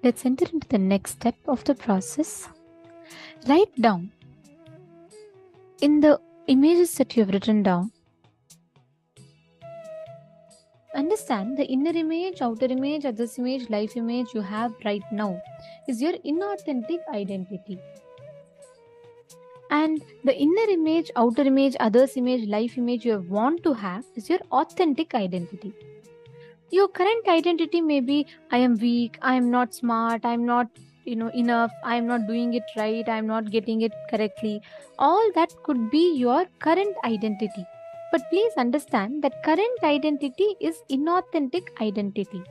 Let's enter into the next step of the process. Write down in the images that you have written down. Understand the inner image, outer image, others image, life image you have right now is your inauthentic identity. And the inner image, outer image, others image, life image you want to have is your authentic identity. Your current identity may be I am weak, I am not smart, I am not enough, I am not doing it right, I am not getting it correctly. All that could be your current identity. But please understand that current identity is inauthentic identity.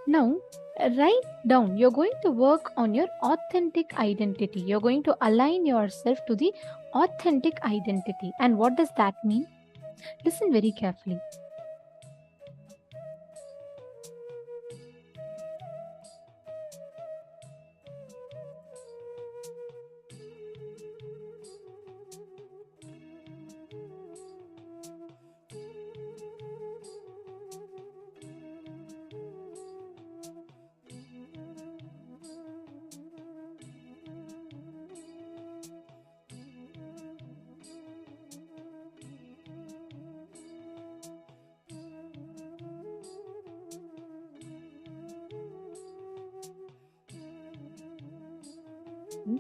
Now, write down, you're going to work on your authentic identity. You're going to align yourself to the authentic identity. And what does that mean? Listen very carefully.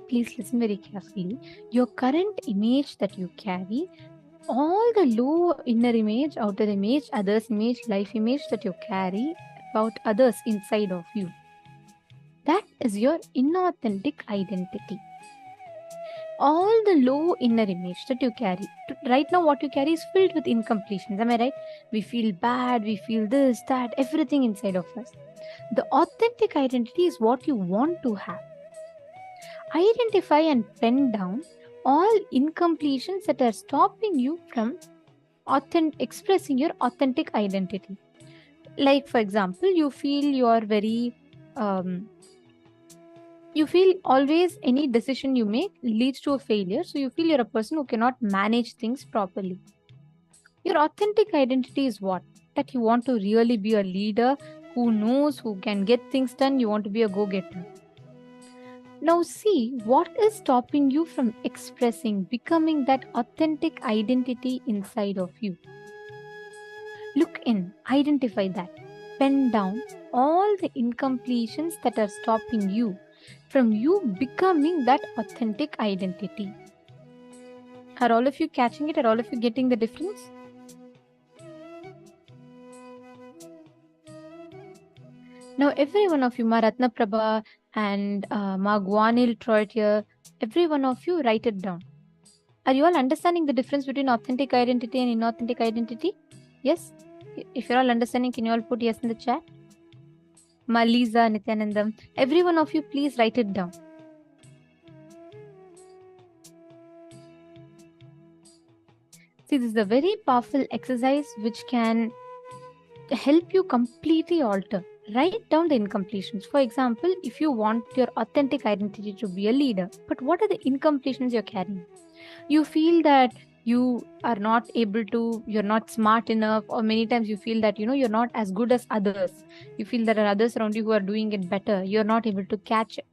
Please listen very carefully. Your current image that you carry, all the low inner image, outer image, others image, life image that you carry about others inside of you, that is your inauthentic identity. All the low inner image that you carry, right now what you carry is filled with incompletions. Am I right? We feel bad, we feel this, that, everything inside of us. The authentic identity is what you want to have. Identify and pen down all incompletions that are stopping you from expressing your authentic identity. Like, for example, you feel you are very, you feel always any decision you make leads to a failure. So you feel you're a person who cannot manage things properly. Your authentic identity is what? That you want to really be a leader who knows, who can get things done. You want to be a go-getter. Now see what is stopping you from expressing, becoming that authentic identity inside of you. Look in, identify that, pen down all the incompletions that are stopping you from you becoming that authentic identity. Are all of you catching it? Are all of you getting the difference? Now every one of you, Ma Ratna Prabha and Ma Gwanil Troit here, every one of you write it down. Are you all understanding the difference between authentic identity and inauthentic identity? Yes? If you're all understanding, can you all put yes in the chat? Malisa, Nithyanandam, every one of you, please write it down. See, this is a very powerful exercise which can help you completely alter. Write down the incompletions. For example, if you want your authentic identity to be a leader, but what are the incompletions you're carrying? You feel that you are not able to, you're not smart enough, or many times you feel that you're not as good as others. You feel there are others around you who are doing it better. You're not able to catch it.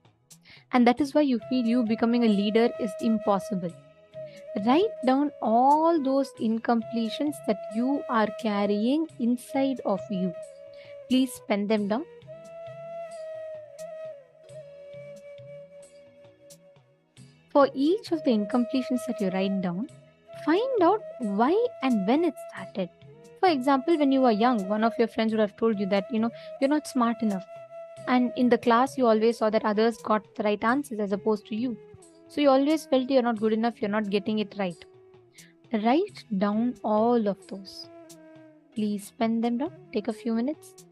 And that is why you feel you becoming a leader is impossible. Write down all those incompletions that you are carrying inside of you. Please pen them down. For each of the incompletions that you write down, find out why and when it started. For example, when you were young, one of your friends would have told you that, you're not smart enough. And in the class, you always saw that others got the right answers as opposed to you. So you always felt you're not good enough, you're not getting it right. Write down all of those. Please pen them down. Take a few minutes.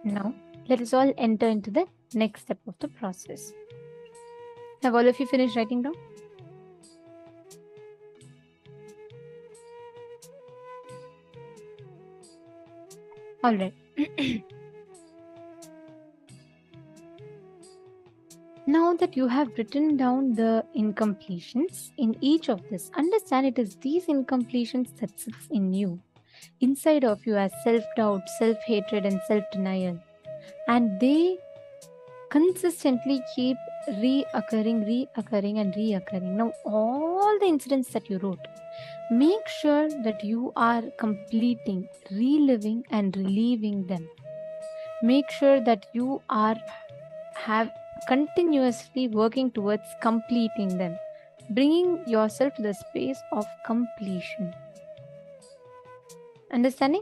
Now, let us all enter into the next step of the process. Have all of you finished writing down? All right. Now that you have written down the incompletions in each of this, understand it is these incompletions that sits in you, inside of you, as self-doubt, self-hatred, and self-denial. And they consistently keep reoccurring, and reoccurring. Now, all the incidents that you wrote, make sure that you are completing, reliving, and relieving them. Make sure that you are have continuously working towards completing them, bringing yourself to the space of completion. Understanding?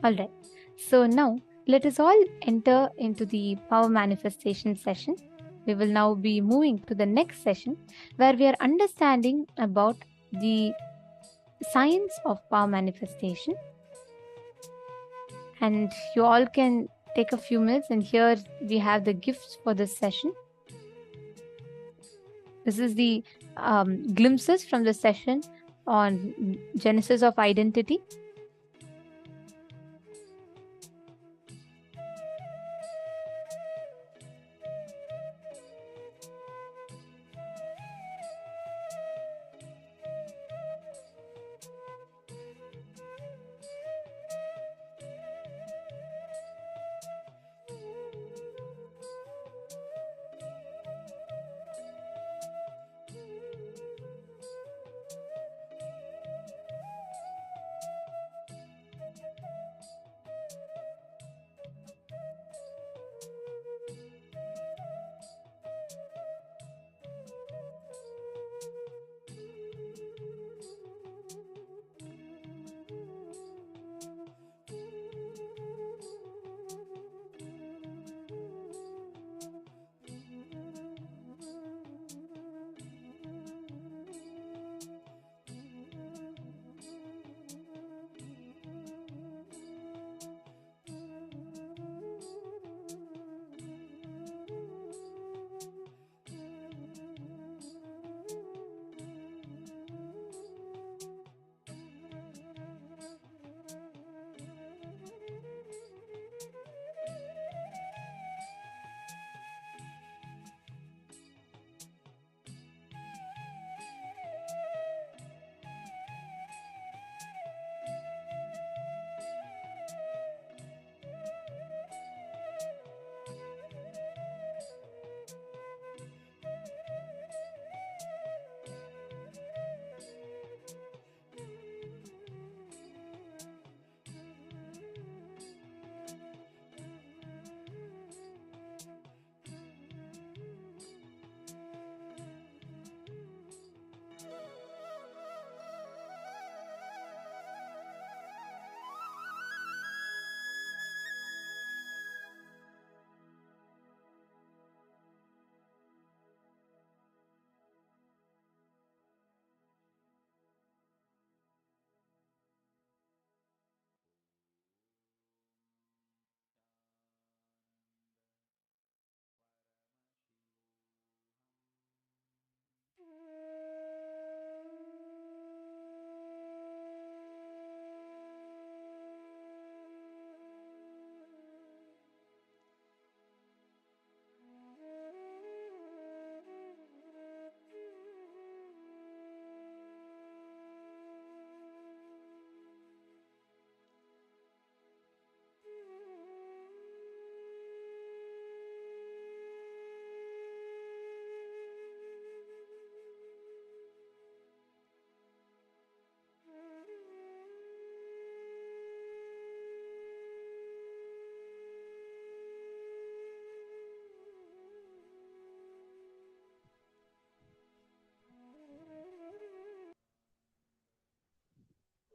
All right. So now let us all enter into the power manifestation session. We will now be moving to the next session where we are understanding about the science of power manifestation. And you all can take a few minutes, and here we have the gifts for this session. This is the glimpses from the session on Genesis of Identity.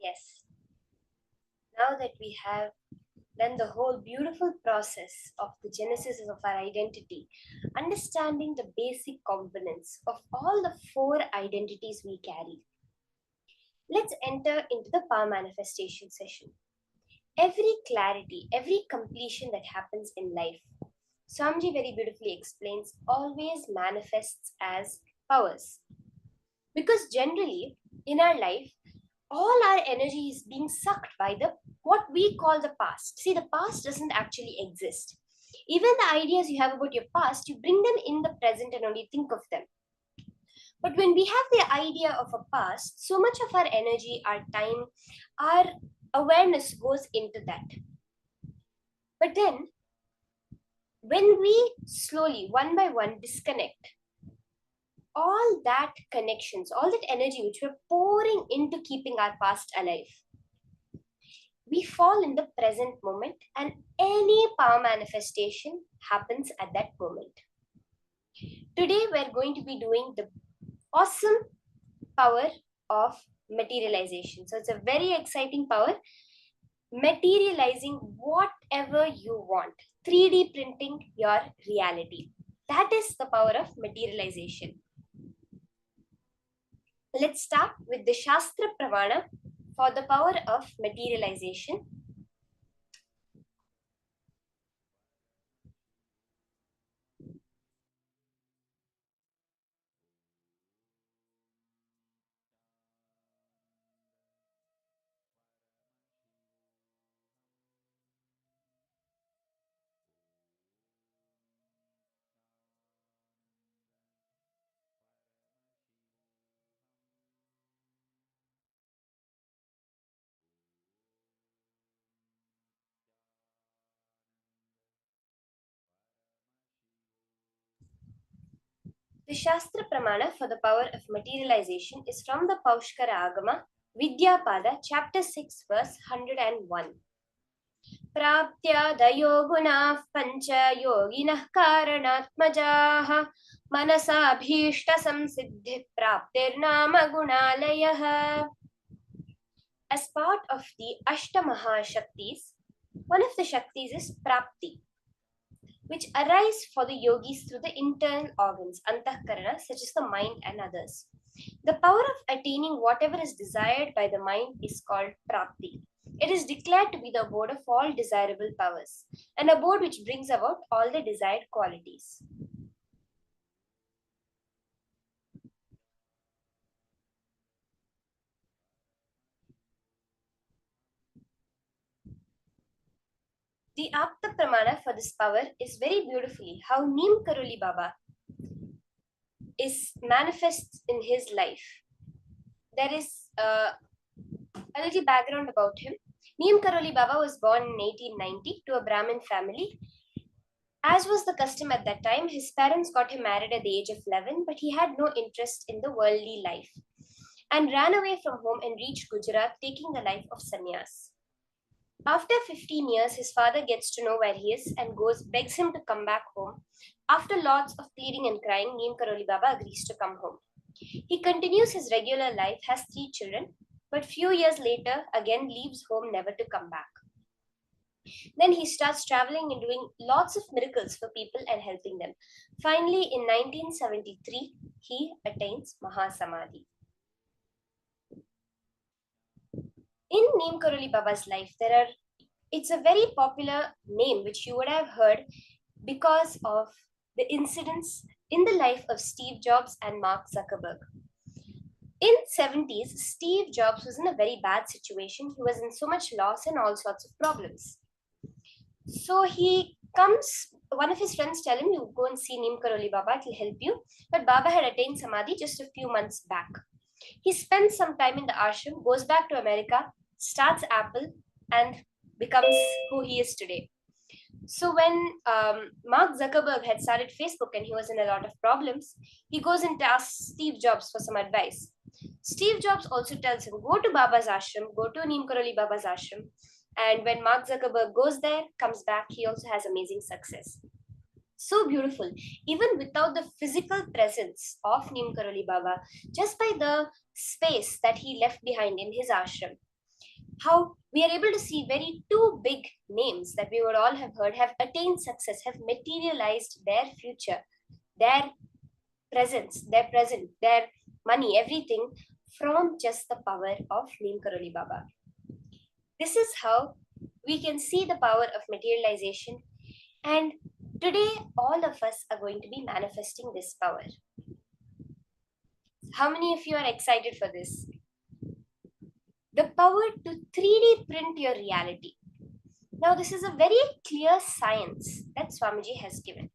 Yes. Now that we have done the whole beautiful process of the genesis of our identity, understanding the basic components of all the four identities we carry, Let's enter into the power manifestation session. Every clarity, every completion that happens in life, Swamiji very beautifully explains, always manifests as powers. Because generally, in our life, all our energy is being sucked by the what we call the past. See, the past doesn't actually exist. Even the ideas you have about your past, you bring them in the present and only think of them. But when we have the idea of a past, so much of our energy, our time, our awareness goes into that. But then, when we slowly, one by one, disconnect all that connections, all that energy which we're pouring into keeping our past alive, we fall in the present moment, and any power manifestation happens at that moment. Today, we're going to be doing the awesome power of materialization. So, it's a very exciting power, materializing whatever you want, 3D printing your reality. That is the power of materialization. Let's start with the Shastra Pramana for the power of materialization. The Shastra Pramana for the power of materialization is from the Paushkara Agama, Vidyapada, chapter 6, verse 101. प्राप्त्यादयो गुणाः पञ्च योगिनः कारणात्मजाः मनसाभीष्टसंसिद्धिः प्राप्तिर्नाम गुणालयः. As part of the Ashtamahashaktis, one of the Shaktis is Prapti, which arise for the yogis through the internal organs, antahkarana, such as the mind and others. The power of attaining whatever is desired by the mind is called Prapti. It is declared to be the abode of all desirable powers, an abode which brings about all the desired qualities. The Apta Pramana for this power is very beautifully how Neem Karoli Baba is manifests in his life. There is a little background about him. Neem Karoli Baba was born in 1890 to a Brahmin family. As was the custom at that time, his parents got him married at the age of 11, but he had no interest in the worldly life and ran away from home and reached Gujarat, taking the life of sannyas. After 15 years, his father gets to know where he is and begs him to come back home. After lots of pleading and crying, Neem Karoli Baba agrees to come home. He continues his regular life, has 3 children, but few years later, again leaves home never to come back. Then he starts traveling and doing lots of miracles for people and helping them. Finally, in 1973, he attains Mahasamadhi. In Neem Karoli Baba's life, it's a very popular name which you would have heard because of the incidents in the life of Steve Jobs and Mark Zuckerberg. In 70s, Steve Jobs was in a very bad situation. He was in so much loss and all sorts of problems. So he comes, one of his friends tell him, you go and see Neem Karoli Baba, it will help you. But Baba had attained Samadhi just a few months back. He spends some time in the ashram, goes back to America, starts Apple, and becomes who he is today. So when Mark Zuckerberg had started Facebook and he was in a lot of problems, he goes and asks Steve Jobs for some advice. Steve Jobs also tells him, go to Baba's ashram, go to Neem Karoli Baba's ashram. And when Mark Zuckerberg goes there, comes back, he also has amazing success. So beautiful. Even without the physical presence of Neem Karoli Baba, just by the space that he left behind in his ashram, how we are able to see very 2 big names that we would all have heard have attained success, have materialized their future, their presence, their present, their money, everything from just the power of Neem Karoli Baba. This is how we can see the power of materialization, and today all of us are going to be manifesting this power. How many of you are excited for this? The power to 3D print your reality. Now, this is a very clear science that Swamiji has given.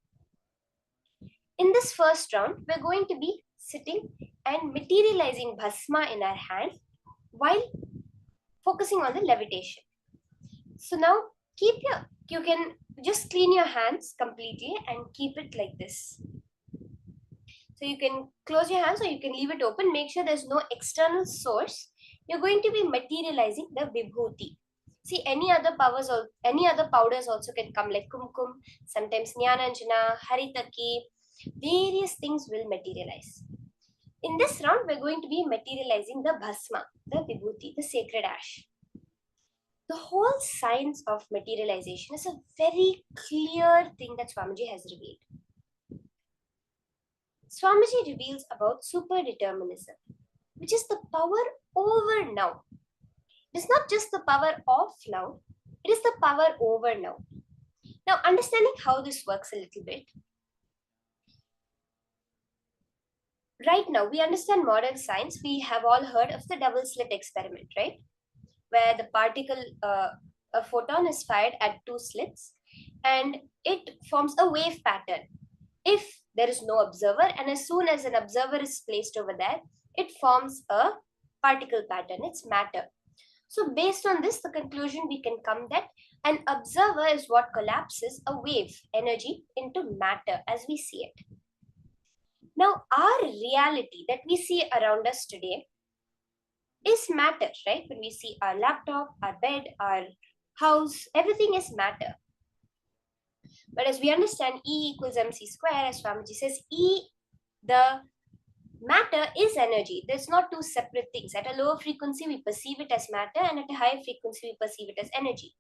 In this first round, we're going to be sitting and materializing bhasma in our hand while focusing on the levitation. So now, you can just clean your hands completely and keep it like this. So you can close your hands or you can leave it open. Make sure there's no external source. You're going to be materializing the vibhuti. See, any other powders also can come, like kumkum, sometimes jnananjana, haritaki, various things will materialize. In this round, we're going to be materializing the bhasma, the vibhuti, the sacred ash. The whole science of materialization is a very clear thing that Swamiji has revealed. Swamiji reveals about superdeterminism, which is the power over now. It is not just the power of now, it is the power over now. Now, understanding how this works a little bit. Right now, we understand modern science. We have all heard of the double slit experiment, right? Where the particle, a photon is fired at two slits and it forms a wave pattern. If there is no observer, and as soon as an observer is placed over there, it forms a particle pattern. It's matter. So based on this, the conclusion we can come that an observer is what collapses a wave energy into matter as we see it. Now, our reality that we see around us today is matter, right? When we see our laptop, our bed, our house, everything is matter. But as we understand E equals mc square, as Swamiji says, the matter is energy. There's not two separate things. At a lower frequency, we perceive it as matter, and at a higher frequency, we perceive it as energy.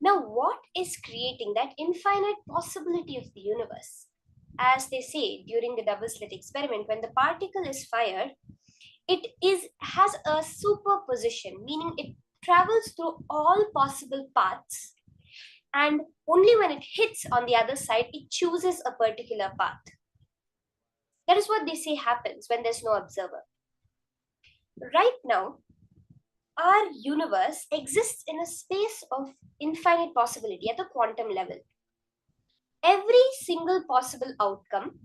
Now, what is creating that infinite possibility of the universe? As they say during the double slit experiment, when the particle is fired, it has a superposition, meaning it travels through all possible paths, and only when it hits on the other side, it chooses a particular path. That is what they say happens when there's no observer. Right now, our universe exists in a space of infinite possibility at the quantum level. Every single possible outcome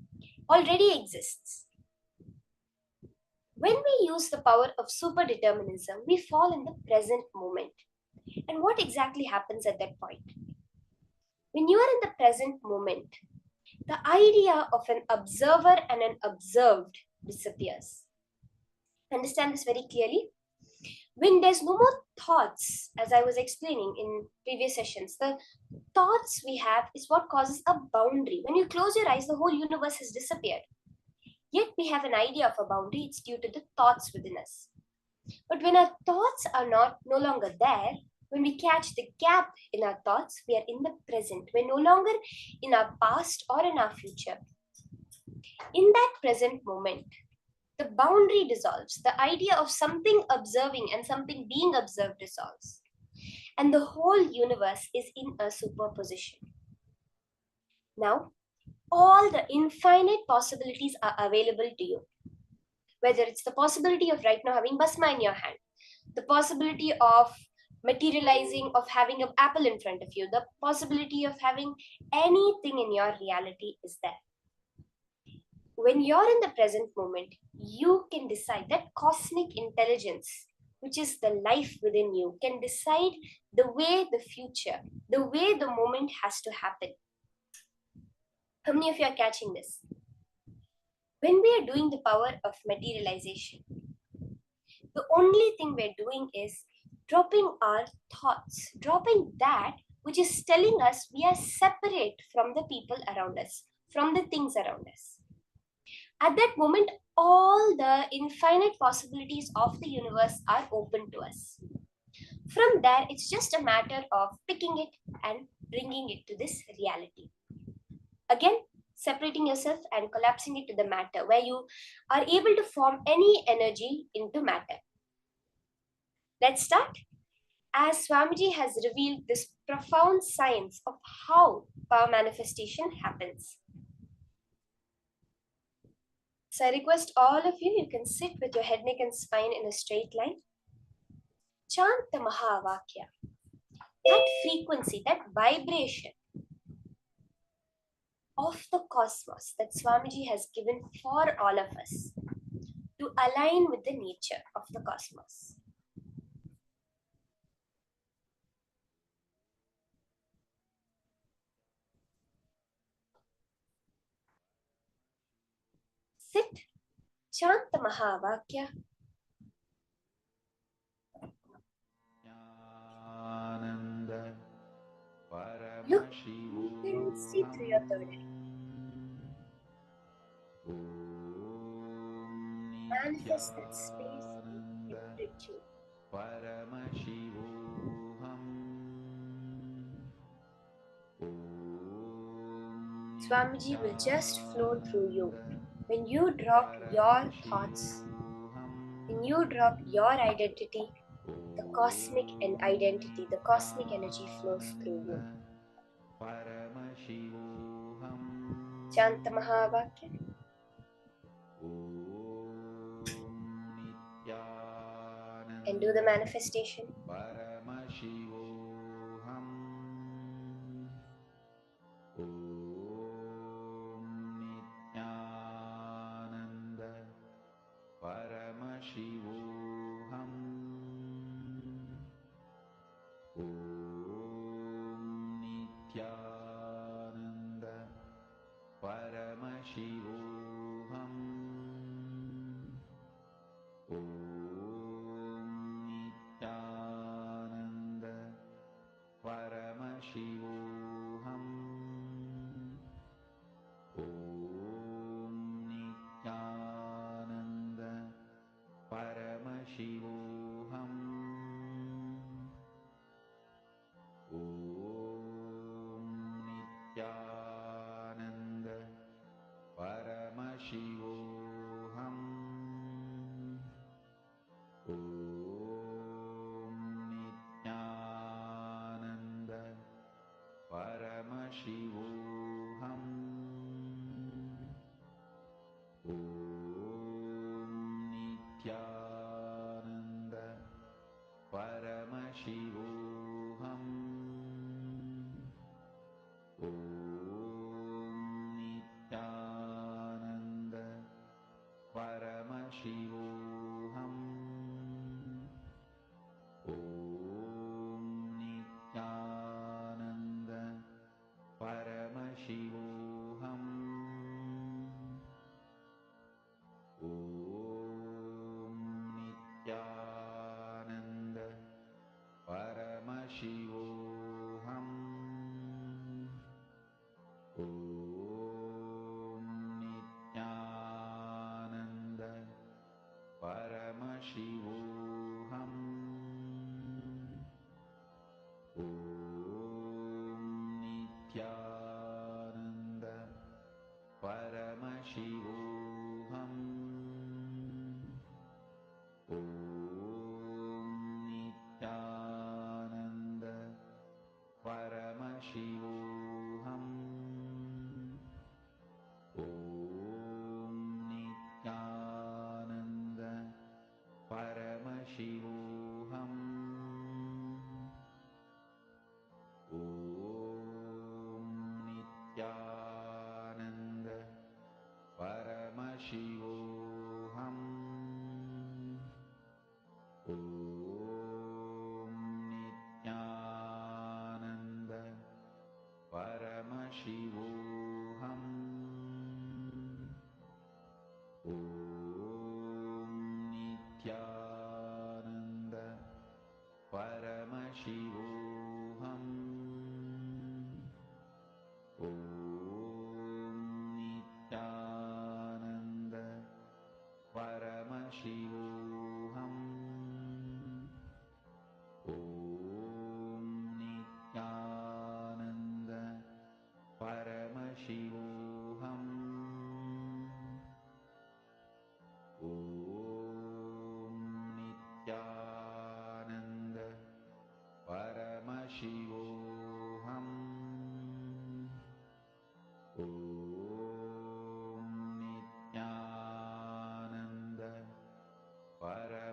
already exists. When we use the power of superdeterminism, we fall in the present moment. And what exactly happens at that point? When you are in the present moment, the idea of an observer and an observed disappears. Understand this very clearly? When there's no more thoughts, as I was explaining in previous sessions, the thoughts we have is what causes a boundary. When you close your eyes, the whole universe has disappeared. Yet we have an idea of a boundary, it's due to the thoughts within us. But when our thoughts are no longer there, when we catch the gap in our thoughts, we are in the present. We're no longer in our past or in our future. In that present moment, the boundary dissolves. The idea of something observing and something being observed dissolves. And the whole universe is in a superposition. Now, all the infinite possibilities are available to you. Whether it's the possibility of right now having bhasma in your hand, the possibility of materializing, of having an apple in front of you, the possibility of having anything in your reality is there. When you're in the present moment, you can decide that cosmic intelligence, which is the life within you, can decide the way the future, the way the moment has to happen. How many of you are catching this? When we are doing the power of materialization, the only thing we're doing is dropping our thoughts, dropping that which is telling us we are separate from the people around us, from the things around us. At that moment, all the infinite possibilities of the universe are open to us. From there, it's just a matter of picking it and bringing it to this reality. Again, separating yourself and collapsing it to the matter, where you are able to form any energy into matter. Let's start. As Swamiji has revealed this profound science of how power manifestation happens. So I request all of you, you can sit with your head, neck, and spine in a straight line. Chant the Mahavakya. That frequency, that vibration of the cosmos that Swamiji has given for all of us to align with the nature of the cosmos. Sit, chant the Mahavakya. Look intensely through your third eye. Manifest that space in ritual. Paramashivoham. Swamiji will just flow through you. When you drop your thoughts, when you drop your identity, the cosmic and identity, the cosmic energy flows through you. Paramashivoham. Chant the Mahavakya. And do the manifestation. Paramashivoham. Nithyananda Paramashivoham. Nithyananda Paramashivoham. Nithyananda Paramashivoham. Nithyananda Paramashivoham. Nithyananda Paramashivoham. Nithyananda Paramashivoham. Nithyananda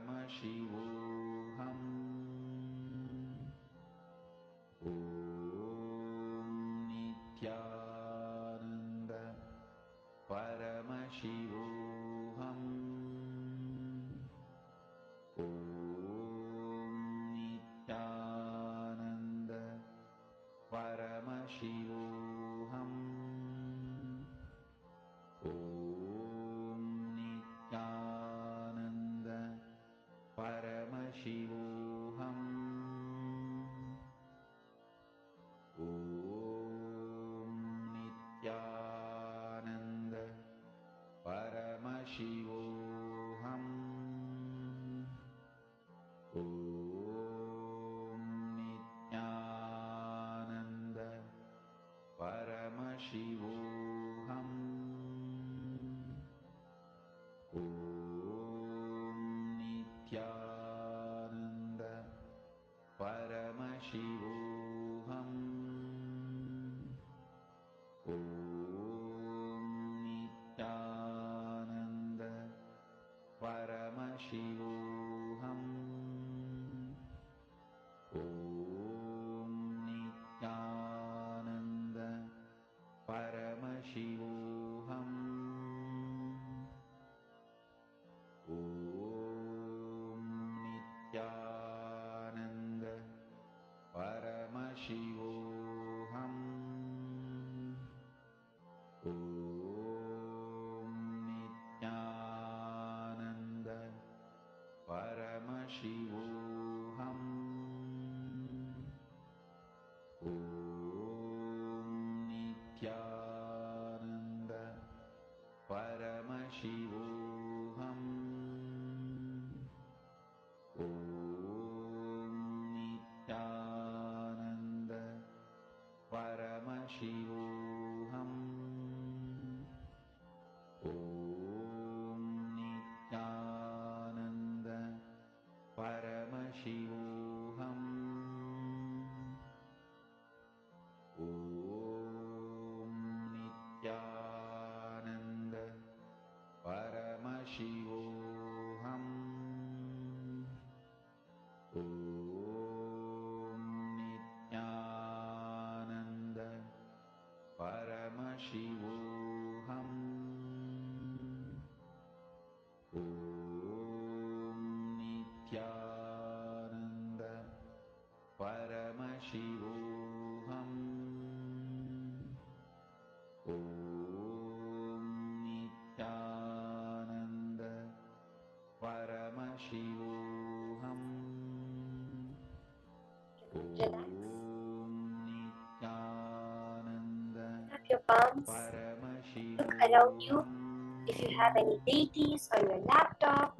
Paramashivoham. Om Nithyananda Paramashivoham. Om Nithyananda Paramashivoham. Om Nithyananda Paramashivoham. Om Nithyananda Paramashivoham. Om Nithyananda Paramashivoham. Om Nithyananda Paramashivoham. Om Nithyananda Paramashivoham. Om Nithyananda Paramashivoham. Om Nithyananda Paramashivoham. Om Nithyananda Paramashivoham. Om Nithyananda Paramashivoham. Om Nithyananda Paramashivoham. Om Nithyananda Paramashivoham. Om Nithyananda Paramashivoham. Om Nithyananda Paramashivoham. Om Nithyananda Paramashivoham. Om Nithyananda Paramashivoham. Relax. Om Nithyananda Tap your palms. Look around you. If you have any deities on your laptop,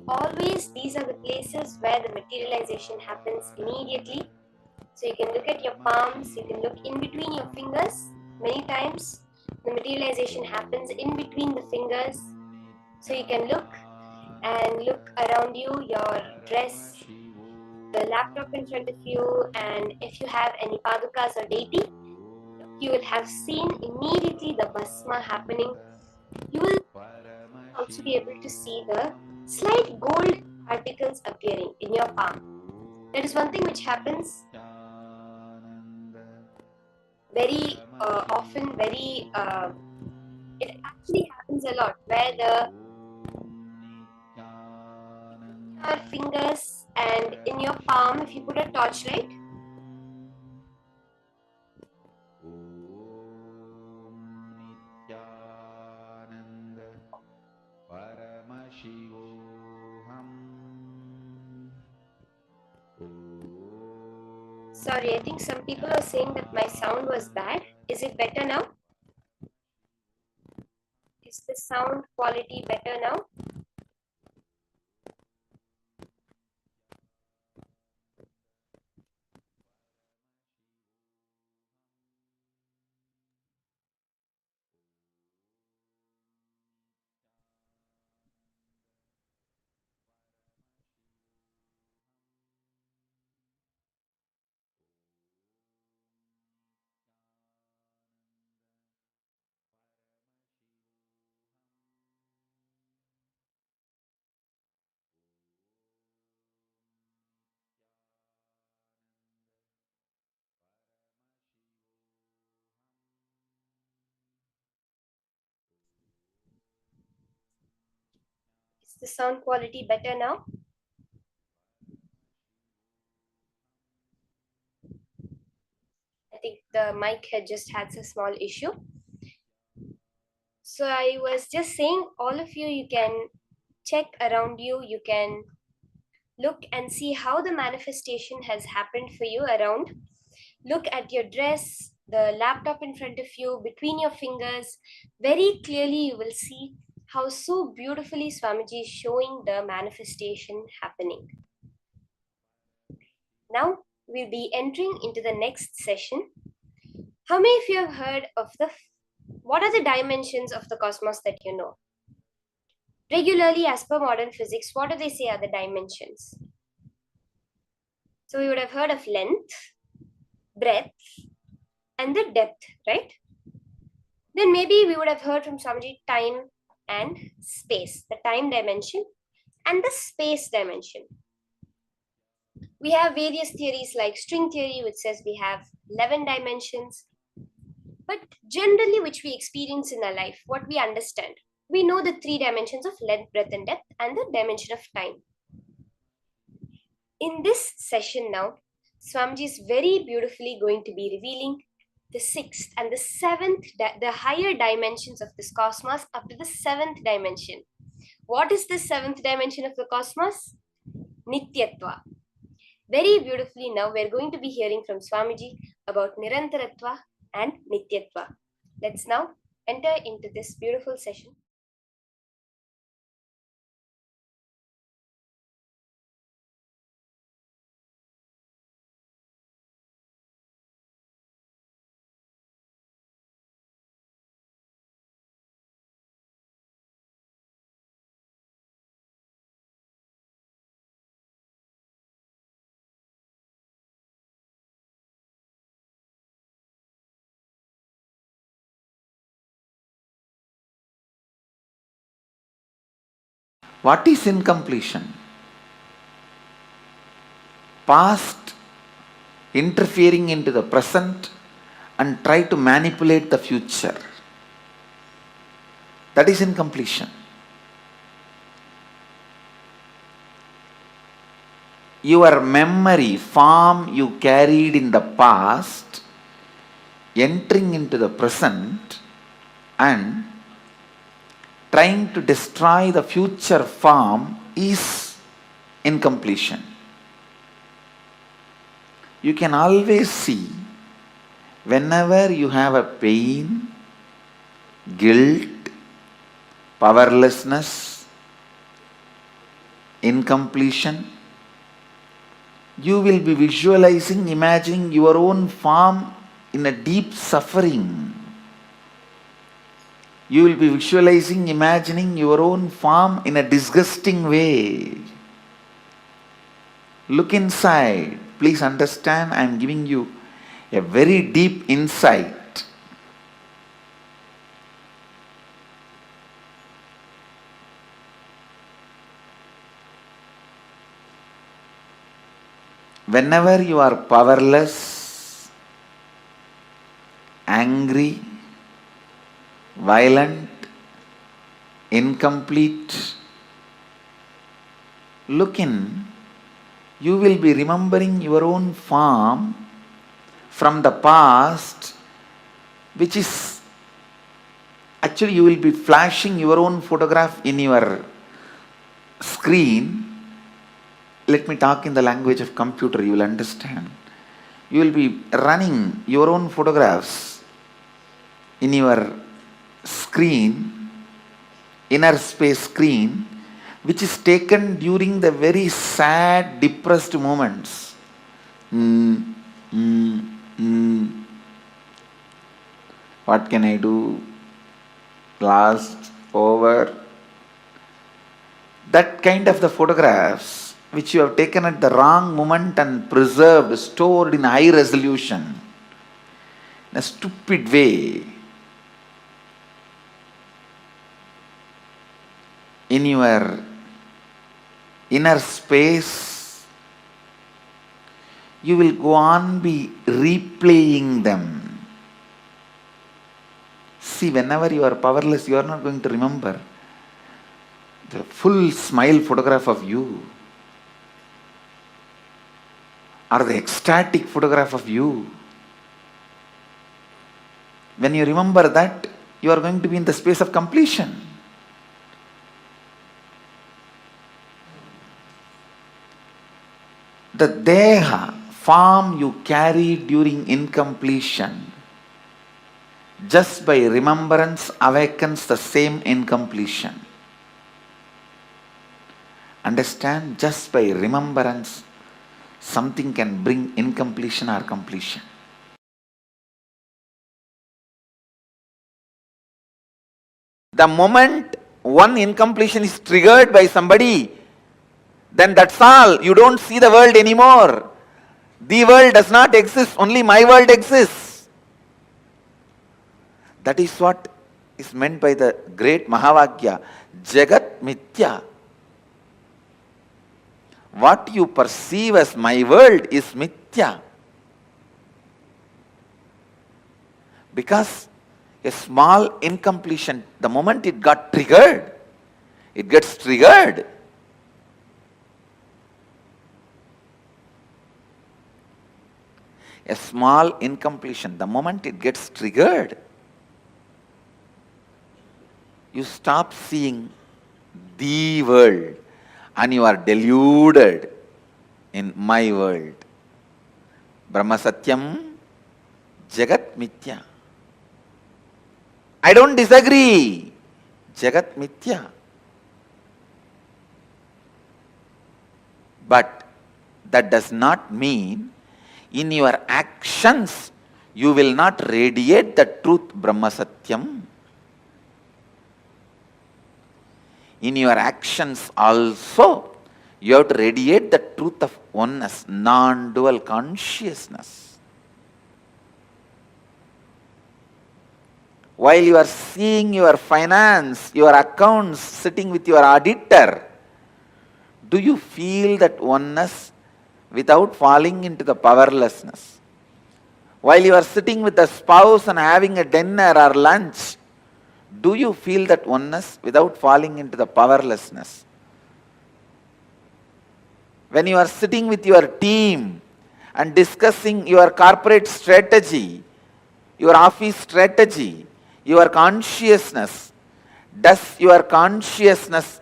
always these are the places where the materialization happens immediately. So you can look at your palms, you can look in between your fingers. Many times the materialization happens in between the fingers. So you can look around you, your dress, the laptop in front of you, and if you have any padukas or deity, you will have seen immediately the bhasma happening. You will also be able to see the slight gold particles appearing in your palm. That is one thing which happens very often, it actually happens a lot, where your fingers and in your palm, if you put a torchlight, sorry, I think some people are saying that my sound was bad. Is it better now? Is the sound quality better now? Is the sound quality better now? I think the mic had just had a small issue. So I was just saying, all of you, you can check around you, you can look and see how the manifestation has happened for you around. Look at your dress, the laptop in front of you, between your fingers. Very clearly, you will see how so beautifully Swamiji is showing the manifestation happening. Now, we'll be entering into the next session. How many of you have heard of what are the dimensions of the cosmos that you know? Regularly, as per modern physics, what do they say are the dimensions? So we would have heard of length, breadth, and the depth, right? Then maybe we would have heard from Swamiji time and space, the time dimension and the space dimension. We have various theories like string theory, which says we have 11 dimensions. But generally, which we experience in our life, what we understand, we know the 3 dimensions of length, breadth, and depth, and the dimension of time. In this session now, Swamiji is very beautifully going to be revealing the 6th and the 7th, the higher dimensions of this cosmos up to the 7th dimension. What is the 7th dimension of the cosmos? Nityatva. Very beautifully now, we're going to be hearing from Swamiji about Nirantaratva and Nityatva. Let's now enter into this beautiful session. What is incompletion? Past interfering into the present and try to manipulate the future. That is incompletion. Your memory, form you carried in the past, entering into the present and trying to destroy the future form is incompletion. You can always see whenever you have a pain, guilt, powerlessness, incompletion, you will be visualizing, imagining your own form in a deep suffering. You will be visualizing, imagining your own form in a disgusting way. Look inside. Please understand, I am giving you a very deep insight. Whenever you are powerless, angry, violent, incomplete, look in, you will be remembering your own form from the past, which is actually you will be flashing your own photograph in your screen. Let me talk in the language of computer, you will understand. You will be running your own photographs in your screen, inner space screen, which is taken during the very sad, depressed moments. What can I do? Lost, over. That kind of the photographs which you have taken at the wrong moment and preserved, stored in high resolution, in a stupid way, in your inner space, you will go on be replaying them. See, whenever you are powerless, you are not going to remember. a full smile photograph of you, or the ecstatic photograph of you. When you remember that, you are going to be in the space of completion. The deha, form you carry during incompletion, just by remembrance awakens the same incompletion. Understand? Just by remembrance, something can bring incompletion or completion. The moment one incompletion is triggered by somebody, then that's all. You don't see the world anymore. The world does not exist, only my world exists. That is what is meant by the great Mahavakya, Jagat Mithya. What you perceive as my world is Mithya. Because a small incompletion, the moment it got triggered, it gets triggered. A small incompletion, the moment it gets triggered, you stop seeing the world and you are deluded in my world. Brahma Satyam, Jagat Mithya. I don't disagree. Jagat Mithya. But that does not mean in your actions you will not radiate the truth Brahma Satyam. In your actions also you have to radiate the truth of oneness, non-dual consciousness. While you are seeing your finance, your accounts, sitting with your auditor, do you feel that oneness without falling into the powerlessness? While you are sitting with a spouse and having a dinner or lunch, do you feel that oneness without falling into the powerlessness? When you are sitting with your team and discussing your corporate strategy, your office strategy, your consciousness, does your consciousness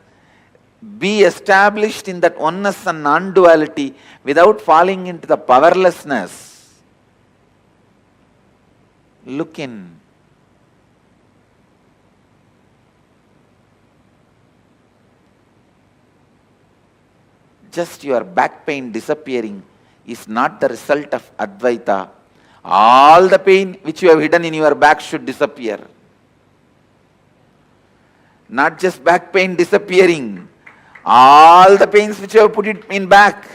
be established in that oneness and non-duality without falling into the powerlessness? Look in. Just your back pain disappearing is not the result of Advaita. All the pain which you have hidden in your back should disappear. Not just back pain disappearing, all the pains which you have put it in back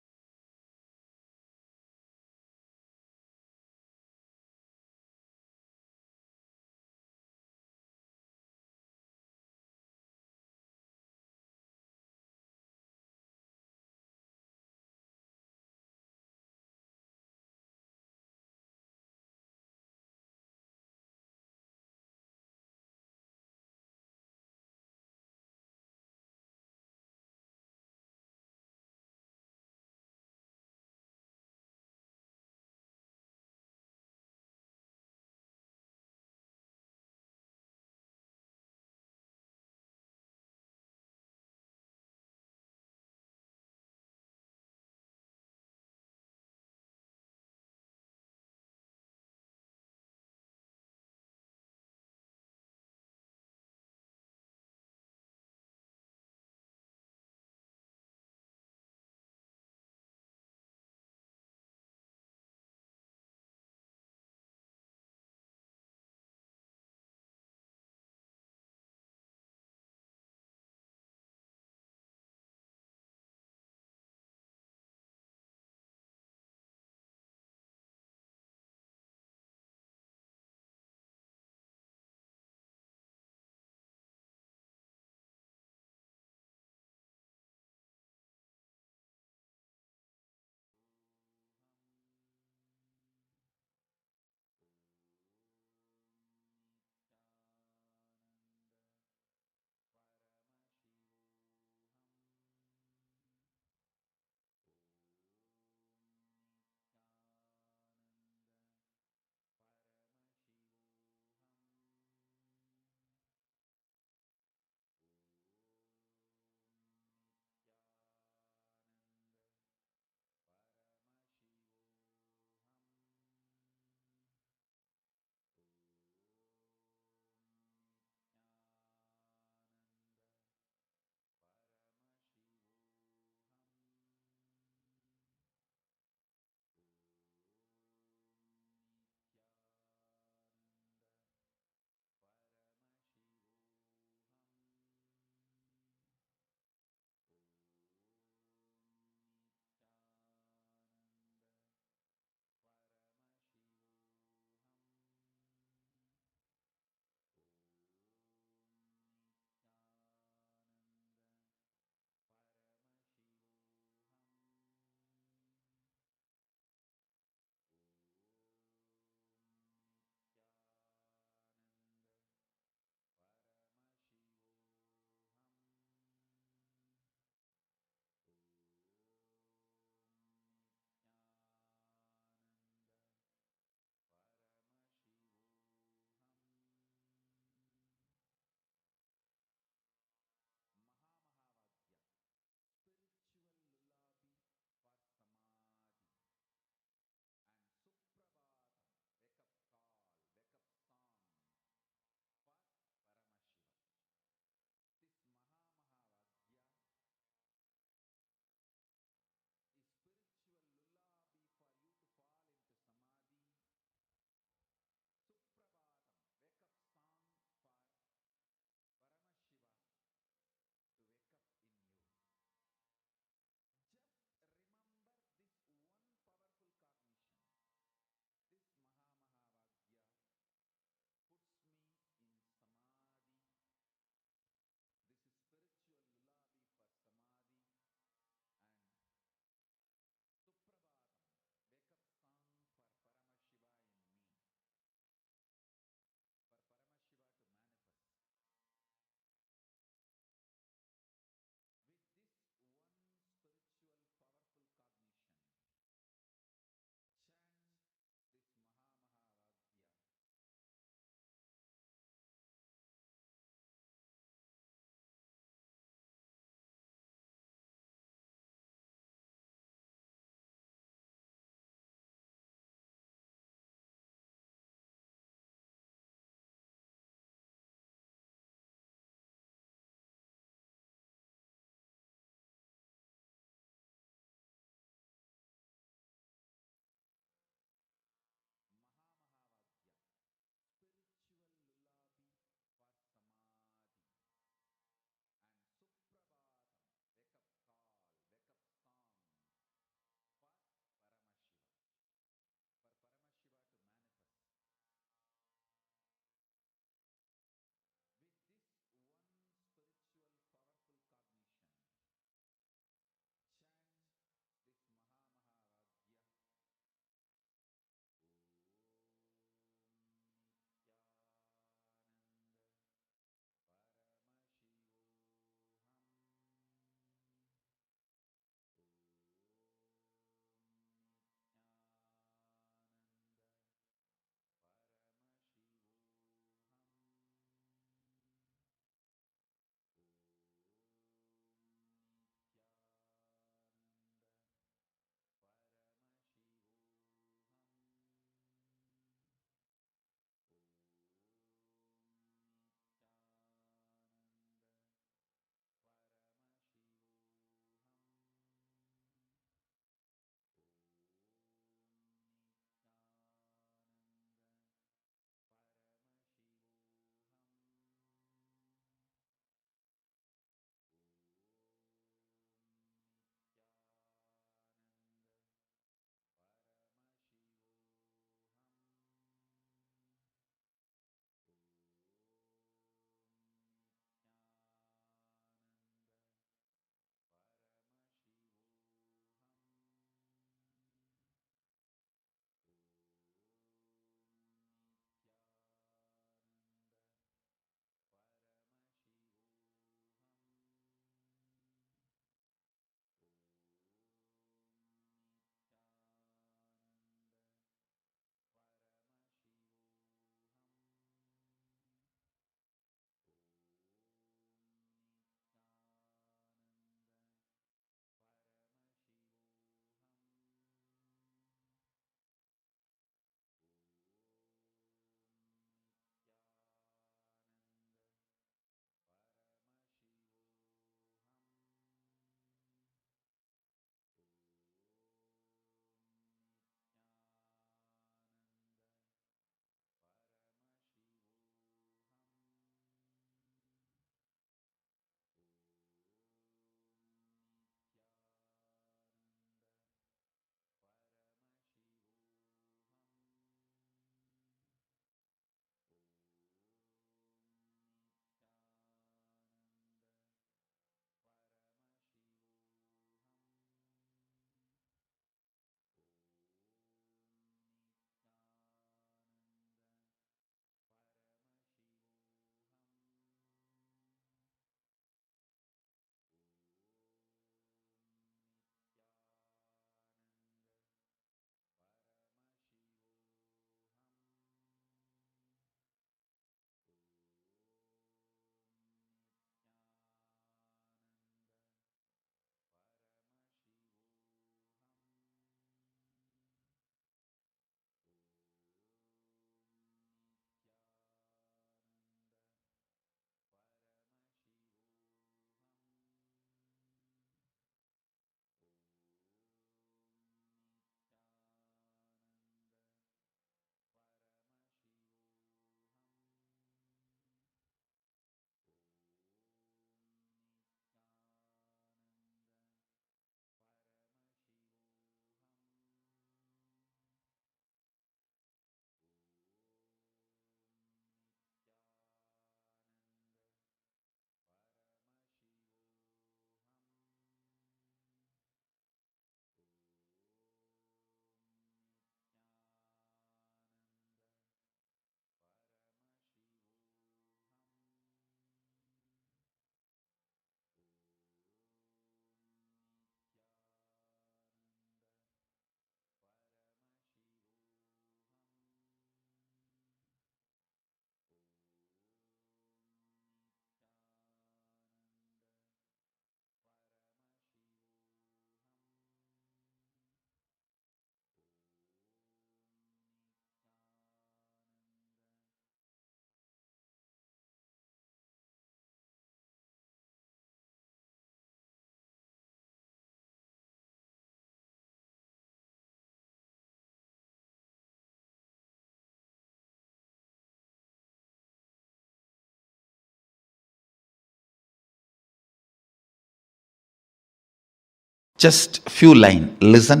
Just few line. Listen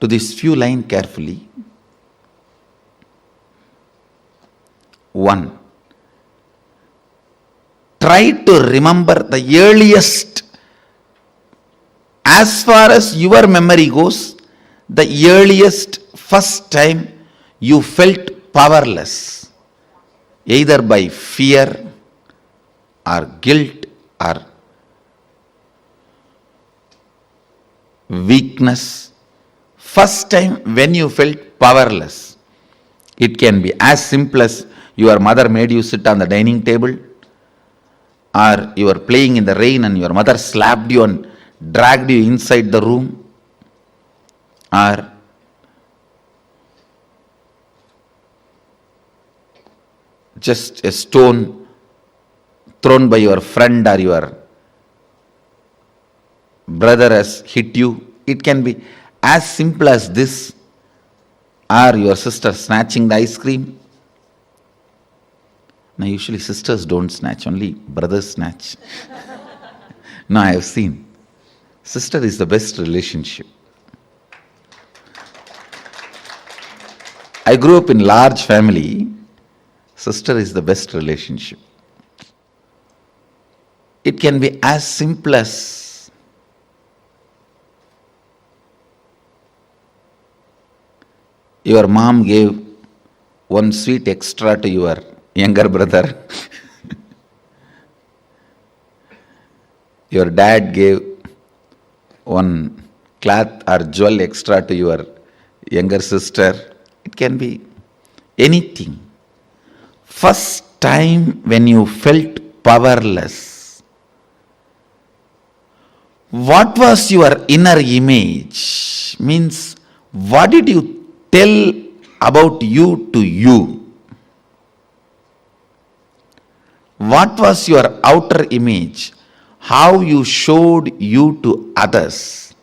to this few line carefully. 1. Try to remember the earliest, as far as your memory goes, the earliest first time you felt powerless, either by fear or guilt or weakness. First time when you felt powerless. It can be as simple as your mother made you sit on the dining table, or you were playing in the rain and your mother slapped you and dragged you inside the room, or just a stone thrown by your friend or your brother has hit you. It can be as simple as this, or your sister snatching the ice cream. Now usually sisters don't snatch, only brothers snatch. No, I have seen. Sister is the best relationship. I grew up in large family. Sister is the best relationship. It can be as simple as your mom gave one sweet extra to your younger brother. Your dad gave one cloth or jewel extra to your younger sister. It can be anything. First time when you felt powerless, what was your inner image? Means, what did you tell about you to you? What was your outer image? How you showed you to others?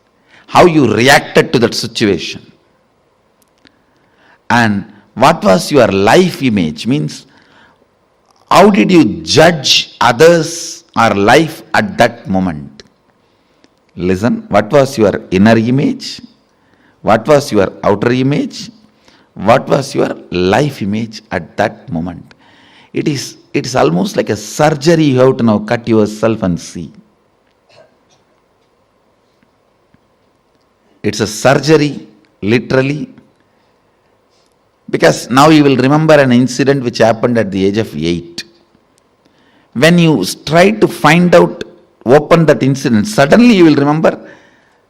How you reacted to that situation? And what was your life image? Means, how did you judge others or life at that moment? Listen, what was your inner image? What was your outer image? What was your life image at that moment? It is almost like a surgery. You have to now cut yourself and see. It's a surgery, literally. Because now you will remember an incident which happened at the age of 8. When you try to find out, open that incident, suddenly you will remember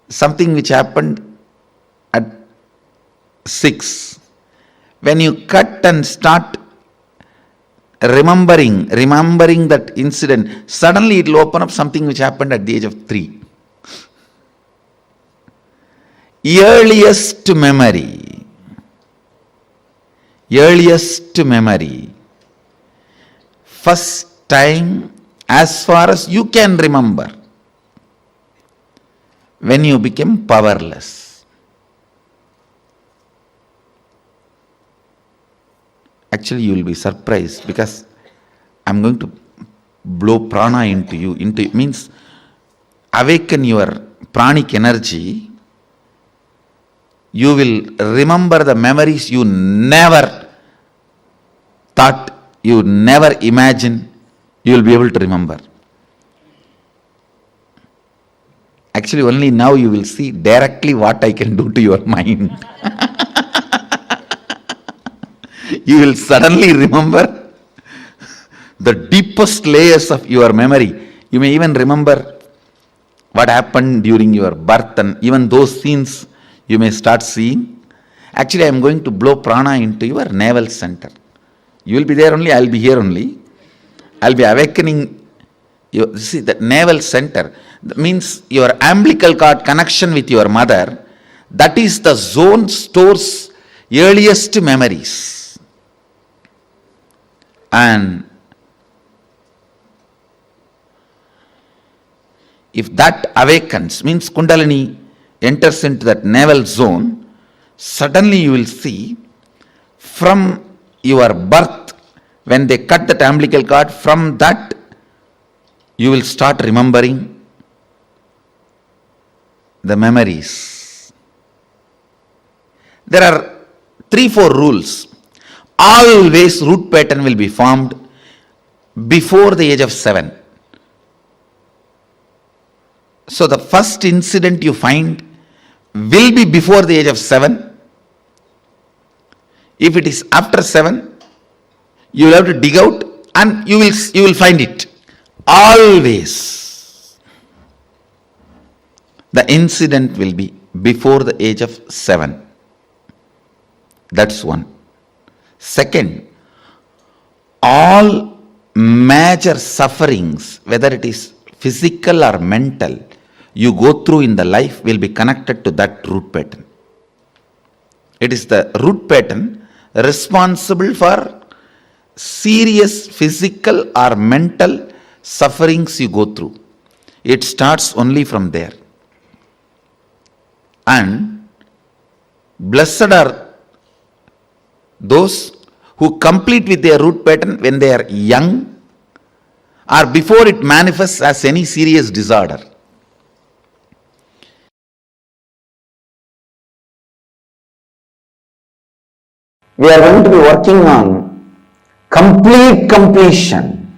something which happened at 6. When you cut and start remembering that incident, suddenly it will open up something which happened at the age of 3. Earliest memory. First time, as far as you can remember, when you became powerless. Actually, you will be surprised, because I'm going to blow prana into you. Means awaken your pranic energy. You will remember the memories you never thought, you never imagined you will be able to remember. Actually, only now you will see directly what I can do to your mind. You will suddenly remember the deepest layers of your memory. You may even remember what happened during your birth, and even those scenes you may start seeing. Actually, I am going to blow prana into your navel center. You will be there only, I will be here only. I will be awakening you. See, that navel center, that means your umbilical cord connection with your mother. That is the zone stores earliest memories. And if that awakens, means Kundalini enters into that navel zone, suddenly you will see from your birth, when they cut that umbilical cord, from that you will start remembering the memories. There are 3-4 rules. Always root pattern will be formed before the age of 7. So the first incident you find will be before the age of 7. If it is after 7, you will have to dig out and you will find it. Always the incident will be before the age of 7. That's one. Second, all major sufferings, whether it is physical or mental, you go through in the life will be connected to that root pattern. It is the root pattern responsible for serious physical or mental sufferings you go through. It starts only from there. And blessed are those who complete with their root pattern when they are young or before it manifests as any serious disorder. We are going to be working on complete completion.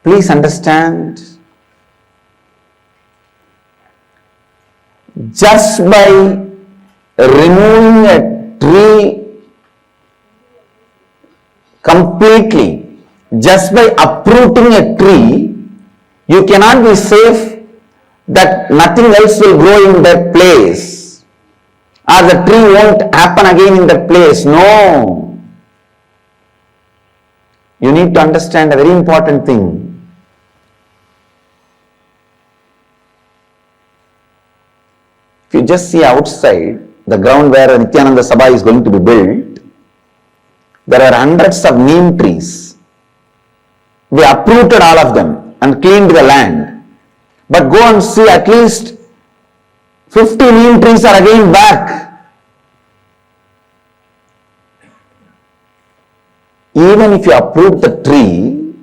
Please understand, just by removing a tree completely, just by uprooting a tree, you cannot be safe that nothing else will grow in that place, or the tree won't happen again in that place. No. You need to understand a very important thing. If you just see outside, the ground where Nithyananda Sabha is going to be built, there are hundreds of neem trees. We uprooted all of them and cleaned the land. But go and see, at least 50 neem trees are again back. Even if you uproot the tree,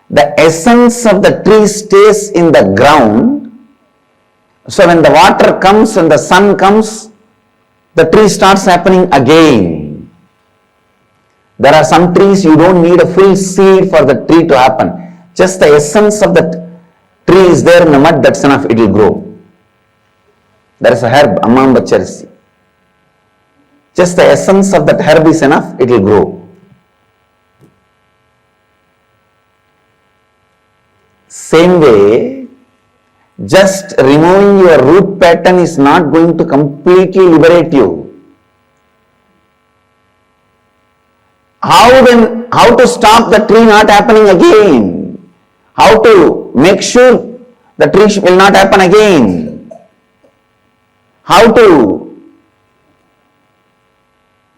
the essence of the tree stays in the ground. So when the water comes and the sun comes, the tree starts happening again. There are some trees you don't need a full seed for the tree to happen. Just the essence of the tree is there in the mud, that's enough, it will grow. There is a herb, Amambacharisi. Just the essence of that herb is enough, it will grow. Same way, just removing your root pattern is not going to completely liberate you. How to stop the tree not happening again? How to make sure the tree will not happen again? How to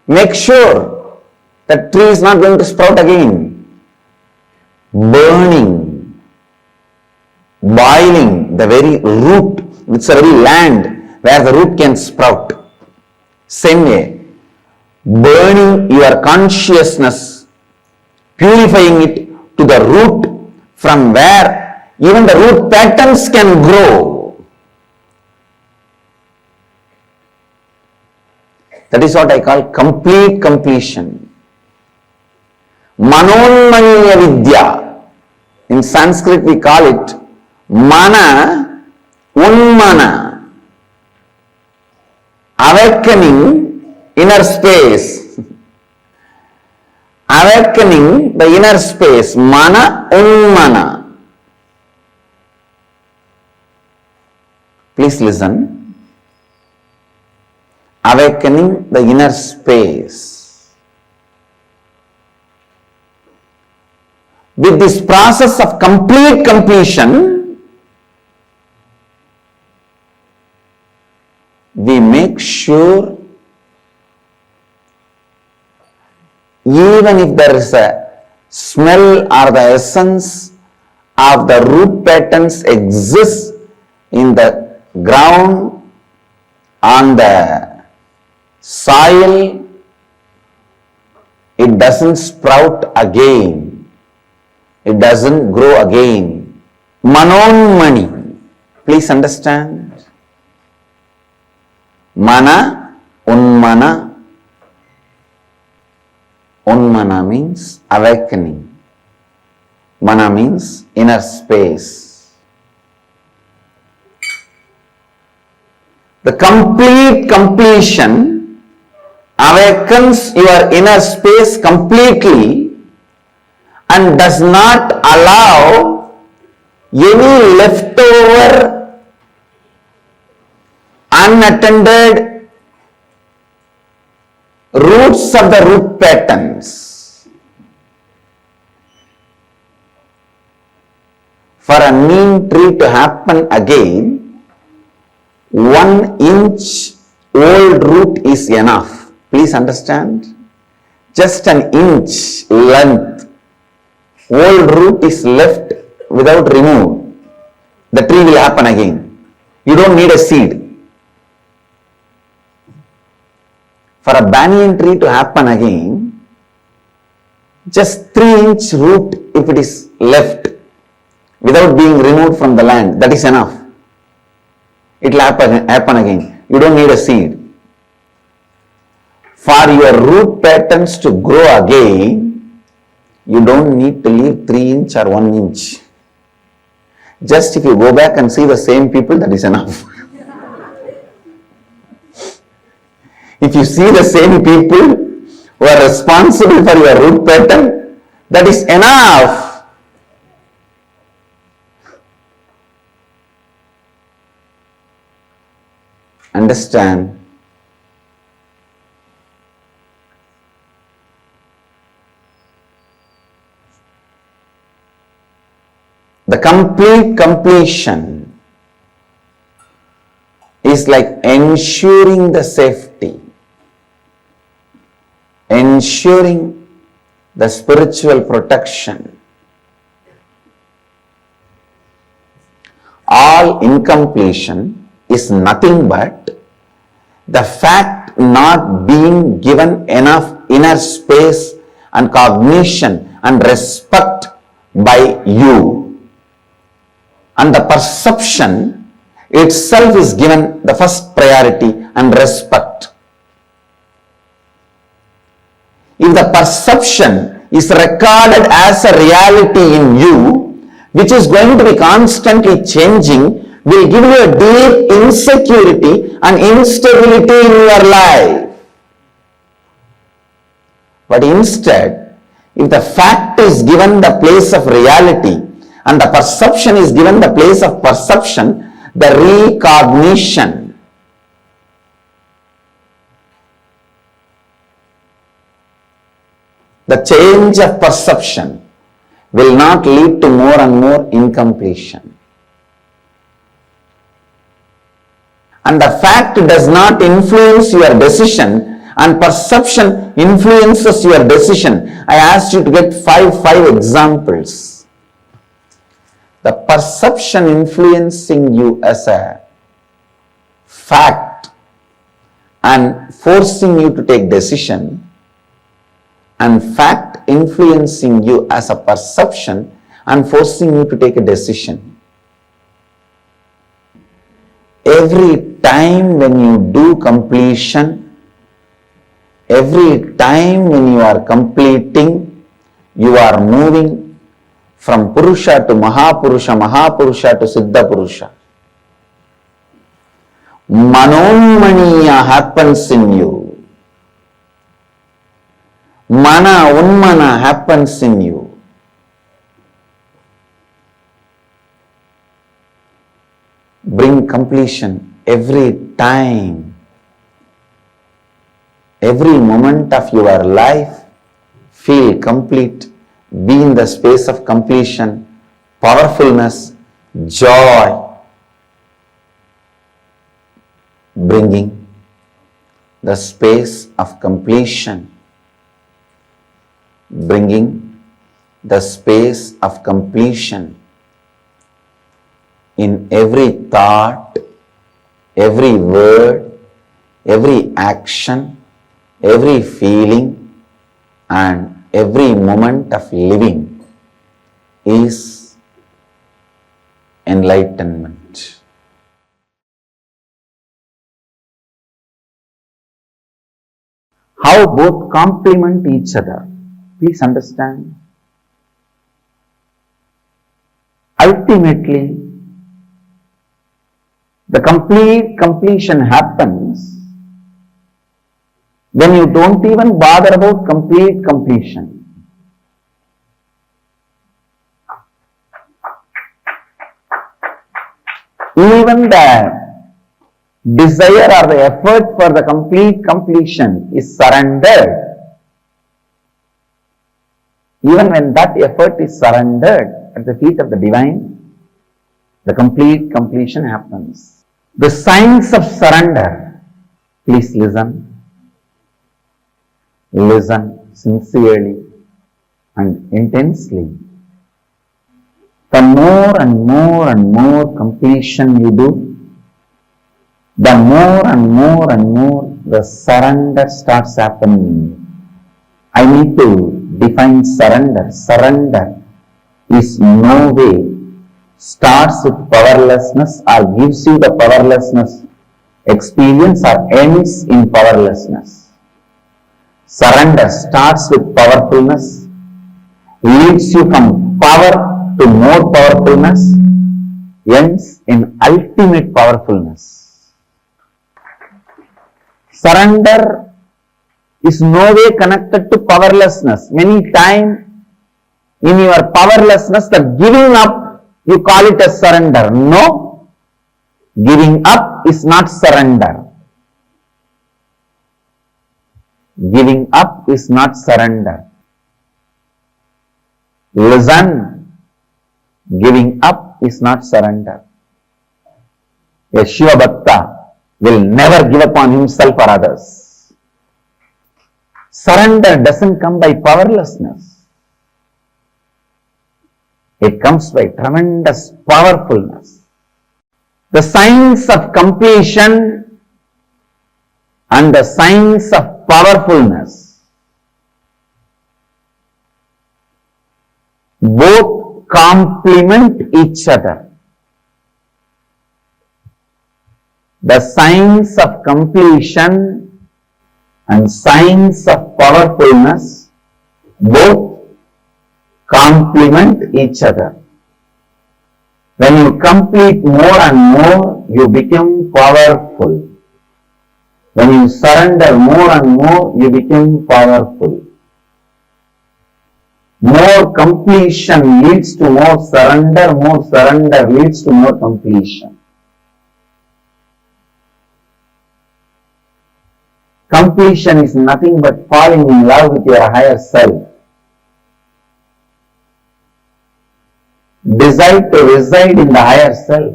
make sure that tree is not going to sprout again? Burning, boiling the very root, it's a very land where the root can sprout. Same way, burning your consciousness, purifying it to the root from where even the root patterns can grow. That is what I call complete completion. Manonmaniya Vidya. In Sanskrit we call it Mana Unmana. Awakening inner space. Awakening the inner space. Mana Unmana. Please listen. Awakening the inner space. With this process of complete completion, we make sure even if there is a smell or the essence of the root patterns exists in the ground, on the soil, it doesn't sprout again. It doesn't grow again. Manonmani. Please understand. Mana, unmana. Unmana means awakening. Mana means inner space. The complete completion awakens your inner space completely and does not allow any leftover unattended roots of the root patterns. For a neem tree to happen again, 1 inch old root is enough. Please understand. Just an inch length old root is left without removed. The tree will happen again. You don't need a seed. For a banyan tree to happen again, just 3-inch root, if it is left without being removed from the land, that is enough. It will happen again. You don't need a seed. For your root patterns to grow again, you don't need to leave 3 inch or 1 inch. Just if you go back and see the same people, that is enough. If you see the same people who are responsible for your root pattern, that is enough. Understand? The complete completion is like ensuring the safety, ensuring the spiritual protection. All incompletion is nothing but the fact not being given enough inner space and cognition and respect by you. And the perception itself is given the first priority and respect. If the perception is recorded as a reality in you, which is going to be constantly changing, will give you a deep insecurity and instability in your life. But instead, if the fact is given the place of reality and the perception is given the place of perception, the recognition, the change of perception will not lead to more and more incompletion. And the fact does not influence your decision and perception influences your decision. I asked you to get five examples. The perception influencing you as a fact and forcing you to take decision, and fact influencing you as a perception and forcing you to take a decision. Every time when you do completion, every time when you are completing, you are moving from Purusha to Mahapurusha, Mahapurusha to Siddha Purusha. Manomaniya happens in you. Mana, Unmana happens in you. Bring completion every time. Every moment of your life, feel complete. Be in the space of completion, powerfulness, joy, bringing the space of completion, bringing the space of completion in every thought, every word, every action, every feeling, and every moment of living is enlightenment. how both complement each other. Please understand. Ultimately, the complete completion happens when you don't even bother about complete completion. Even the desire or the effort for the complete completion is surrendered. Even when that effort is surrendered at the feet of the divine, the complete completion happens. The signs of surrender. Please listen. Listen sincerely and intensely. The more and more and more completion you do, the more and more and more the surrender starts happening. I need to define surrender. Surrender is no way starts with powerlessness or gives you the powerlessness experience or ends in powerlessness. Surrender starts with powerfulness, leads you from power to more powerfulness, ends in ultimate powerfulness. Surrender is no way connected to powerlessness. Many times in your powerlessness, the giving up, you call it as surrender. No, giving up is not surrender. Giving up is not surrender. Listen. Giving up is not surrender. A Shiva Bhakta will never give up on himself or others. Surrender doesn't come by powerlessness. It comes by tremendous powerfulness. The signs of completion and the signs of powerfulness both complement each other. The signs of completion and signs of powerfulness both complement each other. When you complete more and more, you become powerful. When you surrender more and more, you become powerful. More completion leads to more surrender leads to more completion. Completion is nothing but falling in love with your higher self. Desire to reside in the higher self.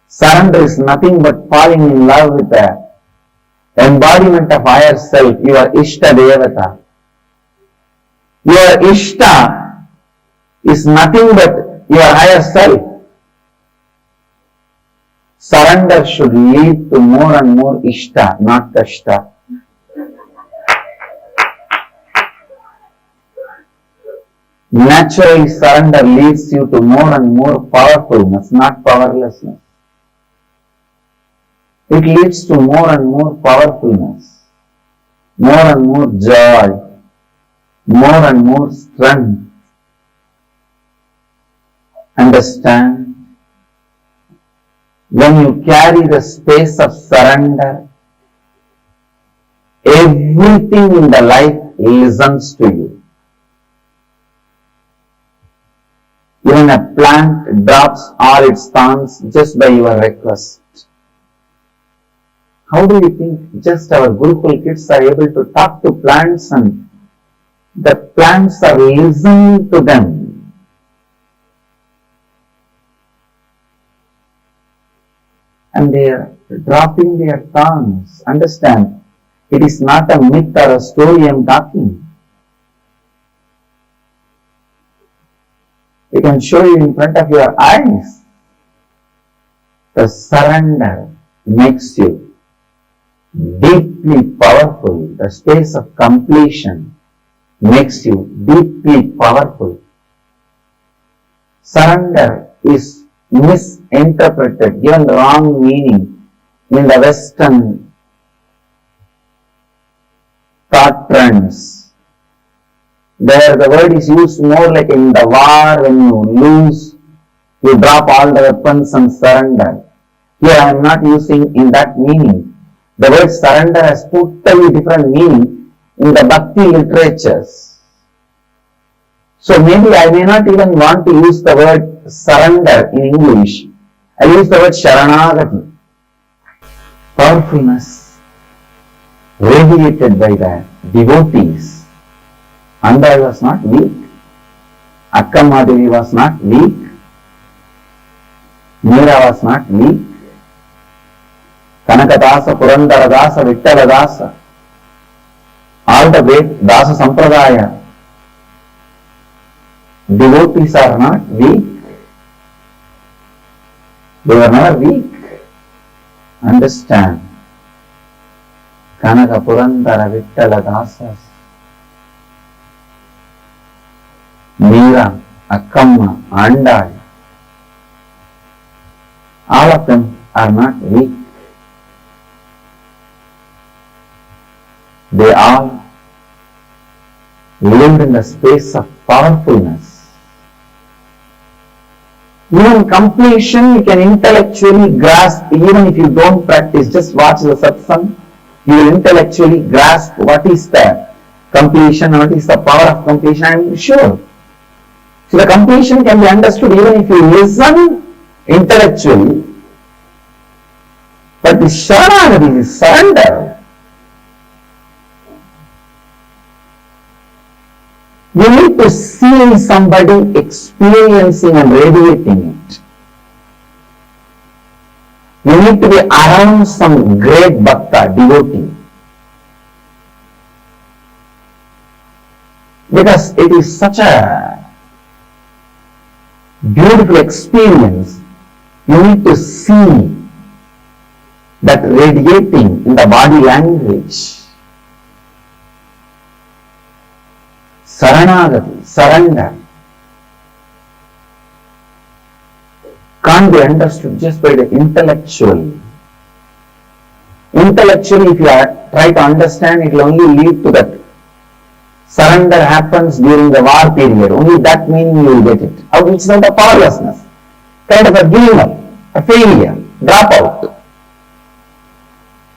Surrender is nothing but falling in love with the embodiment of higher self, your Ishta Devata. Your Ishta is nothing but your higher self. Surrender should lead to more and more Ishta, not Kashta. Naturally, surrender leads you to more and more powerfulness, not powerlessness. It leads to more and more powerfulness, more and more joy, more and more strength. Understand? When you carry the space of surrender, everything in the life listens to you. Even a plant drops all its thorns just by your request. How do you think just our Gurukul kids are able to talk to plants and the plants are listening to them? And they are dropping their thorns. Understand, it is not a myth or a story I am talking. I can show you in front of your eyes. The surrender makes you deeply powerful. The space of completion makes you deeply powerful. Surrender is misinterpreted, given the wrong meaning in the Western thought trends. There the word is used more like in the war when you lose, you drop all the weapons and surrender. Here I am not using in that meaning. The word surrender has totally different meaning in the bhakti literatures. So maybe I may not even want to use the word surrender in English. I use the word sharanagati. Powerfulness radiated by the devotees. And I was not weak. Akkammadevi was not weak. Meera was not weak. Kanakadasa, Purandaradasa, Vittaladasa, all the great Dasa Sampradaya, devotees are not weak. They were never weak. Understand. Kanaka Purandara Vittaladasas, Meera, Akkamma, Andal, all of them are not weak. They all lived in the space of powerfulness. Even completion you can intellectually grasp, even if you don't practice, just watch the satsang, you will intellectually grasp what is the completion, what is the power of completion, I am sure. So the completion can be understood even if you listen intellectually, but the sharanagati is surrender. You need to see somebody experiencing and radiating it. You need to be around some great bhakta, devotee. Because it is such a beautiful experience. You need to see that radiating in the body language. Saranagati, surrender, can't be understood just by the intellectual. Intellectually, if you try to understand, it will only lead to that surrender happens during the war period. Only that meaning you will get it. Which is not a powerlessness, kind of a giving up, a failure, drop out.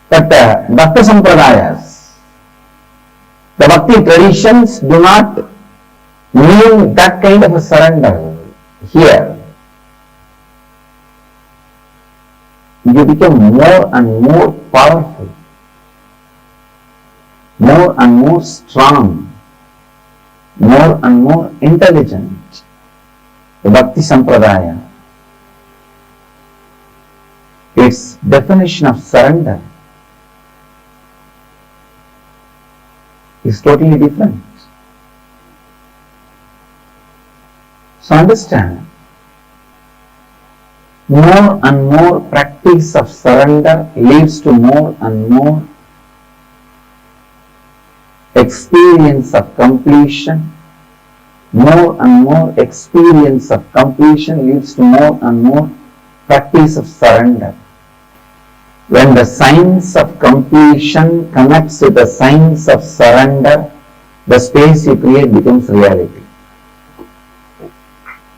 But the Bhakti Sampradayas, the Bhakti traditions do not mean that kind of a surrender here. You become more and more powerful, more and more strong, more and more intelligent. The Bhakti Sampradaya, its definition of surrender is totally different. So understand, more and more practice of surrender leads to more and more experience of completion. More and more experience of completion leads to more and more practice of surrender. When the science of completion connects with the science of surrender, the space you create becomes reality.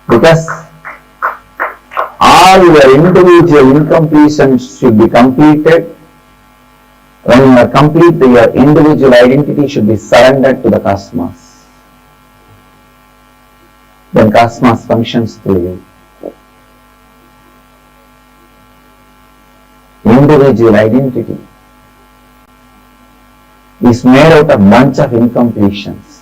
Because all your individual incompletions should be completed. When you are complete, your individual identity should be surrendered to the cosmos. Then cosmos functions through you. Individual identity is made out of a bunch of incompletions.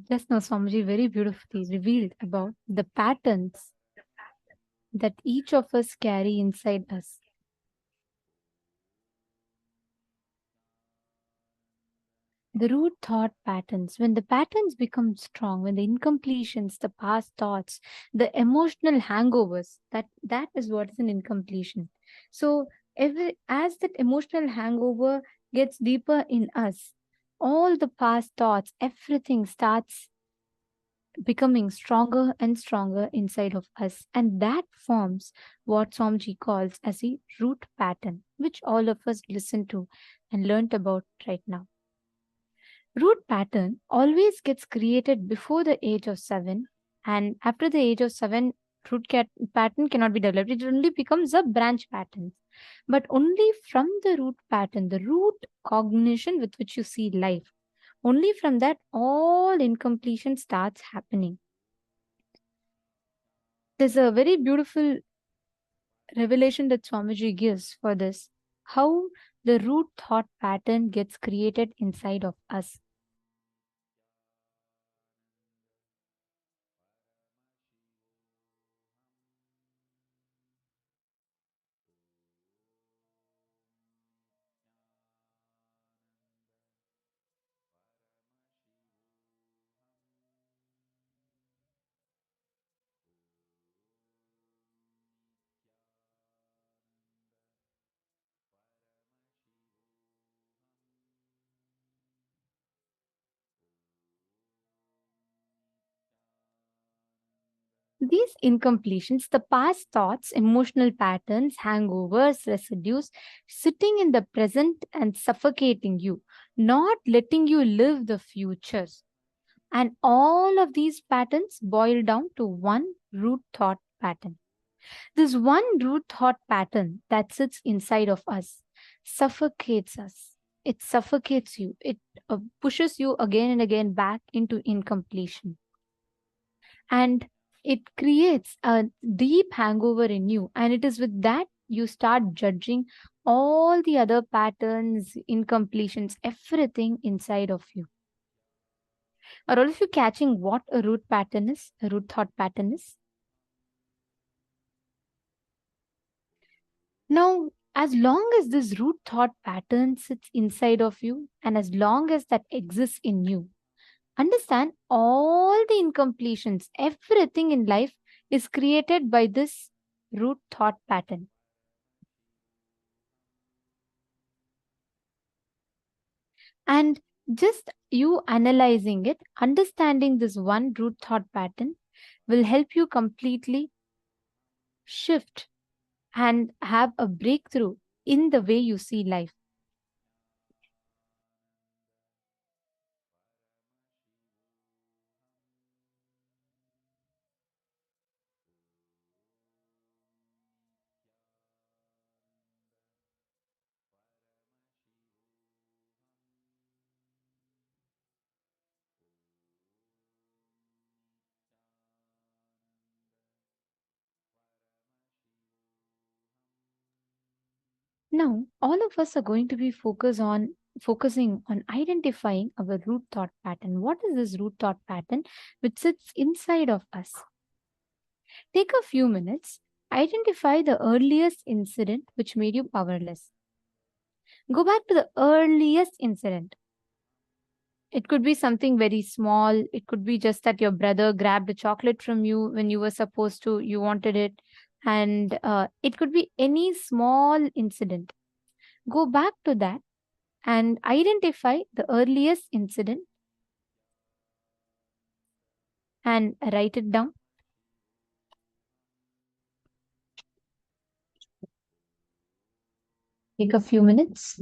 Just now, Swamiji very beautifully revealed about the patterns that each of us carry inside us. The root thought patterns, when the patterns become strong, when the incompletions, the past thoughts, the emotional hangovers, that is what is an incompletion. So as that emotional hangover gets deeper in us, all the past thoughts, everything starts becoming stronger and stronger inside of us. And that forms what Somji calls as a root pattern, which all of us listen to and learnt about right now. Root pattern always gets created before the age of 7, and after the age of 7, pattern cannot be developed. It only becomes a branch pattern. But only from the root pattern, the root cognition with which you see life, only from that all incompletion starts happening. There's a very beautiful revelation that Swamiji gives for this, how the root thought pattern gets created inside of us. These incompletions, the past thoughts, emotional patterns, hangovers, residues, sitting in the present and suffocating you, not letting you live the futures. And all of these patterns boil down to one root thought pattern. This one root thought pattern that sits inside of us suffocates us. It suffocates you. It pushes you again and again back into incompletion. And it creates a deep hangover in you. And it is with that you start judging all the other patterns, incompletions, everything inside of you. Are all of you catching what a root pattern is, a root thought pattern is? Now, as long as this root thought pattern sits inside of you, and as long as that exists in you, understand all the incompletions, everything in life is created by this root thought pattern. And just you analyzing it, understanding this one root thought pattern will help you completely shift and have a breakthrough in the way you see life. Now, all of us are going to be focusing on identifying our root thought pattern. What is this root thought pattern which sits inside of us? Take a few minutes, identify the earliest incident which made you powerless. Go back to the earliest incident. It could be something very small. It could be just that your brother grabbed a chocolate from you when you were supposed to, you wanted it. And it could be any small incident. Go back to that and identify the earliest incident and write it down. Take a few minutes.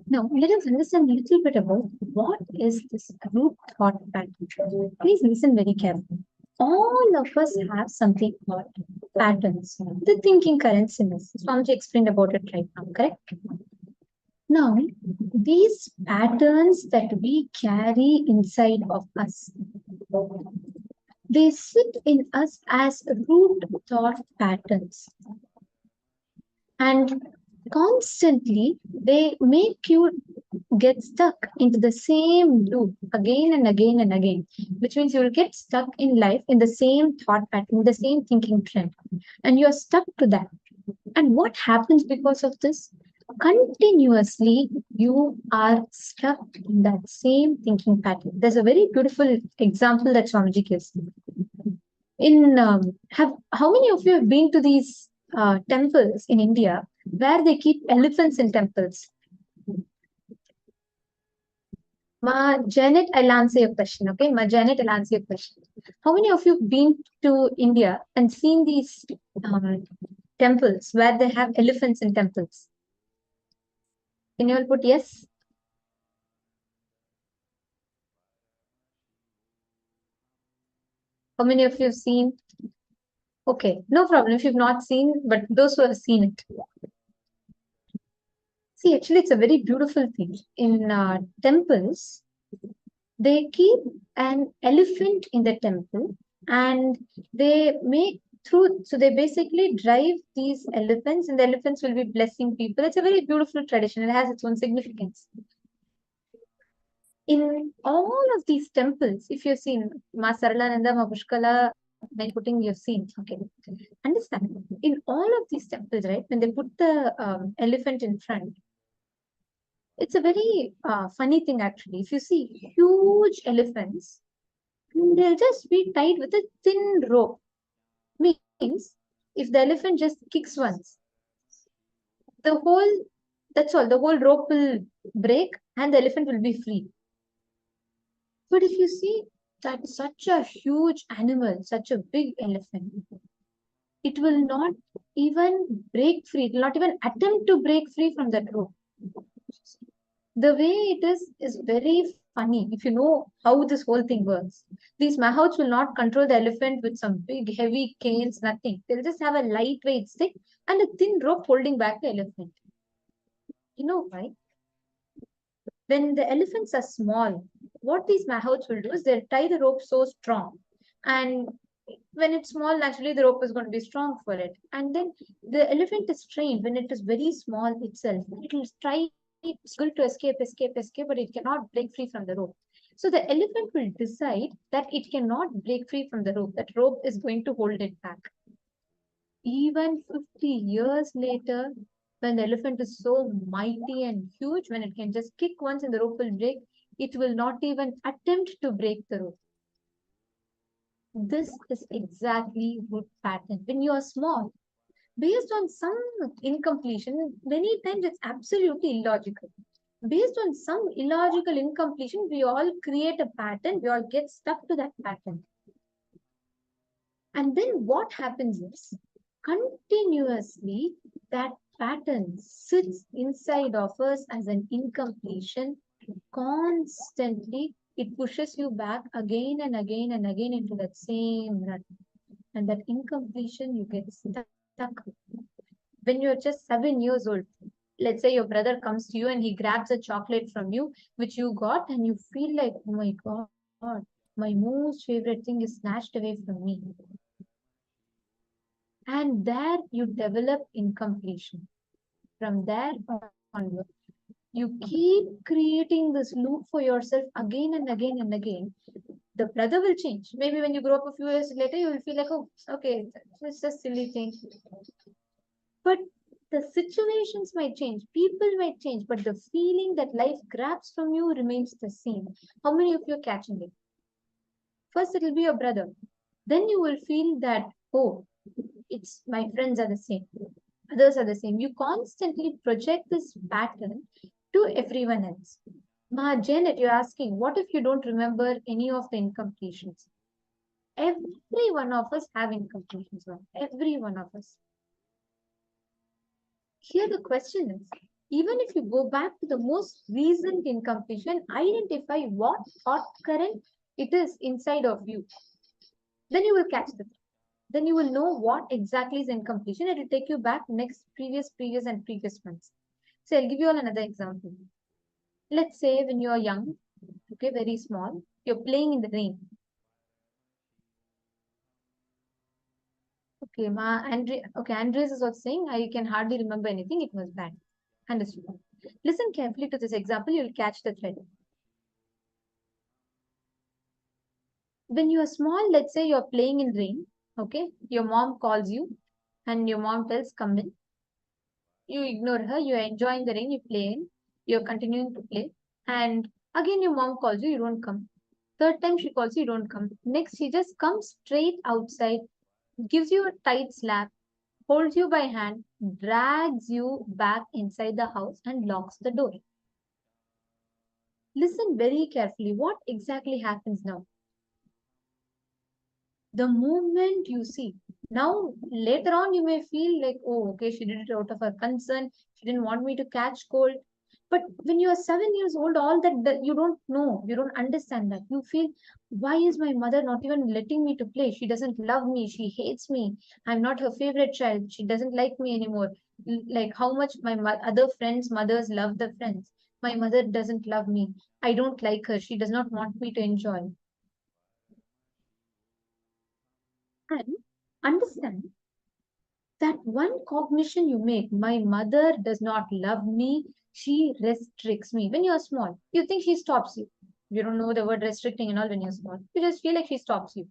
Now, let us understand a little bit about what is this root thought pattern. Please listen very carefully. All of us have something called patterns, the thinking currents in us. Swamiji explained about it right now, correct? Now, these patterns that we carry inside of us, they sit in us as root thought patterns. And constantly, they make you get stuck into the same loop again and again and again, which means you will get stuck in life in the same thought pattern, the same thinking trend, and you're stuck to that. And what happens because of this? Continuously, you are stuck in that same thinking pattern. There's a very beautiful example that Swamiji gives. In have how many of you have been to these temples in India where they keep elephants in temples? Ma Janet, I'll answer your question. Okay, Ma Janet, I'll answer your question. How many of you been to India and seen these temples where they have elephants in temples? Can you all put yes? How many of you have seen? Okay, no problem if you've not seen, but those who have seen it. See, actually, it's a very beautiful thing. In temples, they keep an elephant in the temple and they make through, so they basically drive these elephants and the elephants will be blessing people. It's a very beautiful tradition. It has its own significance. In all of these temples, if you've seen Ma Saralananda, Ma Pushkala, Putting, you've seen. Okay. Understand? In all of these temples, right, when they put the elephant in front, it's a very funny thing actually. If you see huge elephants, they'll just be tied with a thin rope. Means if the elephant just kicks once, the whole that's all, the whole rope will break and the elephant will be free. But if you see that such a huge animal, such a big elephant, it will not even break free, it will not even attempt to break free from that rope. The way it is very funny if you know how this whole thing works. These mahouts will not control the elephant with some big heavy canes, nothing. They'll just have a lightweight stick and a thin rope holding back the elephant. You know why? When the elephants are small, what these mahouts will do is they'll tie the rope so strong. And when it's small, naturally the rope is going to be strong for it. And then the elephant is trained when it is very small itself. It will try struggle to escape, but it cannot break free from the rope. So the elephant will decide that it cannot break free from the rope. That rope is going to hold it back. Even 50 years later, when the elephant is so mighty and huge, when it can just kick once and the rope will break, it will not even attempt to break the rope. This is exactly root pattern. When you are small, based on some incompletion, many times it's absolutely illogical. Based on some illogical incompletion, we all create a pattern, we all get stuck to that pattern. And then what happens is, continuously, that pattern sits inside of us as an incompletion. Constantly, it pushes you back again and again and again into that same rut. And that incompletion, you get stuck. When you're just 7 years old, let's say your brother comes to you and he grabs a chocolate from you, which you got, and you feel like, oh my God, my most favorite thing is snatched away from me. And there you develop incompletion. From there onward, you keep creating this loop for yourself again and again and again. The brother will change. Maybe when you grow up a few years later, you will feel like, oh, okay, it's just silly thing. But the situations might change, people might change, but the feeling that life grabs from you remains the same. How many of you are catching it? First, it will be your brother. Then you will feel that, oh, it's my friends are the same, others are the same. You constantly project this pattern to everyone else. Ma Janet, you're asking, what if you don't remember any of the incompletions? Every one of us have incompletions. Every one of us. Here the question is, even if you go back to the most recent incompletion, identify what thought current it is inside of you. Then you will catch the thought. Then you will know what exactly is incompletion. It will take you back next, previous, and previous months. So I'll give you all another example. Let's say when you are young, okay, very small, you're playing in the rain. Okay, Andreas is also saying I can hardly remember anything. It was bad. Understood. Listen carefully to this example. You'll catch the thread. When you are small, let's say you're playing in rain. Okay, your mom calls you, and your mom tells, "Come in." You ignore her. You're enjoying the rain. You play in. You're continuing to play, and again your mom calls you. You don't come. Third time she calls you. You don't come. Next, she just comes straight outside, gives you a tight slap, holds you by hand, drags you back inside the house and locks the door. Listen very carefully. What exactly happens now? The moment you see. Now, later on, you may feel like, oh, okay, she did it out of her concern. She didn't want me to catch cold. But when you are 7 years old, all that you don't know, you don't understand that. You feel, why is my mother not even letting me to play? She doesn't love me. She hates me. I'm not her favorite child. She doesn't like me anymore. Like how much my other friends' mothers love the friends. My mother doesn't love me. I don't like her. She does not want me to enjoy. And understand that one cognition you make, my mother does not love me, she restricts me. When you're small, you think she stops you. You don't know the word restricting and all when you're small. You just feel like she stops you.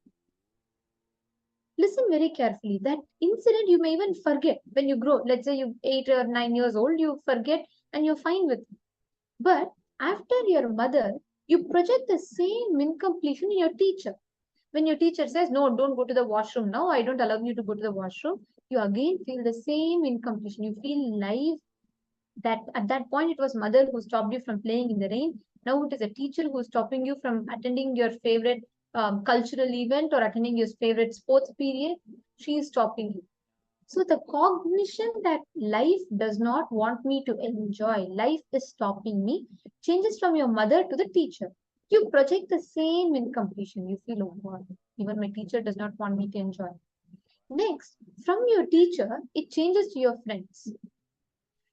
Listen very carefully. That incident you may even forget when you grow. Let's say you're 8 or 9 years old, you forget and you're fine with it. But after your mother, you project the same incompletion in your teacher. When your teacher says, no, don't go to the washroom now, I don't allow you to go to the washroom, you again feel the same incompletion. You feel life that at that point it was mother who stopped you from playing in the rain. Now it is a teacher who's stopping you from attending your favorite cultural event or attending your favorite sports period. She is stopping you. So the cognition that life does not want me to enjoy, life is stopping me, changes from your mother to the teacher. You project the same incompletion. You feel, oh God, even my teacher does not want me to enjoy. Next, from your teacher, it changes to your friends.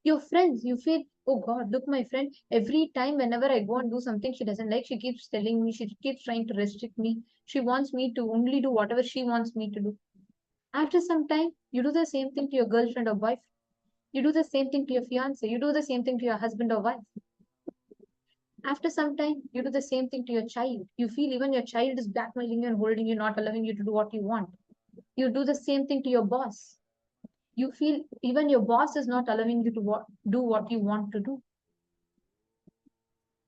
Your friends, you feel, oh God, look, my friend, every time whenever I go and do something she doesn't like, she keeps telling me, she keeps trying to restrict me. She wants me to only do whatever she wants me to do. After some time, you do the same thing to your girlfriend or wife. You do the same thing to your fiance. You do the same thing to your husband or wife. After some time, you do the same thing to your child. You feel even your child is blackmailing you and holding you, not allowing you to do what you want. You do the same thing to your boss. You feel even your boss is not allowing you to do what you want to do.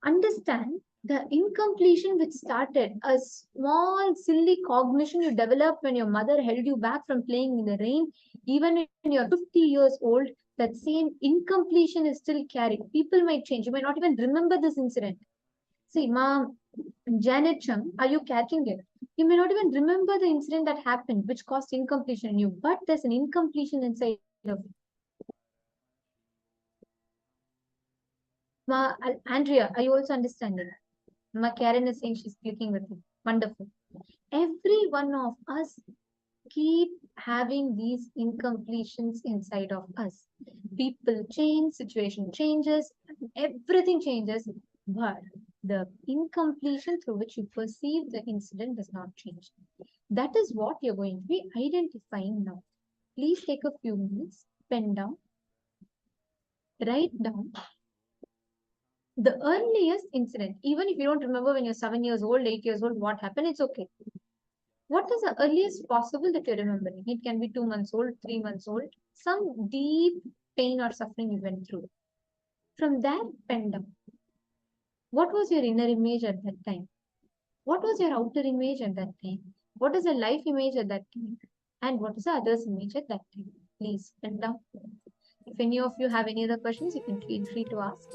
Understand the incompletion which started a small silly cognition you developed when your mother held you back from playing in the rain. Even when you're 50 years old, that same incompletion is still carried. People might change. You might not even remember this incident. See, mom, Janet Chung, are you catching it? You may not even remember the incident that happened which caused incompletion in you, but there's an incompletion inside of you. Andrea, are you also understanding? Ma Karen is saying she's clicking with it. Wonderful. Every one of us keep having these incompletions inside of us. People change, situation changes, everything changes, but the incompletion through which you perceive the incident does not change. That is what you're going to be identifying now. Please take a few minutes, pen down, write down the earliest incident. Even if you don't remember when you're 7 years old, 8 years old, what happened, it's okay. What is the earliest possible that you're remembering? It can be 2 months old, 3 months old, some deep pain or suffering you went through. From that, pen down. What was your inner image at that time? What was your outer image at that time? What is your life image at that time? And what is the other's image at that time? Please pen down. If any of you have any other questions, you can feel free to ask.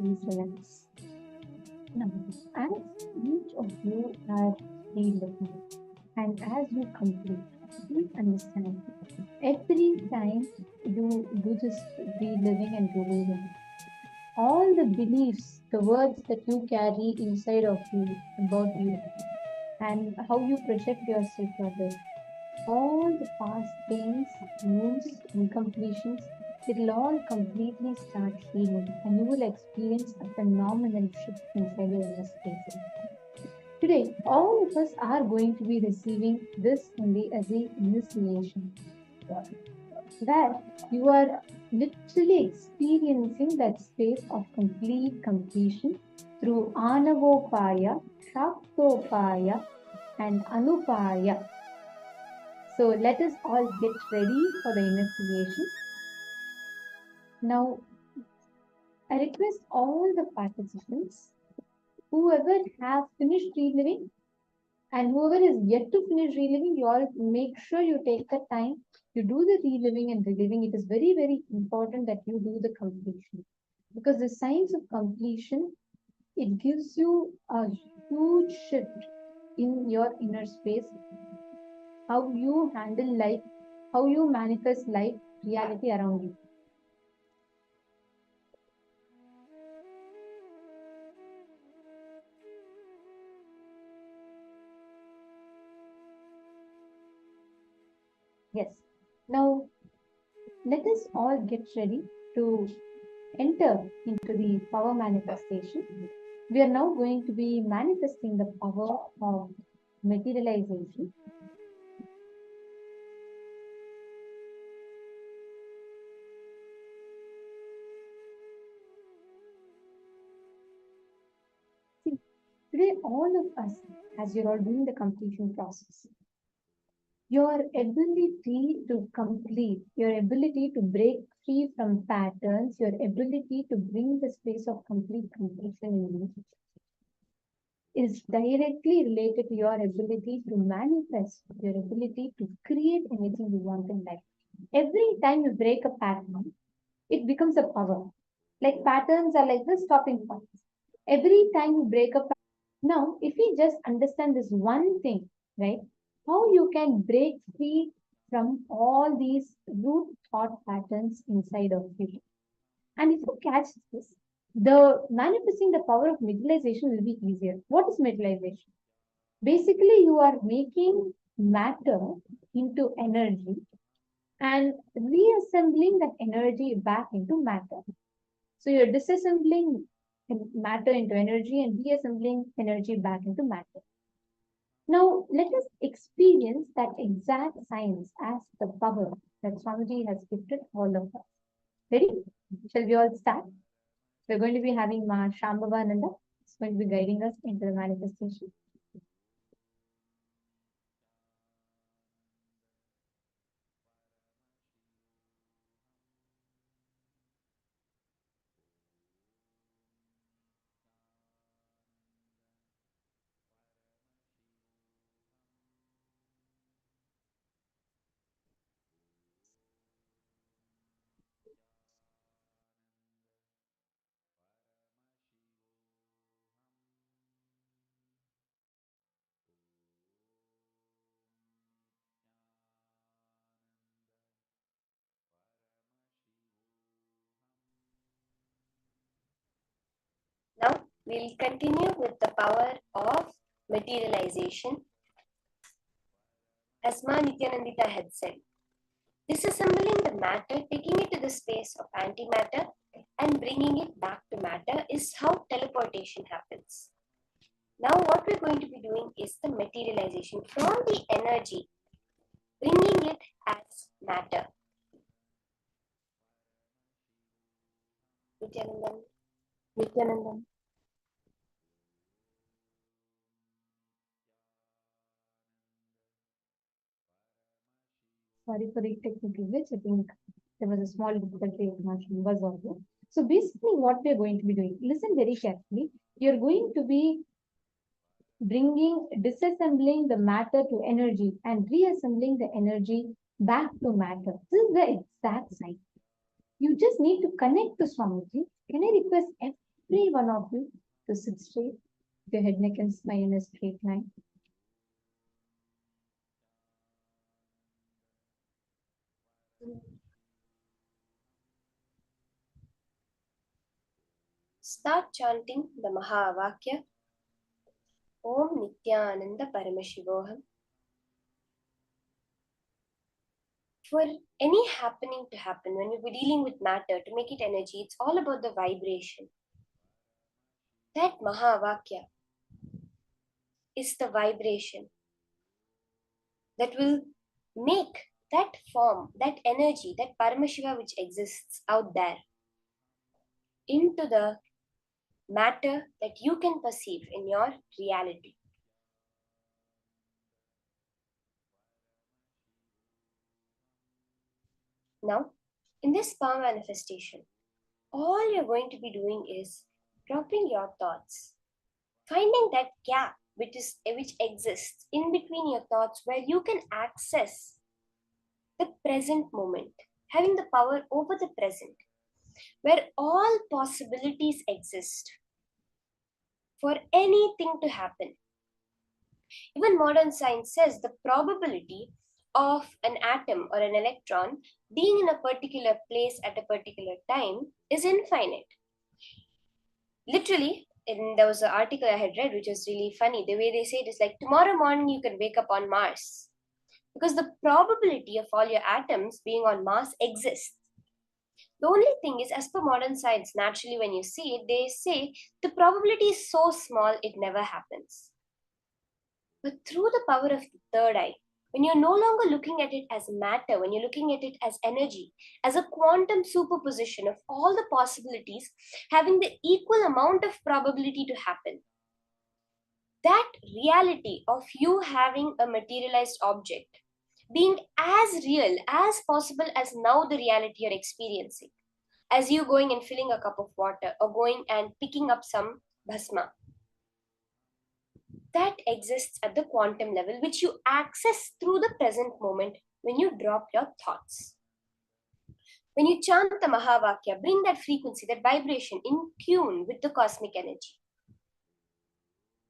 Relax. Now, as each of you are reliving, and as you complete, please understand every time you do this reliving and reliving, all the beliefs, the words that you carry inside of you about you, and how you project yourself to others, all the past pains, wounds, incompletions, it'll all completely start healing, and you will experience a phenomenal shift inside your inner space. Today, all of us are going to be receiving this only as a initiation, where you are literally experiencing that space of complete completion through Anavopaya, Shaktopaya, and Anupaya. So let us all get ready for the initiation. Now, I request all the participants, whoever have finished reliving and whoever is yet to finish reliving, you all make sure you take the time to do the reliving and reliving. It is very, very important that you do the completion, because the signs of completion, it gives you a huge shift in your inner space, how you handle life, how you manifest life, reality around you. Yes. Now, let us all get ready to enter into the power manifestation. We are now going to be manifesting the power of materialization. See, today, all of us, as you're all doing the completion process, your ability to complete, your ability to break free from patterns, your ability to bring the space of complete completion in you is directly related to your ability to manifest, your ability to create anything you want in life. Every time you break a pattern, it becomes a power. Like patterns are like the stopping points. Every time you break a pattern, now if we just understand this one thing, right? How you can break free from all these root thought patterns inside of you. And if you catch this, the manifesting the power of materialization will be easier. What is materialization? Basically, you are making matter into energy and reassembling that energy back into matter. So you're disassembling matter into energy and reassembling energy back into matter. Now, let us experience that exact science as the power that Swamiji has gifted all of us. Ready? Shall we all start? We're going to be having Ma Shambhavananda. It's going to be guiding us into the manifestation. Now we'll continue with the power of materialization. As Ma Nithyananda had said, disassembling the matter, taking it to the space of antimatter and bringing it back to matter is how teleportation happens. Now what we're going to be doing is the materialization from the energy, bringing it as matter. Nithyanandam, Nithyanandam. Sorry for the technical glitch. I think there was a small difficulty with my was audio. So basically, what we are going to be doing, listen very carefully. You're going to be disassembling the matter to energy and reassembling the energy back to matter. This is the exact sign. You just need to connect to Swamiji. Can I request every one of you to sit straight, with your head, neck, and spine in a straight line? Start chanting the Mahavakya Om Nithyananda Paramashivoham. For any happening to happen, when we're dealing with matter, to make it energy, it's all about the vibration. That Mahavakya is the vibration that will make that form, that energy, that Paramashiva which exists out there into the matter that you can perceive in your reality. Now, in this power manifestation, all you're going to be doing is dropping your thoughts, finding that gap which exists in between your thoughts where you can access the present moment, having the power over the present, where all possibilities exist for anything to happen. Even modern science says the probability of an atom or an electron being in a particular place at a particular time is infinite. Literally, there was an article I had read which was really funny. The way they say it is like tomorrow morning you can wake up on Mars. Because the probability of all your atoms being on Mars exists. The only thing is, as per modern science, naturally when you see it, they say the probability is so small it never happens. But through the power of the third eye, when you're no longer looking at it as matter, when you're looking at it as energy, as a quantum superposition of all the possibilities having the equal amount of probability to happen, that reality of you having a materialized object being as real as possible as now the reality you're experiencing, as you going and filling a cup of water or going and picking up some bhasma, that exists at the quantum level, which you access through the present moment when you drop your thoughts. When you chant the Mahavakya, bring that frequency, that vibration in tune with the cosmic energy.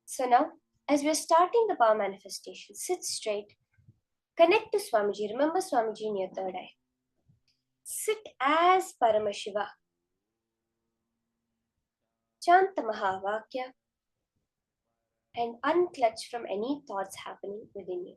So now, as we're starting the power manifestation, sit straight, connect to Swamiji, remember Swamiji in your third eye. Sit as Paramashiva. Chant the Mahavakya and unclutch from any thoughts happening within you.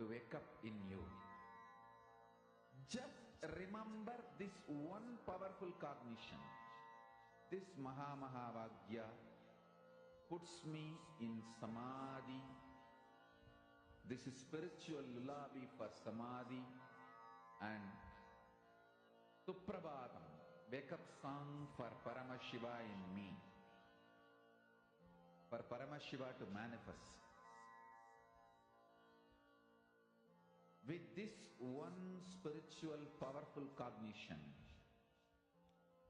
to wake up in you. Just remember this one powerful cognition. This Mahavagya puts me in Samadhi. This is spiritual lullaby for Samadhi. And Suprabhatam, wake up song for Paramashiva in me. For Paramashiva to manifest. With this one spiritual powerful cognition,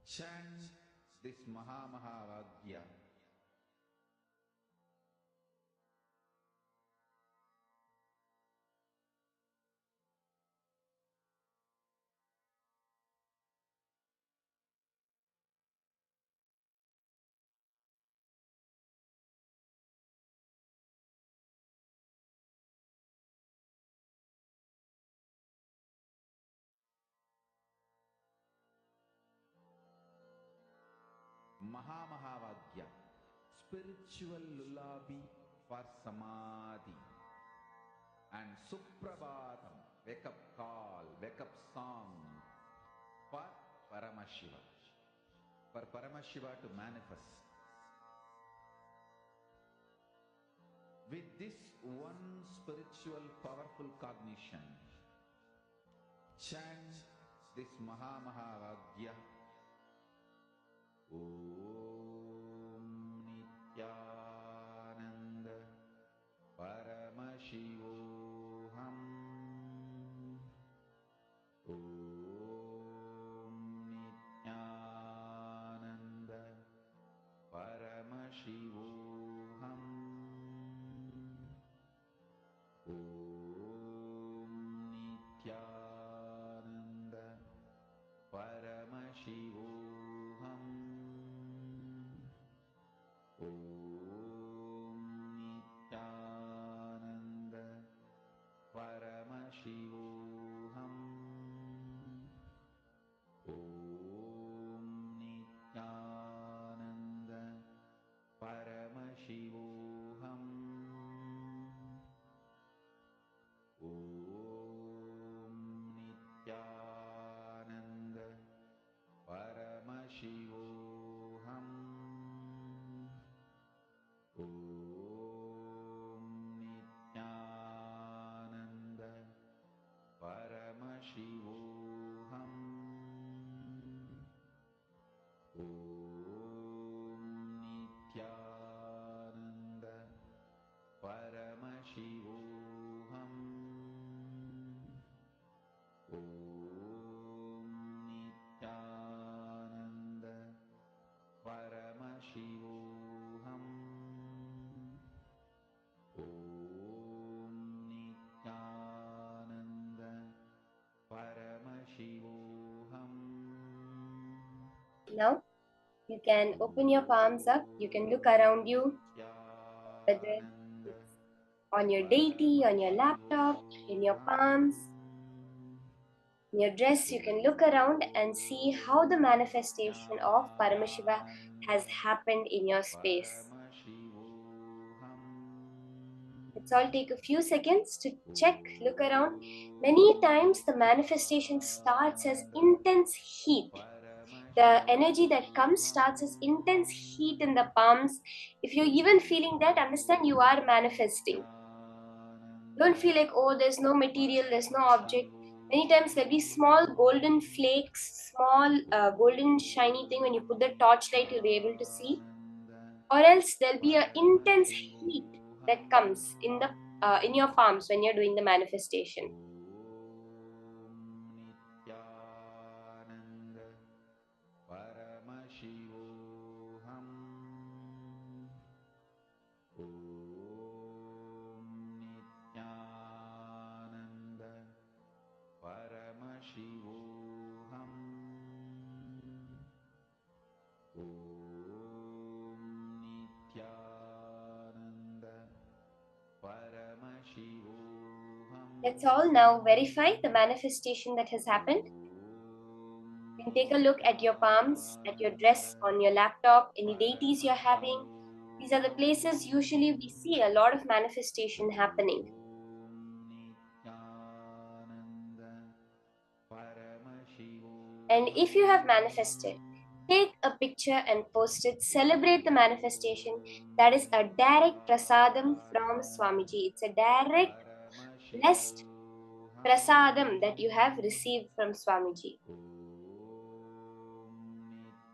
chant this Mahavagya. Mahavagya, spiritual lullaby for Samadhi. And Suprabhatam, wake up call, wake up song for Paramashiva. For Paramashiva to manifest. With this one spiritual powerful cognition, chant this Mahavagya. Om Nithyananda Paramashivoham. Om Nithyananda Paramashivoham. Om Nithyananda Paramashivoham. Om Nithyananda Paramashivoham. Om Nithyananda Paramashivoham. Om Nithyananda Paramashivoham. Om Nithyananda Paramashivoham. Om Nithyananda Paramashivoham. Om Nithyananda Paramashivoham. Om Nithyananda Paramashivoham. Now, you can open your palms up. You can look around you, whether it's on your deity, on your laptop, in your palms, in your dress. You can look around and see how the manifestation of Paramashiva has happened in your space. Let's all take a few seconds to check, look around. Many times the manifestation starts as intense heat. The energy that comes starts as intense heat in the palms. If you're even feeling that, understand you are manifesting. Don't feel like, oh, there's no material, there's no object. Many times there'll be small golden flakes, small golden shiny thing. When you put the torchlight, you'll be able to see. Or else there'll be an intense heat that comes in your palms when you're doing the manifestation. Let's all now verify the manifestation that has happened. You can take a look at your palms, at your dress, on your laptop, any deities you're having. These are the places usually we see a lot of manifestation happening. And if you have manifested, take a picture and post it. Celebrate the manifestation. That is a direct prasadam from Swamiji. It's a direct blessed prasadam that you have received from Swamiji.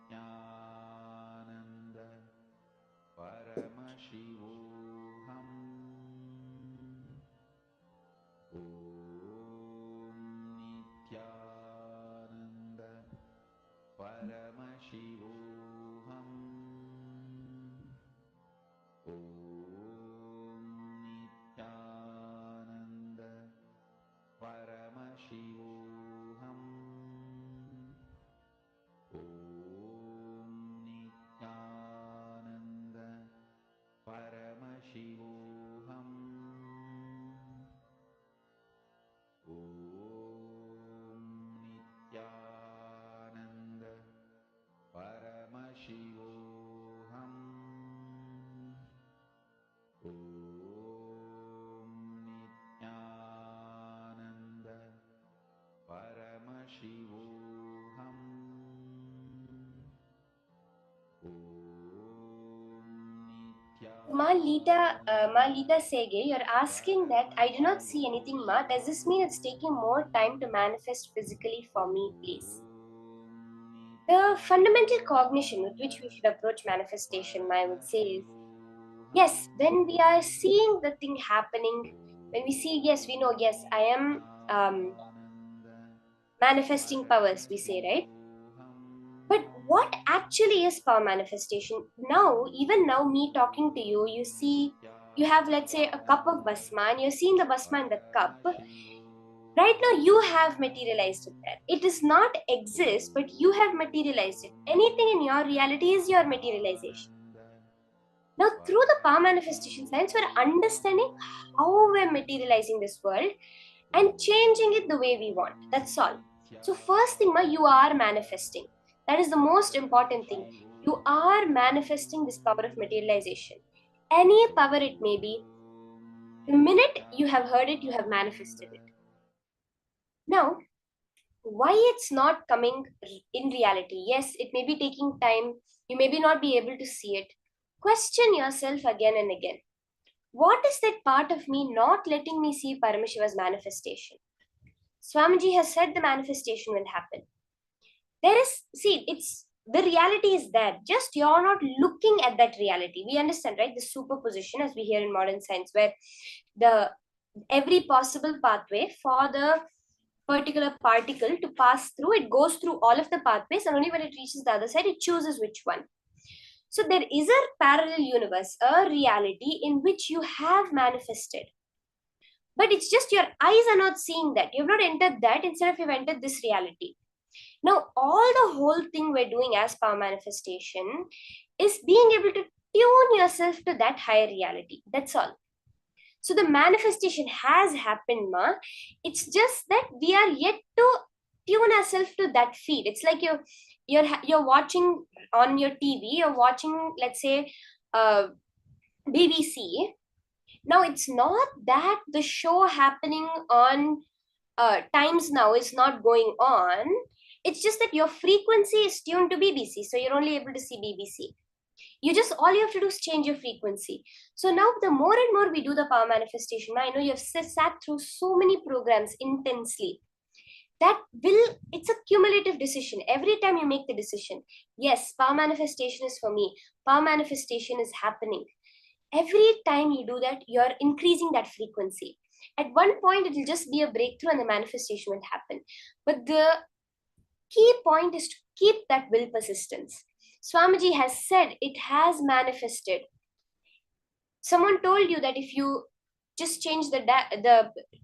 Nithyananda Paramashivoham. Nithyananda Paramashivoham. Nithyananda Paramashivoham. Nithyananda Paramashivoham. Nithyananda Paramashivoham. Nithyananda Paramashivoham. Malita Sege, you're asking that I do not see anything, Ma. Does this mean it's taking more time to manifest physically for me, please? The fundamental cognition with which we should approach manifestation, I would say, is yes, when we are seeing the thing happening, when we see, yes, we know, yes, I am manifesting powers, we say, right? But what actually is power manifestation? Now, even now, me talking to you, you see, you have, let's say, a cup of basma, and you're seeing the basma in the cup. Right now, you have materialized it there. It does not exist, but you have materialized it. Anything in your reality is your materialization. Now, through the power manifestation science, we're understanding how we're materializing this world and changing it the way we want. That's all. So, first thing, you are manifesting. That is the most important thing. You are manifesting this power of materialization. Any power it may be, the minute you have heard it, you have manifested it. Now, why it's not coming in reality? Yes, it may be taking time. You may be not be able to see it. Question yourself again and again. What is that part of me not letting me see Paramashiva's manifestation? Swamiji has said the manifestation will happen. There is, see, it's the reality is there. Just you're not looking at that reality. We understand, right? The superposition, as we hear in modern science, where the every possible pathway for the particular particle to pass through, it goes through all of the pathways, and only when it reaches the other side, it chooses which one. So there is a parallel universe, a reality in which you have manifested. But it's just your eyes are not seeing that. You've not entered that, instead of you've entered this reality. Now, all the whole thing we're doing as power manifestation is being able to tune yourself to that higher reality. That's all. So the manifestation has happened, Ma. It's just that we are yet to tune ourselves to that feed. It's like you're watching on your TV. You're watching, let's say, BBC. Now it's not that the show happening on Times Now is not going on. It's just that your frequency is tuned to BBC, so you're only able to see BBC. You just, all you have to do is change your frequency. So now the more and more we do the power manifestation, I know you have sat through so many programs intensely. That will, it's a cumulative decision. Every time you make the decision, yes, power manifestation is for me. Power manifestation is happening. Every time you do that, you're increasing that frequency. At one point, it will just be a breakthrough and the manifestation will happen. But the key point is to keep that will persistence. Swamiji has said it has manifested. Someone told you that if you just change the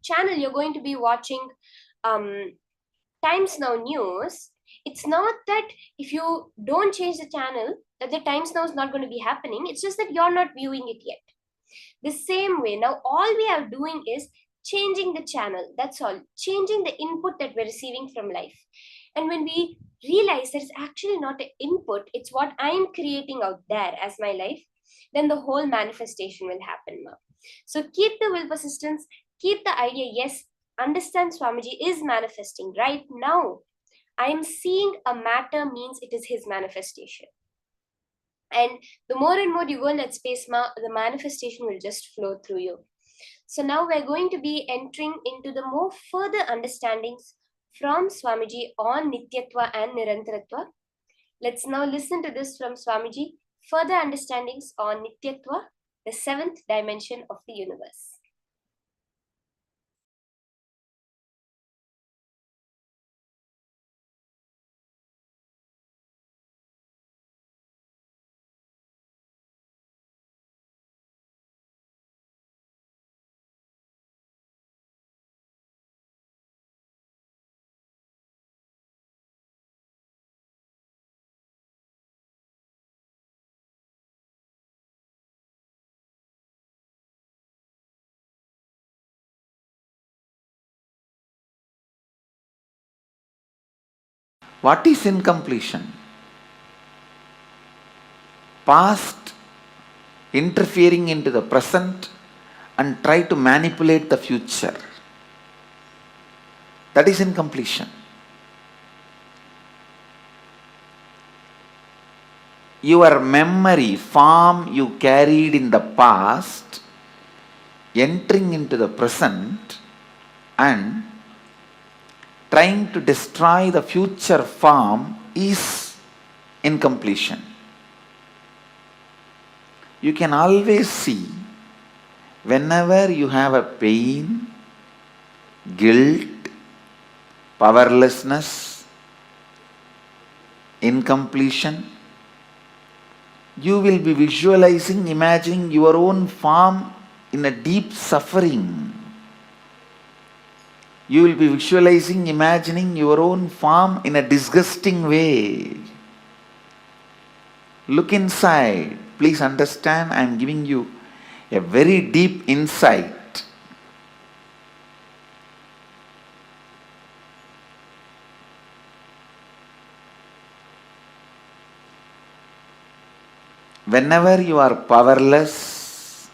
channel, you're going to be watching Times Now news. It's not that if you don't change the channel, that the Times Now is not going to be happening. It's just that you're not viewing it yet. The same way, now all we are doing is changing the channel. That's all. Changing the input that we're receiving from life. And when we realize that it's actually not an input, it's what I'm creating out there as my life, then the whole manifestation will happen now. So keep the will persistence, keep the idea, yes, understand Swamiji is manifesting right now. I am seeing a matter means it is his manifestation. And the more and more you go in that space, the manifestation will just flow through you. So now we're going to be entering into the more further understandings from Swamiji on Nityatva and Nirantaratva. Let's now listen to this from Swamiji, further understandings on Nityatva, the seventh dimension of the universe. What is incompletion? Past interfering into the present and try to manipulate the future. That is incompletion. Your memory, form you carried in the past, entering into the present and trying to destroy the future form is incompletion. You can always see whenever you have a pain, guilt, powerlessness, incompletion, you will be visualizing, imagining your own form in a deep suffering. You will be visualizing, imagining your own form in a disgusting way. Look inside. Please understand, I am giving you a very deep insight. Whenever you are powerless,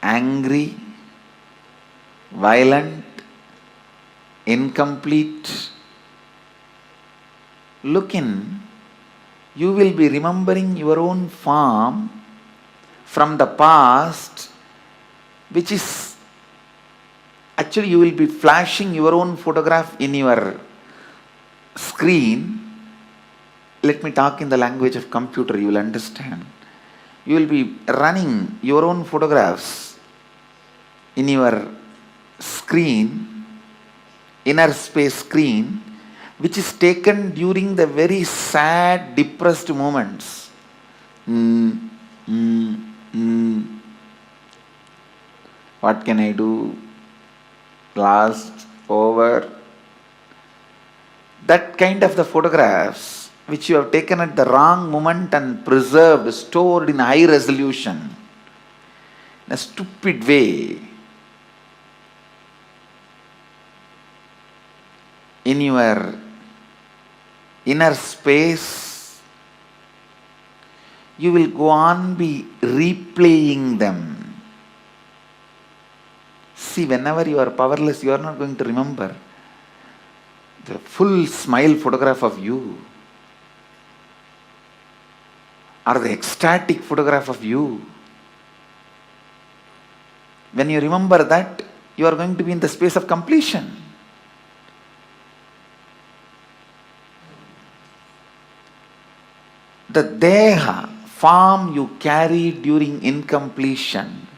angry, violent, incomplete, look in, you will be remembering your own form from the past, which is actually you will be flashing your own photograph in your screen. Let me talk in the language of computer, you will understand. You will be running your own photographs in your screen, inner space screen, which is taken during the very sad, depressed moments. What can I do? Lost, over. That kind of the photographs which you have taken at the wrong moment and preserved, stored in high resolution, in a stupid way, in your inner space, you will go on be replaying them. See, whenever you are powerless, you are not going to remember the full smile photograph of you or the ecstatic photograph of you. When you remember that, you are going to be in the space of completion. The deha, form you carry during incompletion,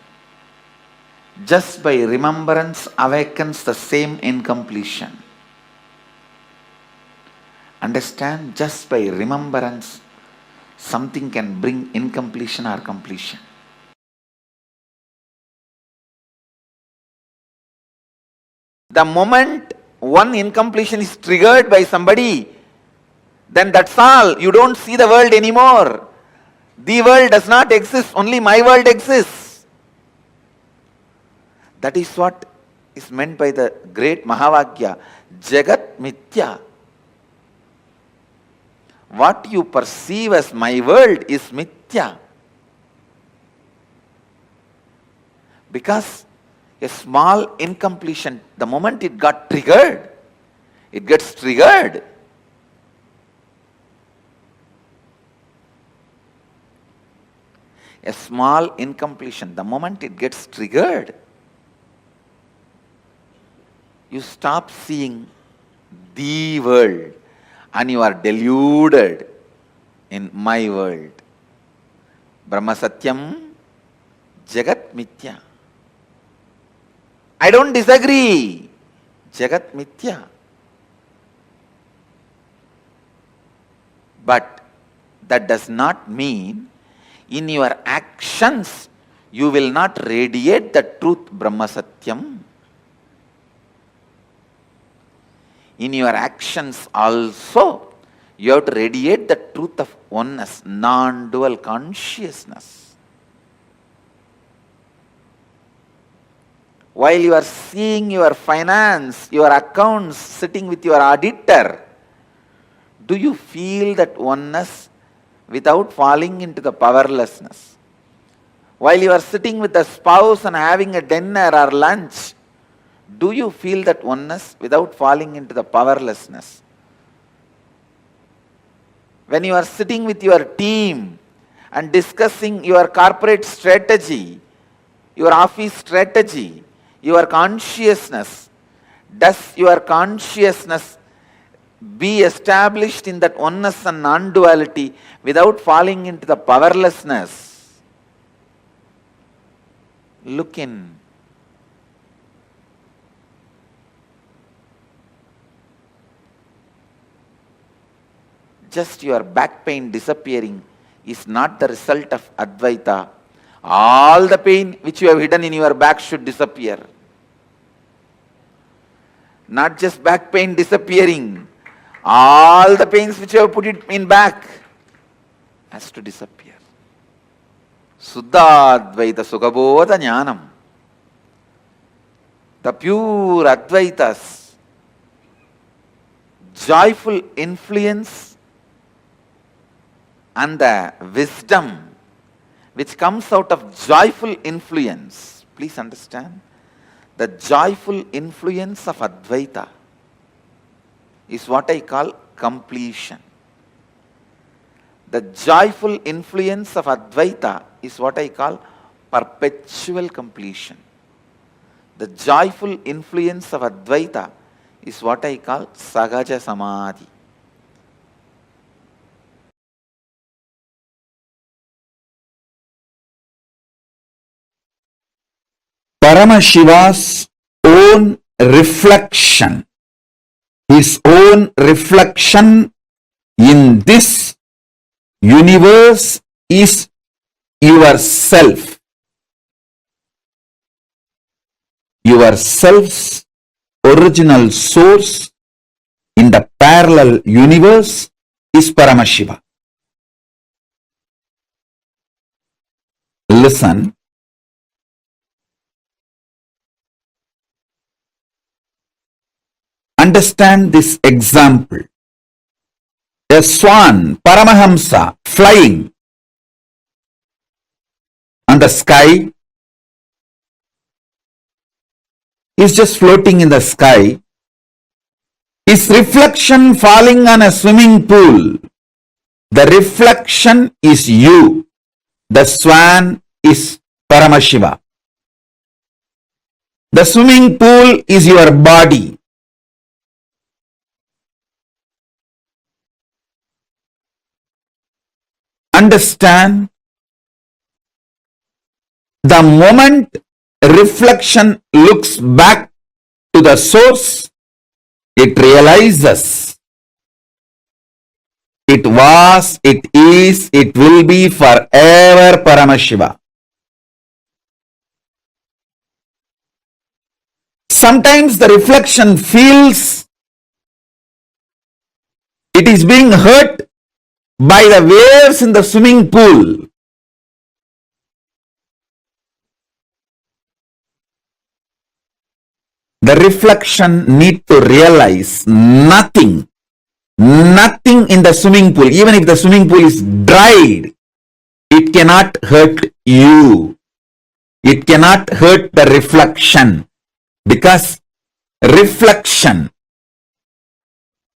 just by remembrance awakens the same incompletion. Understand? Just by remembrance, something can bring incompletion or completion. The moment one incompletion is triggered by somebody, then that's all. You don't see the world anymore. The world does not exist, only my world exists. That is what is meant by the great Mahavakya, Jagat Mithya. What you perceive as my world is Mithya. Because a small incompletion, the moment it got triggered, it gets triggered. A small incompletion, the moment it gets triggered, you stop seeing the world and you are deluded in my world. Brahma Satyam, Jagat Mithya. I don't disagree. Jagat Mithya. But that does not mean in your actions you will not radiate the truth Brahma Satyam. In your actions also you have to radiate the truth of oneness, non-dual consciousness. While you are seeing your finance, your accounts, sitting with your auditor, do you feel that oneness without falling into the powerlessness? While you are sitting with a spouse and having a dinner or lunch, do you feel that oneness without falling into the powerlessness? When you are sitting with your team and discussing your corporate strategy, your office strategy, your consciousness, does your consciousness be established in that oneness and non-duality without falling into the powerlessness? Look in. Just your back pain disappearing is not the result of Advaita. All the pain which you have hidden in your back should disappear. Not just back pain disappearing. All the pains which you have put it in back has to disappear. Suddha Advaita Sugabodha Jnanam. The pure Advaitas, joyful influence and the wisdom which comes out of joyful influence. Please understand, the joyful influence of Advaita is what I call completion. The joyful influence of Advaita is what I call perpetual completion. The joyful influence of Advaita is what I call Sahaja Samadhi. Paramashiva's own reflection, his own reflection in this universe is yourself. Yourself's original source in the parallel universe is Paramashiva. Listen. Understand this example. A swan, Paramahamsa, flying on the sky, is just floating in the sky. His reflection falling on a swimming pool. The reflection is you. The swan is Paramashiva. The swimming pool is your body. Understand, the moment reflection looks back to the source, it realizes it was, it is, it will be forever Paramashiva. Sometimes the reflection feels it is being hurt by the waves in the swimming pool. The reflection need to realize nothing in the swimming pool, even if the swimming pool is dried, it cannot hurt you. It cannot hurt the reflection, because reflection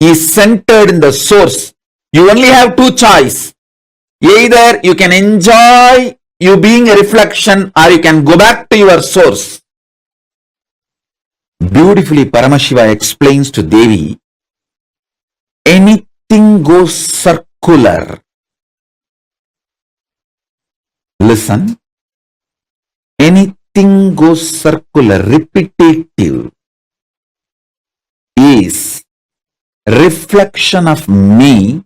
is centered in the source, you only have two choices. Either you can enjoy you being a reflection, or you can go back to your source. Beautifully, Paramashiva explains to Devi, anything goes circular. Listen, anything goes circular, repetitive, is reflection of me,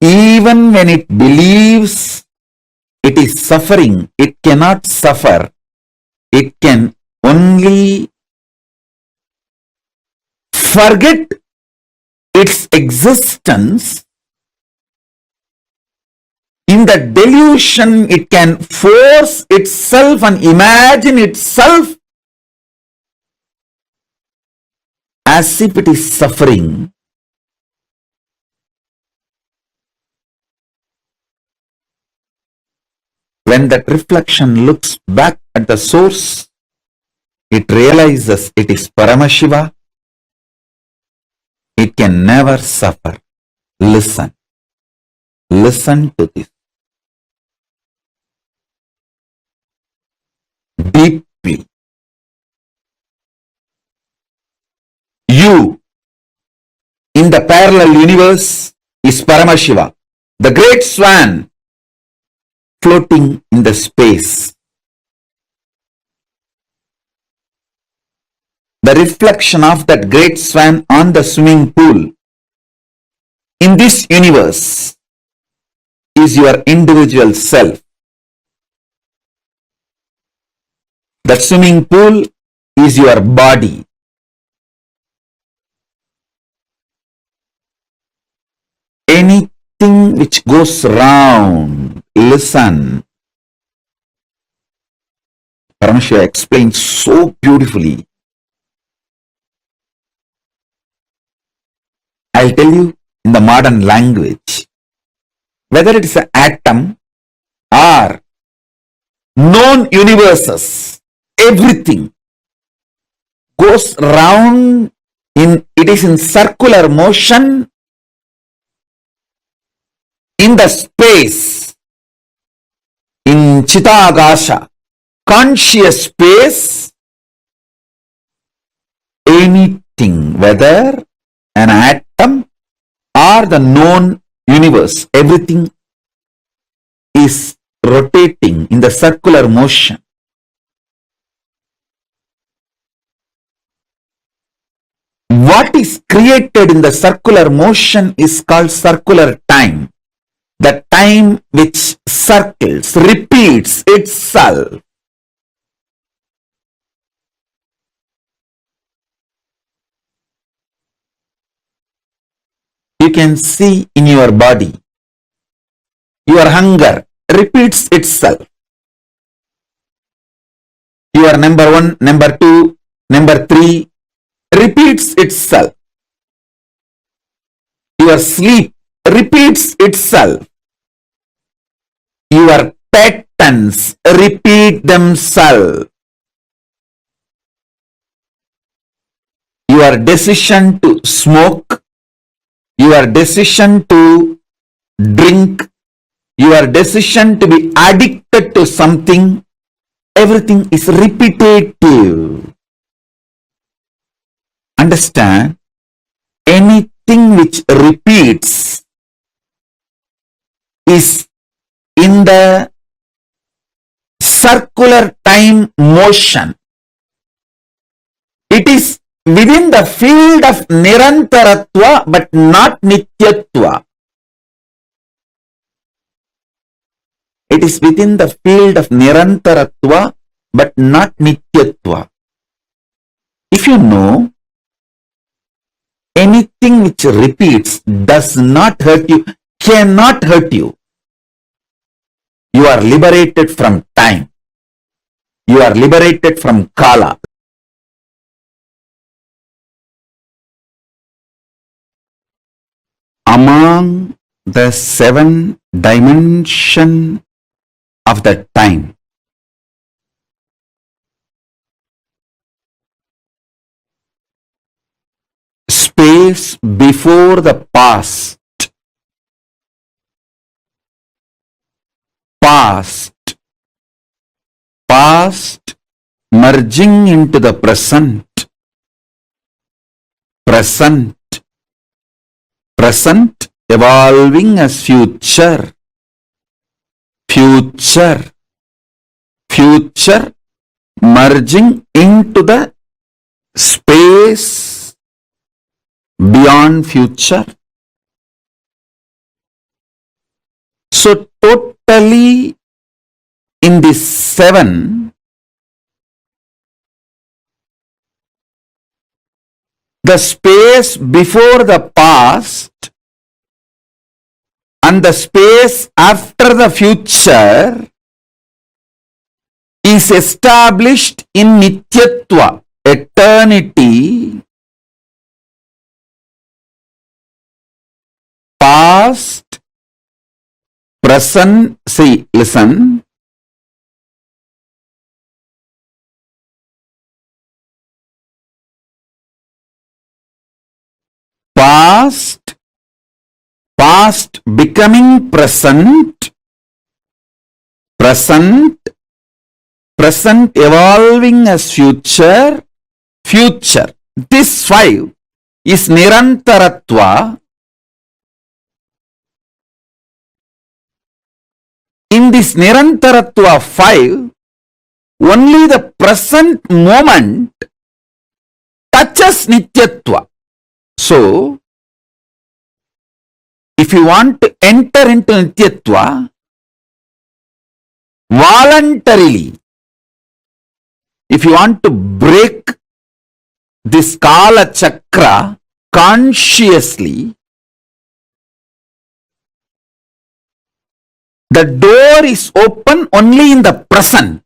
even when it believes it is suffering. It cannot suffer. It can only forget its existence. In the delusion, it can force itself and imagine itself as if it is suffering. When that reflection looks back at the source, it realizes it is Paramashiva. It can never suffer. Listen. Listen to this deeply. You in the parallel universe is Paramashiva, the great swan floating in the space. The reflection of that great swan on the swimming pool in this universe is your individual self. That swimming pool is your body. Anything which goes round, listen. Paramashiva explains so beautifully. I'll tell you in the modern language, whether it is an atom or known universes, everything goes round it is in circular motion in the space, in Chitagasha, conscious space. Anything, whether an atom or the known universe, everything is rotating in the circular motion. What is created in the circular motion is called circular time. The time which circles, repeats itself. You can see in your body, your hunger repeats itself. Your number one, number two, number three repeats itself. Your sleep repeats itself. Your patterns repeat themselves. Your decision to smoke, your decision to drink, your decision to be addicted to something, everything is repetitive. Understand? Anything which repeats is in the circular time motion. It is within the field of Nirantaratva but not Nityatva. It is within the field of Nirantaratva but not Nityatva. If you know, anything which repeats does not hurt you, cannot hurt you. You are liberated from time. You are liberated from Kala. Among the 7 dimensions of the time, space before the past. Past. Past merging into the present. Present. Present evolving as future. Future. Future merging into the space beyond future. So totally in the seven, the space before the past and the space after the future is established in Nityatva, eternity. Past, present, see, listen. Past, past becoming present, present, present evolving as future, future. This five is Nirantaratva. In this Nirantaratva 5, only the present moment touches Nityatva. So, if you want to enter into Nityatva, voluntarily, if you want to break this Kala Chakra consciously, the door is open only in the present.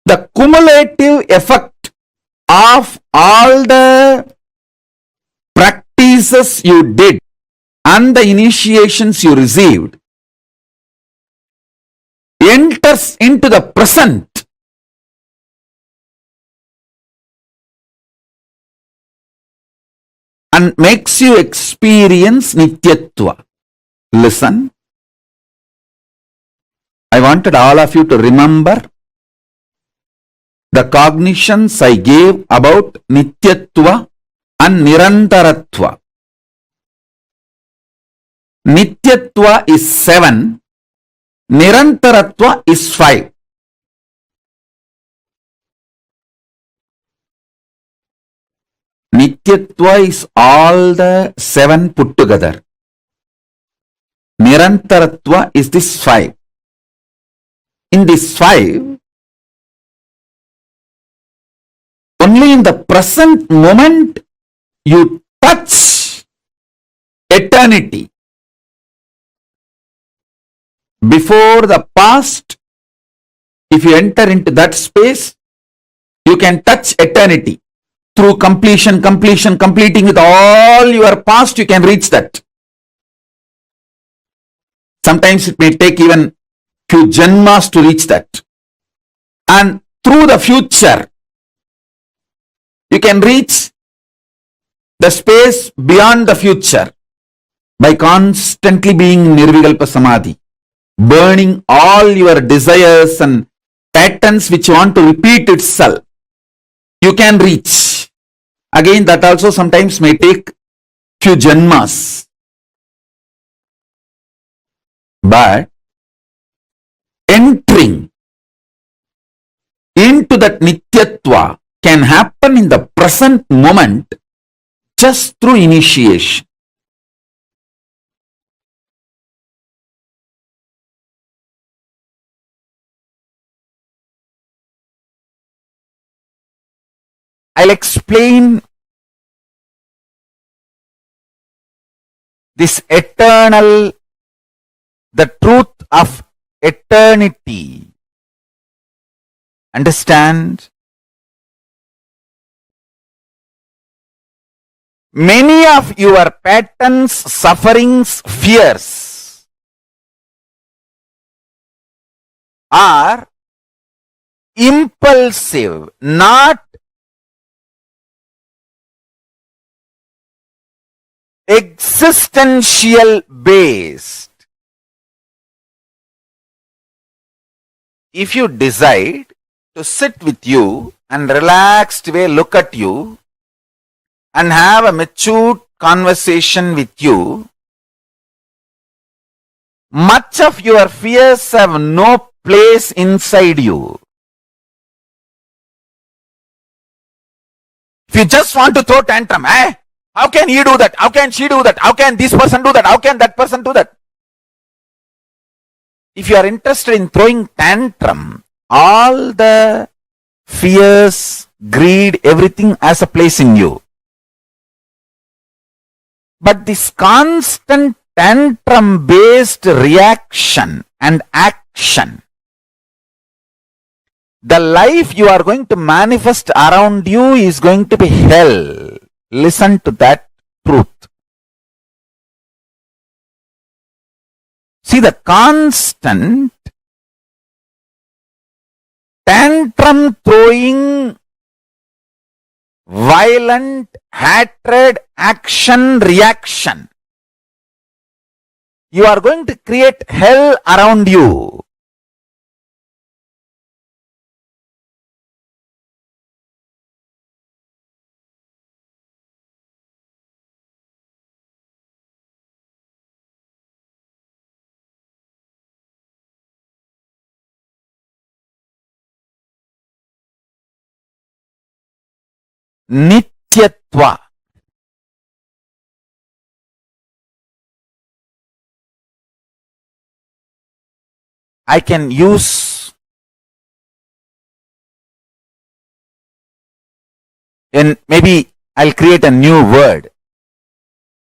The cumulative effect of all the practices you did and the initiations you received enters into the present. And makes you experience Nityatva. Listen. I wanted all of you to remember the cognitions I gave about Nityatva and Nirantaratva. Nityatva is 7, Nirantaratva is 5. Nityatva is all the 7 put together. Nirantaratva is this 5. In this 5, only in the present moment you touch eternity. Before the past, if you enter into that space, you can touch eternity. Through completing with all your past, you can reach that. Sometimes it may take even few janmas to reach that. And through the future, you can reach the space beyond the future by constantly being Nirvikalpa Samadhi, burning all your desires and patterns which want to repeat itself. You can reach. Again, that also sometimes may take few janmas. But entering into that Nityatva can happen in the present moment just through initiation. I'll explain this eternal, the truth of eternity. Understand? Many of your patterns, sufferings, fears are impulsive, not existential based. If you decide to sit with you and relaxed way look at you and have a mature conversation with you, much of your fears have no place inside you. If you just want to throw tantrum, how can he do that? How can she do that? How can this person do that? How can that person do that? If you are interested in throwing tantrum, all the fears, greed, everything has a place in you. But this constant tantrum based reaction and action, the life you are going to manifest around you is going to be hell. Listen to that truth. See, the constant tantrum throwing, violent, hatred, action, reaction, you are going to create hell around you. Nityatva. I can use and maybe I'll create a new word.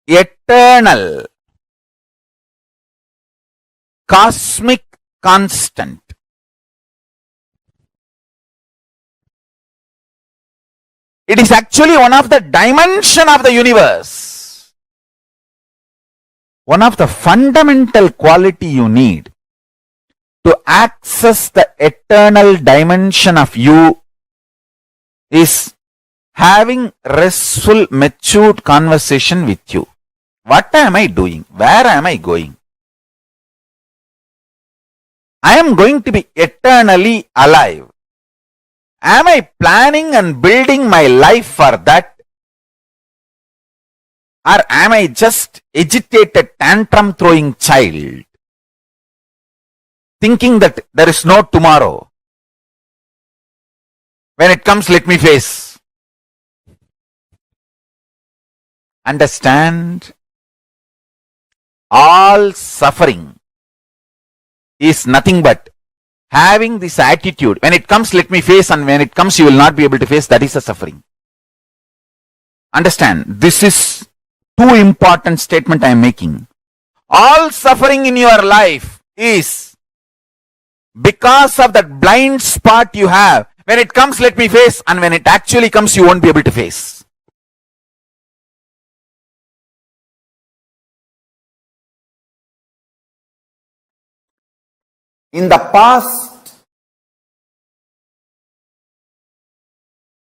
Eternal, cosmic constant. It is actually one of the dimension of the universe. One of the fundamental quality you need to access the eternal dimension of you is having restful, matured conversation with you. What am I doing? Where am I going? I am going to be eternally alive. Am I planning and building my life for that? Or am I just agitated, tantrum throwing child, thinking that there is no tomorrow? When it comes, let me face. Understand, all suffering is nothing but having this attitude. When it comes, let me face, and when it comes, you will not be able to face. That is a suffering. Understand, this is too important statement I am making. All suffering in your life is because of that blind spot you have. When it comes, let me face, and when it actually comes, you won't be able to face. In the past,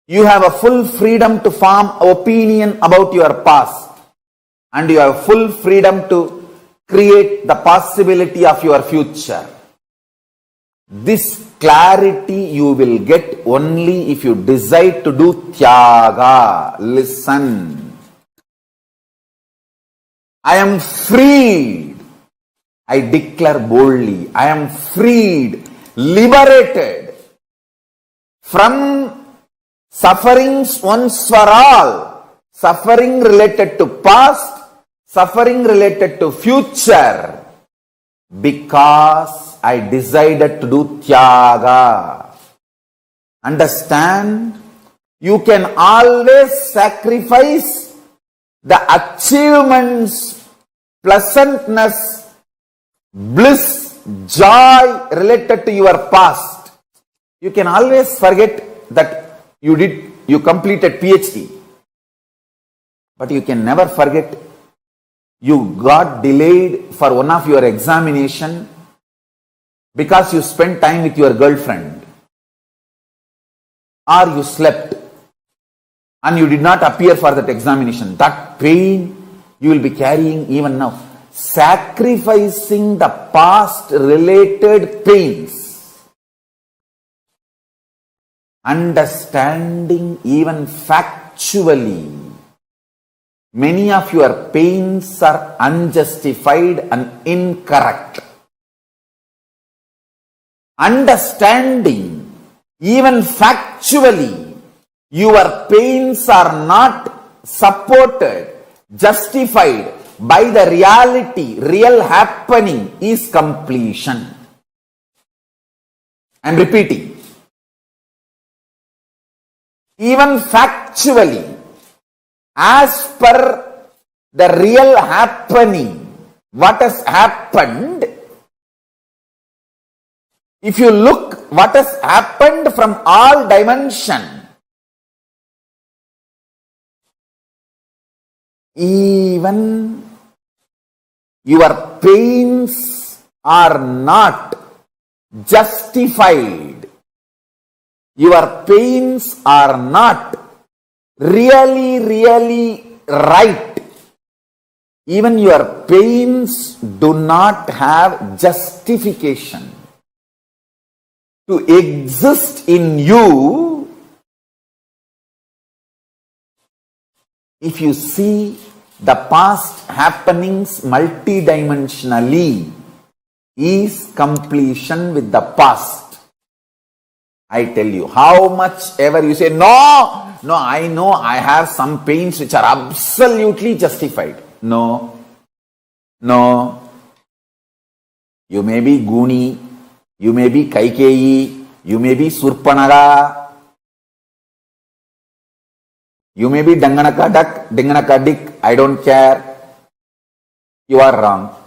you have a full freedom to form opinion about your past, and you have full freedom to create the possibility of your future. This clarity you will get only if you decide to do tyaga. Listen. I am freed. I declare boldly, I am freed, liberated from sufferings once for all. Suffering related to past, suffering related to future, because I decided to do tyaga. Understand? You can always sacrifice the achievements, pleasantness, bliss, joy related to your past. You can always forget that you completed PhD. But you can never forget you got delayed for one of your examination because you spent time with your girlfriend, or you slept and you did not appear for that examination. That pain You will be carrying even now. Sacrificing the past related pains. Understanding even factually. Many of your pains are unjustified and incorrect. Understanding even factually your pains are not supported, justified by the reality, real happening is completion. I am repeating. Even factually, as per the real happening, what has happened, if you look what has happened from all dimension, even your pains are not justified. Your pains are not really right. Even your pains do not have justification to exist in you. If you see the past happenings multidimensionally, is completion with the past. I tell you, how much ever you say, no, I know I have some pains which are absolutely justified. No. You may be Guni, you may be Kaikeyi, you may be Surpanaga, you may be Danganaka Duck, Danganaka Dick, I don't care. You are wrong.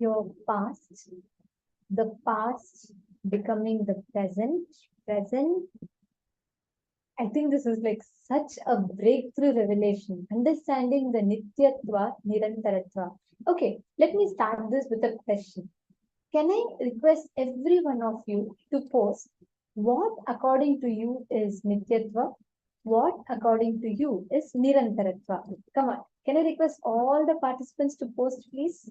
Your past, the past becoming the present. I think this is like such a breakthrough revelation, understanding the Nityatva, Nirantaratva. Okay, let me start this with a question. Can I request every one of you to post what according to you is Nityatva, what according to you is Nirantaratva? Come on, can I request all the participants to post, please?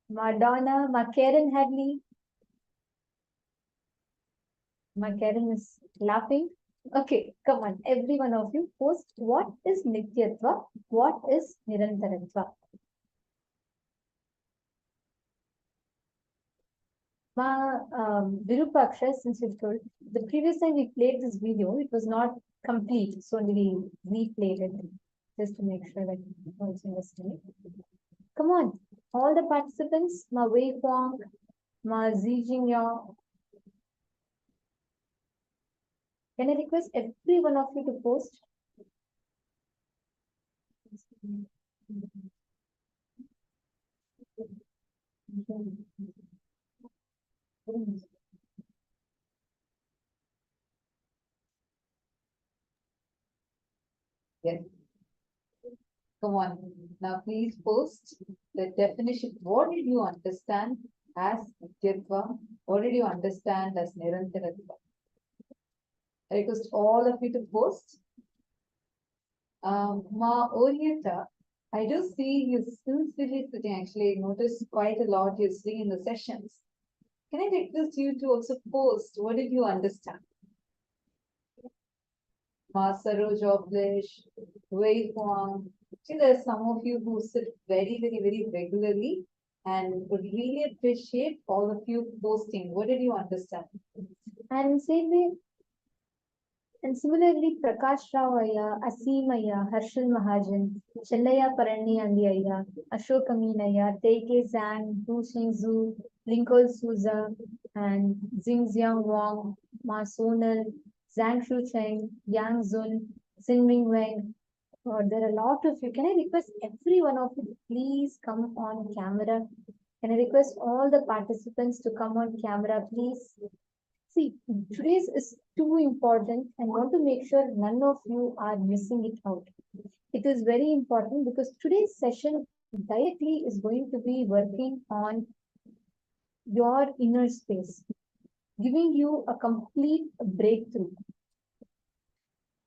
Madonna, Karen Hadley. Karen is laughing. Okay, come on, every one of you post what is Nityatva, what is Nirantaratva. Virupaksha, since you told, the previous time we played this video, it was not complete, so we replayed it just to make sure that you also understand. Come on, all the participants, Ma Wei Huang, Ma Zijing Yao. Can I request every one of you to post? Yes. Come on. Now please post the definition. What did you understand as Nityatva? What did you understand as Nirantaratva? I request all of you to post. Ma Orienta, I do see you sincerely sitting. Actually, I noticed quite a lot you're sitting in the sessions. Can I request you to also post? What did you understand? Ma Saroj Oblish, Wei Huang. See, there are some of you who sit very regularly and would really appreciate all of you posting. What did you understand? And same way, and similarly, Prakash Rao Ayya, Aseem Ayya, Harshal Mahajan, Chellaya Parani Andi Ayya, Ashok Amin Ayya, Teike Zhang, Du Xing Zhu, Lincoln Souza, and Xingxiang Wang, Ma Sonal, Zhang Shu Cheng, Yang Zun, Xin Ming Weng. There are a lot of you. Can I request every one of you to please come on camera? Can I request all the participants to come on camera, please? See, today's is too important and want to make sure none of you are missing it out. It is very important because today's session directly is going to be working on your inner space, giving you a complete breakthrough.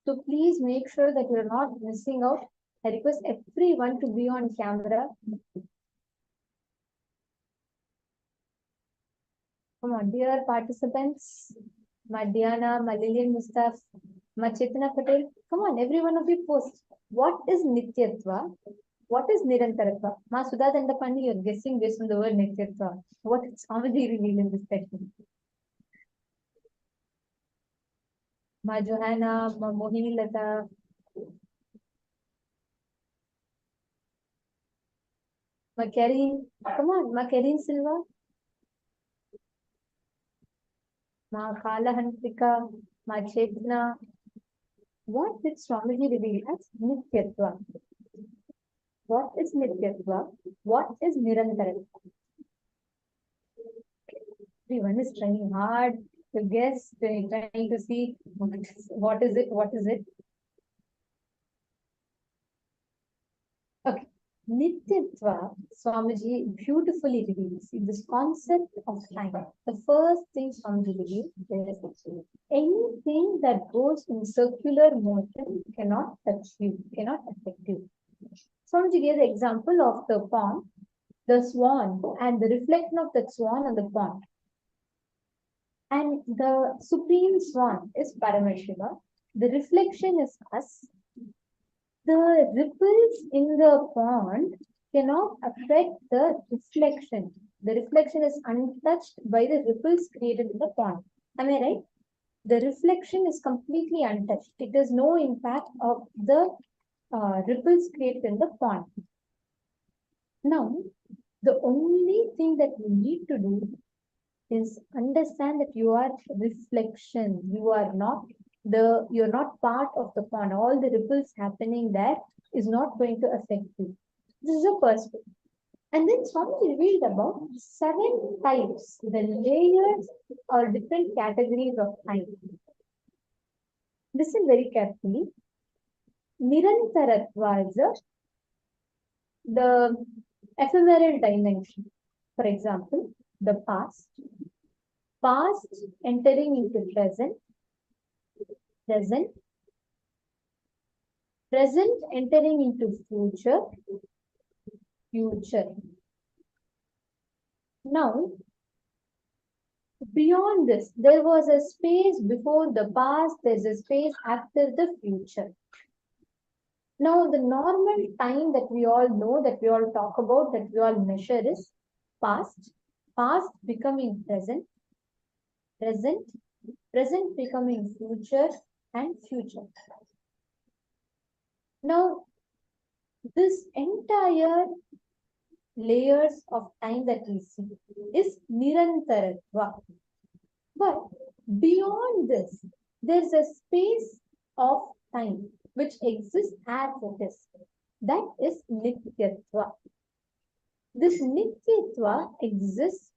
So please make sure that you're not missing out. I request everyone to be on camera. Come on, dear participants, Madhyana, Malilian Mustaf, Machetana Patel. Come on, every one of you post. What is Nityatva? What is Nirantaratva? Ma Sudha Dandapani, you're guessing based on the word Nityatva. What is Swamiji revealed in this session? Ma Johanna, Ma Mohini Lata, Ma Karin. Come on, Ma Karin Silva, Ma Kala Hantrika, Ma Chetna. What did Swamiji reveal as Nityatva? What is Nityatva? What is Nirantaratva? Everyone is trying hard to guess, trying to see what is it, what is it. Okay. Nityatva, Swamiji beautifully reveals this concept of time. The first thing Swamiji reveals is anything that goes in circular motion cannot touch you, cannot affect you. Swamiji gave the example of the pond, the swan, and the reflection of that swan on the pond. And the supreme swan is Paramashiva. The reflection is us. The ripples in the pond cannot affect the reflection. The reflection is untouched by the ripples created in the pond. Am I right? The reflection is completely untouched. It has no impact of the ripples created in the pond. Now, the only thing that you need to do is understand that you are reflection. You're not part of the pond. All the ripples happening there is not going to affect you. This is the first thing. And then Swami revealed about 7 types, the layers or different categories of time. Listen very carefully. Nirantaratva is the ephemeral dimension. For example, the past entering into present entering into future. Now, beyond this, there was a space before the past, there's a space after the future. Now, the normal time that we all know, that we all talk about, that we all measure is past becoming present becoming future, and future. Now, this entire layers of time that we see is Nirantaratva. But beyond this, there's a space of time which exists as it is. That is Nityatva. This Nityatva exists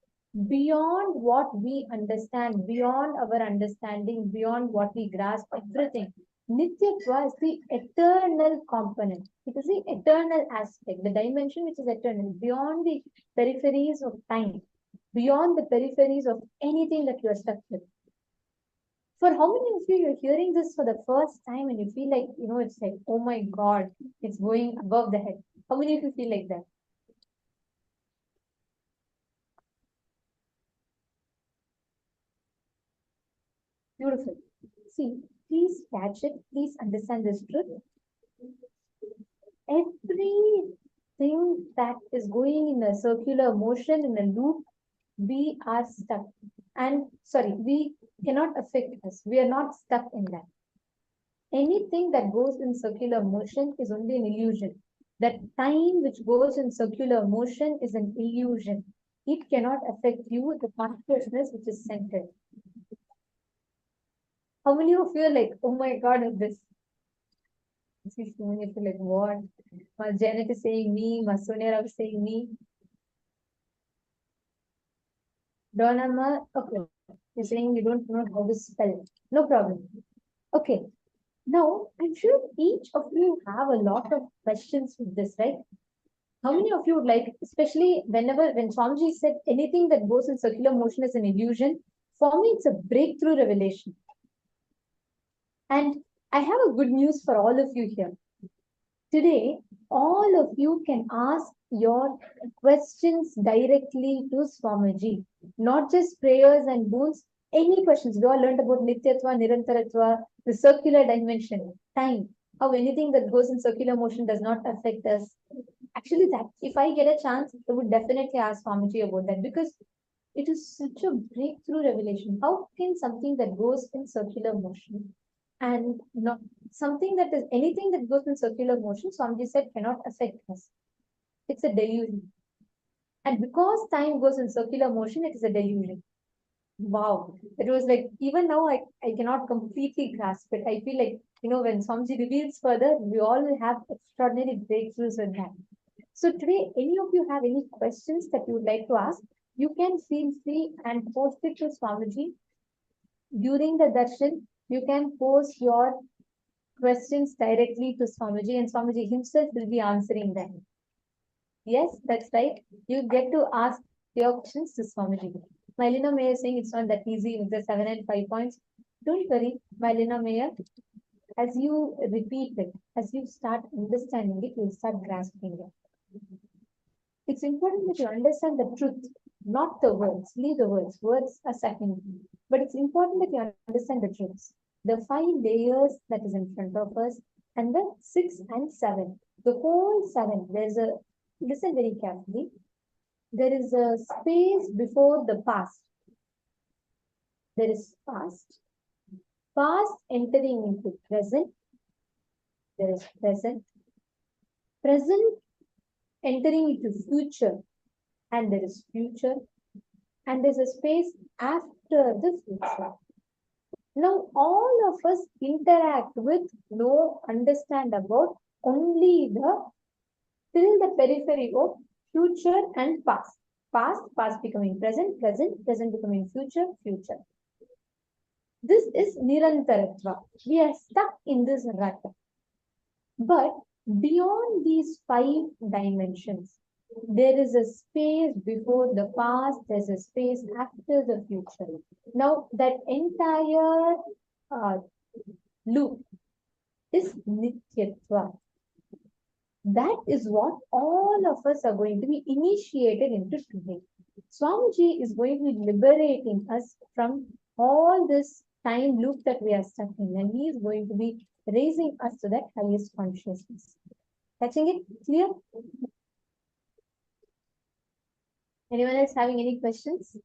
beyond what we understand, beyond our understanding, beyond what we grasp, everything. Nityatva is the eternal component. It is the eternal aspect, the dimension which is eternal, beyond the peripheries of time, beyond the peripheries of anything that you are stuck with. For how many of you are hearing this for the first time and you feel like, it's like, oh my God, it's going above the head. How many of you feel like that? Beautiful. See, please catch it. Please understand this truth. Everything that is going in a circular motion, in a loop, we are stuck. We cannot affect us. We are not stuck in that. Anything that goes in circular motion is only an illusion. That time which goes in circular motion is an illusion. It cannot affect you, the consciousness which is centered. How many of you are like, oh my God, is this? See, so many of you like, what? My Janet is saying me, my Sonia is saying me. Donna, okay. You're saying you don't know how to spell. No problem. Okay. Now, I'm sure each of you have a lot of questions with this, right? How many of you would like, especially when Swamiji said anything that goes in circular motion is an illusion, for me it's a breakthrough revelation. And I have a good news for all of you here. Today, all of you can ask your questions directly to Swamiji, not just prayers and boons, any questions. We all learned about Nityatva, Nirantaratva, the circular dimension, time, how anything that goes in circular motion does not affect us. Actually, that if I get a chance, I would definitely ask Swamiji about that because it is such a breakthrough revelation. How can something that goes in circular motion and not something that is anything that goes in circular motion, Swamiji said, cannot affect us? It's a delusion. And because time goes in circular motion, it is a delusion. Wow. It was like, even now, I cannot completely grasp it. I feel like, when Swamiji reveals further, we all will have extraordinary breakthroughs with that. So today, any of you have any questions that you would like to ask, you can feel free and post it to Swamiji. During the darshan, you can post your questions directly to Swamiji and Swamiji himself will be answering them. Yes, that's right. You get to ask your questions to Swamiji. Mylina Mayer saying it's not that easy with the 7 and 5 points. Don't worry, Mylina Mayer. As you repeat it, as you start understanding it, you'll start grasping it. It's important that you understand the truth, not the words. Leave the words. Words are secondary. But it's important that you understand the truths. The 5 layers that is in front of us, and the 6 and 7. The whole 7, listen very carefully. There is a space before the past. There is past. Past entering into present. There is present. Present entering into future. And there is future. And there's a space after the future. Now, all of us interact with, know, understand about only till the periphery of future and past. Past becoming present, present becoming future, future. This is Nirantaratva. We are stuck in this rut. But beyond these 5 dimensions, there is a space before the past, there's a space after the future. Now, that entire loop is Nityatva. That is what all of us are going to be initiated into today. Swamiji is going to be liberating us from all this time loop that we are stuck in, and he is going to be raising us to that highest consciousness. Catching it clear? Anyone else having any questions?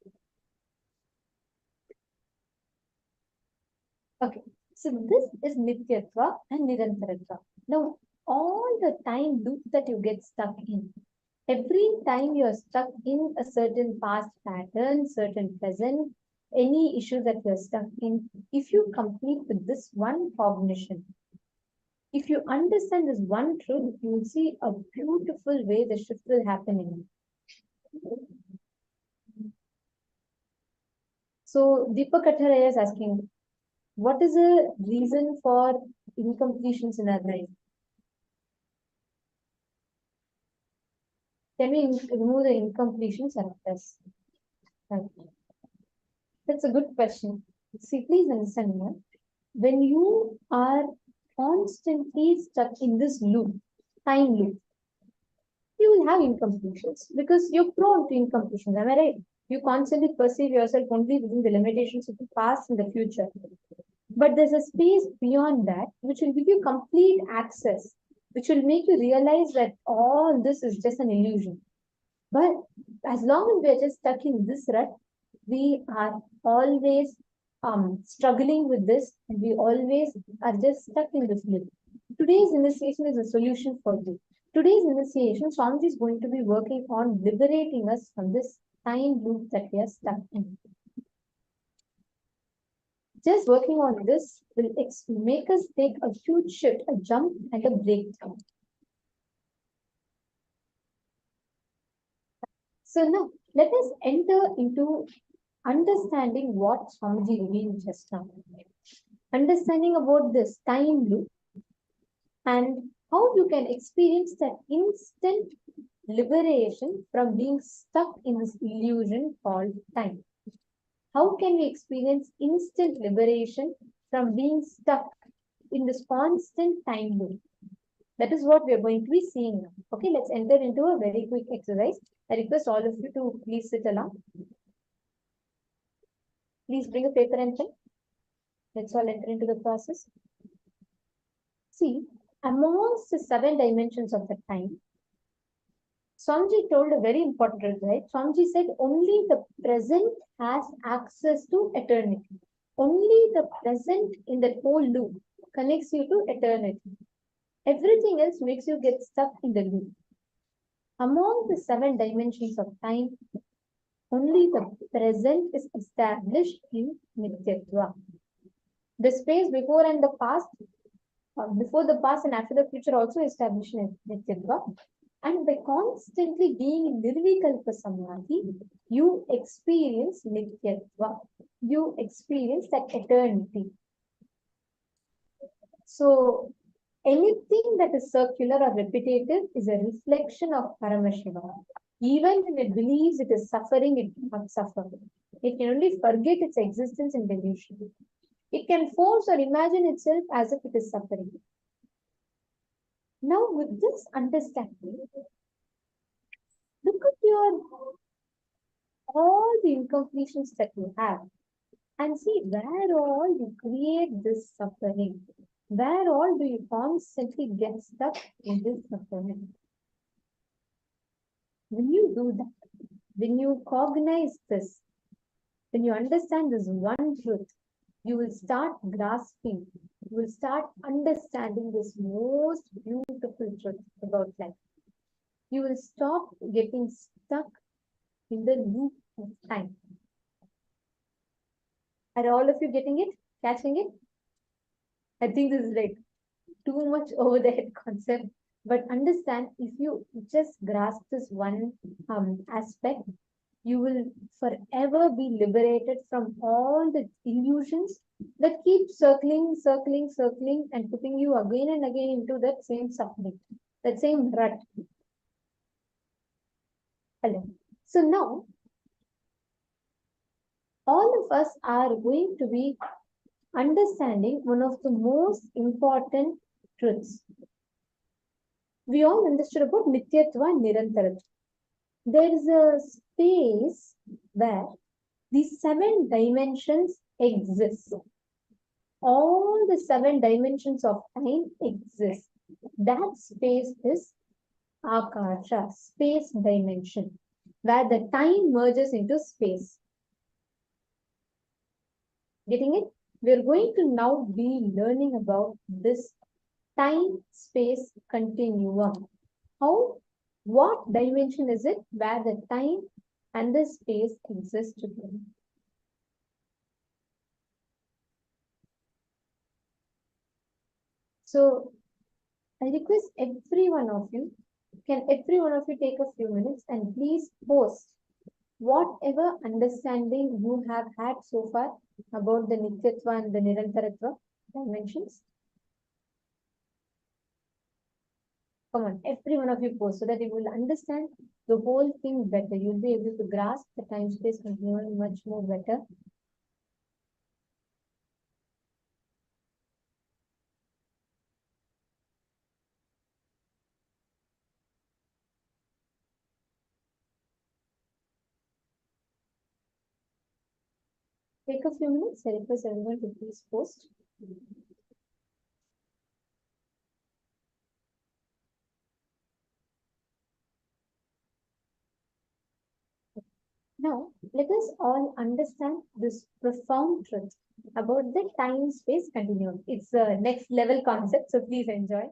Okay, so this is Nityatva and Nirantaratva. Now, all the time loop that you get stuck in, every time you are stuck in a certain past pattern, certain present, any issue that you're stuck in, if you complete with this one cognition, if you understand this one truth, you will see a beautiful way the shift will happen in you. So Deepak Katharaya is asking, what is the reason for incompletions in our life? Can we remove the incompletions and this? That's a good question. See, please understand me. When you are constantly stuck in this loop, time loop, you will have incompletions because you're prone to incompletions. Am I right? You constantly perceive yourself only within the limitations of the past and the future. But there's a space beyond that which will give you complete access, which will make you realize that all this is just an illusion. But as long as we're just stuck in this rut, we are always struggling with this, and we always are just stuck in this loop. Today's initiation is a solution for you. Today's initiation, Swamiji is going to be working on liberating us from this time loop that we are stuck in. Just working on this will make us take a huge shift, a jump, and a breakthrough. So now, let us enter into understanding what Swamiji revealed just now. Understanding about this time loop and how you can experience that instant liberation from being stuck in this illusion called time. How can we experience instant liberation from being stuck in this constant time loop? That is what we are going to be seeing now. Okay, let's enter into a very quick exercise. I request all of you to please sit along. Please bring a paper and pen. Let's all enter into the process. See, amongst the 7 dimensions of the time, Swamiji told a very important truth, right? Swamiji said only the present has access to eternity. Only the present in that whole loop connects you to eternity. Everything else makes you get stuck in the loop. Among the 7 dimensions of time, only the present is established in Nityatva. The space before and the past, before the past and after the future also established in Nityatva. And by constantly being in Nirvikalpa Samadhi, you experience Nityatva. You experience that eternity. So, anything that is circular or repetitive is a reflection of Paramashivam. Even when it believes it is suffering, it cannot suffer. It can only forget its existence in delusion. It can force or imagine itself as if it is suffering. Now, with this understanding, look at all the incompletions that you have and see where all you create this suffering. Where all do you constantly get stuck in this suffering? When you do that, when you cognize this, when you understand this one truth, you will start grasping, you will start understanding this most beautiful truth about life. You will stop getting stuck in the loop of time. Are all of you getting it? Catching it? I think this is like too much over the head concept. But understand, if you just grasp this one aspect, you will forever be liberated from all the illusions that keep circling, circling, circling, and putting you again and again into that same suffering, that same rut. Hello. So now, all of us are going to be understanding one of the most important truths. We all understood about Nityatva and Nirantaratva. There is a space where these 7 dimensions exist. All the 7 dimensions of time exist. That space is Akasha, space dimension, where the time merges into space. Getting it? We're going to now be learning about this time-space continuum. What dimension is it where the time and the space exist together? So, I request every one of you, can every one of you take a few minutes and please post whatever understanding you have had so far about the Nityatva and the Nirantaratva dimensions. Come on, every one of you post so that you will understand the whole thing better. You'll be able to grasp the time-space continuum much more better. Take a few minutes. I request everyone to please post. Now, let us all understand this profound truth about the time-space continuum. It's a next level concept, so please enjoy.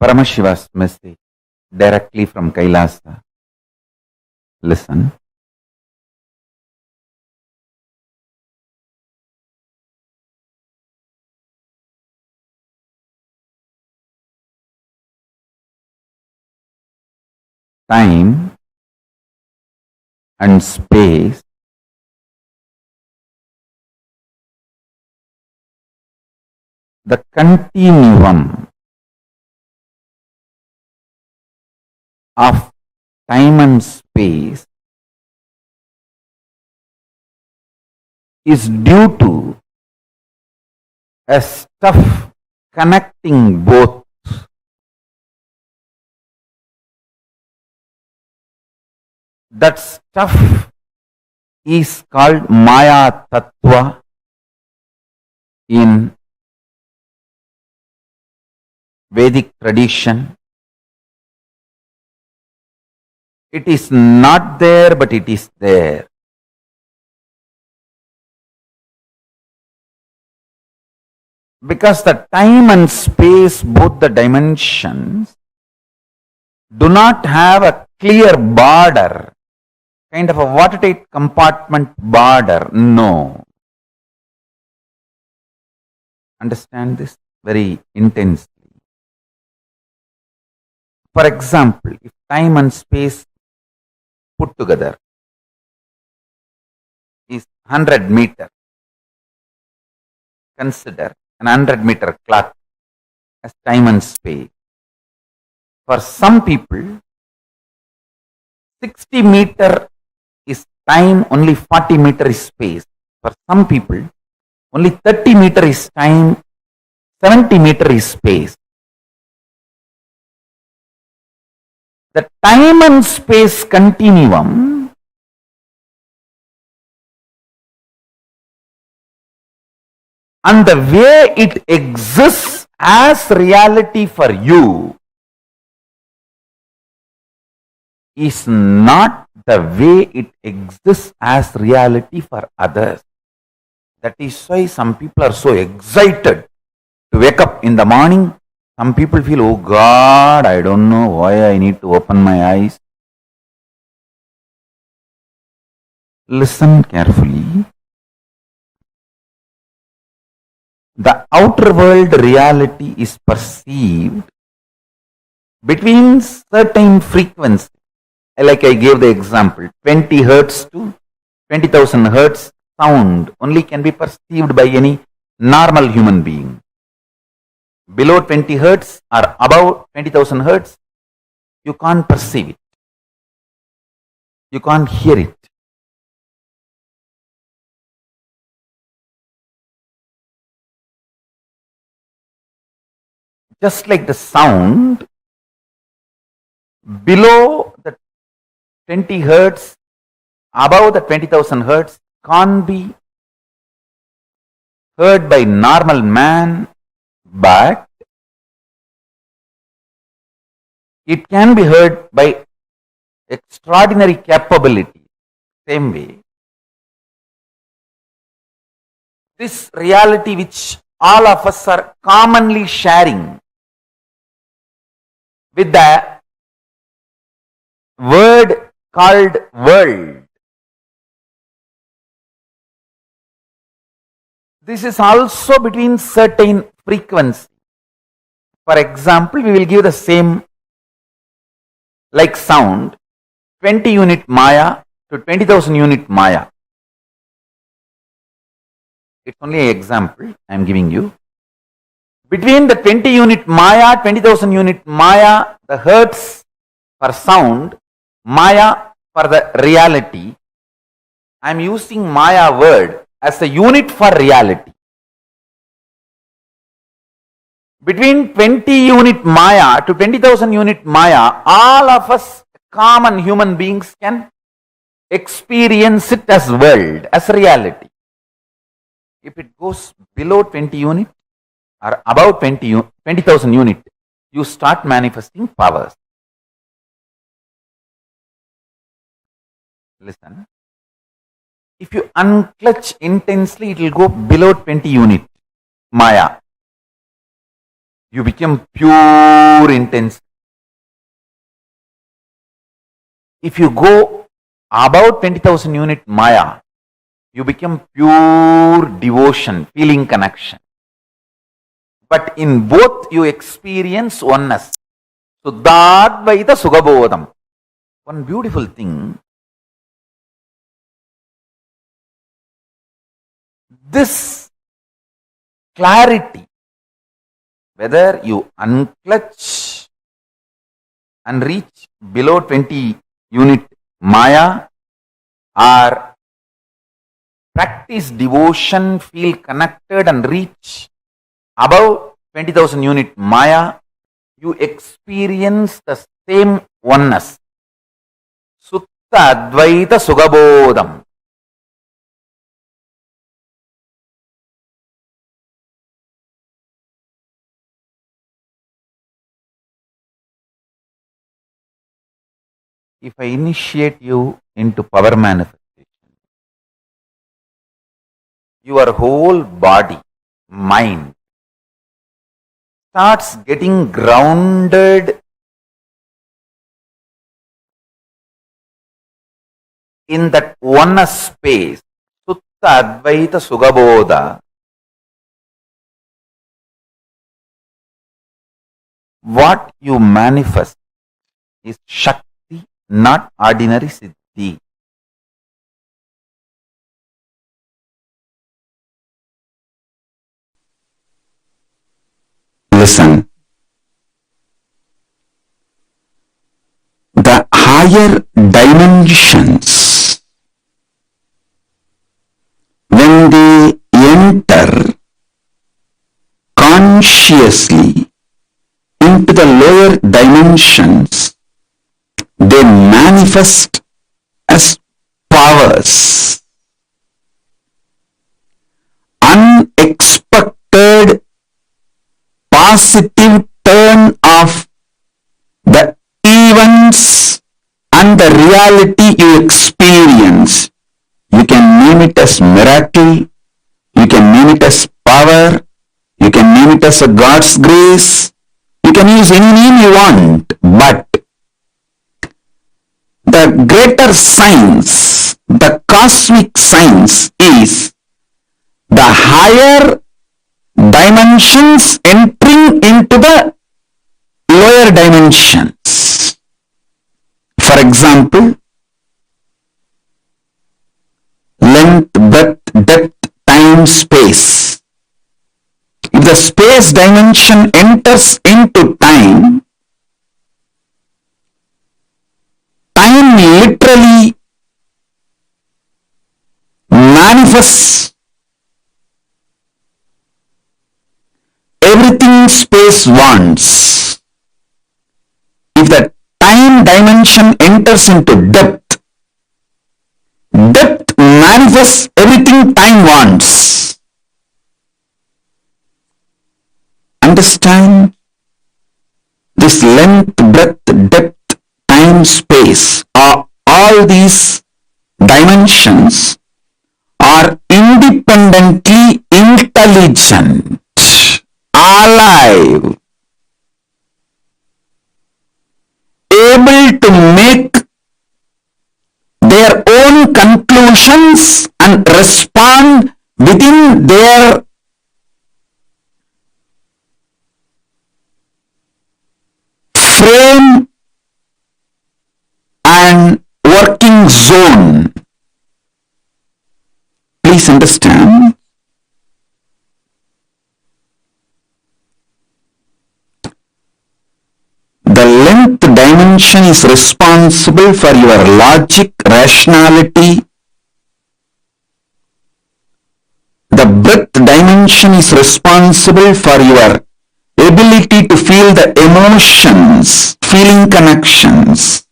Paramashiva's message directly from Kailasa. Listen. Time and space the continuum of time and space is due to a stuff connecting both. That stuff is called Maya Tattva in Vedic tradition. It is not there, but it is there. Because the time and space, both the dimensions, do not have a clear border, kind of a watertight compartment border. No. Understand this very intensely. For example, if time and space put together is 100 meter, consider an 100-meter clock as time and space. For some people, 60 meter is time, only 40 meter is space. For some people, only 30 meter is time, 70 meter is space. The time and space continuum and the way it exists as reality for you is not the way it exists as reality for others. That is why some people are so excited to wake up in the morning. Some people feel, oh God, I don't know why I need to open my eyes. Listen carefully. The outer world reality is perceived between certain frequencies. Like I gave the example, 20 hertz to 20,000 hertz sound only can be perceived by any normal human being. Below 20 hertz or above 20,000 hertz, you can't perceive it. You can't hear it. Just like the sound below the 20 hertz, above the 20,000 hertz can't be heard by normal man, but it can be heard by extraordinary capability. Same way, this reality which all of us are commonly sharing with the word called world. This is also between certain frequency. For example, we will give the same like sound, 20 unit Maya to 20,000 unit Maya. It's only an example I am giving you. Between the 20 unit Maya, 20,000 unit Maya, the hertz for sound, Maya for the reality, I am using Maya word as a unit for reality. Between 20 unit Maya to 20,000 unit Maya, all of us common human beings can experience it as world, as reality. If it goes below 20 unit or above 20,000 unit, you start manifesting powers. Listen. If you unclutch intensely, it will go below 20 unit Maya. You become pure intense. If you go about 20,000 unit Maya, you become pure devotion, feeling connection. But in both you experience oneness. So Dadvaita Sugabodham. One beautiful thing, this clarity, whether you unclutch and reach below 20 unit Maya or practice devotion, feel connected and reach above 20,000 unit Maya, you experience the same oneness. Sutta Advaita Sugabodham. If I initiate you into power manifestation, your whole body, mind starts getting grounded in that oneness space. Sutta Advaita Sugabodha. What you manifest is Shakti, not ordinary Siddhi. Listen. The higher dimensions, when they enter consciously into the lower dimensions, they manifest as powers. Unexpected positive turn of the events and the reality you experience. You can name it as miracle, you can name it as power, you can name it as a God's grace, you can use any name you want, but the greater science, the cosmic science is the higher dimensions entering into the lower dimensions. For example, length, breadth, depth, time, space. If the space dimension enters into time, time literally manifests everything space wants. If the time dimension enters into depth, depth manifests everything time wants. Understand? This length, breadth, depth, time, space, all these dimensions are independently intelligent, alive, able to make their own conclusions and respond within their frame and working zone. Please understand, the length dimension is responsible for your logic, rationality. The breadth dimension is responsible for your ability to feel the emotions, feeling connections.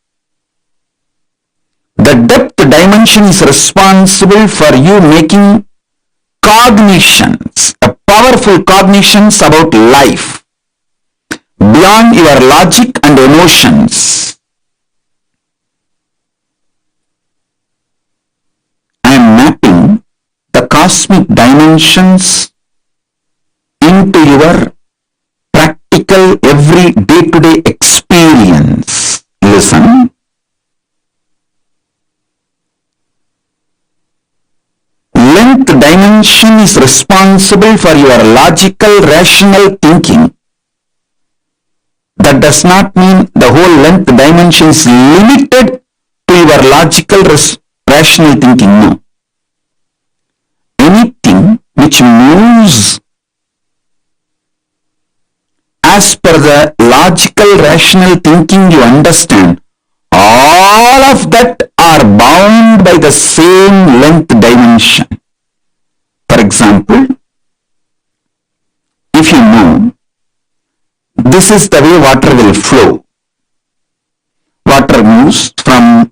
The depth dimension is responsible for you making cognitions, a powerful cognitions about life beyond your logic and emotions. I am mapping the cosmic dimensions into your practical practical, every day-to-day experience. Listen. Length dimension is responsible for your logical, rational thinking. That does not mean the whole length dimension is limited to your logical, rational thinking. No. Anything which moves as per the logical, rational thinking you understand, all of that are bound by the same length dimension. For example, if you know this is the way water will flow, water moves from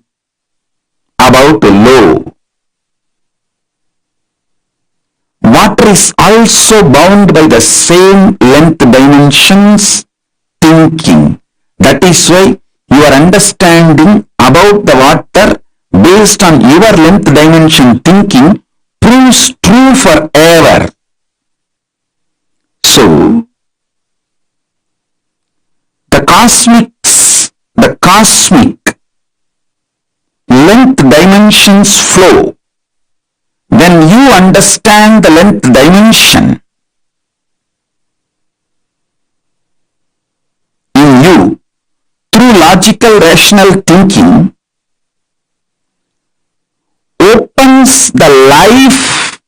above to low. Water is also bound by the same length dimensions thinking. That is why your understanding about the water based on your length dimension thinking proves true forever. So, the cosmic length dimensions flow. When you understand the length dimension in you through logical, rational thinking, opens the life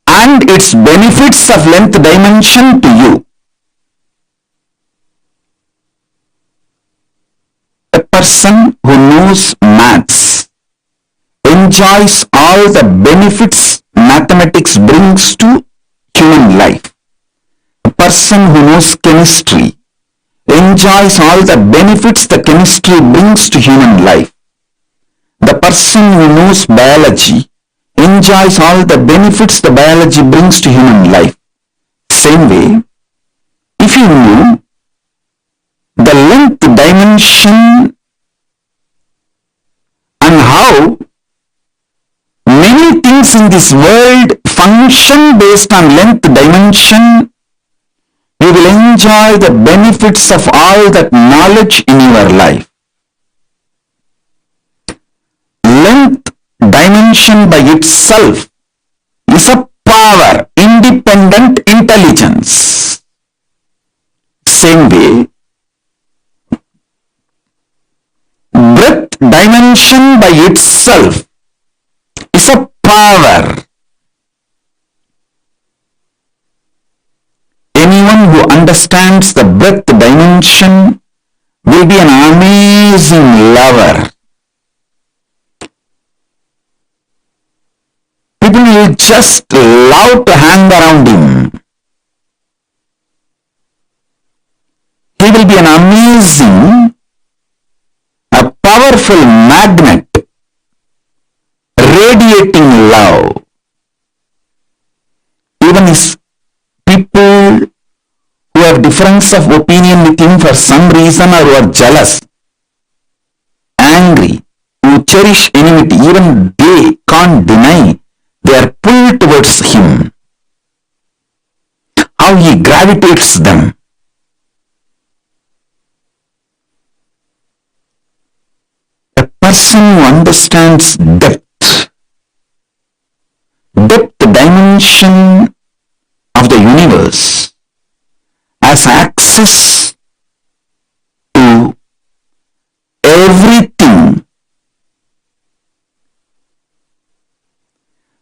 and its benefits of length dimension to you. A person who knows maths enjoys all the benefits mathematics brings to human life. A person who knows chemistry enjoys all the benefits the chemistry brings to human life. The person who knows biology enjoys all the benefits the biology brings to human life. Same way, if you know the length dimension and how many things in this world function based on length dimension, you will enjoy the benefits of all that knowledge in your life. Length dimension by itself is a power, independent intelligence. Same way, breadth dimension by itself is a power. Anyone who understands the breadth dimension will be an amazing lover. People will just love to hang around him. He will be an amazing, a powerful magnet, radiating love. Even if people who have difference of opinion with him for some reason or who are jealous, angry, who cherish enmity, even they can't deny they are pulled towards him. How he gravitates them. A person who understands depth dimension of the universe has access to everything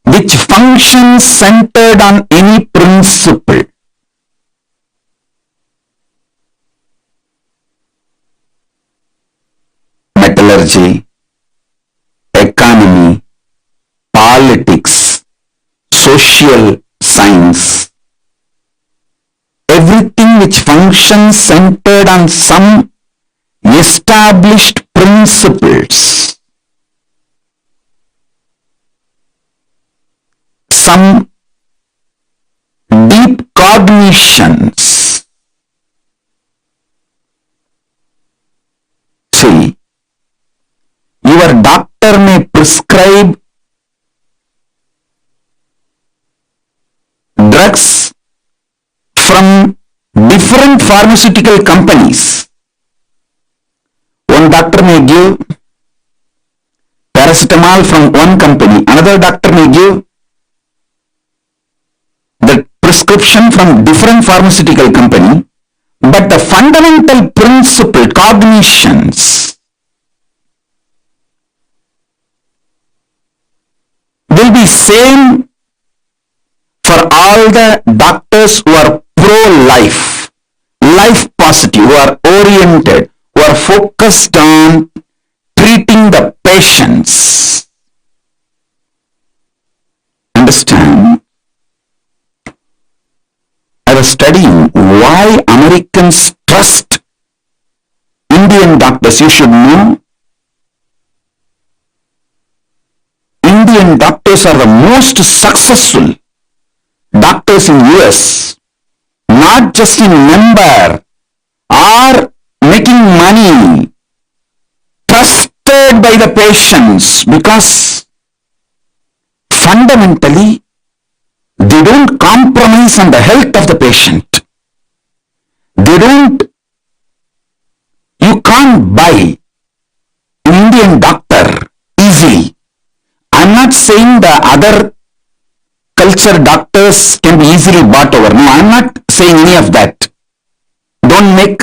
which functions centered on any principle. Metallurgy, economy, politics, social science, everything which functions centered on some established principles, some deep cognitions. See, your doctor may prescribe drugs from pharmaceutical companies. One doctor may give paracetamol from one company, another doctor may give the prescription from different pharmaceutical company, but the fundamental principle, cognitions, will be same for all the doctors who are pro-life, life positive, who are oriented, who are focused on treating the patients. Understand? I was studying why Americans trust Indian doctors. You should know, Indian doctors are the most successful doctors in US, not just in number or making money, trusted by the patients, because fundamentally they don't compromise on the health of the patient. You can't buy an Indian doctor easily. I'm not saying the other culture doctors can be easily bought over. No, I'm not saying any of that. Don't make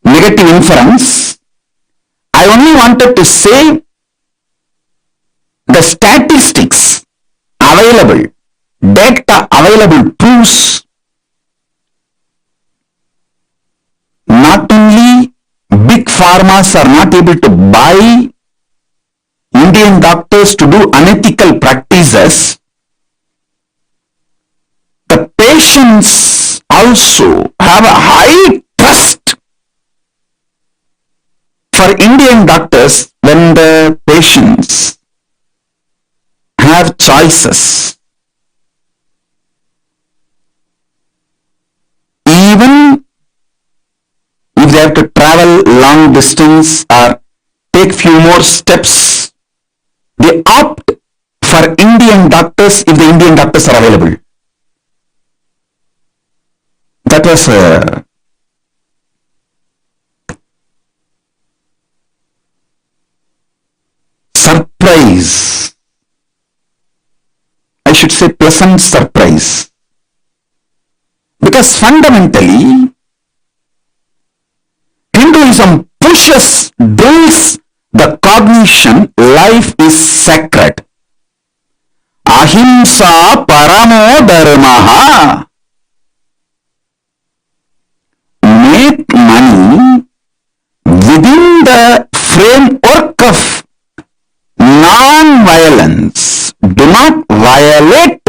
negative inference. I only wanted to say the statistics available, data available proves not only big pharmas are not able to buy Indian doctors to do unethical practices, the patients also have a high trust for Indian doctors when the patients have choices. Even if they have to travel long distance or take few more steps, they opt for Indian doctors if the Indian doctors are available. That was a surprise. I should say pleasant surprise. Because fundamentally, Hinduism drills the cognition life is sacred. Ahimsa paramo dharmaha. Make money within the framework of non-violence. Do not violate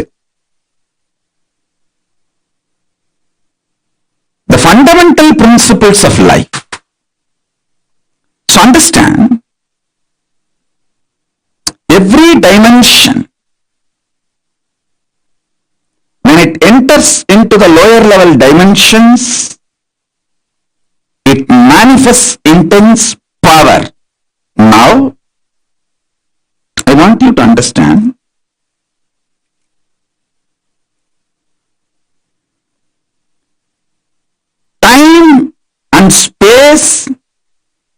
the fundamental principles of life. So understand, every dimension, when it enters into the lower level dimensions, it manifests intense power. Now, I want you to understand, time and space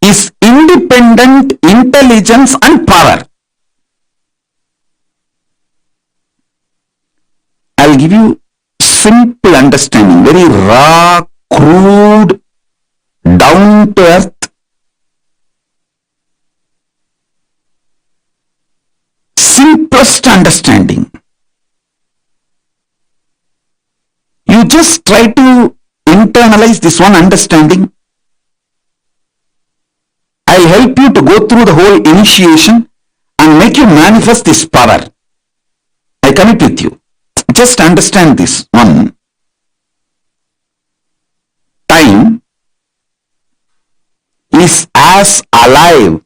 is independent intelligence and power. I'll give you simple understanding, very raw, crude, down to earth, simplest understanding. You just try to internalize this one understanding. I'll help you to go through the whole initiation and make you manifest this power. I commit with you. Just understand this one. Time is as alive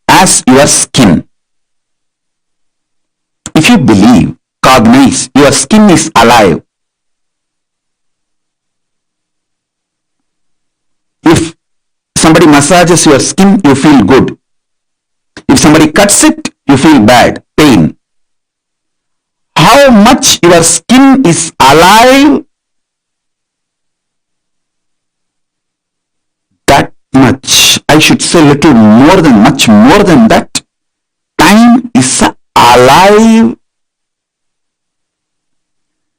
as your skin. If you believe, cognize, your skin is alive. If somebody massages your skin, you feel good. If somebody cuts it, you feel bad, pain. How much your skin is alive much, I should say little more than, much more than that, time is a alive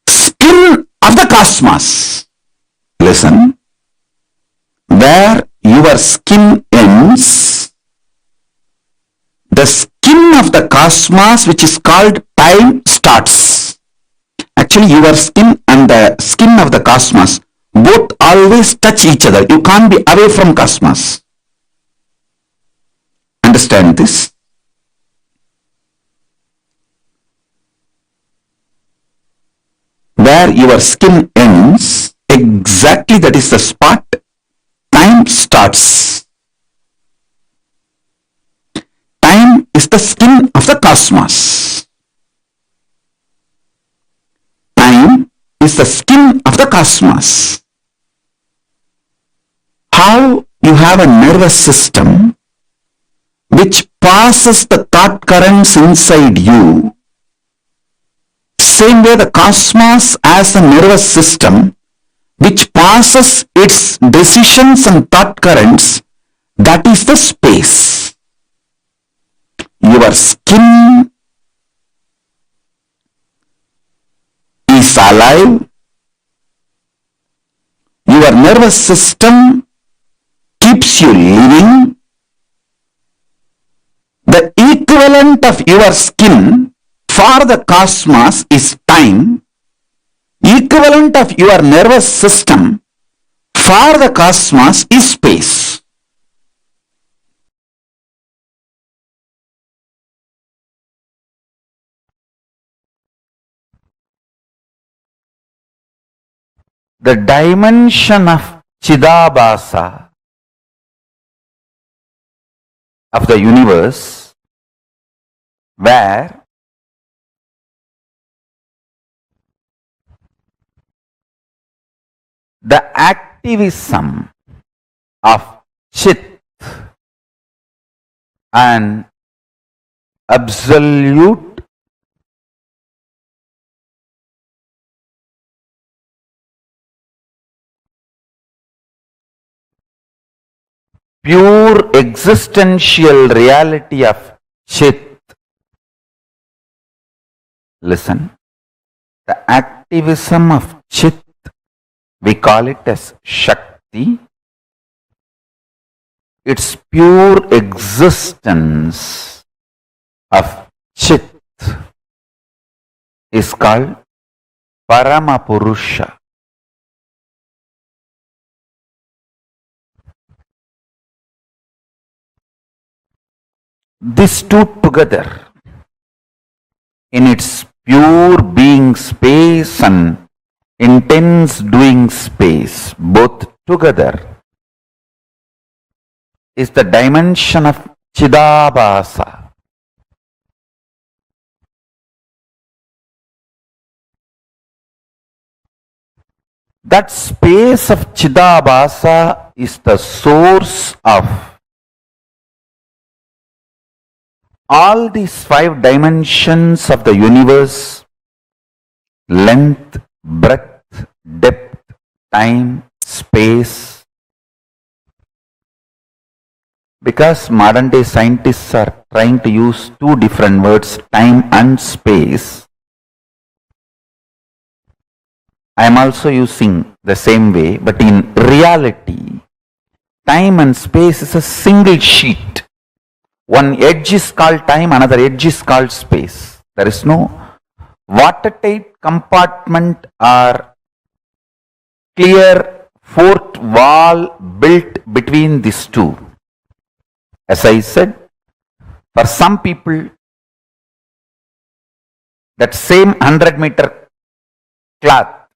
skin of the cosmos. Listen, where your skin ends, the skin of the cosmos, which is called time, starts. Actually, your skin and the skin of the cosmos both always touch each other. You can't be away from cosmos. Understand this? Where your skin ends, exactly that is the spot time starts. Time is the skin of the cosmos. Time is the skin of the cosmos. How you have a nervous system which passes the thought currents inside you, same way the cosmos as a nervous system which passes its decisions and thought currents, that is the space. Your skin is alive. Your nervous system keeps you living. The equivalent of your skin for the cosmos is time. Equivalent of your nervous system for the cosmos is space. The dimension of Chidabhasa of the universe, where the activism of Chit and absolute pure existential reality of Chit. Listen, the activism of Chit, we call it as Shakti. Its pure existence of Chit is called Paramapurusha. These two together, in its pure being space and intense doing space, both together, is the dimension of Chidabhasa. That space of Chidabhasa is the source of all these 5 dimensions of the universe: length, breadth, depth, time, space. Because modern day scientists are trying to use 2 different words, time and space, I am also using the same way, but in reality, time and space is a single sheet. One edge is called time, another edge is called space. There is no watertight compartment or clear fourth wall built between these two. As I said, for some people, that same 100-meter cloth,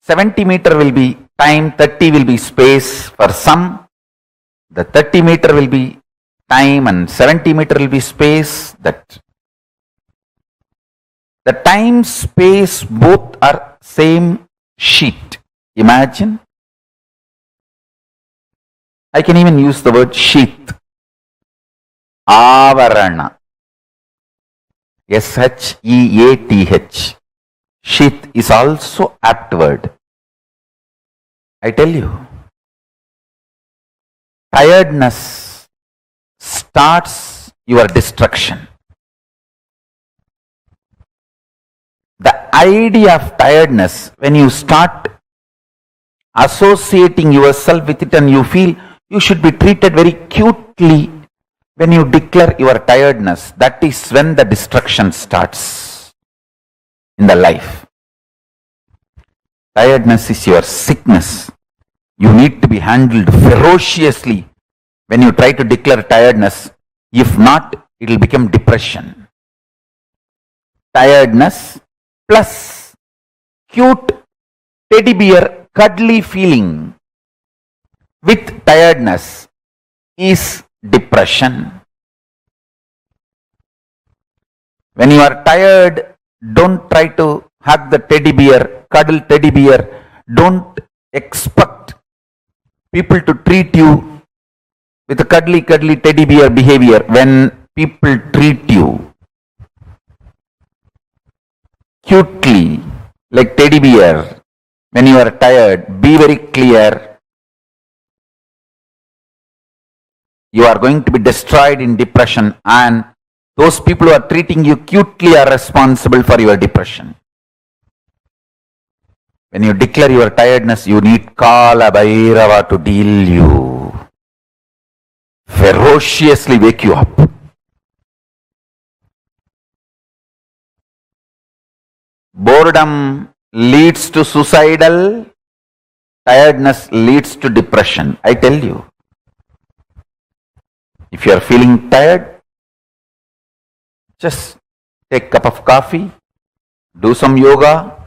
70-meter will be time, 30 will be space. For some, the 30-meter will be time and 70-meter will be space. That the time, space, both are same sheet. Imagine. I can even use the word sheath. Avarana. Sheath. Sheath is also apt word. I tell you, tiredness starts your destruction. The idea of tiredness, when you start associating yourself with it and you feel you should be treated very cutely when you declare your tiredness, that is when the destruction starts in the life. Tiredness is your sickness. You need to be handled ferociously when you try to declare tiredness. If not, it will become depression. Tiredness plus cute teddy bear cuddly feeling with tiredness is depression. When you are tired, don't try to hug the teddy bear, cuddle teddy bear. Don't expect people to treat you with a cuddly teddy bear behavior. When people treat you cutely like teddy bear, when you are tired, be very clear. You are going to be destroyed in depression, and those people who are treating you cutely are responsible for your depression. When you declare your tiredness, you need Kala Bhairava to deal you, ferociously wake you up. Boredom leads to suicidal, tiredness leads to depression. I tell you, if you are feeling tired, just take a cup of coffee, do some yoga,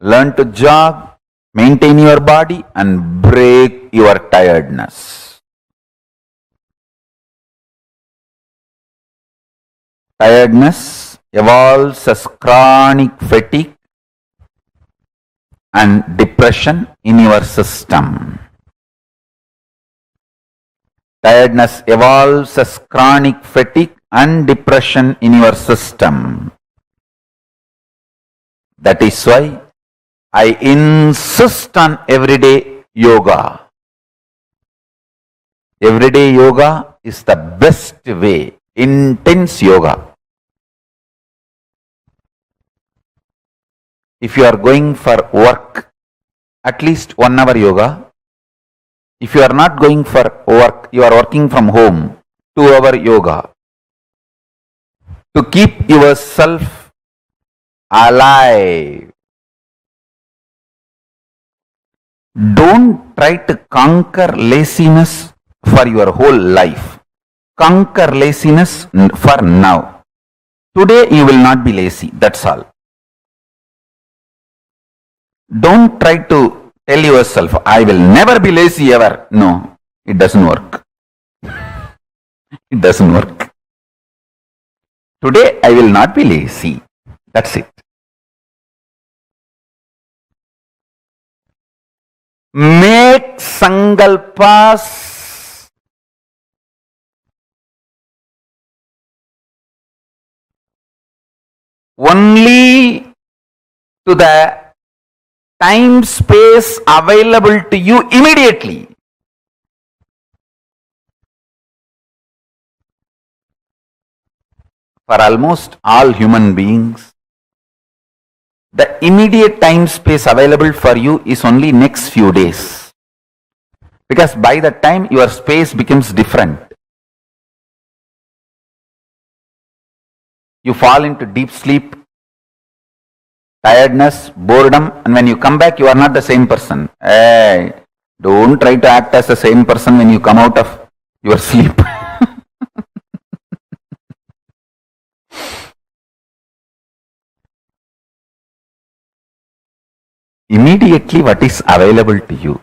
learn to jog, maintain your body and break your tiredness. Tiredness evolves as chronic fatigue and depression in your system. Tiredness evolves as chronic fatigue and depression in your system. That is why I insist on everyday yoga. Everyday yoga is the best way. Intense yoga. If you are going for work, at least 1 hour yoga. If you are not going for work, you are working from home, 2-hour yoga. To keep yourself alive. Don't try to conquer laziness for your whole life. Conquer laziness for now. Today you will not be lazy, that's all. Don't try to tell yourself, I will never be lazy ever. No, it doesn't work. It doesn't work. Today I will not be lazy. That's it. Make sankalpas only to the time space available to you immediately. For almost all human beings, the immediate time space available for you is only next few days. Because by the time your space becomes different, you fall into deep sleep, tiredness, boredom, and when you come back, you are not the same person. Hey, don't try to act as the same person when you come out of your sleep. Immediately what is available to you.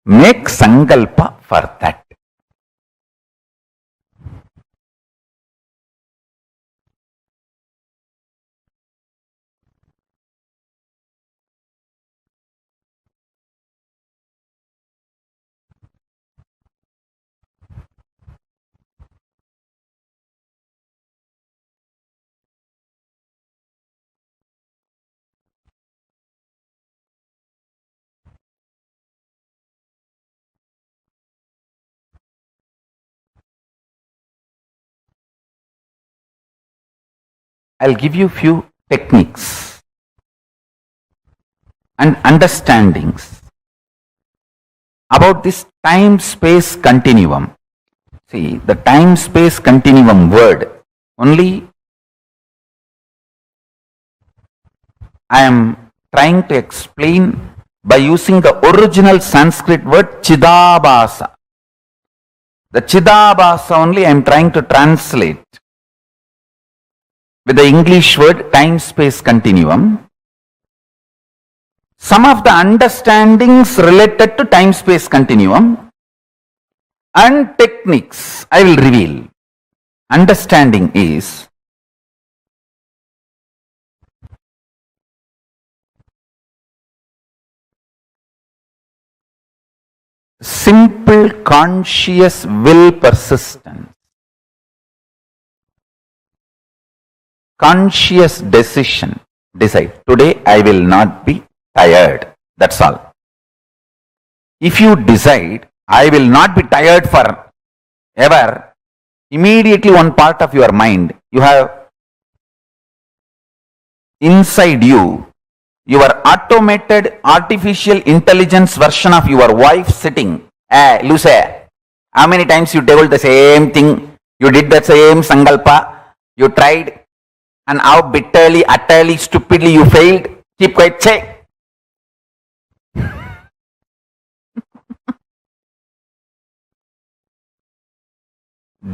Make sankalpa for that. I'll give you few techniques and understandings about this time-space continuum. See, the time-space continuum word, only I am trying to explain by using the original Sanskrit word Chidabhasa. The Chidabhasa only I am trying to translate with the English word time-space continuum. Some of the understandings related to time-space continuum and techniques I will reveal. Understanding is simple conscious will persistence, conscious decision. Decide, today I will not be tired. That's all. If you decide, I will not be tired for ever, immediately one part of your mind, you have inside you, your automated artificial intelligence version of your wife sitting. Hey, Lucy, how many times you told the same thing? You did the same sankalpa. You tried, and how bitterly, utterly, stupidly you failed. Keep quiet, say.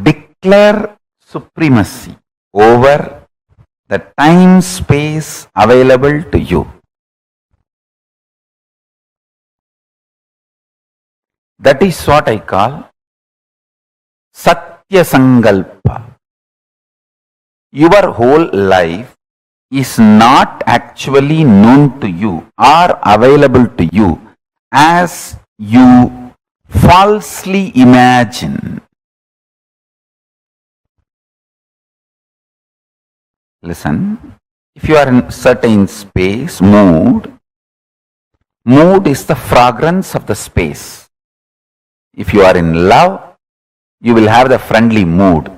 Declare supremacy over the time space available to you. That is what I call Satya Sankalpa. Your whole life is not actually known to you or available to you as you falsely imagine. Listen, if you are in certain space, mood is the fragrance of the space. If you are in love, you will have the friendly mood.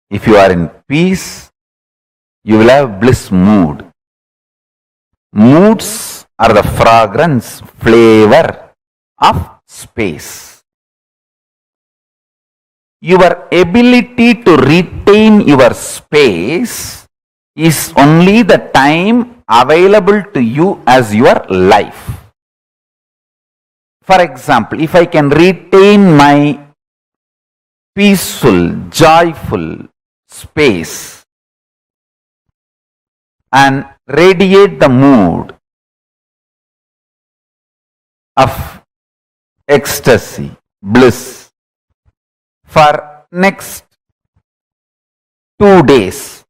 If you are in peace, you will have bliss mood. Moods are the fragrance, flavor of space. Your ability to retain your space is only the time available to you as your life. For example, if I can retain my peaceful, joyful space and radiate the mood of ecstasy, bliss for next 2 days,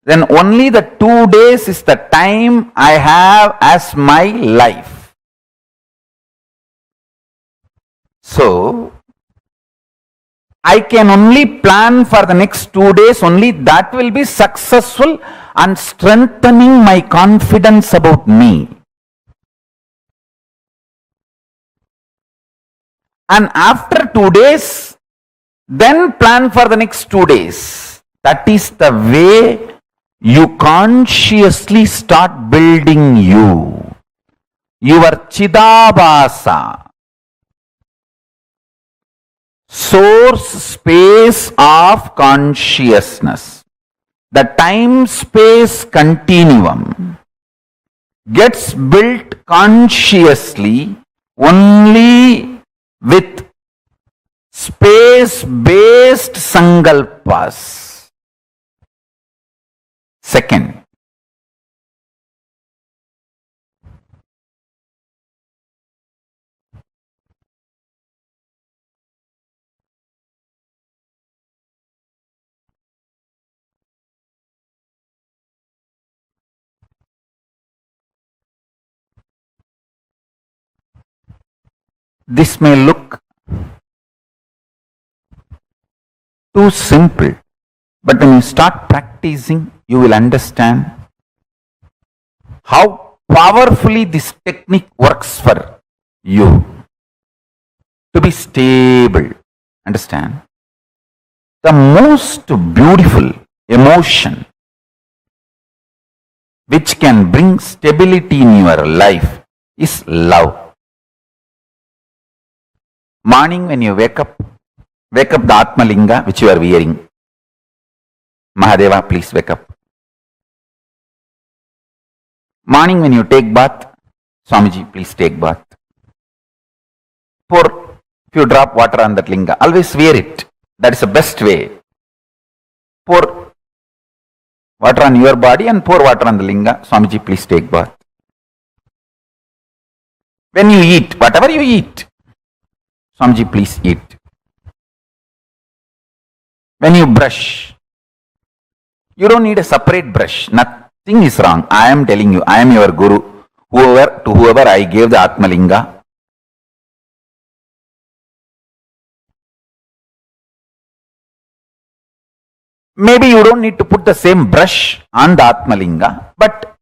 then only the 2 days is the time I have as my life. So, I can only plan for the next 2 days, only that will be successful and strengthening my confidence about me. And after 2 days, then plan for the next 2 days. That is the way you consciously start building you. Your Chidabhasa, source space of consciousness. The time-space continuum gets built consciously only with space-based sankalpas. Second, this may look too simple, but when you start practicing, you will understand how powerfully this technique works for you to be stable. Understand? The most beautiful emotion which can bring stability in your life is love. Morning when you wake up the Atma Linga which you are wearing. Mahadeva, please wake up. Morning when you take bath, Swamiji, please take bath. Pour few drop water on that linga. Always wear it. That is the best way. Pour water on your body and pour water on the linga. Swamiji, please take bath. When you eat, whatever you eat, Swamiji, please eat. When you brush, you don't need a separate brush. Nothing is wrong. I am telling you, I am your guru. To whoever I gave the Atmalinga, maybe you don't need to put the same brush on the Atmalinga, but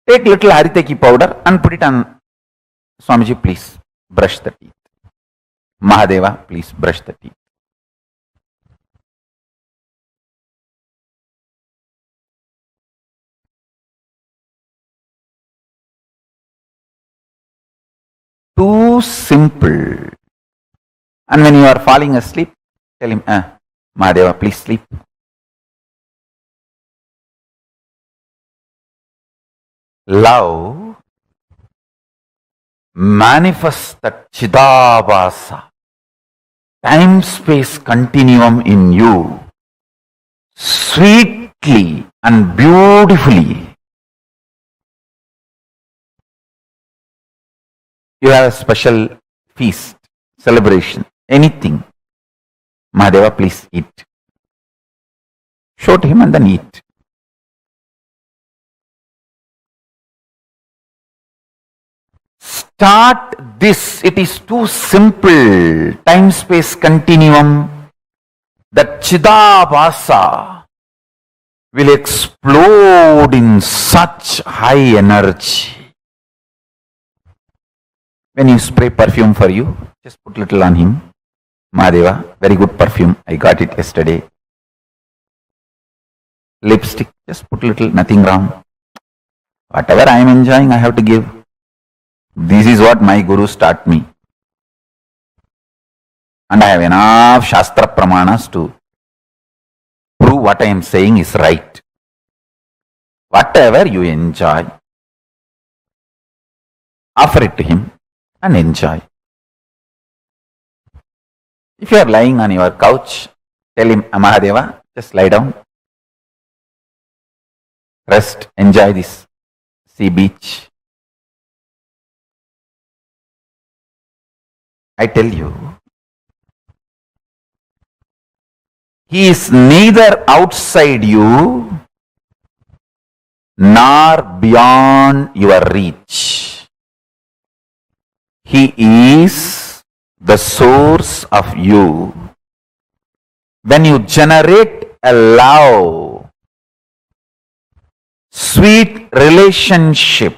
take little Hariteki powder and put it on. Swamiji, please brush the teeth. Mahadeva, please brush the teeth. Too simple. And when you are falling asleep, tell him, Mahadeva, please sleep. Love manifests that Chidabhasa, time-space continuum in you, sweetly and beautifully. You have a special feast, celebration, anything. Mahadeva, please eat. Show to him and then eat. Start this. It is too simple. Time-space continuum. That Chidabhasa will explode in such high energy. When you spray perfume for you, just put little on him. Mahadeva, very good perfume. I got it yesterday. Lipstick, just put little, nothing wrong. Whatever I am enjoying, I have to give. This is what my gurus taught me. And I have enough Shastra Pramanas to prove what I am saying is right. Whatever you enjoy, offer it to him and enjoy. If you are lying on your couch, tell him, Mahadeva, just lie down. Rest, enjoy this sea beach. I tell you, he is neither outside you nor beyond your reach. He is the source of you. When you generate a love, sweet relationship,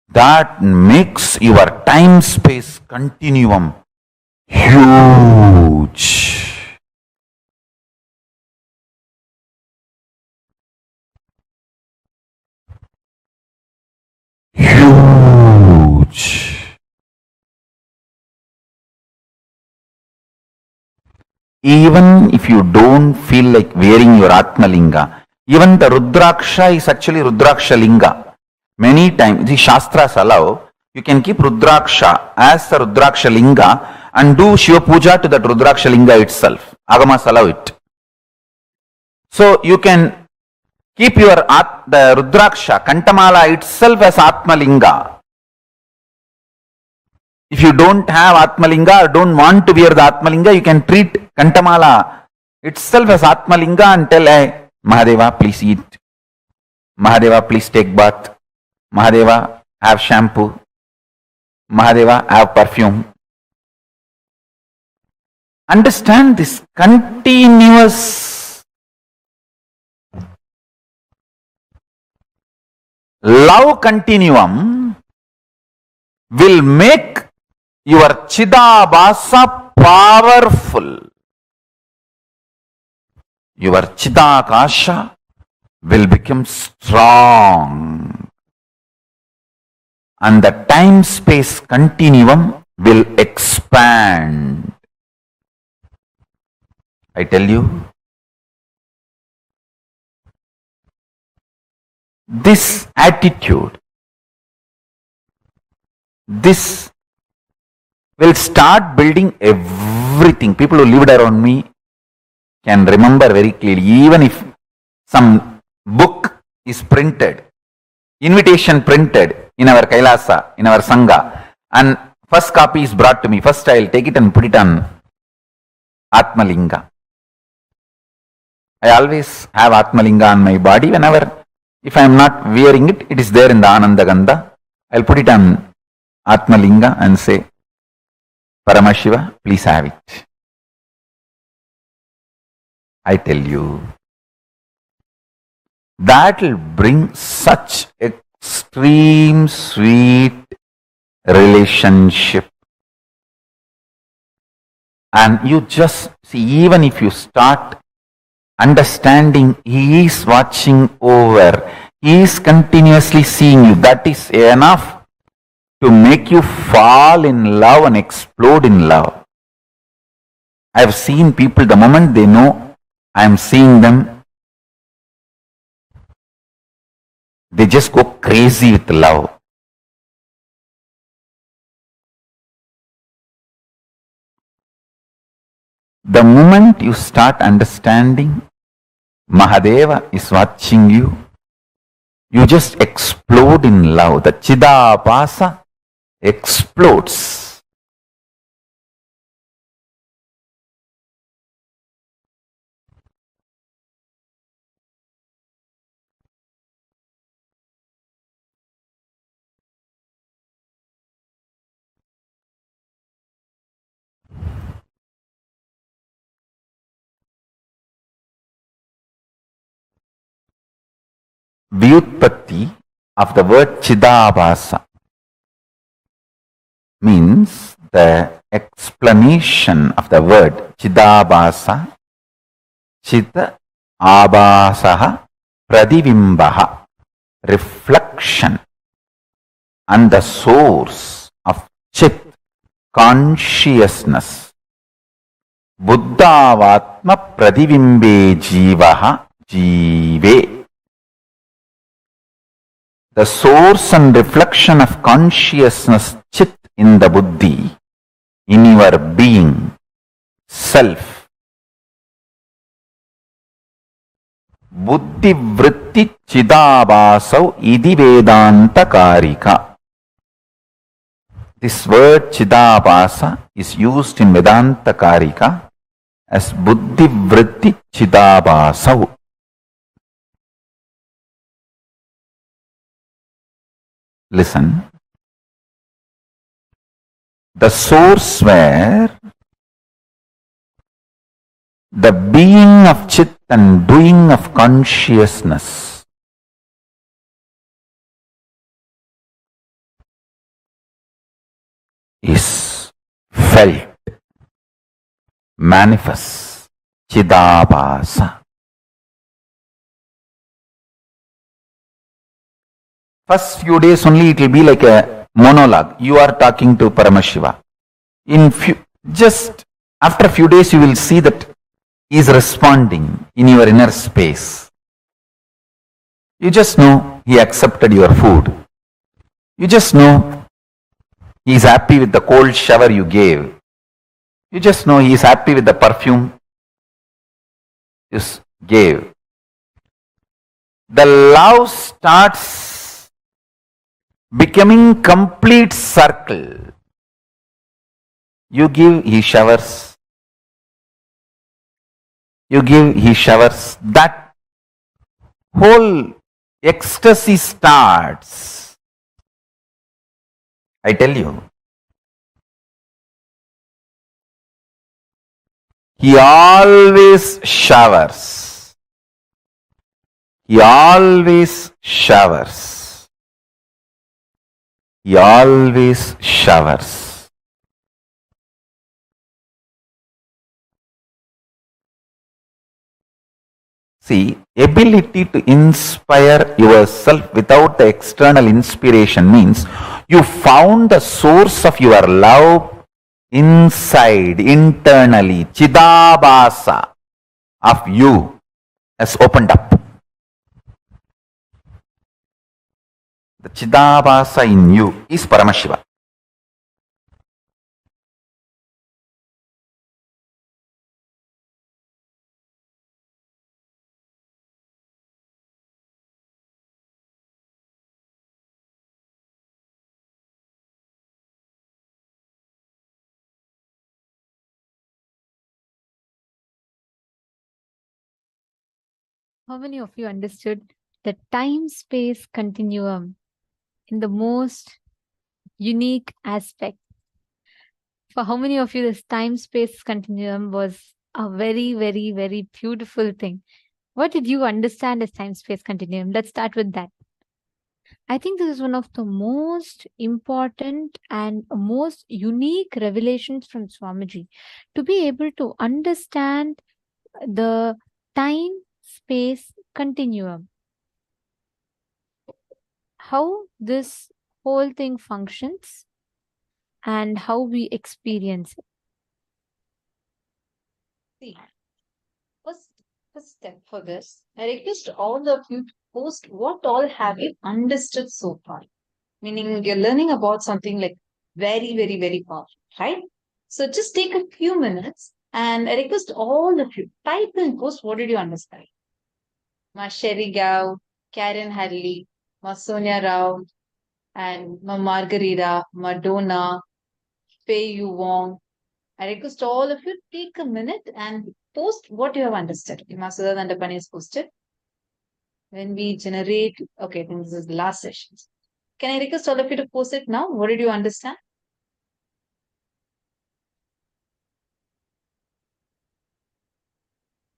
that makes your time-space continuum huge. Huge. Even if you don't feel like wearing your Atmalinga, even the Rudraksha is actually Rudraksha Linga. Many times, the Shastras allow, you can keep Rudraksha as the Rudraksha Linga and do Shiva Puja to that Rudraksha Linga itself. Agamas allow it. So you can keep your the Rudraksha, Kantamala itself as Atmalinga. If you don't have Atmalinga or don't want to wear the Atmalinga, you can treat Kantamala itself as Atmalinga and tell, hey, Mahadeva, please eat. Mahadeva, please take bath. Mahadeva, have shampoo. Mahadeva, have perfume. Understand this continuous love continuum will make your Chidabhasa powerful. Your Chidakasha will become strong, and the time-space continuum will expand. I tell you, this attitude, this will start building everything. People who lived around me can remember very clearly, even if some book is printed, invitation printed in our Kailasa, in our Sangha, and first copy is brought to me. First I'll take it and put it on Atmalinga. I always have Atmalinga on my body. Whenever, if I am not wearing it, it is there in the Ananda Gandha. I'll put it on Atmalinga and say, Paramashiva, please have it. I tell you, that will bring such extreme sweet relationship. And you just see, even if you start understanding He is watching over, He is continuously seeing you, that is enough to make you fall in love and explode in love. I have seen people, the moment they know I am seeing them, they just go crazy with love. The moment you start understanding Mahadeva is watching you, you just explode in love. The Chidabhasa explodes. Vyutpatti of the word Chidabhasa means the explanation of the word Chidabhasa, Chita Abhasaha Pradivimbaha, reflection, and the source of Chit, consciousness. Buddhavatma Pradivimbe Jivaha Jive. The source and reflection of consciousness, Chit, in the Buddhi, in your being, self. Buddhi vritti chidabhasau idi vedanta karika. This word chidabhasa is used in Vedanta Karika as buddhi vritti chidabhasau. Listen. The source where the being of Chit and doing of consciousness is felt, manifests, Chidabhasa. First few days only it will be like a monologue. You are talking to Paramashiva. Just after a few days you will see that he is responding in your inner space. You just know he accepted your food. You just know he is happy with the cold shower you gave. You just know he is happy with the perfume you gave. The love starts becoming complete circle. You give, he showers. You give, he showers. That whole ecstasy starts. I tell you. He always showers. He always showers. He always showers. See, ability to inspire yourself without the external inspiration means you found the source of your love inside, internally. Chidabhasa of you has opened up. The Chidabhasa in you is Paramashiva. How many of you understood the time-space continuum in the most unique aspect? For how many of you this time-space continuum was a very, very, very beautiful thing? What did you understand as time-space continuum? Let's start with that. I think this is one of the most important and most unique revelations from Swamiji, to be able to understand the time-space continuum, how this whole thing functions and how we experience it. See, first step for this, I request all of you to post what all have you understood so far. Meaning you're learning about something like very, very, very powerful, right? So just take a few minutes and I request all of you type and post what did you understand. Ma Sherry Gao, Karen Hadley, Ma Sonia Rao, and Ma Margarita, Madonna, Fei Yu Wong. I request all of you take a minute and post what you have understood. Masudha Dandapani is posted. When we generate, okay, then this is the last session. Can I request all of you to post it now? What did you understand?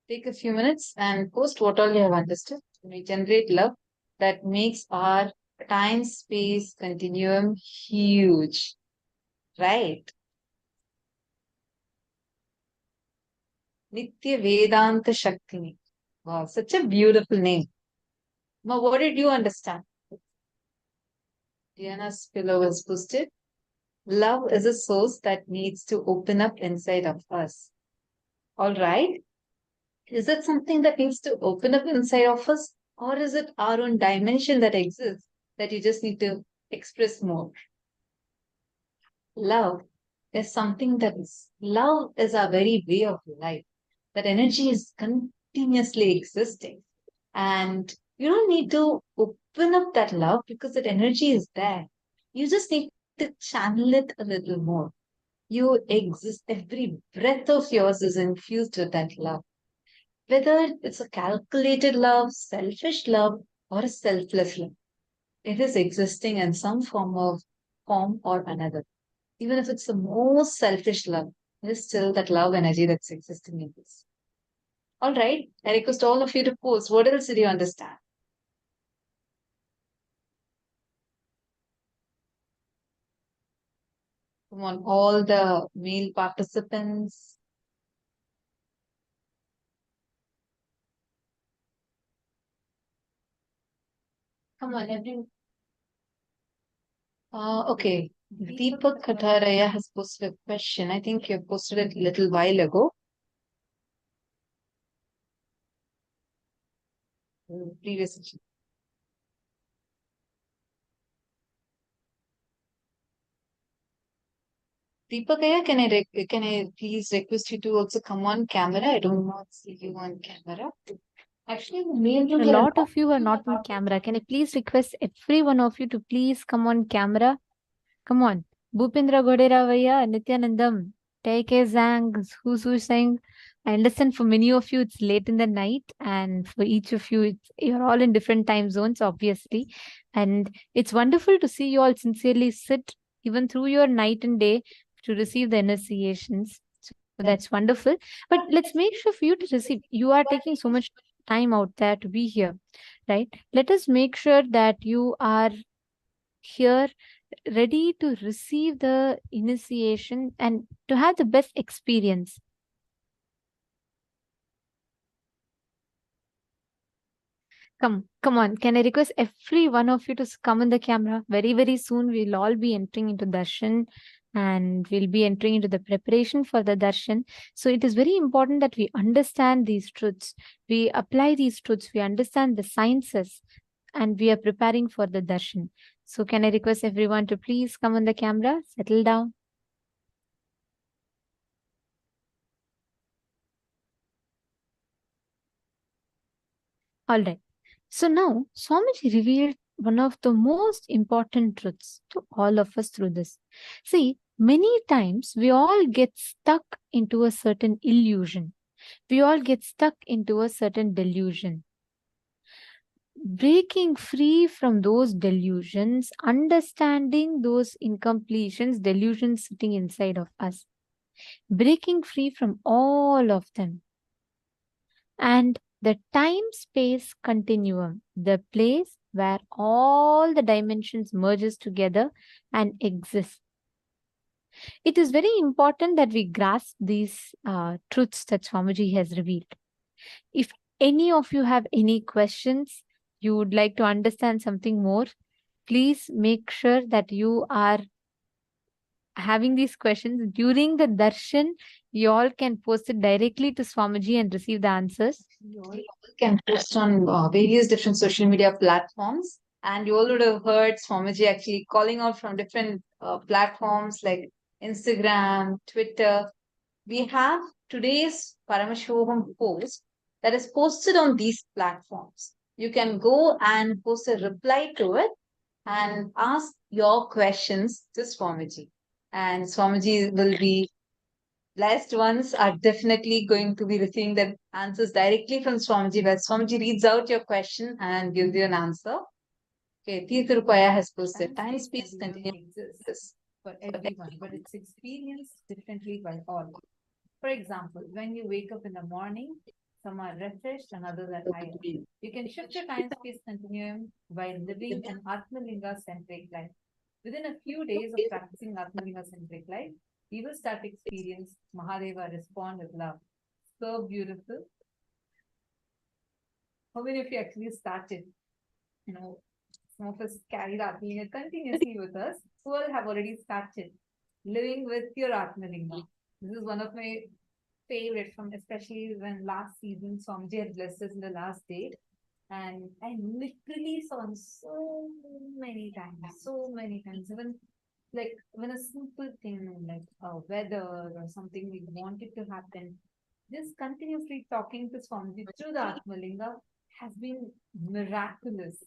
Take a few minutes and post what all you have understood. We generate love that makes our time space continuum huge, right? Nitya Vedanta Shakti. Wow, such a beautiful name. Ma, what did you understand? Diana's pillow was posted. Love is a source that needs to open up inside of us. All right. Is it something that needs to open up inside of us? Or is it our own dimension that exists that you just need to express more? Love is something that is, love is our very way of life. That energy is continuously existing. And you don't need to open up that love because that energy is there. You just need to channel it a little more. You exist, every breath of yours is infused with that love. Whether it's a calculated love, selfish love, or a selfless love, it is existing in some form or another. Even if it's the most selfish love, it is still that love energy that's existing in this. All right. I request all of you to post. What else did you understand? Come on, all the male participants. Come on, everyone. Okay. Deepak Katharaya has posted a question. I think you posted it a little while ago. Previous session. Deepak, can I please request you to also come on camera? I don't want to see you on camera. Actually, the main A room lot of you are not on camera. Can I please request every one of you to please come on camera? Come on. Bhupendra Goderavaya, Nithyanandam, Taike Zhang, who's saying, I understand for many of you it's late in the night, and for each of you, you're all in different time zones, obviously. And it's wonderful to see you all sincerely sit even through your night and day to receive the initiations. So that's wonderful. But let's make sure for you to receive. You are taking so much time out there to be here, right? Let us make sure that you are here ready to receive the initiation and to have the best experience. Come on. Can I request every one of you to come in the camera? Very, very soon we'll all be entering into darshan and we'll be entering into the preparation for the darshan. So it is very important that we understand these truths. We apply these truths. We understand the sciences and we are preparing for the darshan. So can I request everyone to please come on the camera, settle down. All right. So now Swamiji revealed one of the most important truths to all of us through this. See, many times we all get stuck into a certain illusion. We all get stuck into a certain delusion. Breaking free from those delusions, understanding those incompletions, delusions sitting inside of us, breaking free from all of them. And the time-space continuum, the place where all the dimensions merges together and exist. It is very important that we grasp these truths that Swamiji has revealed. If any of you have any questions, you would like to understand something more, please make sure that you are having these questions during the darshan. You all can post it directly to Swamiji and receive the answers. You all can post on various different social media platforms. And you all would have heard Swamiji actually calling out from different platforms like Instagram, Twitter. We have today's Paramashivoham post that is posted on these platforms. You can go and post a reply to it and ask your questions to Swamiji. And Swamiji will be blessed ones are definitely going to be receiving the answers directly from Swamiji, where Swamiji reads out your question and gives you an answer. Okay, Tirupaya has posted time space continuum exists for everyone, but it's experienced differently by all. For example, when you wake up in the morning, some are refreshed and others are tired. You can shift your time space continuum by living an Atmalinga centric life. Within a few days of practicing Atmalinga centric life, we will start to experience Mahadeva respond with love. So beautiful. How many of you actually started? You know, some of us carried Atmalinga continuously with us. Who all have already started living with your Atmalinga? This is one of my favorite from, especially when last season Swamiji had blessed us in the last day. And I literally saw him so many times, even like when a simple thing like weather or something we wanted to happen, just continuously talking to Swamiji through the Atmalinga has been miraculous.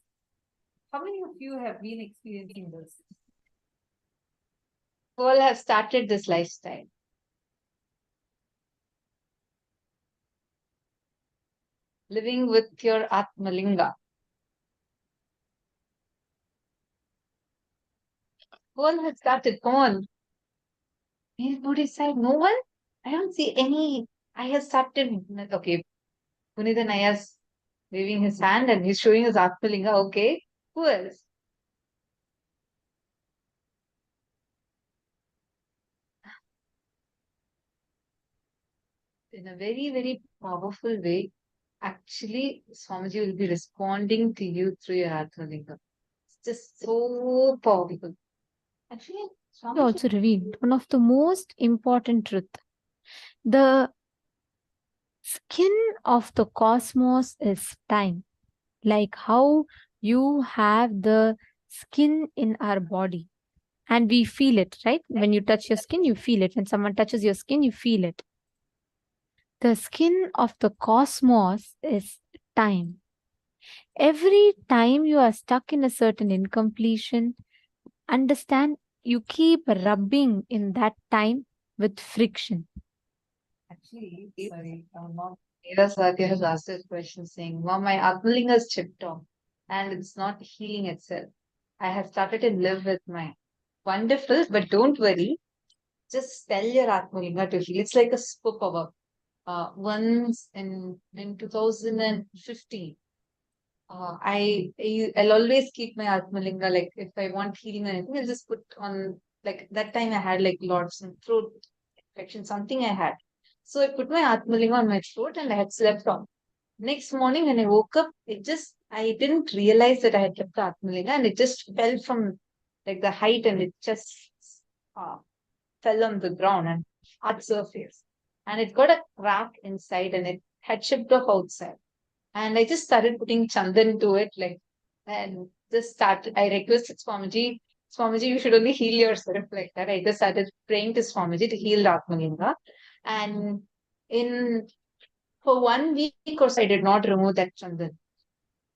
How many of you have been experiencing this? All have started this lifestyle. Living with your Atmalinga. All have started. Come on. Anybody side? No one? I don't see any. I have started. Okay. Punitha Naya's waving his hand and he's showing his Atmalinga. Okay. Who else? In a very, very powerful way, actually, Swamiji will be responding to you through your Atmalinga. It's just so powerful. Actually, He Swamiji also revealed one of the most important truth. The skin of the cosmos is time. Like how you have the skin in our body and we feel it, right? When you touch your skin, you feel it. When someone touches your skin, you feel it. The skin of the cosmos is time. Every time you are stuck in a certain incompletion, understand you keep rubbing in that time with friction. actually, sorry, Mom. Yes, Satya has asked this question saying, Mom, my Atmalinga is chipped off and it's not healing itself. I have started to live with my wonderful, but don't worry. Just tell your Atmalinga to heal. It's like a superpower. Once in 2015, I'll always keep my Atmalinga. Like if I want healing or anything, I'll just put on. Like that time I had like lots of throat infection, something I had. So I put my Atmalinga on my throat and I had slept on. next morning when I woke up, I didn't realize that I had kept the Atmalinga, and it just fell from like the height, and it just uh, fell on the ground and hard surface. And it got a crack inside, and it had chipped off outside. And I just started putting chandan to it, and just started. I requested Swamiji, you should only heal yourself like that. I just started praying to Swamiji to heal the Atmalinga. And in for 1 week or so, I did not remove that chandan.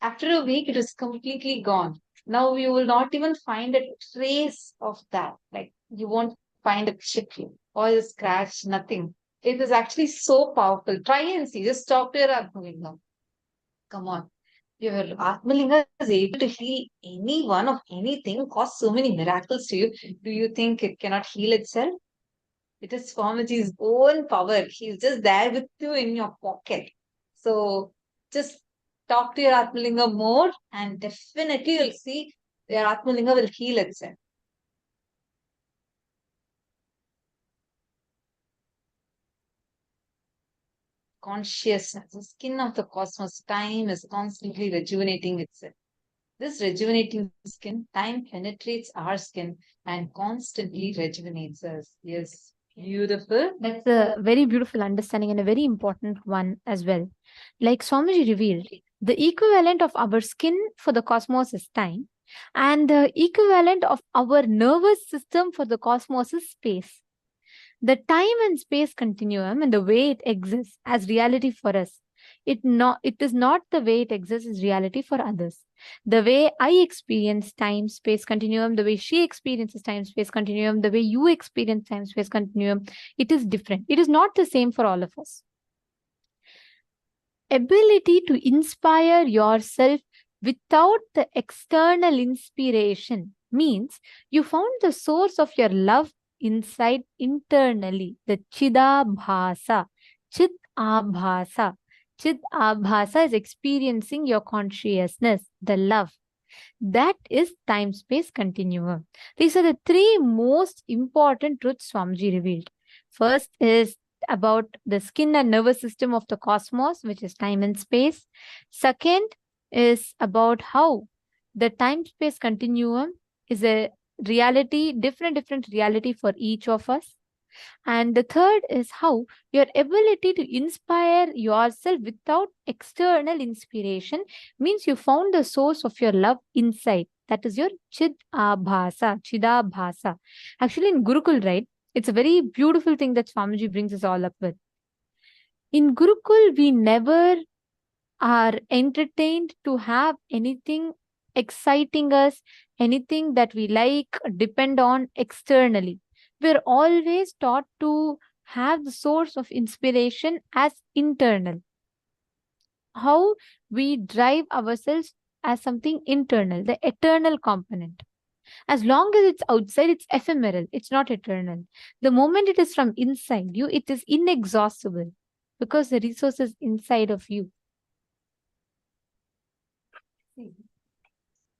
After a week, it is completely gone. Now you will not even find a trace of that. Like you won't find a chip or a scratch, nothing. It is actually so powerful. Try and see. Just talk to your Atmalinga. Come on. Your Atmalinga is able to heal anyone of anything, cause so many miracles to you. Do you think it cannot heal itself? It is Swamiji's own power. He's just there with you in your pocket. So just talk to your Atmalinga more, and definitely you'll see your Atmalinga will heal itself. Consciousness, the skin of the cosmos, time is constantly rejuvenating itself. This rejuvenating skin, time penetrates our skin and constantly rejuvenates us. Yes, beautiful. That's a very beautiful understanding and a very important one as well. Like Swamiji revealed, the equivalent of our skin for the cosmos is time, and the equivalent of our nervous system for the cosmos is space. The time and space continuum and the way it exists as reality for us, it is not the way it exists as reality for others. The way I experience time space continuum, the way she experiences time space continuum, the way you experience time space continuum, it is different. It is not the same for all of us. Ability to inspire yourself without the external inspiration means you found the source of your love inside internally, the Chidabhasa. Chid Abhasa. Chid Abhasa is experiencing your consciousness, the love. That is time space continuum. These are the three most important truths Swamiji revealed. First is about the skin and nervous system of the cosmos, which is time and space. Second is about how the time space continuum is a reality, different reality for each of us. And the third is how your ability to inspire yourself without external inspiration means you found the source of your love inside. That is your Chidabhasa. Actually, in Gurukul, right? It's a very beautiful thing that Swamiji brings us all up with. In Gurukul, we never are entertained to have anything exciting us, anything that we like, depend on externally. We're always taught to have the source of inspiration as internal. How we drive ourselves as something internal, the eternal component. As long as it's outside, it's ephemeral, it's not eternal. The moment it is from inside you, it is inexhaustible because the resource is inside of you.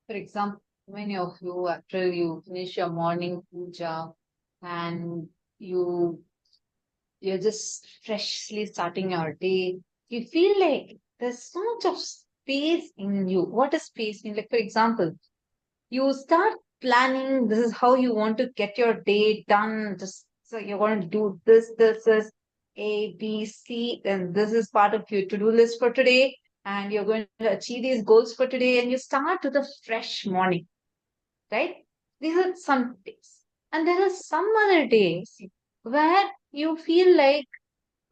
For example, many of you, after you finish your morning puja and you're just freshly starting your day, you feel like there's so much of space in you. What does space mean? Like, for example, you start planning, this is how you want to get your day done. Just so you're going to do this, A, B, C, and this is part of your to-do list for today. And you're going to achieve these goals for today. And you start with a fresh morning, right? These are some days. And there are some other days where you feel like,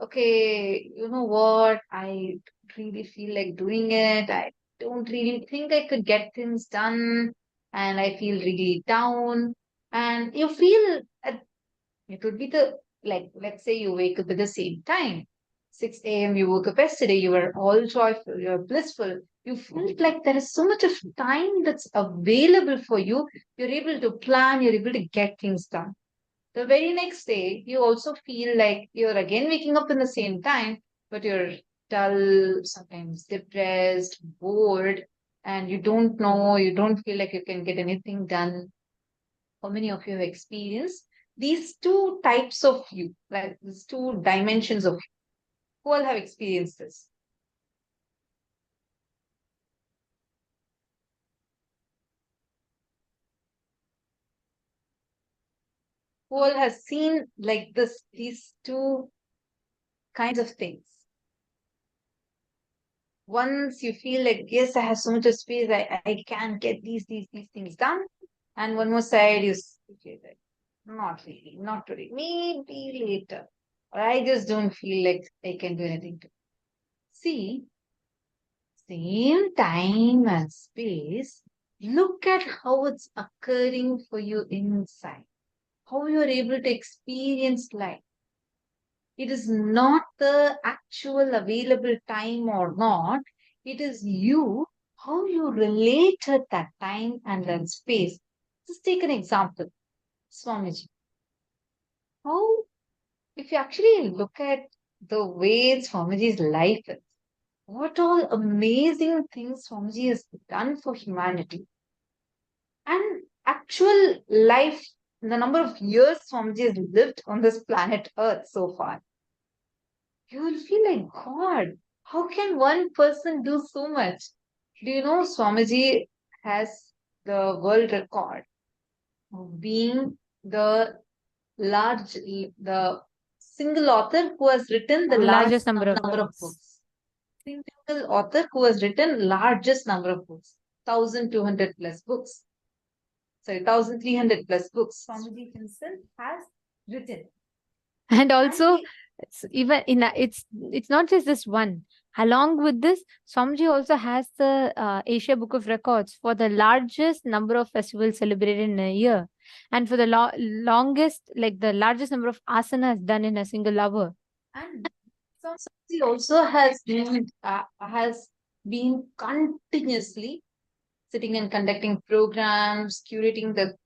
okay, you know what? I don't really feel like doing it. I don't really think I could get things done. And I feel really down. And you feel it would be like, let's say you wake up at the same time. 6 a.m. you woke up yesterday, you were all joyful, you're blissful. You felt like there is so much of time that's available for you. You're able to plan, you're able to get things done. The very next day, you also feel like you're again waking up in the same time, but you're dull, sometimes depressed, bored, and you don't feel like you can get anything done. How many of you have experienced these two types of you, like these two dimensions of you? Who all have experienced this? who all has seen like this, these two kinds of things. Once you feel like, yes, I have so much of space, I can get these things done. And one more side, you feel like, not really, not today, maybe later. Or I just don't feel like I can do anything to. See, same time and space, look at how it's occurring for you inside, how you're able to experience life. It is not the actual available time or not. It is you, how you relate at that time and then space. Just take an example, Swamiji. How, if you actually look at the way Swamiji's life is, what all amazing things Swamiji has done for humanity. And actual life, the number of years Swamiji has lived on this planet Earth so far, you will feel like, God, how can one person do so much? Do you know Swamiji has the world record of being the single author who has written the Largest largest number of number of books. books. Single author who has written largest number of books, 1,200 plus books. Sorry, 1,300 plus books. Swamiji himself has written. And also, even in it's not just this one. Along with this, Swamiji also has the Asia Book of Records for the largest number of festivals celebrated in a year, and for the longest, like the largest number of asanas done in a single hour. And Swamiji also has been continuously sitting and conducting programs, curating the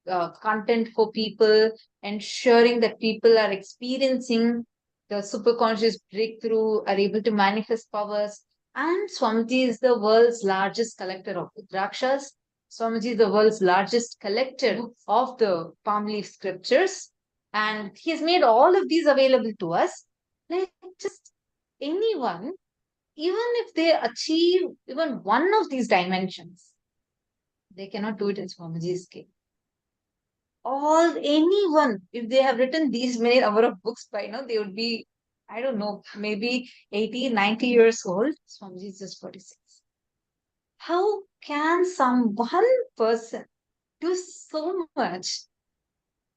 content for people, ensuring that people are experiencing the superconscious breakthrough, are able to manifest powers. And Swamiji is the world's largest collector of Rudrakshas. Swamiji is the world's largest collector of the palm leaf scriptures. And he has made all of these available to us. Like just anyone, even if they achieve even one of these dimensions, they cannot do it in Swamiji's scale. Anyone, if they have written these many number of books by now, they would be, I don't know, maybe 80, 90 years old. Swamiji is just 46. How can one person do so much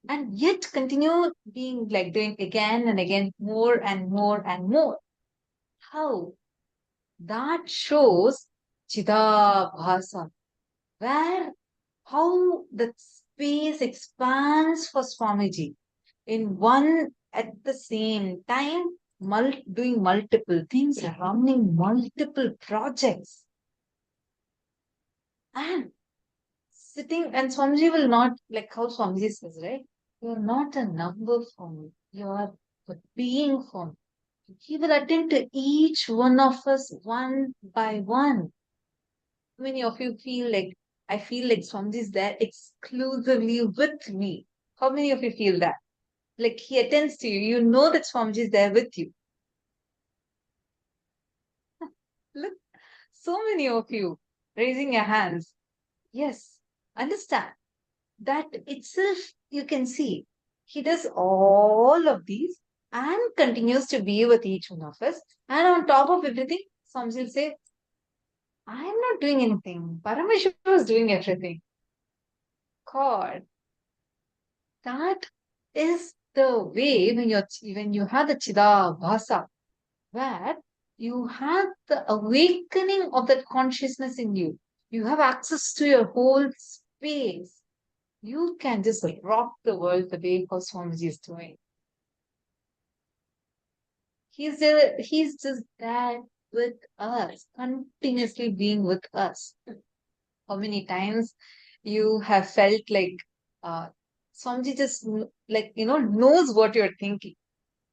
and yet continue being like doing again and again, more and more and more? How? That shows Chidabhasa, where how the space expands for Swamiji in one at the same time, doing multiple things, running multiple projects, and sitting. And Swamiji will not, like how Swamiji says, right? You're not a number for me, you're a being for me. He will attend to each one of us one by one. How many of you feel like, I feel like Swamiji is there exclusively with me? How many of you feel that? Like he attends to you, you know that Swamiji is there with you. Look, so many of you raising your hands. Yes, understand that itself you can see. He does all of these and continues to be with each one of us. And on top of everything, Swamiji will say, I'm not doing anything. Paramashivam is doing everything. God, that is the way when you have the Chidabhasa, where you have the awakening of that consciousness in you. You have access to your whole space. You can just rock the world the way Swamiji is doing. He's just there with us, continuously being with us. How many times you have felt like Swamiji just knows what you're thinking,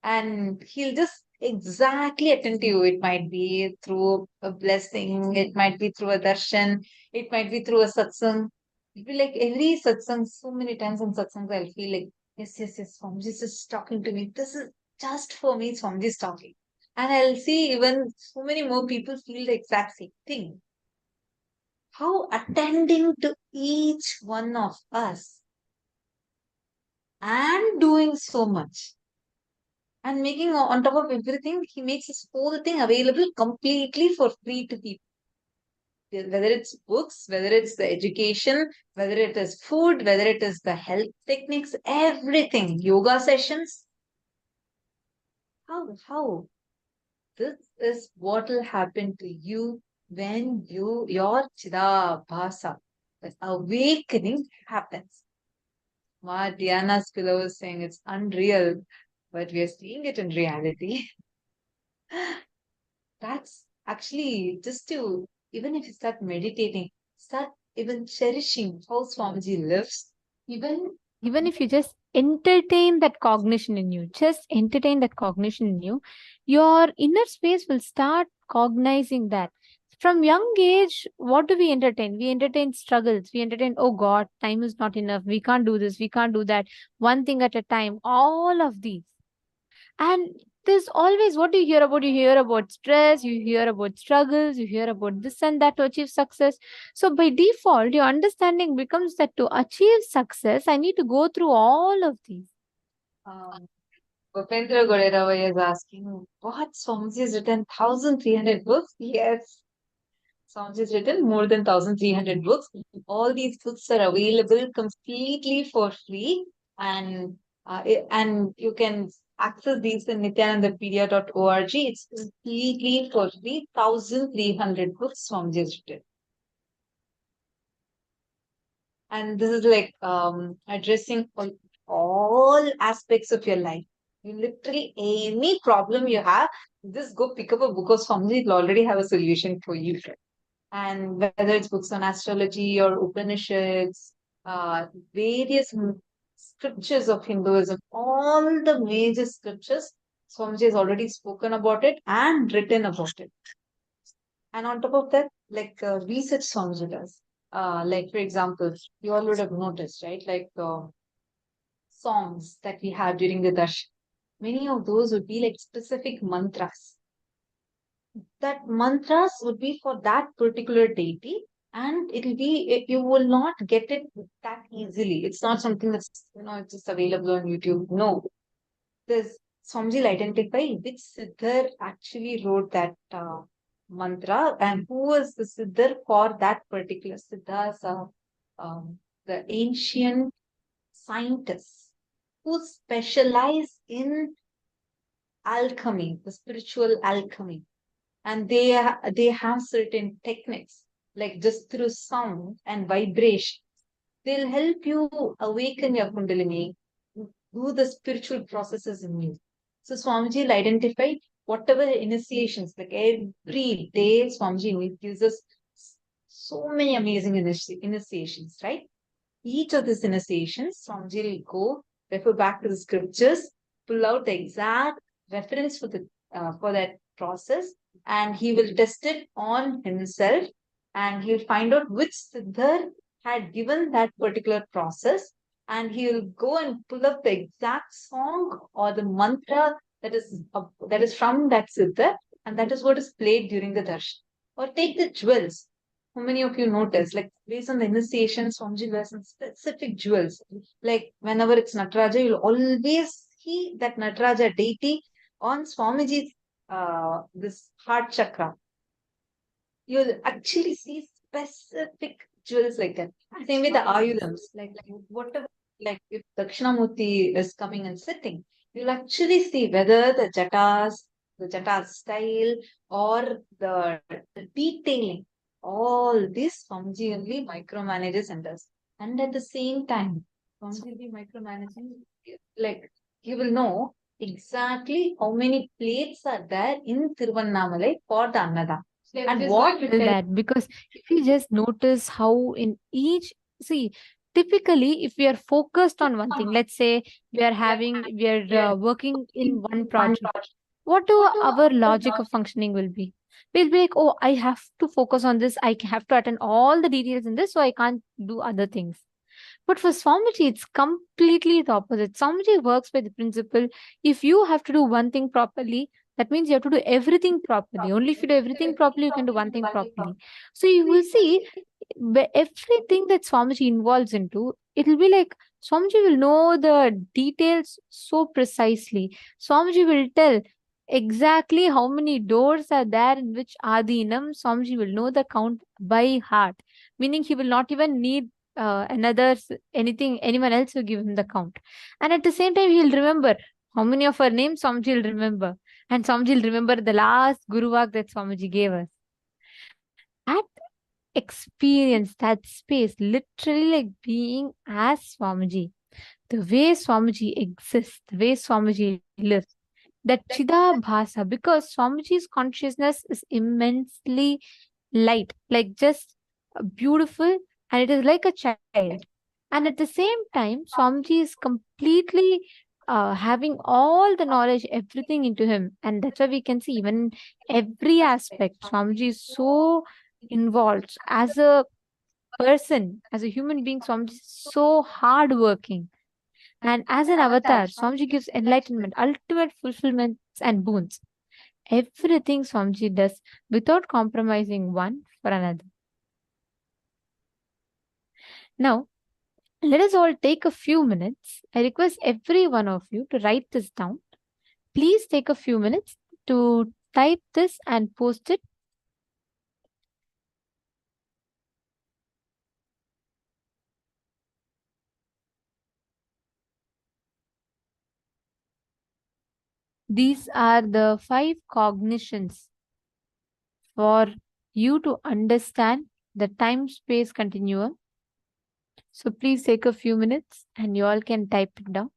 and he'll just exactly attend to you. It might be through a blessing, it might be through a darshan, it might be through a satsang. It'll be like every satsang, so many times in satsangs, I'll feel like, yes, Swamiji is just talking to me. This is just for me, Swamiji is talking. And I'll see even so many more people feel the exact same thing. How attending to each one of us and doing so much. And making on top of everything, he makes this whole thing available completely for free to people. Whether it's books, whether it's the education, whether it is food, whether it is the health techniques, everything, yoga sessions. How? This is what will happen to you when your chidabhasa, that awakening happens. What Diana's pillow is saying, it's unreal, but we are seeing it in reality. That's actually just to, even if you start meditating, start even cherishing how Swamiji lives. Even if you just entertain that cognition in you, just entertain that cognition in you, your inner space will start cognizing that. From young age, what do we entertain? We entertain struggles. We entertain, oh God, time is not enough. We can't do this. We can't do that. One thing at a time. All of these. And there's always what do you hear about? You hear about stress, you hear about struggles, you hear about this and that to achieve success. So by default, your understanding becomes that to achieve success, I need to go through all of these. Bhupendra Goreravai is asking, what Swamiji has written 1,300 books? Yes. Swamiji has written more than 1,300 books. All these books are available completely for free, and and you can access these in nithyanandapedia.org. It's completely for free. 1,300 books Swamiji has written. And this is like addressing all aspects of your life. You literally, any problem you have, just go pick up a book of Swamiji, it'll already have a solution for you. And whether it's books on astrology or Upanishads, various scriptures of Hinduism, all the major scriptures, Swamiji has already spoken about it and written about it. And on top of that, like research Swamiji does. Like, for example, you all would have noticed, right? Like songs that we have during the darshan. Many of those would be like specific mantras. That mantras would be for that particular deity, and you will not get it that easily. It's not something that's it's just available on YouTube. No, this Swamiji will identify which siddhar actually wrote that mantra and who was the siddhar for that particular siddhas. The ancient scientists who specialize in alchemy, the spiritual alchemy, and they have certain techniques like just through sound and vibration. They'll help you awaken your kundalini, do the spiritual processes in you. So Swamiji will identify whatever initiations, like every day Swamiji gives us so many amazing initiations, right? Each of these initiations, Swamiji will go, refer back to the scriptures, pull out the exact reference for that process, and he will test it on himself, and he'll find out which siddhar had given that particular process, and he'll go and pull up the exact song or the mantra that is from that siddhar, and that is what is played during the darshan. Or take the jewels. How many of you notice, like based on the initiation, Swamiji wears some specific jewels. Like whenever it's Nataraja, you'll always see that Nataraja deity on Swamiji's this heart chakra. You'll actually see specific jewels like that. Same with the ayudams, like whatever, like if Dakshinamurti is coming and sitting, you'll actually see whether the jata style, or the detailing. All this Swamiji only micromanages and does. And at the same time, Swamiji will be micromanaging, like he will know exactly how many plates are there in Tiruvannamalai for the Annada. And what Tell that because if you just notice how in each, see, typically if we are focused on one thing, let's say we are working in one project, what do our logic of functioning will be? We'll be like, oh, I have to focus on this, I have to attend all the details in this, so I can't do other things. But for Swamiji, it's completely the opposite. Swamiji works by the principle, if you have to do one thing properly, that means you have to do everything properly. Only if you do everything properly, you can do one thing properly. So you will see everything that Swamiji involves into, it will be like Swamiji will know the details so precisely. Swamiji will tell exactly how many doors are there in which Adinam. Swamiji will know the count by heart, meaning he will not even need anyone else to give him the count. And at the same time, he'll remember how many of our names Swamiji will remember. And Swamiji will remember the last Guruvak that Swamiji gave us. That experience, that space, literally like being as Swamiji, the way Swamiji exists, the way Swamiji lives, that Chidabhasa, because Swamiji's consciousness is immensely light, like just beautiful, and it is like a child. And at the same time, Swamiji is completely having all the knowledge, everything into him. And that's why we can see even every aspect, Swamiji is so involved as a person, as a human being. Swamiji is so hardworking. And as an avatar, Swamiji gives enlightenment, ultimate fulfillments and boons. Everything Swamiji does without compromising one for another. Now, let us all take a few minutes. I request every one of you to write this down. Please take a few minutes to type this and post it. These are the 5 cognitions for you to understand the time space continuum. So please take a few minutes and you all can type it down.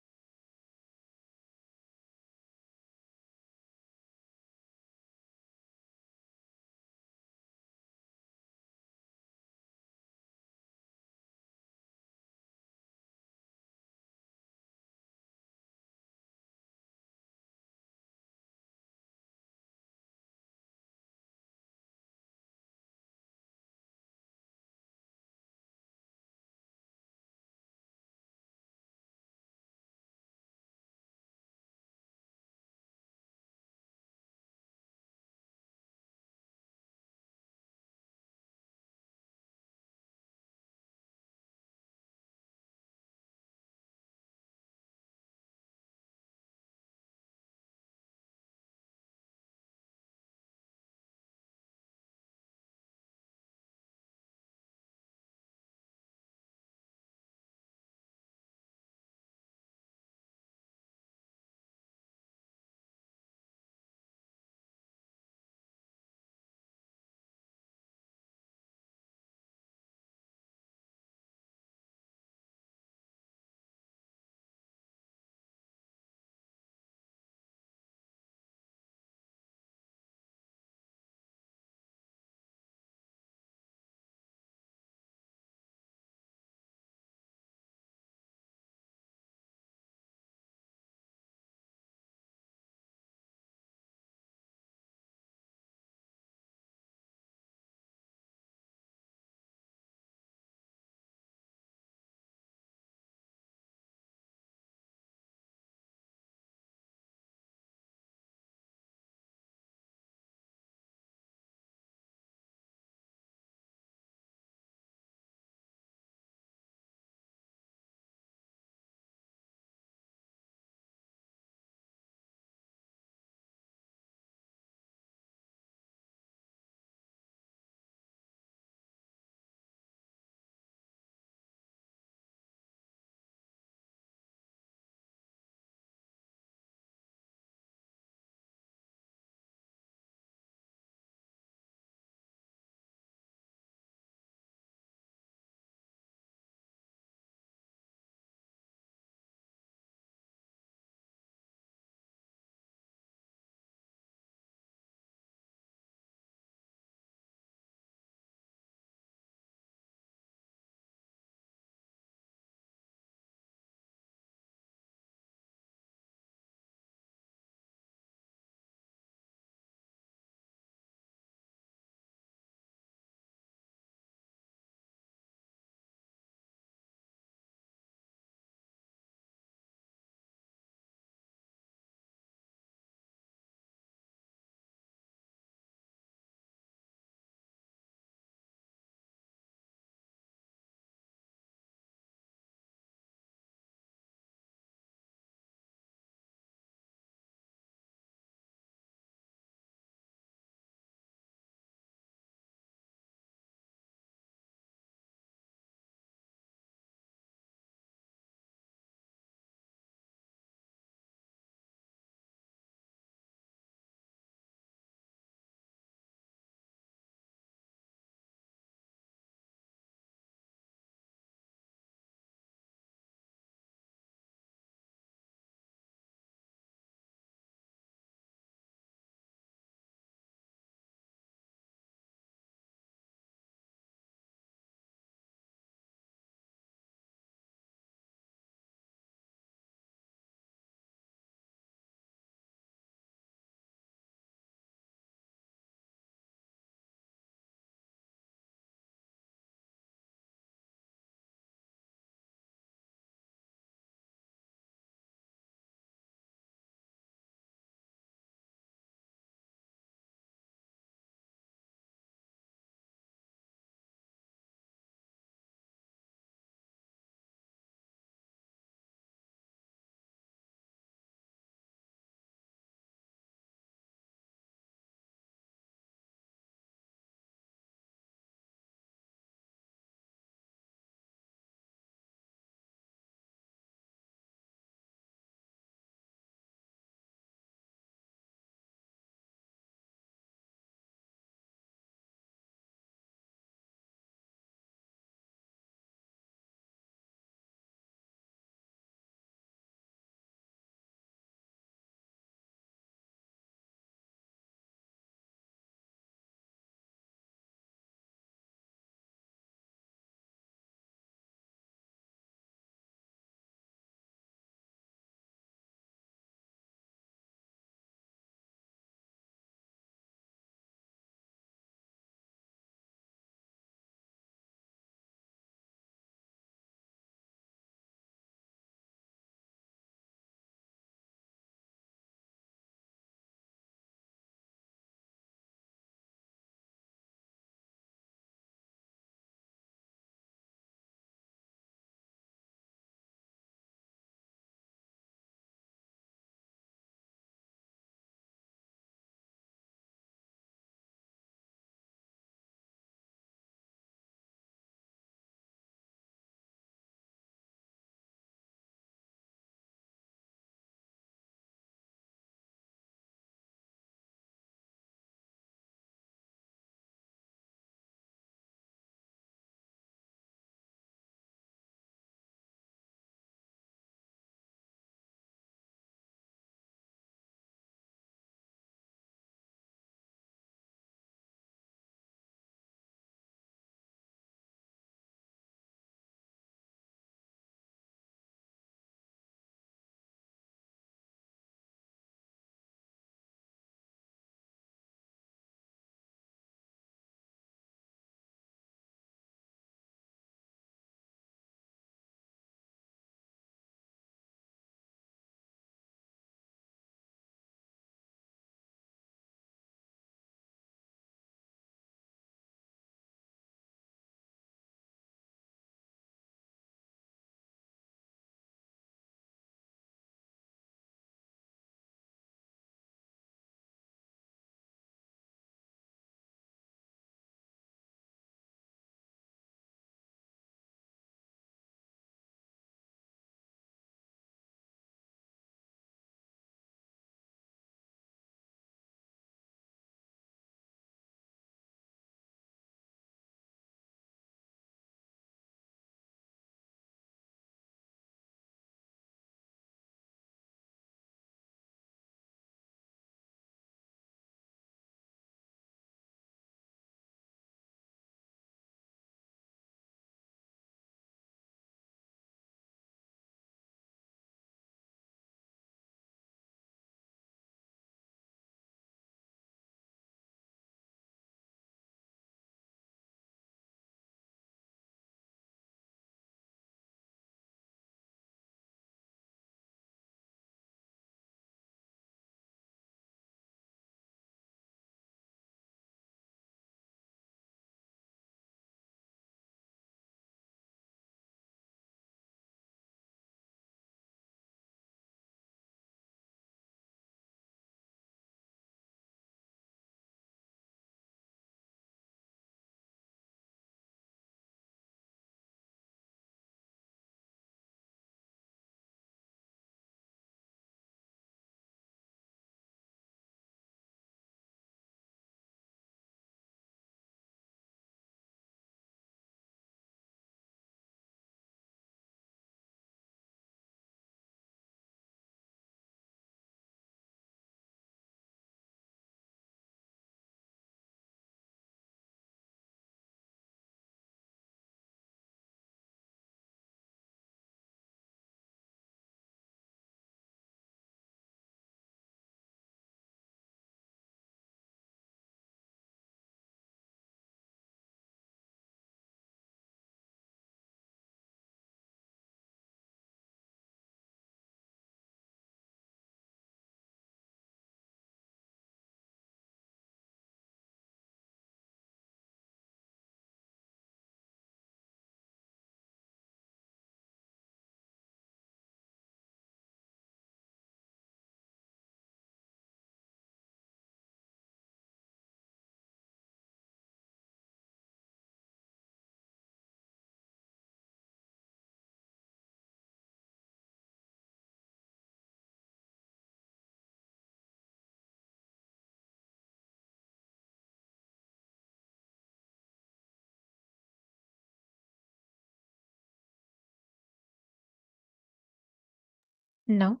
Now,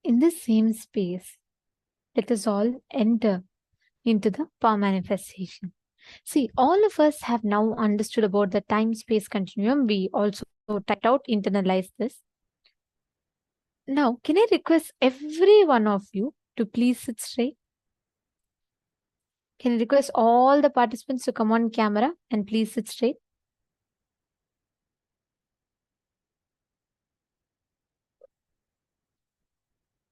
in this same space, let us all enter into the power manifestation. See, all of us have now understood about the time space continuum. We also typed out, internalized this. Now, can I request every one of you to please sit straight? Can I request all the participants to come on camera and please sit straight?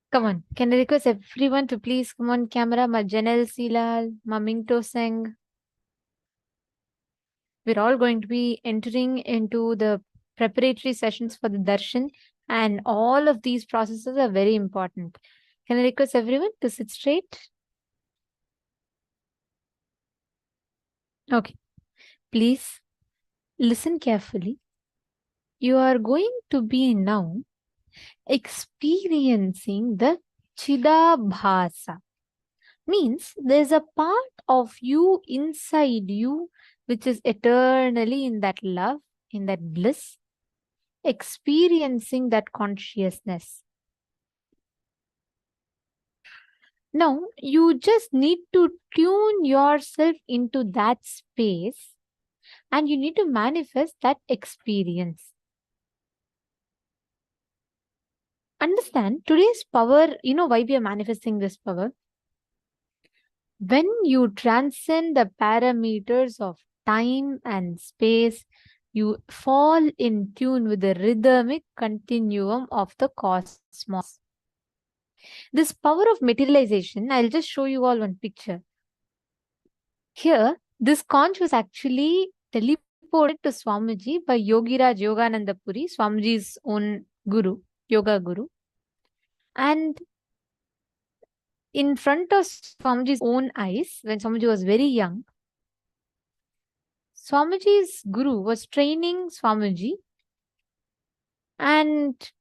Come on. Can I request everyone to please come on camera? Ma Janel Silal, Ma Mingto Singh. We're all going to be entering into the preparatory sessions for the darshan, and all of these processes are very important. Can I request everyone to sit straight? Okay. Please listen carefully. You are going to be now experiencing the Chidabhasa. Means there's a part of you inside you which is eternally in that love, in that bliss, experiencing that consciousness. Now, you just need to tune yourself into that space and you need to manifest that experience. Understand today's power, you know why we are manifesting this power? When you transcend the parameters of time and space, you fall in tune with the rhythmic continuum of the cosmos. This power of materialization, I'll just show you all one picture. Here, this conch was actually teleported to Swamiji by Yogiraj Yogananda Puri, Swamiji's own guru, yoga guru. And in front of Swamiji's own eyes, when Swamiji was very young, Swamiji's guru was training Swamiji, and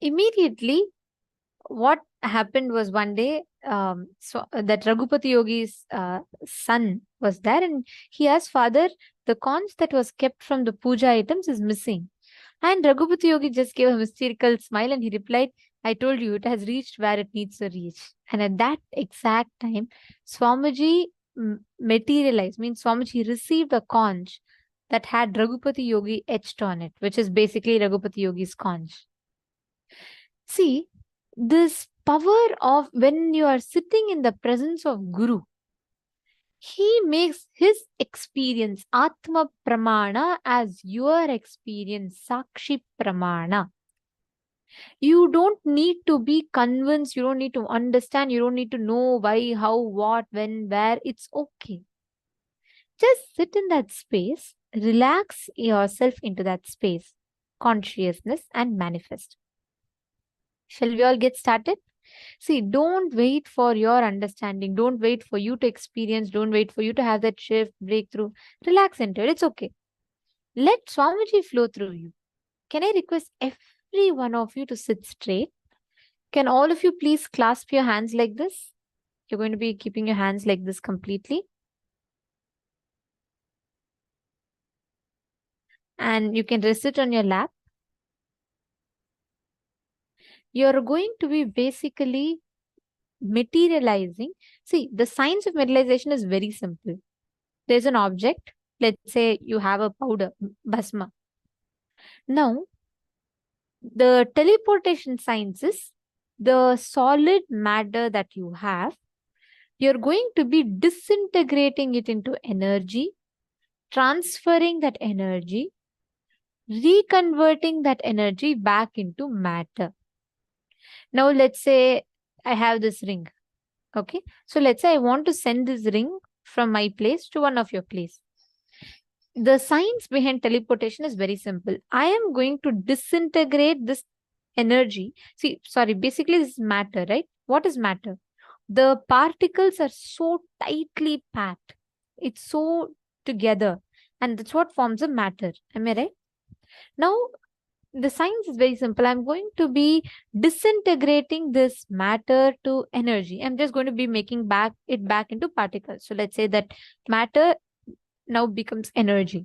immediately what happened was one day that Raghupati Yogi's son was there, and he asked, Father, the conch that was kept from the puja items is missing. And Raghupati Yogi just gave a mystical smile and he replied, I told you it has reached where it needs to reach. And at that exact time, Swamiji materialized, means Swamiji received a conch that had Raghupati Yogi etched on it, which is basically Raghupati Yogi's conch. See, this power of when you are sitting in the presence of Guru, he makes his experience, Atma Pramana, as your experience, Sakshi Pramana. You don't need to be convinced, you don't need to understand, you don't need to know why, how, what, when, where. It's okay. Just sit in that space, relax yourself into that space, consciousness, and manifest. Shall we all get started? See, don't wait for your understanding. Don't wait for you to experience. Don't wait for you to have that shift, breakthrough. Relax into it. It's okay. Let Swamiji flow through you. Can I request every one of you to sit straight? Can all of you please clasp your hands like this? You're going to be keeping your hands like this completely. And you can rest it on your lap. You're going to be basically materializing. See, the science of materialization is very simple. There's an object. Let's say you have a powder, bhasma. Now, the teleportation science is the solid matter that you have. You're going to be disintegrating it into energy, transferring that energy, reconverting that energy back into matter. Now, let's say I have this ring. Okay. So let's say I want to send this ring from my place to one of your place. The science behind teleportation is very simple. I am going to disintegrate this energy. See, sorry, basically this is matter, right? What is matter? The particles are so tightly packed. It's so together. And that's what forms a matter. Am I right? Now, the science is very simple. I'm going to be disintegrating this matter to energy. I'm just going to be making it back into particles. So let's say that matter now becomes energy.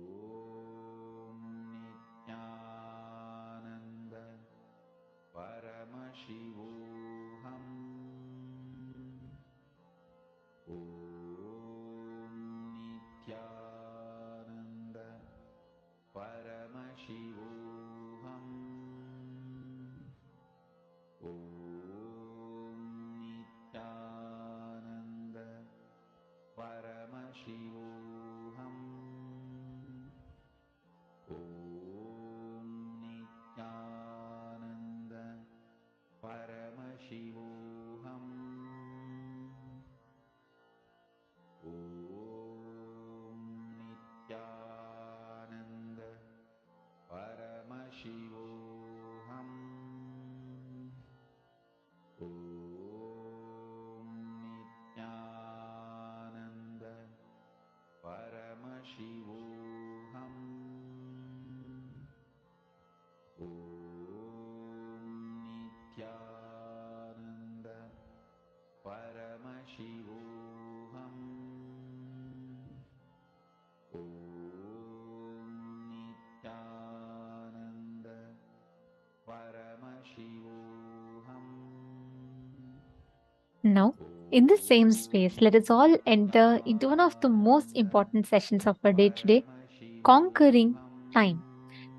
Nithyananda Paramashivoham. Nithyananda Paramashivoham. Now, in the same space, let us all enter into one of the most important sessions of our day today, conquering time.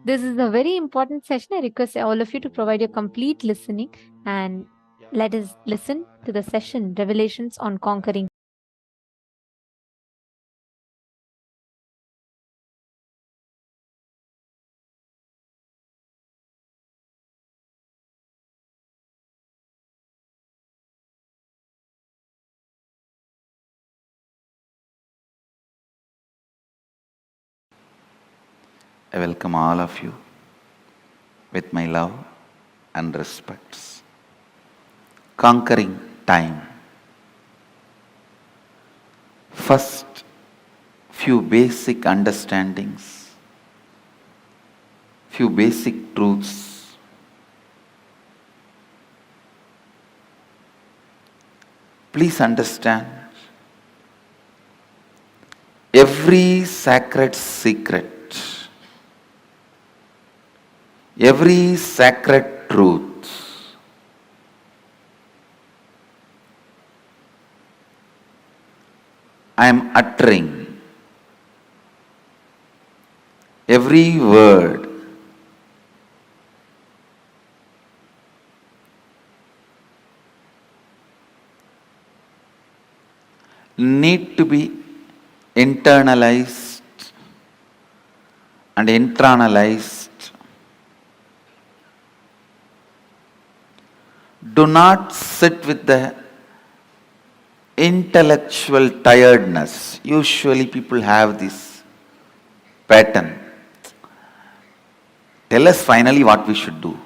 This is a very important session. I request all of you to provide your complete listening and let us listen to the session Revelations on Conquering. I welcome all of you with my love and respects. Conquering time. First, few basic understandings, few basic truths. Please understand, every sacred secret, every sacred truth I am uttering, every word need to be internalized and internalized. Do not sit with the intellectual tiredness. Usually people have this pattern. Tell us finally what we should do.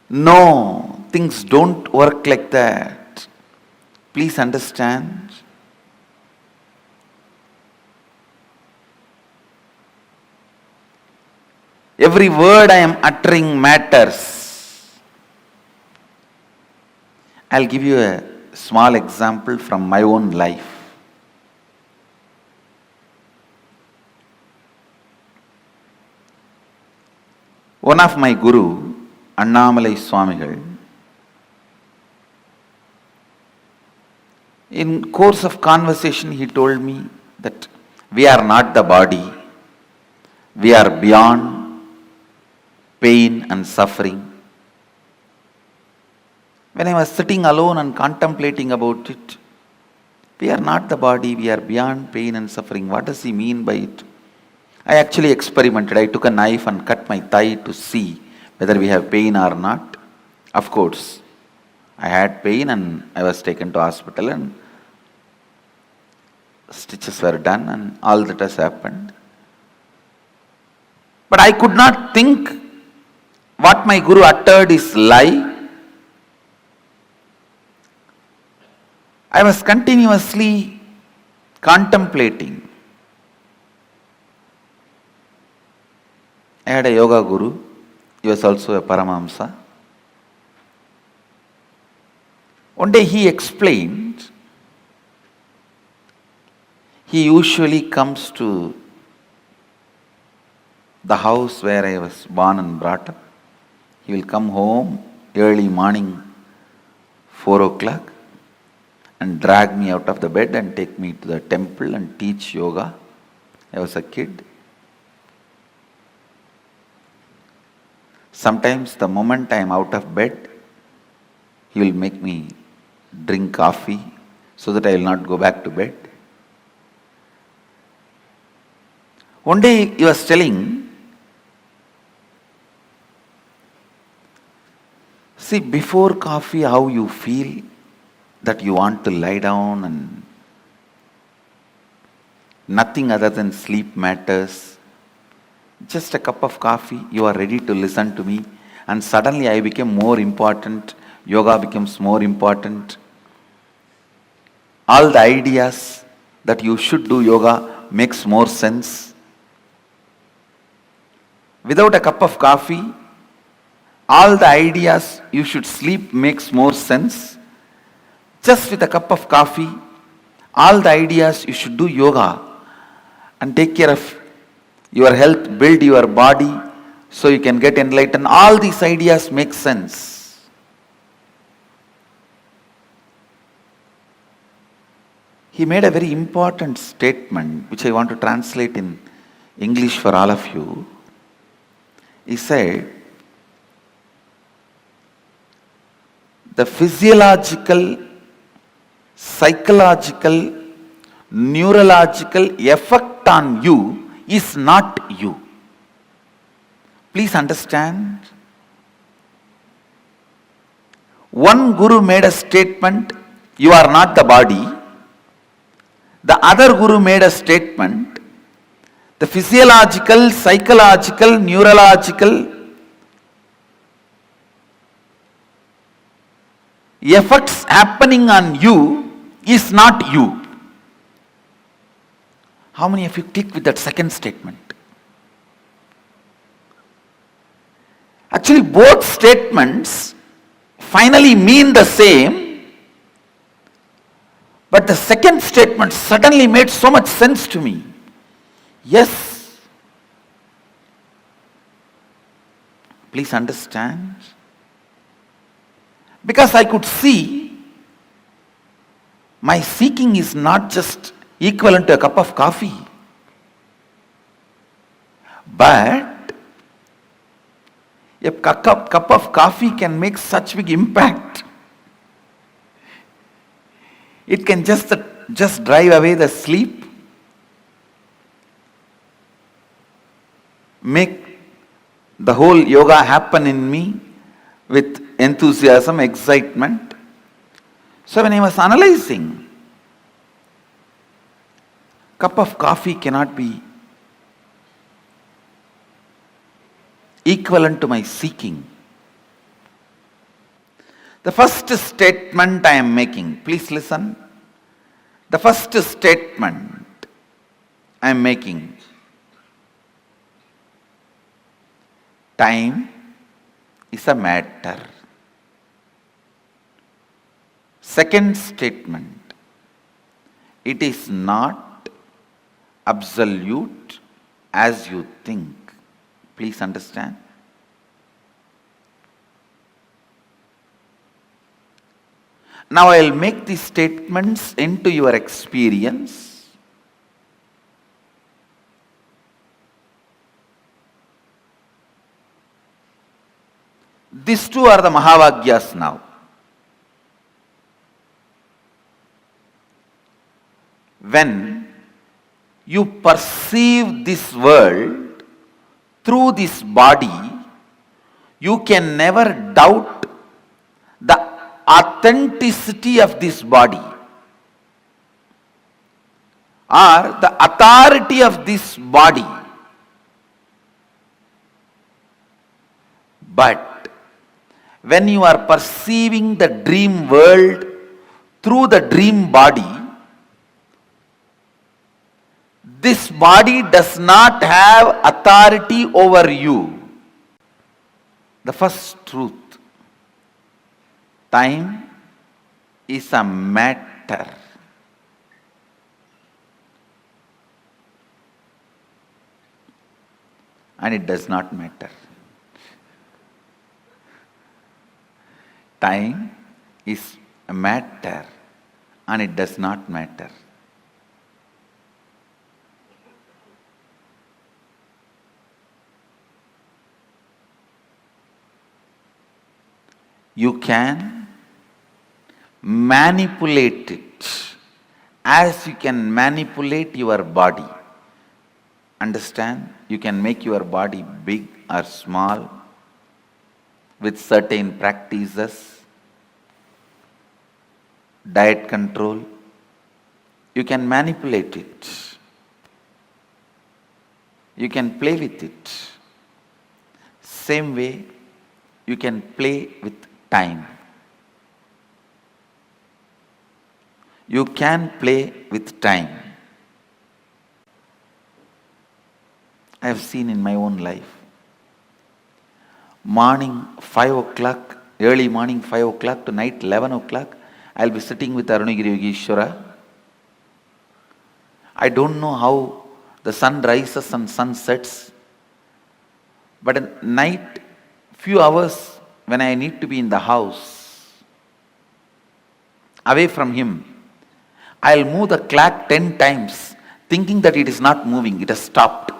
No, things don't work like that. Please understand. Every word I am uttering matters. I'll give you a small example from my own life. One of my guru, Annamalai Swamigal, in course of conversation he told me that we are not the body, we are beyond pain and suffering. When I was sitting alone and contemplating about it, we are not the body, we are beyond pain and suffering. What does he mean by it? I actually experimented. I took a knife and cut my thigh to see whether we have pain or not. Of course, I had pain and I was taken to hospital and stitches were done and all that has happened. But I could not think what my guru uttered is lie. I was continuously contemplating. I had a yoga guru. He was also a Paramahamsa. One day he explained, he usually comes to the house where I was born and brought up. He will come home early morning, 4 o'clock, and drag me out of the bed and take me to the temple and teach yoga. I was a kid. Sometimes the moment I am out of bed, he will make me drink coffee so that I will not go back to bed. One day he was telling, see, before coffee how you feel, that you want to lie down and nothing other than sleep matters. Just a cup of coffee, you are ready to listen to me, and suddenly I became more important, yoga becomes more important. All the ideas that you should do yoga makes more sense. Without a cup of coffee, all the ideas you should sleep makes more sense. Just with a cup of coffee, all the ideas you should do yoga and take care of your health, build your body so you can get enlightened. All these ideas make sense. He made a very important statement which I want to translate in English for all of you. He said, the physiological, psychological, neurological effect on you is not you. Please understand. One guru made a statement, you are not the body. The other guru made a statement, the physiological, psychological, neurological effects happening on you is not you. How many of you click with that second statement? Actually, both statements finally mean the same, but the second statement suddenly made so much sense to me. Yes. Please understand. Because I could see my seeking is not just equivalent to a cup of coffee, but a cup of coffee can make such big impact. It can just drive away the sleep, make the whole yoga happen in me with enthusiasm, excitement. So when I was analyzing, cup of coffee cannot be equivalent to my seeking. The first statement I am making, please listen. The first statement I am making, time is a matter. Second statement, it is not absolute as you think. Please understand. Now I will make these statements into your experience. These two are the Mahavagyas now. When you perceive this world through this body, you can never doubt the authenticity of this body or the authority of this body. But when you are perceiving the dream world through the dream body, this body does not have authority over you. The first truth, time is a matter. And it does not matter. Time is a matter and it does not matter. You can manipulate it as you can manipulate your body. Understand? You can make your body big or small with certain practices, diet control. You can manipulate it. You can play with it. Same way, you can play with time. You can play with time. I have seen in my own life. Morning 5 o'clock, early morning 5 o'clock to night 11 o'clock, I'll be sitting with Arunagiri Yogeshwara. I don't know how the sun rises and sun sets, but at night, few hours when I need to be in the house, away from him, I'll move the clock 10 times, thinking that it is not moving, it has stopped.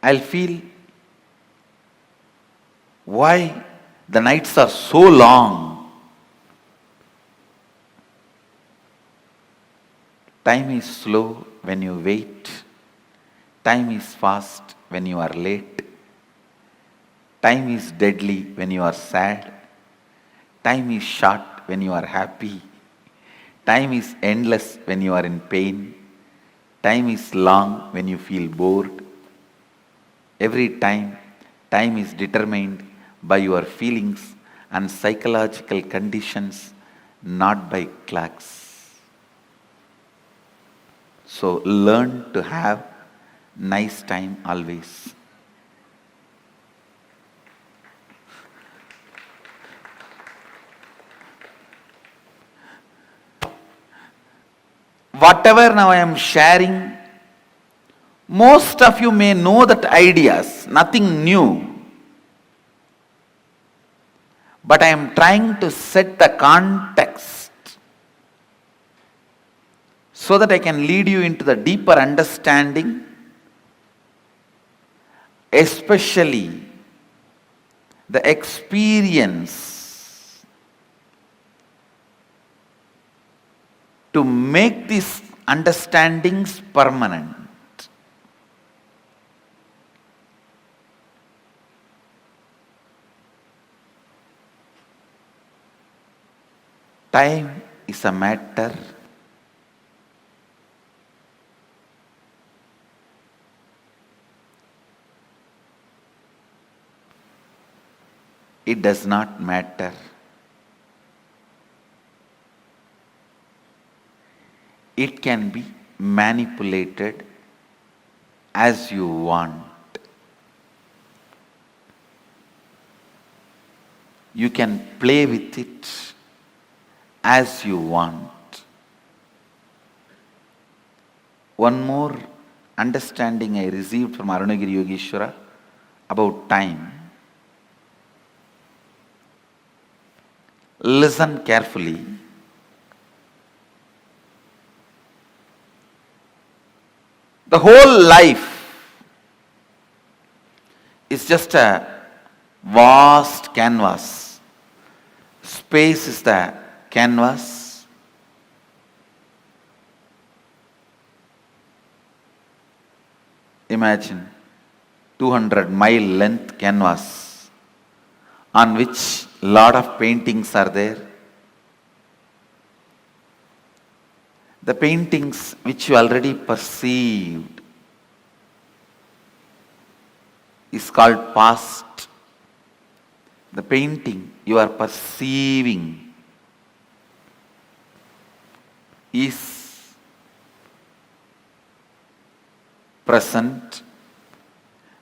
I'll feel why the nights are so long. Time is slow when you wait. Time is fast when you are late. Time is deadly when you are sad. Time is short when you are happy. Time is endless when you are in pain. Time is long when you feel bored. Every time, time is determined by your feelings and psychological conditions, not by clocks. So learn to have nice time always. Whatever now I am sharing, most of you may know that ideas, nothing new. But I am trying to set the context so that I can lead you into the deeper understanding, especially the experience to make these understandings permanent. Time is a matter it does not matter. It can be manipulated as you want. You can play with it as you want. One more understanding I received from Arunagiri Yogeshwara about time. Listen carefully. The whole life is just a vast canvas. Space is the canvas. Imagine 200-mile length canvas on which lot of paintings are there. The paintings which you already perceived is called past. The painting you are perceiving is present.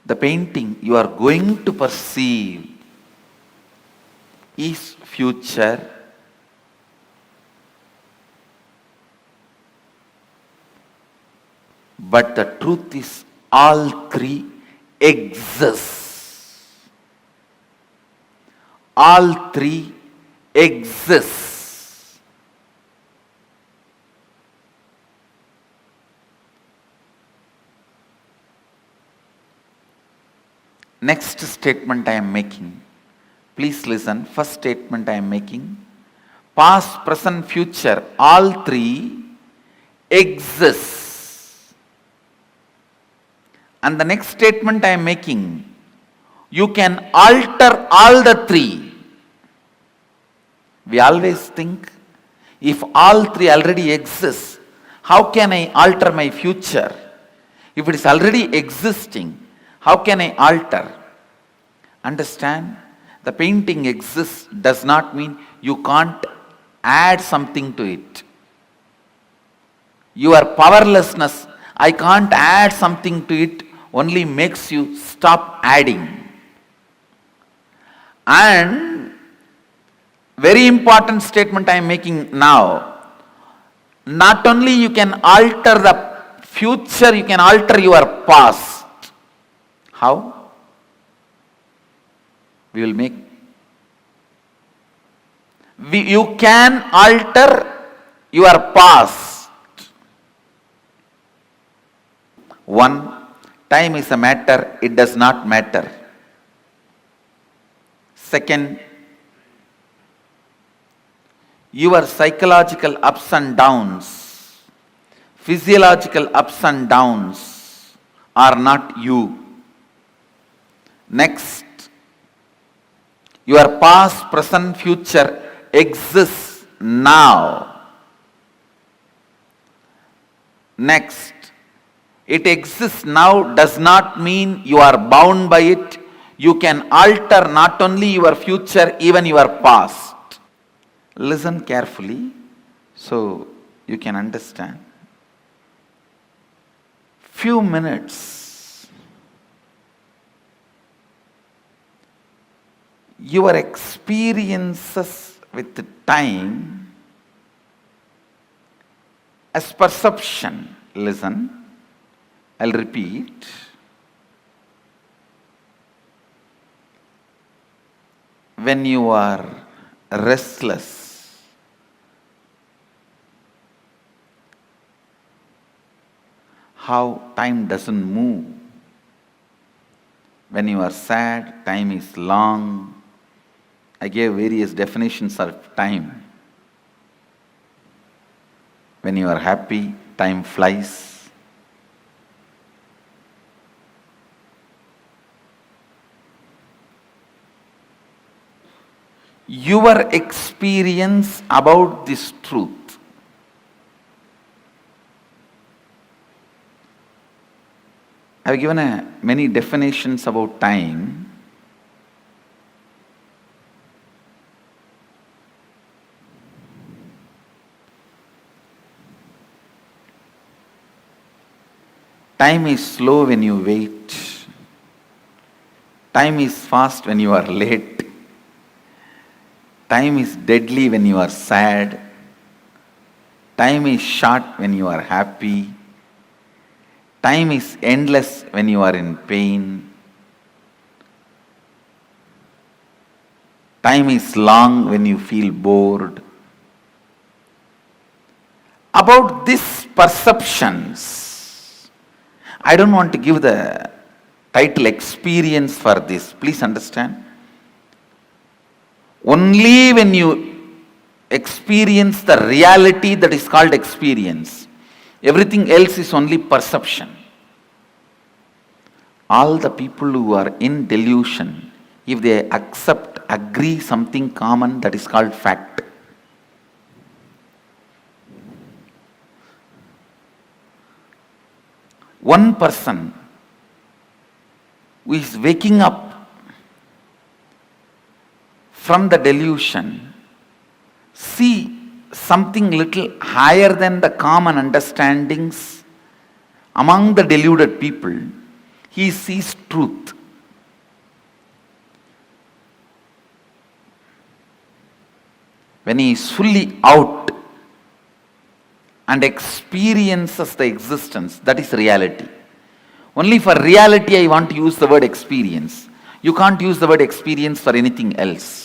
The painting you are going to perceive is future. But the truth is all three exist. All three exist. Next statement I am making. Please listen. First statement I am making. Past, present, future, all three exist. And the next statement I am making, you can alter all the three. We always think, if all three already exist, how can I alter my future? If it is already existing, how can I alter? Understand? The painting exists does not mean you can't add something to it. Your powerlessness, I can't add something to it, only makes you stop adding. And very important statement I am making now. Not only you can alter the future, you can alter your past. How? We will make. You can alter your past. One, time is a matter, it does not matter. Second, your psychological ups and downs, physiological ups and downs are not you. Next, your past, present, future exists now. Next, it exists now does not mean you are bound by it. You can alter not only your future, even your past. Listen carefully so you can understand. Few minutes. Your experiences with time as perception. Listen, I'll repeat. When you are restless, how time doesn't move. When you are sad, time is long. I gave various definitions of time. When you are happy, time flies. Your experience about this truth I have given many definitions about time. Time is slow when you wait. Time is fast when you are late. Time is deadly when you are sad. Time is short when you are happy. Time is endless when you are in pain. Time is long when you feel bored. About these perceptions, I don't want to give the title experience for this. Please understand. Only when you experience the reality that is called experience. Everything else is only perception. All the people who are in delusion, if they accept, agree something common, that is called fact. One person who is waking up from the delusion, see something little higher than the common understandings among the deluded people. He sees truth. When he is fully out and experiences the existence, that is reality. Only for reality I want to use the word experience. You can't use the word experience for anything else.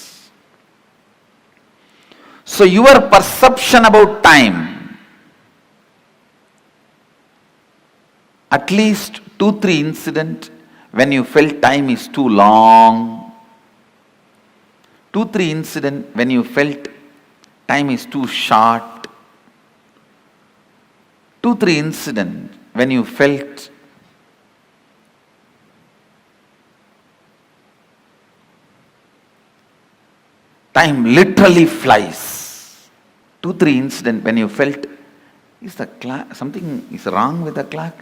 So your perception about time, at least 2-3 incidents when you felt time is too long, 2-3 incidents when you felt time is too short, 2-3 incidents when you felt time literally flies. 2-3 incidents when you felt, is the clock, something is wrong with the clock?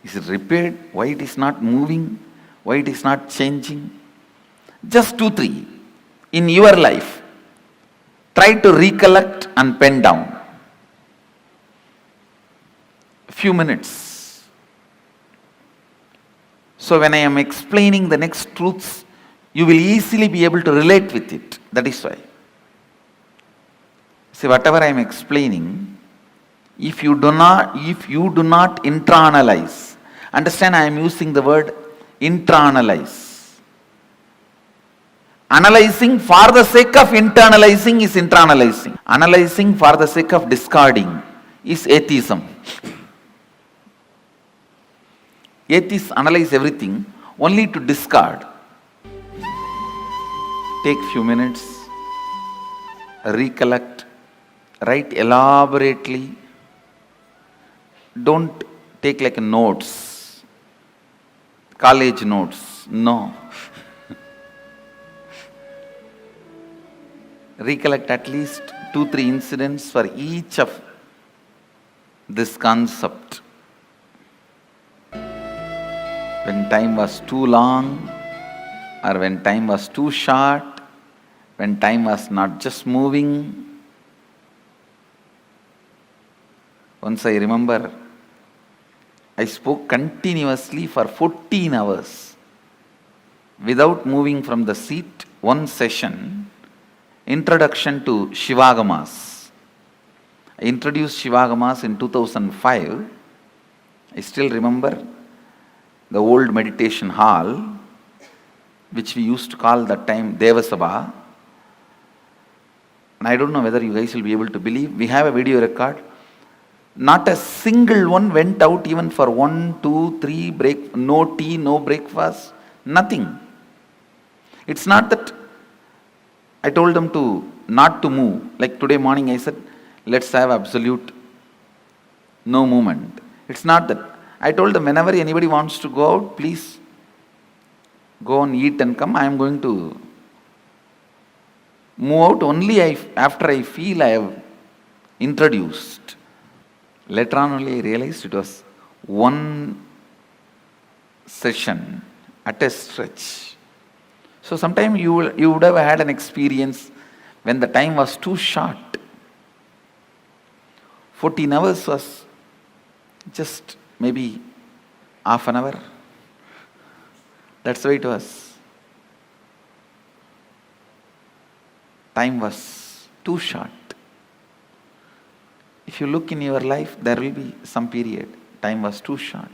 Is it repaired? Why it is not moving? Why it is not changing? Just 2, 3. In your life, try to recollect and pen down. Few minutes. So when I am explaining the next truths, you will easily be able to relate with it. That is why. See, whatever I am explaining, if you do not internalize, understand I am using the word internalize. Analyzing for the sake of internalizing is internalizing. Analyzing for the sake of discarding is atheism. Atheists analyze everything only to discard. Take few minutes, recollect, write elaborately. Don't take like notes, college notes. No. Recollect at least 2, 3 incidents for each of this concept. When time was too long, or when time was too short, when time was not just moving. Once I remember, I spoke continuously for 14 hours without moving from the seat. One session, introduction to Shivagamas. I introduced Shivagamas in 2005. I still remember the old meditation hall, which we used to call that time Devasabha. And I don't know whether you guys will be able to believe, we have a video record. Not a single one went out even for 1, 2, 3 break, no tea, no breakfast, nothing. It's not that I told them to not to move. Like today morning I said, let's have absolute no movement. It's not that. I told them whenever anybody wants to go out, please go and eat and come. I am going to move out only after I feel I have introduced. Later on only I realized it was one session at a stretch. So sometime you would have had an experience when the time was too short. 14 hours was just maybe half an hour. That's the way it was. Time was too short. If you look in your life, there will be some period. Time was too short.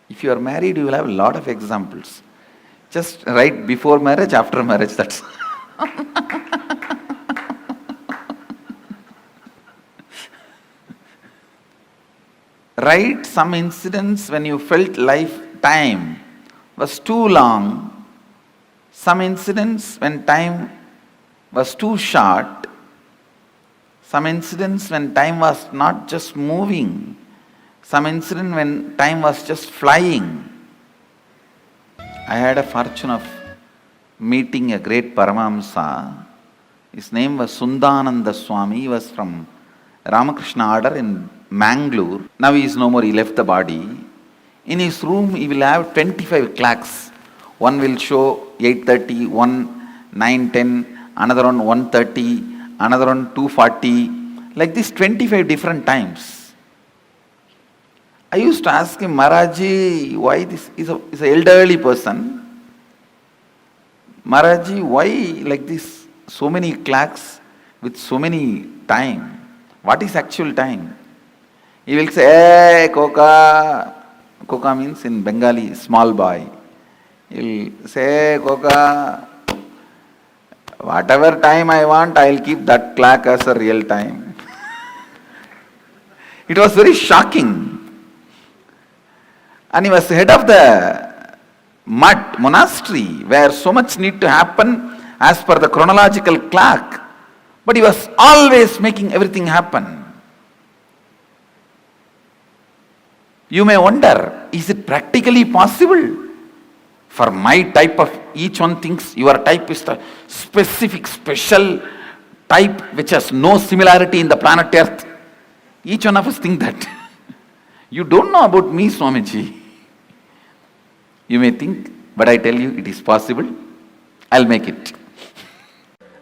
If you are married, you will have a lot of examples. Just right before marriage, after marriage, that's write some incidents when you felt time was too long, some incidents when time was too short, some incidents when time was not just moving, some incident when time was just flying. I had a fortune of meeting a great Paramahamsa. His name was Sundananda Swami. He was from Ramakrishna order in Mangalore. Now he is no more, he left the body. In his room he will have 25 clocks. One will show 8:30, one 9:10, another one 1:30, another one 2:40. Like this 25 different times. I used to ask him, Maharaji, why this is an elderly person. Maharaji, why like this? So many clocks with so many time. What is actual time? He will say, hey, Koka. Koka means in Bengali, small boy. He will say, hey, Koka. Whatever time I want, I will keep that clock as a real time. It was very shocking. And he was head of the monastery where so much need to happen as per the chronological clock. But he was always making everything happen. You may wonder, is it practically possible? For my type of, each one thinks your type is the specific, special type which has no similarity in the planet Earth. Each one of us think that. You don't know about me, Swamiji. You may think, but I tell you it is possible. I'll make it.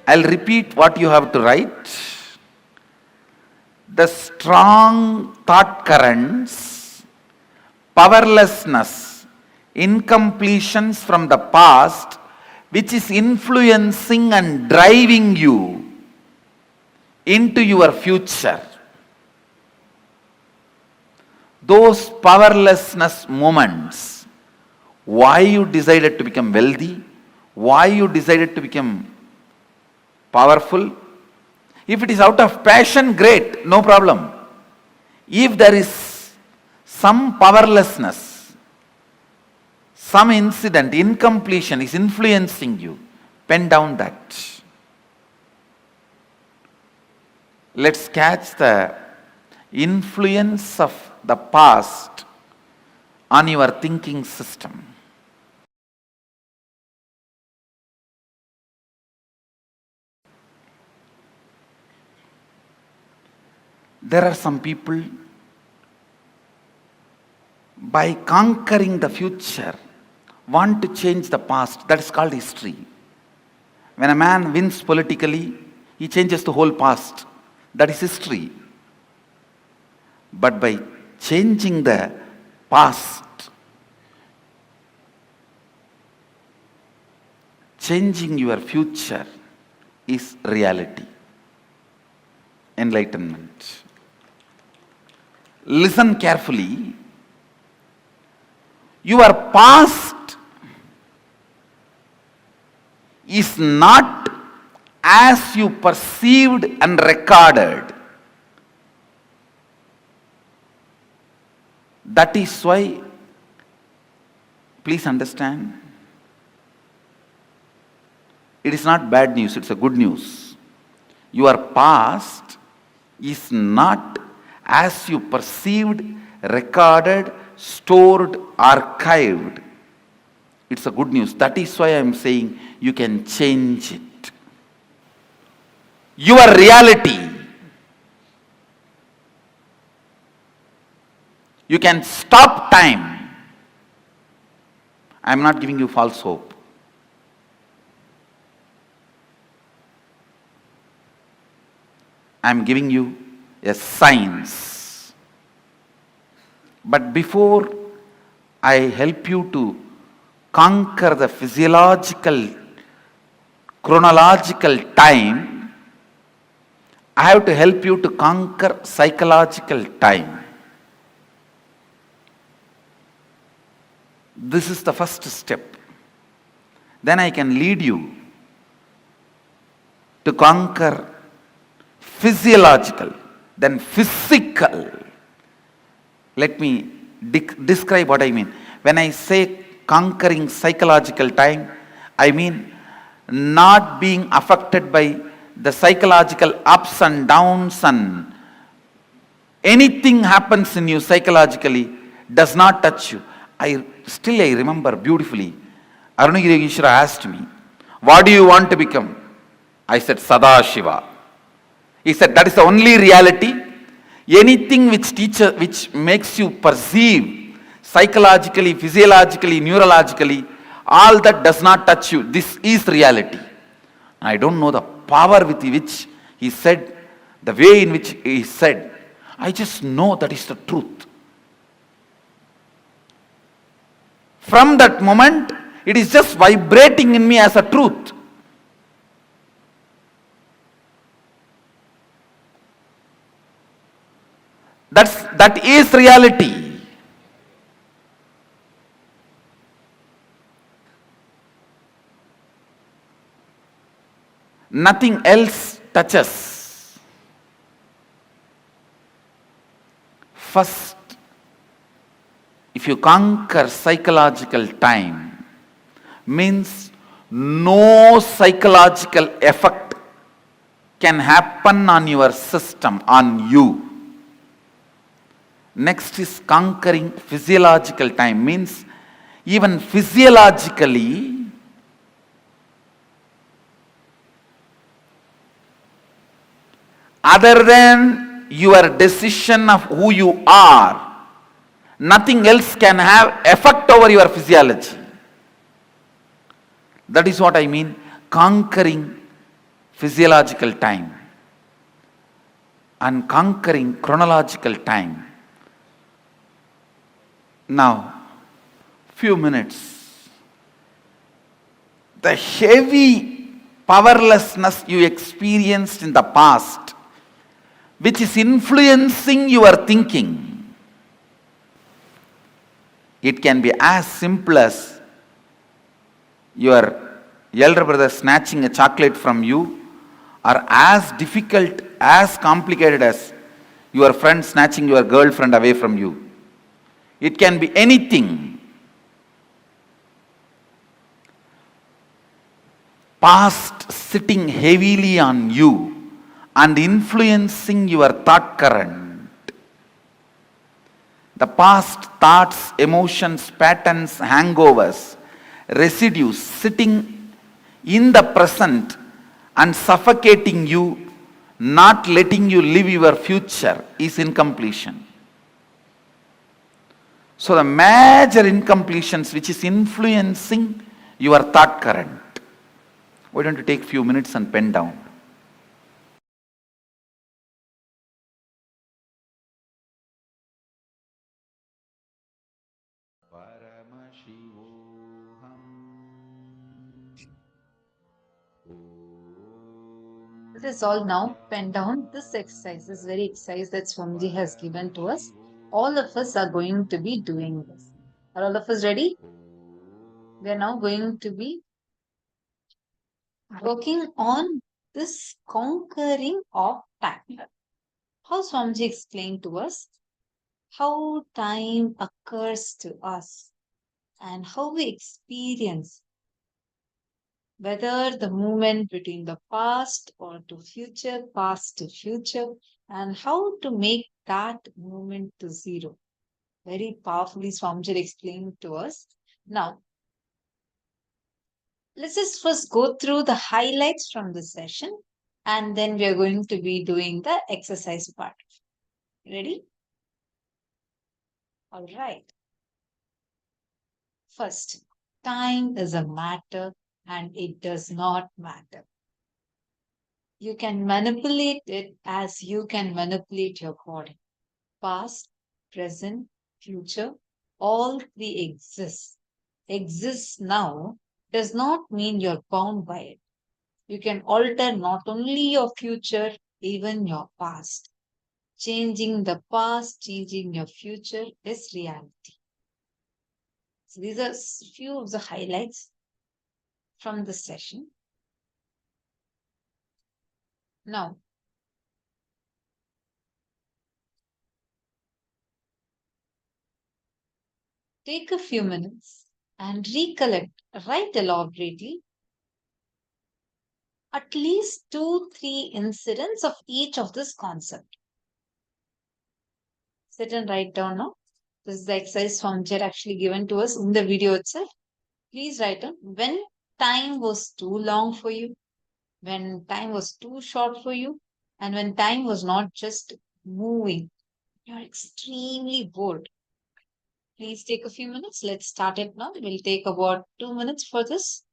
I'll repeat what you have to write. The strong thought currents, powerlessness, incompletions from the past, which is influencing and driving you into your future. Those powerlessness moments, why you decided to become wealthy, why you decided to become powerful. If it is out of passion, great, no problem. If there is some powerlessness, some incident, incompletion is influencing you, pen down that. Let's catch the influence of the past on your thinking system. There are some people, by conquering the future, want to change the past. That is called history. When a man wins politically, he changes the whole past. That is history. But by changing the past, changing your future is reality, enlightenment. Listen carefully. Your past is not as you perceived and recorded. That is why, please understand, it is not bad news, it's a good news. Your past is not as you perceived, recorded, stored, archived. It's a good news. That is why I am saying you can change it. Your reality, you can stop time. I am not giving you false hope. I am giving you a science. But before I help you to conquer the physiological, chronological time, I have to help you to conquer psychological time. This is the first step. Then I can lead you to conquer physiological, then physical. Let me describe what I mean. When I say conquering psychological time, I mean not being affected by the psychological ups and downs, and anything happens in you psychologically does not touch you. I remember beautifully, Arunagiri Yogeshwara asked me, what do you want to become? I said, Sadashiva. He said, that is the only reality. Anything which makes you perceive psychologically, physiologically, neurologically, all that does not touch you. This is reality. I don't know the power with which he said, the way in which he said. I just know that is the truth. From that moment, it is just vibrating in me as a truth. That is reality. Nothing else touches. First, if you conquer psychological time, means no psychological effect can happen on your system, on you. Next is conquering physiological time, means even physiologically other than your decision of who you are, nothing else can have effect over your physiology. That is what I mean, conquering physiological time and conquering chronological time. Now, few minutes. The heavy powerlessness you experienced in the past, which is influencing your thinking, it can be as simple as your elder brother snatching a chocolate from you, or as difficult, as complicated as your friend snatching your girlfriend away from you. It can be anything. Past sitting heavily on you and influencing your thought current. The past thoughts, emotions, patterns, hangovers, residues sitting in the present and suffocating you, not letting you live your future, is incompletion. So the major incompletions which is influencing your thought current. Why don't you take few minutes and pen down? Paramashivoham. This is all now pen down. This exercise, this very exercise that Swamiji has given to us. All of us are going to be doing this. Are all of us ready? We are now going to be working on this conquering of time. How Swamiji explained to us how time occurs to us and how we experience whether the movement between the past or to future, past to future, and how to make that movement to zero. Very powerfully, Swamiji explained to us. Now, let's just first go through the highlights from the session, and then we are going to be doing the exercise part. Ready? All right. First, time is a matter and it does not matter. You can manipulate it as you can manipulate your body. Past, present, future, all three exist. Exists now does not mean you're bound by it. You can alter not only your future, even your past. Changing the past, changing your future is reality. So these are few of the highlights from the session. Now, take a few minutes and recollect, write elaborately, at least 2-3 incidents of each of this concept. Sit and write down now. This is the exercise Swamiji had actually given to us in the video itself. Please write down when time was too long for you, when time was too short for you, and when time was not just moving. You're extremely bored. Please take a few minutes. Let's start it now. It will take about 2 minutes for this.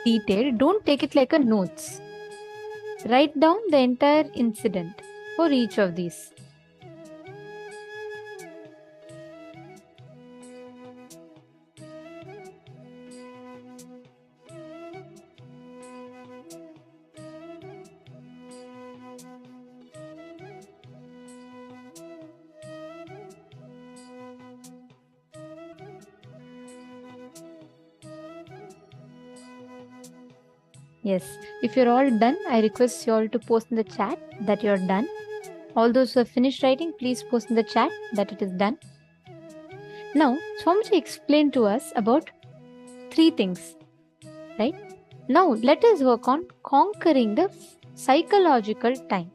detailed, don't take it like a notes. Write down the entire incident for each of these. Yes, if you're all done, I request you all to post in the chat that you're done. All those who have finished writing, please post in the chat that it is done. Now, Swamiji explained to us about 3 things, right? Now, let us work on conquering the psychological time.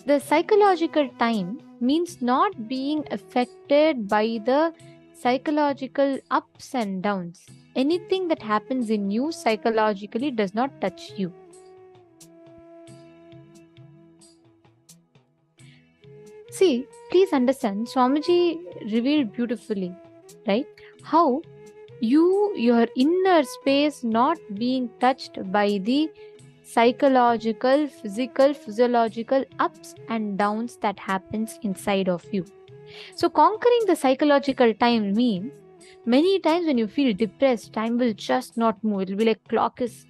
The psychological time means not being affected by the psychological ups and downs. Anything that happens in you psychologically does not touch you. See, please understand, Swamiji revealed beautifully, right? How your inner space not being touched by the psychological, physical, physiological ups and downs that happens inside of you. So conquering the psychological time means many times when you feel depressed, time will just not move. It will be like clock is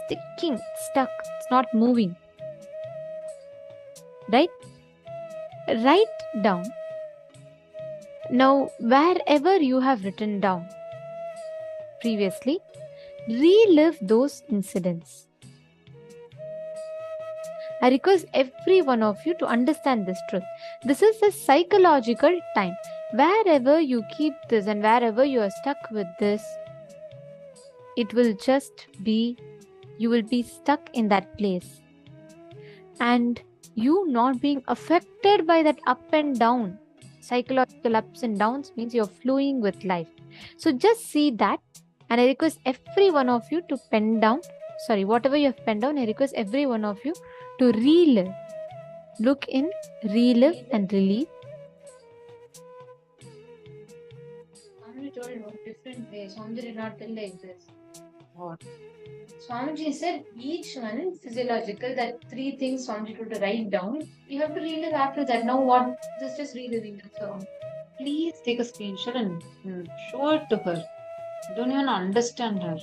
ticking, stuck, it's not moving. Right? Write down. Now, wherever you have written down previously, relive those incidents. I request every one of you to understand this truth. This is the psychological time. Wherever you keep this and wherever you are stuck with this, it will just be, you will be stuck in that place. And you not being affected by that up and down, psychological ups and downs means you're flowing with life. So just see that, and I request every one of you to pen down, whatever you have penned down, I request every one of you to relive. Look in, relive and relieve. Swamiji told in a different way. Swamiji did not tell like this. What? Swamiji said each one physiological, that 3 things Swamiji told to write down. You have to relive after that. Now what? Just reliving. That's all. Please take a screenshot and show it to her. Don't even understand her.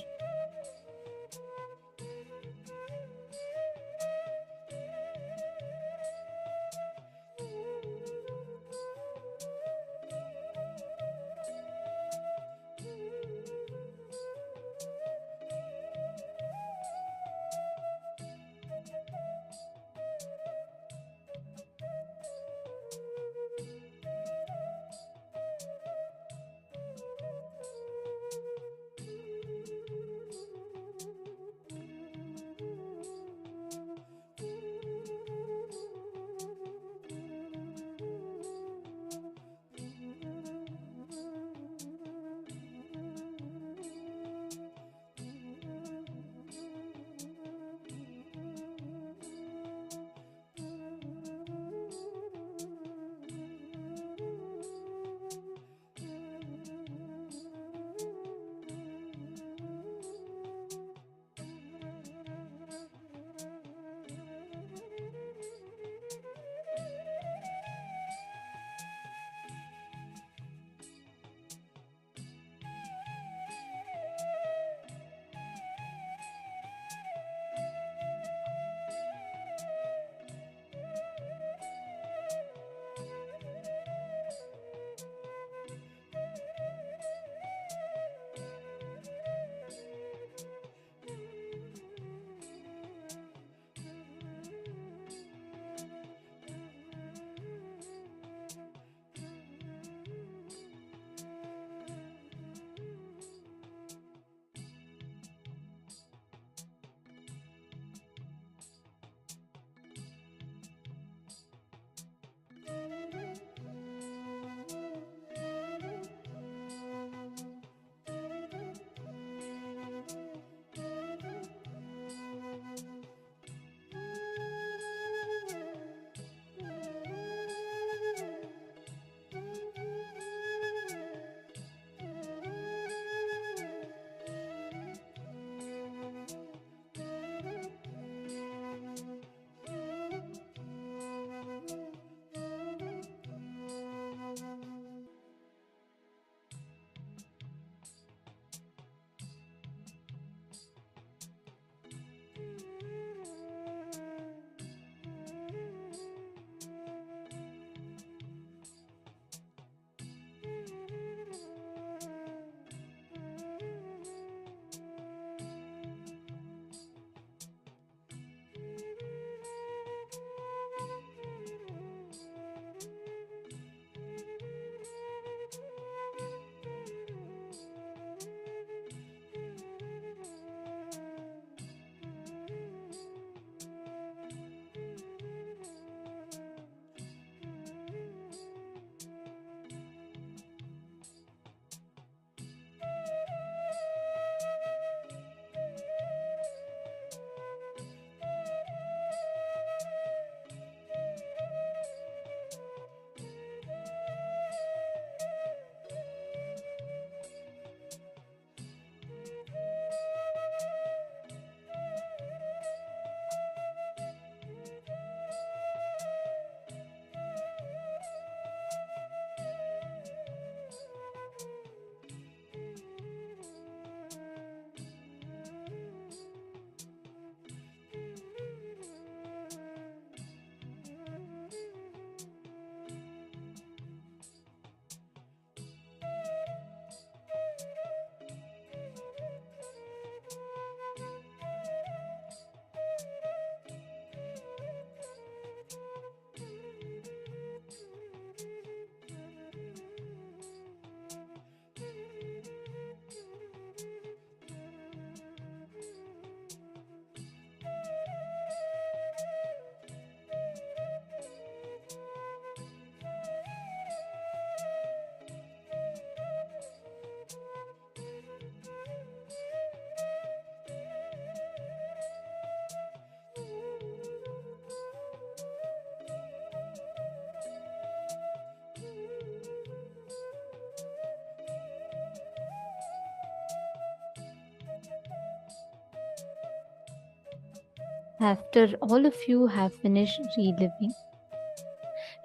After all of you have finished reliving,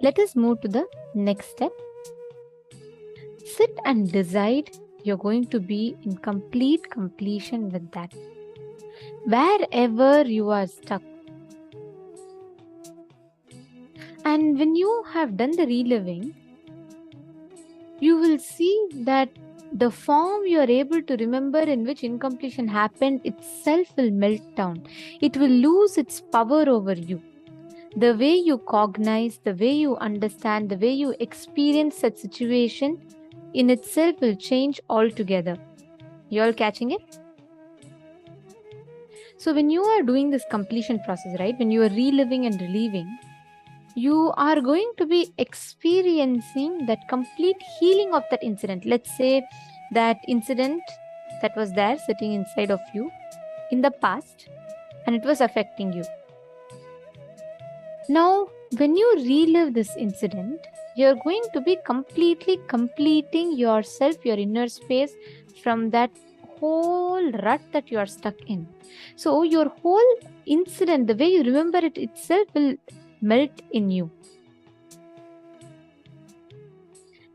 let us move to the next step. Sit and decide you're going to be in complete completion with that. Wherever you are stuck. And when you have done the reliving, you will see that the form you are able to remember in which incompletion happened itself will melt down. It will lose its power over you. The way you cognize, the way you understand, the way you experience that situation in itself will change altogether. You all catching it? So when you are doing this completion process, right, when you are reliving and reliving, you are going to be experiencing that complete healing of that incident. Let's say that incident that was there sitting inside of you in the past and it was affecting you. Now, when you relive this incident, you're going to be completely completing yourself, your inner space from that whole rut that you are stuck in. So, your whole incident, the way you remember it itself, will melt in you.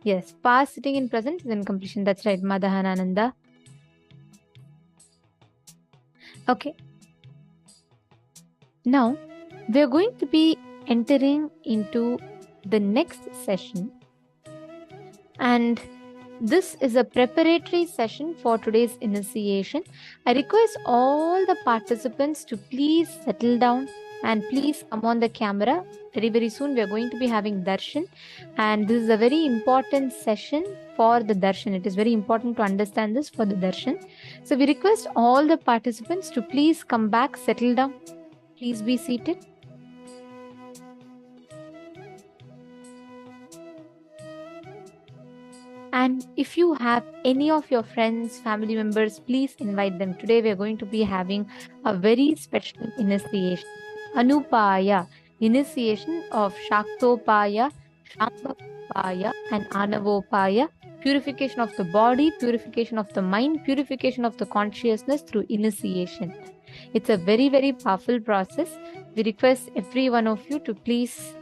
Yes, past sitting in present is in completion. That's right, Madhahanananda. Okay. Now, we're going to be entering into the next session. And this is a preparatory session for today's initiation. I request all the participants to please settle down and please come on the camera. Very, very soon we are going to be having darshan. And this is a very important session for the darshan. It is very important to understand this for the darshan. So we request all the participants to please come back, settle down. Please be seated. And if you have any of your friends, family members, please invite them. Today we are going to be having a very special initiation. Anupaya, initiation of Shaktopaya, Shambhapaya and Anavopaya, purification of the body, purification of the mind, purification of the consciousness through initiation. It's a very, very powerful process. We request every one of you to please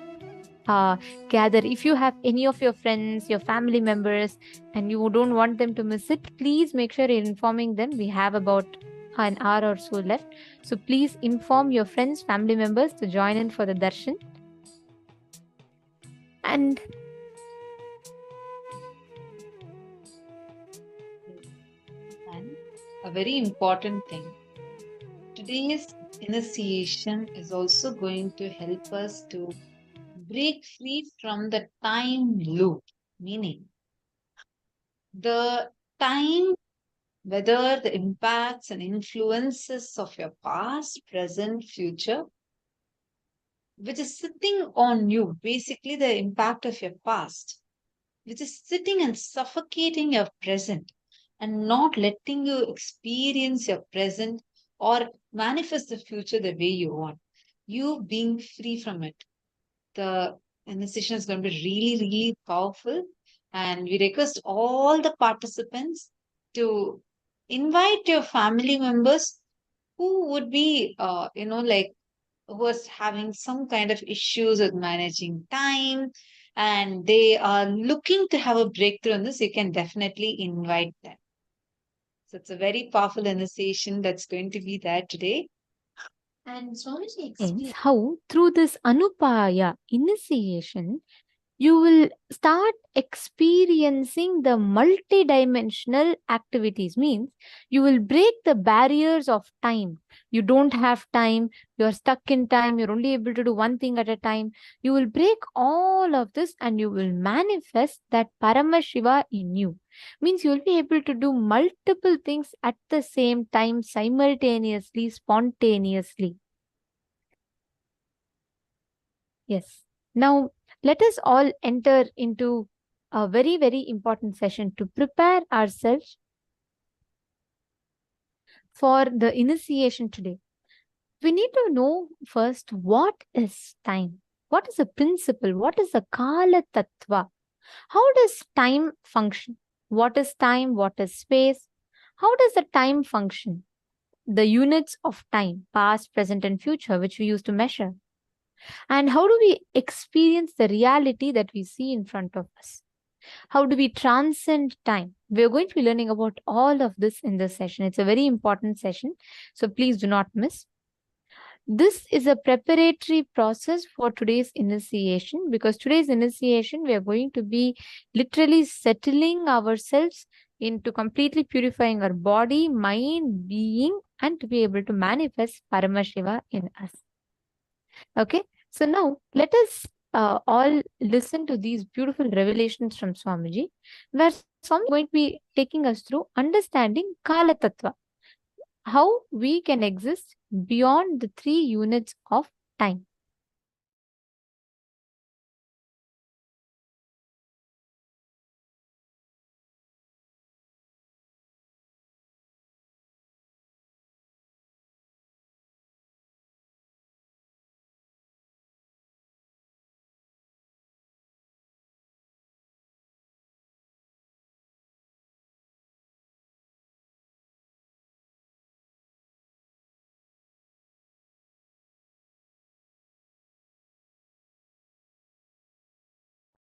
gather. If you have any of your friends, your family members, and you don't want them to miss it, please make sure you're informing them. We have about an hour or so left. So please inform your friends, family members to join in for the darshan. And a very important thing. Today's initiation is also going to help us to break free from the time loop, meaning the time, whether the impacts and influences of your past, present, future, which is sitting on you, basically the impact of your past, which is sitting and suffocating your present and not letting you experience your present or manifest the future the way you want. You being free from it. The initiation is going to be really, really powerful. And we request all the participants to invite your family members who would be, who was having some kind of issues with managing time and they are looking to have a breakthrough in this, you can definitely invite them. So it's a very powerful initiation that's going to be there today. And Swamiji explains how through this Anupaya initiation, you will start experiencing the multidimensional activities. Means you will break the barriers of time. You don't have time, you're stuck in time, you're only able to do one thing at a time. You will break all of this and you will manifest that Paramashiva in you. Means you will be able to do multiple things at the same time, simultaneously, spontaneously. Yes. Now, let us all enter into a very, very important session to prepare ourselves for the initiation today. We need to know first what is time? What is the principle? What is the Kala Tattva? How does time function? What is time? What is space? How does the time function? the units of time, past, present, and future, which we use to measure? And how do we experience the reality that we see in front of us? How do we transcend time? We're going to be learning about all of this in this session. It's a very important session, so please do not miss. This is a preparatory process for today's initiation, because today's initiation, we are going to be literally settling ourselves into completely purifying our body, mind, being, and to be able to manifest Paramashiva in us. Okay, so now let us all listen to these beautiful revelations from Swamiji, where Swami is going to be taking us through understanding Kala Tattva, how we can exist beyond the 3 units of time.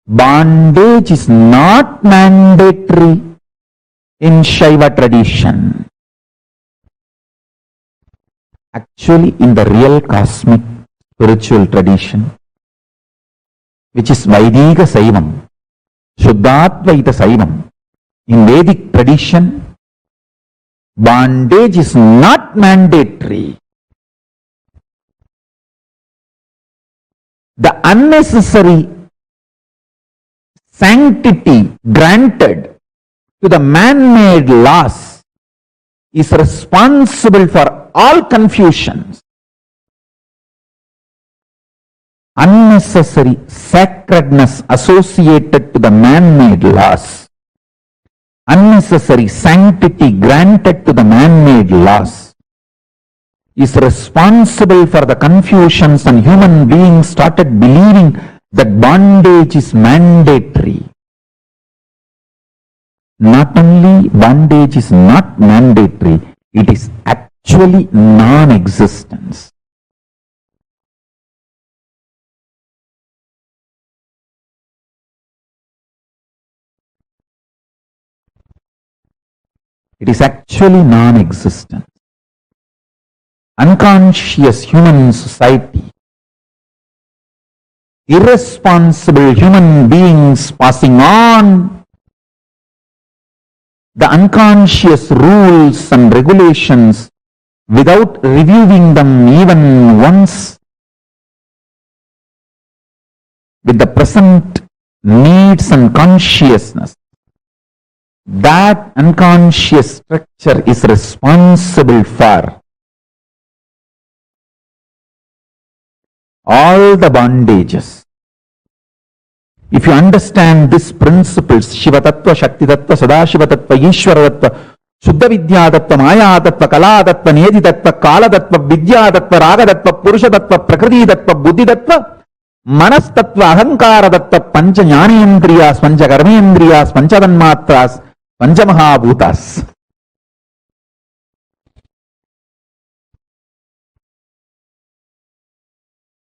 Bondage is not mandatory in Shaiva tradition. Actually, in the real cosmic spiritual tradition, which is Vaidika Saivam, Shuddhatvaita Saivam, in Vedic tradition, bondage is not mandatory. The unnecessary sanctity granted to the man-made laws is responsible for all confusions. Unnecessary sacredness associated to the man-made laws, unnecessary sanctity granted to the man-made laws is responsible for the confusions, and human beings started believing that bondage is mandatory. Not only bondage is not mandatory, it is actually non-existence. It is actually non-existent. Unconscious human society, irresponsible human beings passing on the unconscious rules and regulations without reviewing them even once with the present needs and consciousness. That unconscious structure is responsible for all the bondages. If you understand these principles, Shiva Tattva, Shakti Tattva, Sadashiva Tattva, Ishvara Tattva, Shuddha Vidya Tattva, Maya Tattva, Kala Tattva, Nedi Tattva, Kala Tattva, Vidya Tattva, Raga Tattva, Purusha Tattva, Prakriti Tattva, Buddhi Tattva, Manas Tattva, Ahankara Tattva, Pancha Jnanendriyas, Pancha Karmendriyas, Pancha Tanmatras, Pancha Mahabhutas.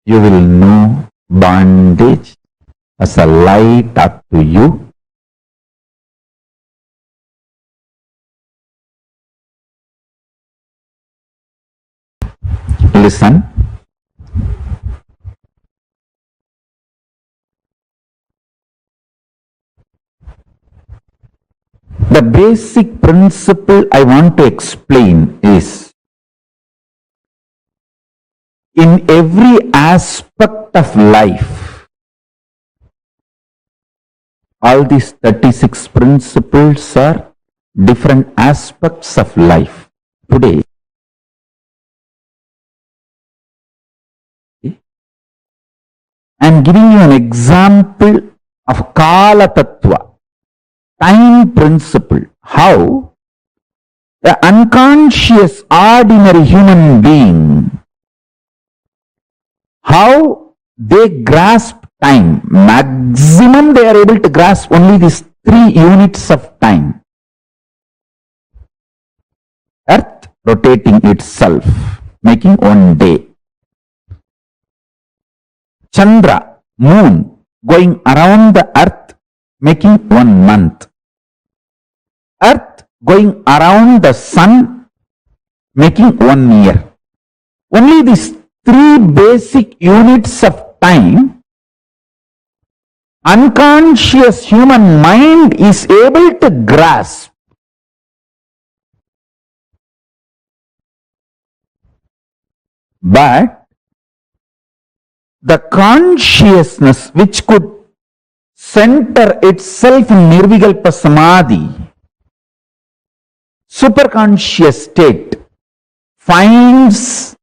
You will know bondage as a light up to you. Listen. The basic principle I want to explain is, in every aspect of life, all these 36 principles are different aspects of life. Today, I am giving you an example of Kala Tattva, time principle, how the unconscious ordinary human being, how they grasp time. Maximum they are able to grasp only these 3 units of time: earth, rotating itself, making one day. Chandra, moon, going around the earth, making 1 month. Earth going around the sun, making 1 year. Only these 3 basic units of time, unconscious human mind is able to grasp. But the consciousness which could center itself in Nirvikalpa Samadhi, superconscious state, finds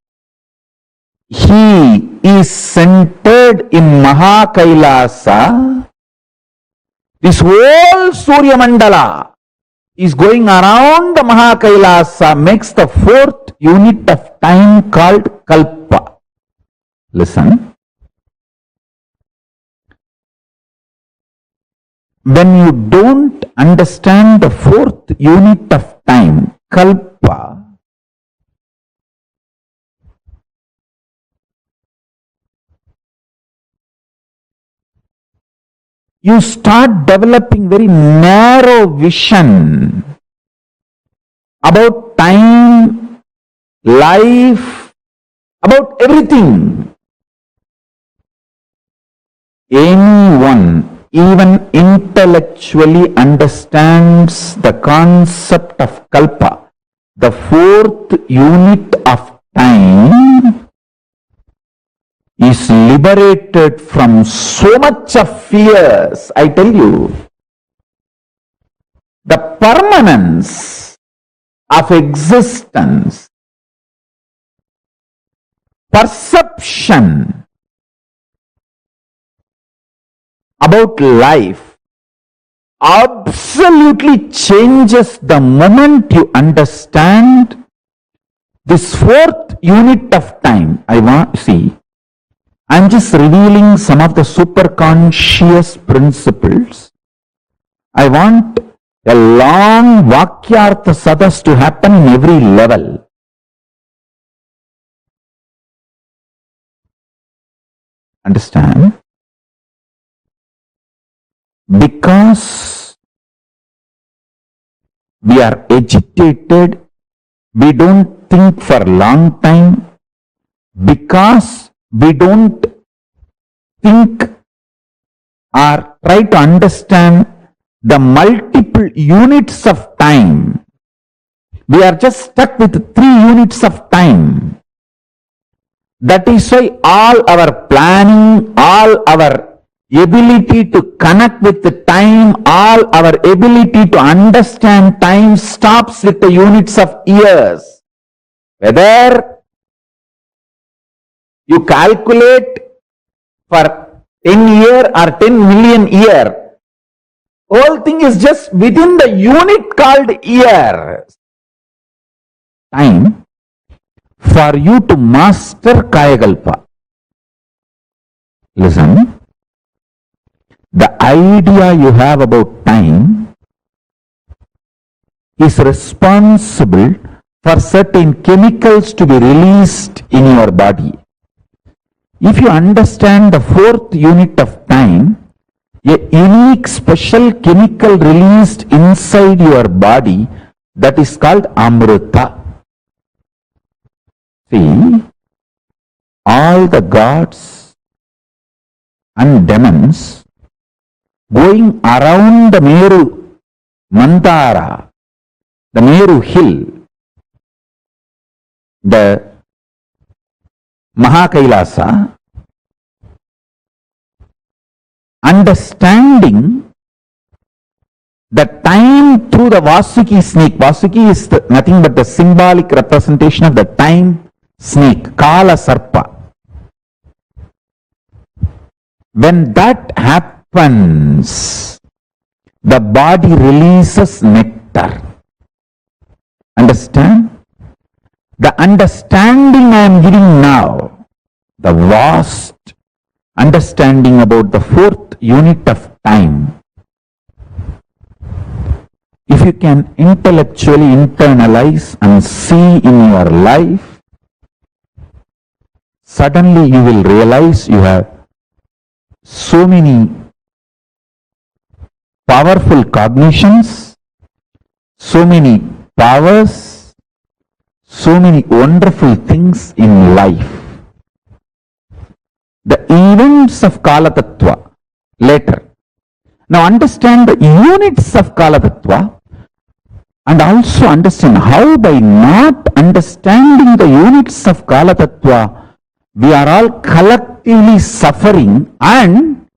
he is centered in Mahakailasa. This whole Surya Mandala is going around the Mahakailasa, makes the 4th unit of time called Kalpa. Listen. When you don't understand the 4th unit of time, Kalpa, you start developing very narrow vision about time, life, about everything. Anyone even intellectually understands the concept of Kalpa, the 4th unit of time, is liberated from so much of fears. I tell you, the permanence of existence, perception about life absolutely changes the moment you understand this 4th unit of time. I'm just revealing some of the superconscious principles. I want a long Vakyartha Sadas to happen in every level. Understand? Because we are agitated, we don't think for a long time, because we don't think or try to understand the multiple units of time. We are just stuck with 3 units of time. That is why all our planning, all our ability to connect with the time, all our ability to understand time stops with the units of years. Whether you calculate for 10 year or 10 million year, whole thing is just within the unit called year. Time for you to master Kayakalpa. Listen, the idea you have about time is responsible for certain chemicals to be released in your body. If you understand the 4th unit of time, a unique special chemical released inside your body, that is called Amrita. See, all the gods and demons going around the Meru Mandara, the Meru hill, the Mahakailasa, understanding the time through the Vasuki snake. Vasuki is nothing but the symbolic representation of the time snake, Kala Sarpa. When that happens, the body releases nectar. Understand? The understanding I am giving now, the vast understanding about the 4th unit of time. If you can intellectually internalize and see in your life, suddenly you will realize you have so many powerful cognitions, so many powers, so many wonderful things in life. The events of Kala Tattva later. Now understand the units of Kala Tattva and also understand how by not understanding the units of Kala Tattva, we are all collectively suffering and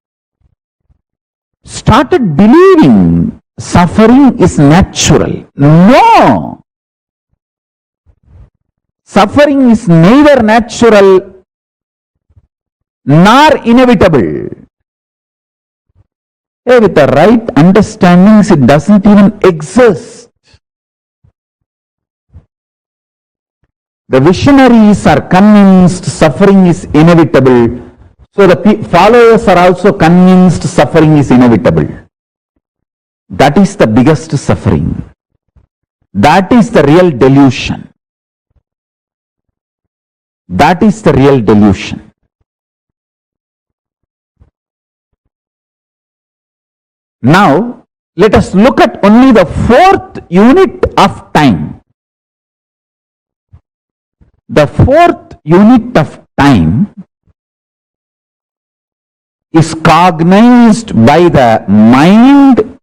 started believing suffering is natural. No! Suffering is neither natural nor inevitable. With the right understandings, it doesn't even exist. The visionaries are convinced suffering is inevitable, so the followers are also convinced suffering is inevitable. That is the biggest suffering. That is the real delusion. That is the real delusion. Now, let us look at only the fourth unit of time. The fourth unit of time is cognized by the mind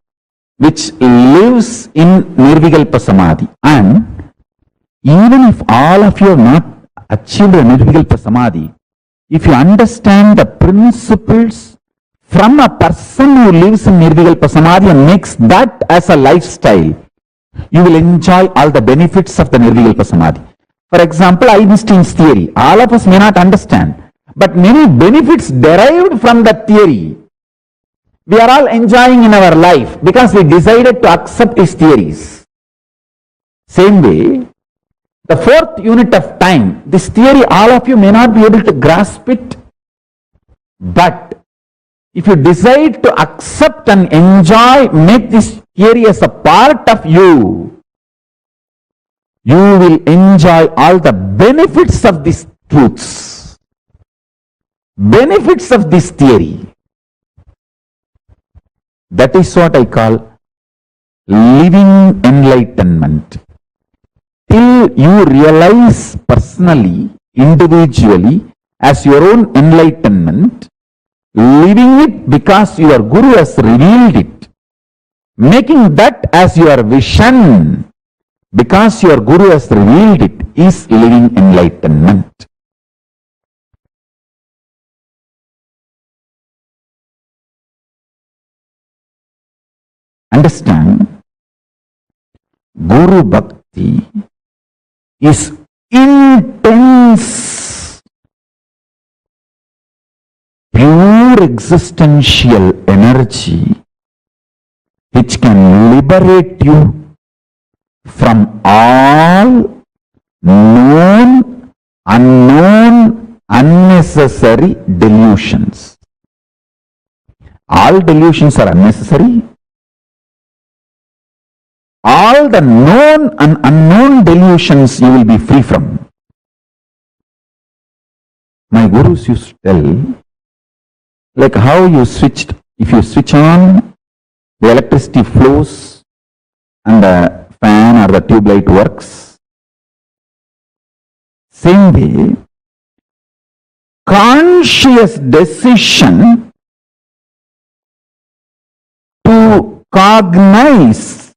which lives in Nirvikalpa Samadhi. And even if all of you have not achieved the Nirvikalpa Samadhi, if you understand the principles from a person who lives in Nirvikalpa Samadhi and makes that as a lifestyle, you will enjoy all the benefits of the Nirvikalpa Samadhi. For example, Einstein's theory, all of us may not understand, but many benefits derived from that theory, we are all enjoying in our life because we decided to accept his theories. Same way, the fourth unit of time, this theory, all of you may not be able to grasp it, but if you decide to accept and enjoy, make this theory as a part of you, you will enjoy all the benefits of these truths, benefits of this theory. That is what I call living enlightenment. Till you realize personally, individually, as your own enlightenment, living it because your Guru has revealed it, making that as your vision because your Guru has revealed it, is living enlightenment. Understand, Guru Bhakti is intense, pure existential energy which can liberate you from all known, unknown, unnecessary delusions. All delusions are unnecessary. All the known and unknown delusions you will be free from. My gurus used to tell, like how you switched, if you switch on, the electricity flows and the fan or the tube light works. Same way, conscious decision to cognize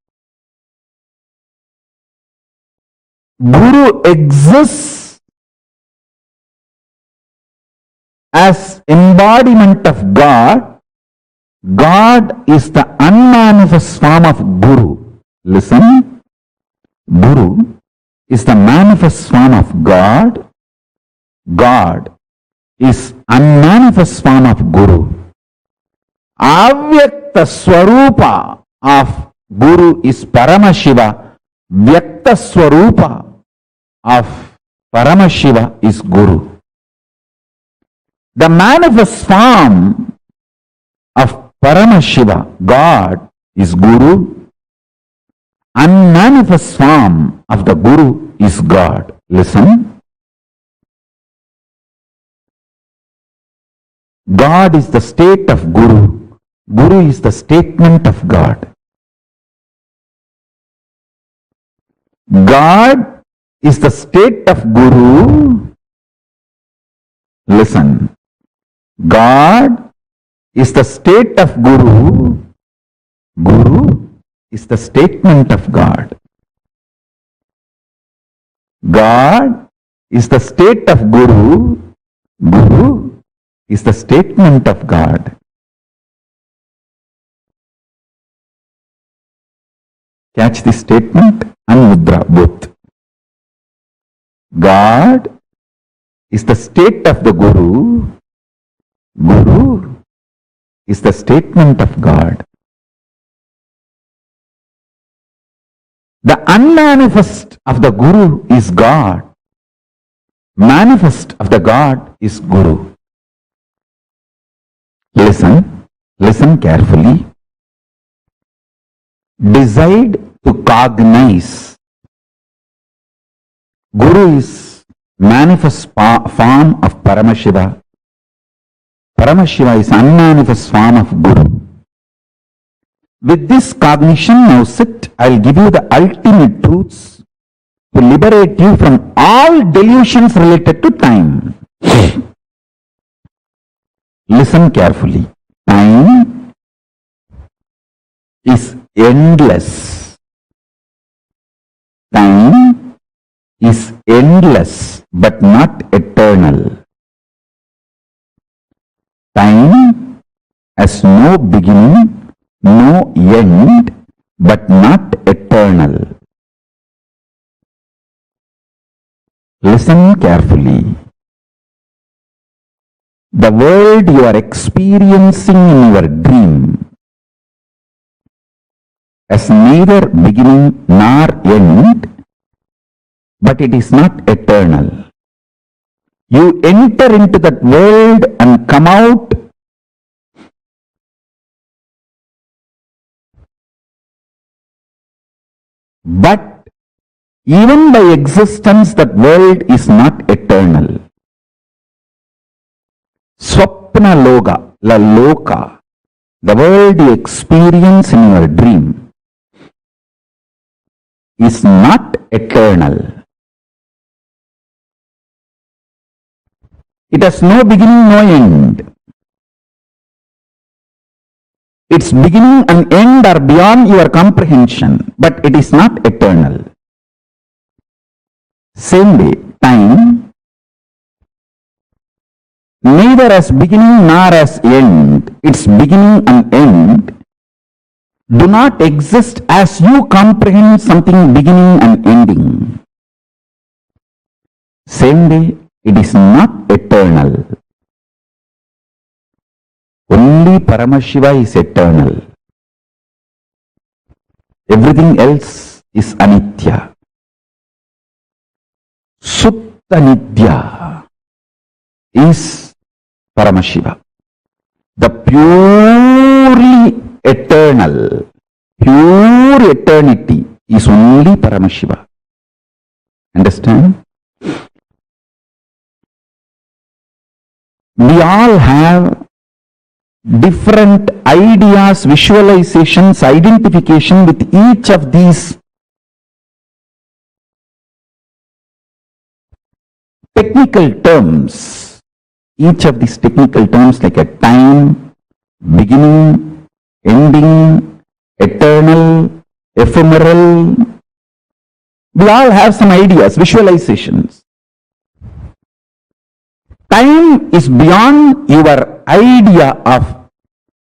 Guru exists as embodiment of God. God is the unmanifest form of Guru. Listen, Guru is the manifest form of God. God is unmanifest form of Guru. Avyakta Swarupa of Guru is Paramashiva. Vyakta Swarupa of Paramashiva is Guru. The manifest form of Paramashiva, God, is Guru, manifest form of the Guru is God. Listen. God is the state of Guru. Guru is the statement of God. God is the state of Guru. Listen. God is the state of Guru. Guru is the statement of God. God is the state of Guru. Guru is the statement of God. Catch this statement and mudra both. God is the state of the Guru. Guru is the statement of God. The unmanifest of the Guru is God. Manifest of the God is Guru. Listen carefully. Decide to cognize. Guru is manifest form of Paramashiva. Paramashiva is unmanifest form of Guru. With this cognition, now sit, I'll give you the ultimate truths to liberate you from all delusions related to time. Listen carefully. Time is endless. Time is endless but not eternal. Time has no beginning, no end, but not eternal. Listen carefully. The world you are experiencing in your dream has neither beginning nor end, but it is not eternal. You enter into that world and come out but even by existence that world is not eternal. Swapna loka, the world you experience in your dream is not eternal. It has no beginning, no end. Its beginning and end are beyond your comprehension, but it is not eternal. Same way, time neither as beginning nor as end. Its beginning and end do not exist as you comprehend something beginning and ending. Same way, it is not eternal. Only Paramashiva is eternal. Everything else is anitya. Sutta Nidya is Paramashiva. The purely eternal, pure eternity is only Paramashiva. Understand? We all have different ideas, visualizations, identification with each of these technical terms. Each of these technical terms like a time, beginning, ending, eternal, ephemeral. We all have some ideas, visualizations. Time is beyond your idea of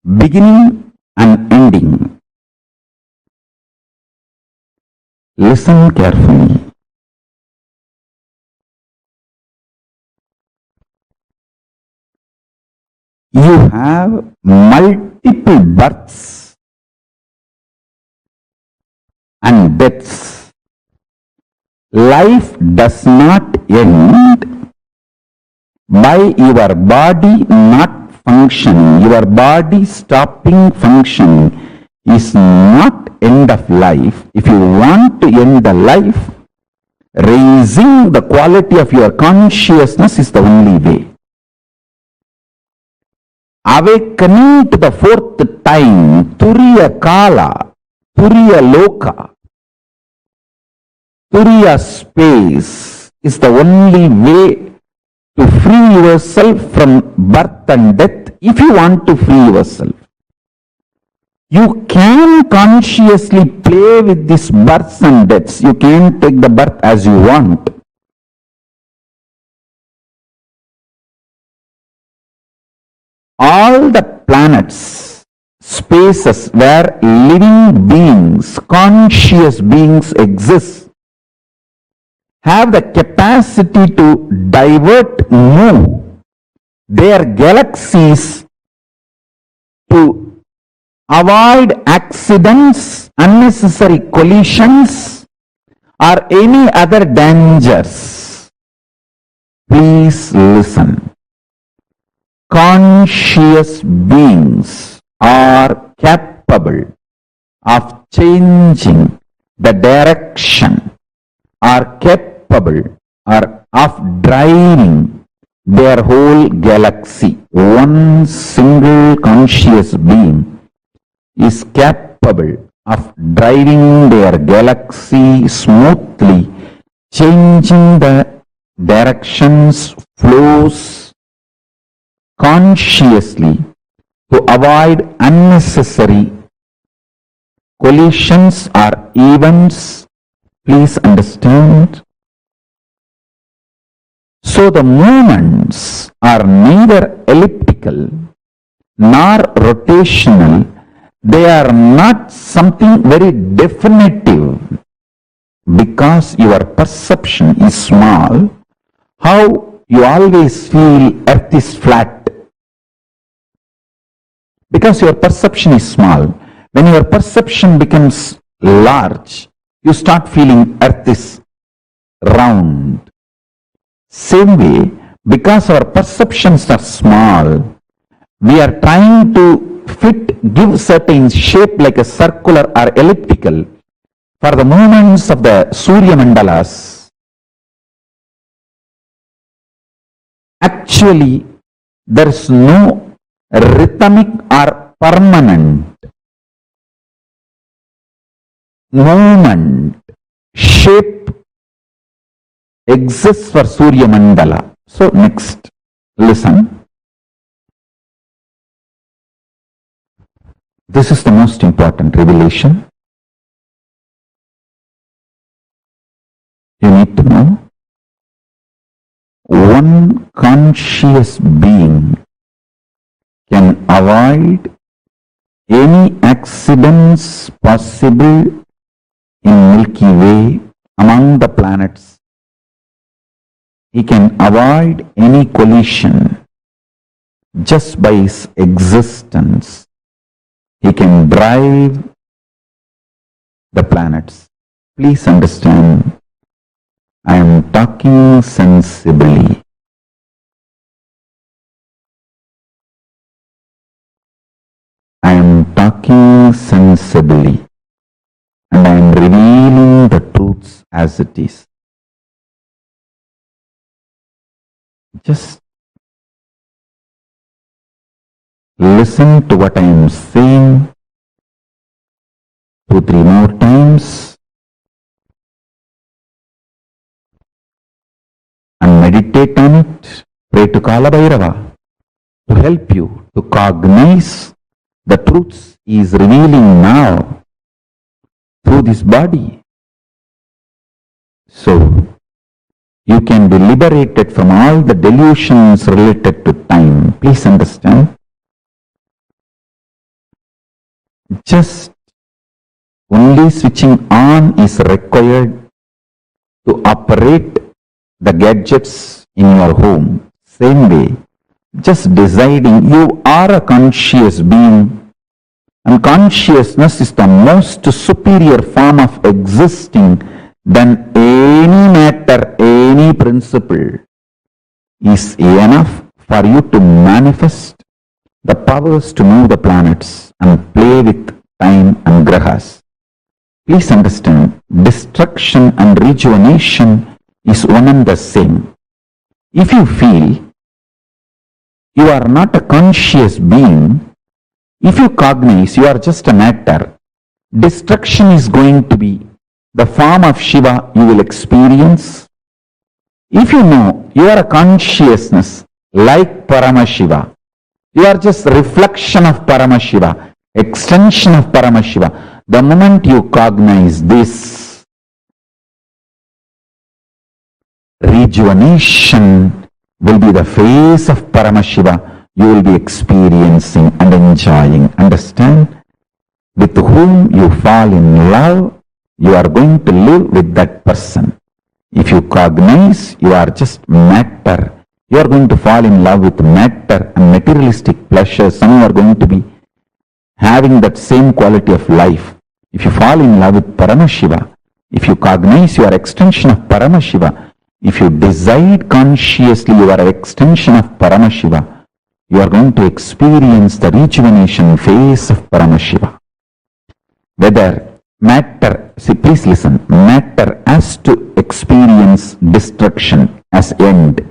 beginning and ending. Listen carefully. You have multiple births and deaths. Life does not end by your body not functioning. Your body stopping functioning is not end of life, if you want to end the life, raising the quality of your consciousness is the only way. Awakening to the fourth time, Turiya Kala, Turiya Loka, Turiya space is the only way to free yourself from birth and death if you want to free yourself. You can consciously play with these births and deaths. You can take the birth as you want. All the planets, spaces where living beings, conscious beings exist, have the capacity to divert, move their galaxies to avoid accidents, unnecessary collisions, or any other dangers. Please listen. Conscious beings are capable of changing the direction, are capable of driving their whole galaxy. One single conscious being is capable of driving their galaxy smoothly, changing the directions, flows consciously to avoid unnecessary collisions or events. Please understand. So the movements are neither elliptical nor rotational. They are not something very definitive. Because your perception is small, how you always feel earth is flat? Because your perception is small. When your perception becomes large, you start feeling earth is round. Same way, because our perceptions are small, we are trying to give certain shape like a circular or elliptical for the movements of the Surya Mandalas. Actually, there is no rhythmic or permanent movement, shape exists for Surya Mandala. So next, listen. This is the most important revelation. You need to know. One conscious being can avoid any accidents possible in Milky Way among the planets. He can avoid any collision just by his existence. He can drive the planets. Please understand, I am talking sensibly. I am talking sensibly, and I am revealing the truths as it is. Just listen to what I am saying 2-3 more times and meditate on it. Pray to Kala Bhairava to help you to cognize the truths he is revealing now through this body. So you can be liberated from all the delusions related to time. Please understand. Just only switching on is required to operate the gadgets in your home. Same way, just deciding you are a conscious being, and consciousness is the most superior form of existing than any matter, any principle, is enough for you to manifest the powers to move the planets and play with time and grahas. Please understand, destruction and rejuvenation is one and the same. If you feel you are not a conscious being, if you cognize you are just a matter, destruction is going to be the form of Shiva you will experience. If you know you are a consciousness like Paramashiva, you are just reflection of Paramashiva, extension of Paramashiva. The moment you cognize this, rejuvenation will be the face of Paramashiva you will be experiencing and enjoying. Understand? With whom you fall in love, you are going to live with that person. If you cognize you are just matter, you are going to fall in love with matter and materialistic pleasures. Some are going to be having that same quality of life. If you fall in love with Paramashiva, if you cognize you are extension of Paramashiva, if you decide consciously you are an extension of Paramashiva, you are going to experience the rejuvenation phase of Paramashiva. Whether matter, see, please listen, matter has to experience destruction as end.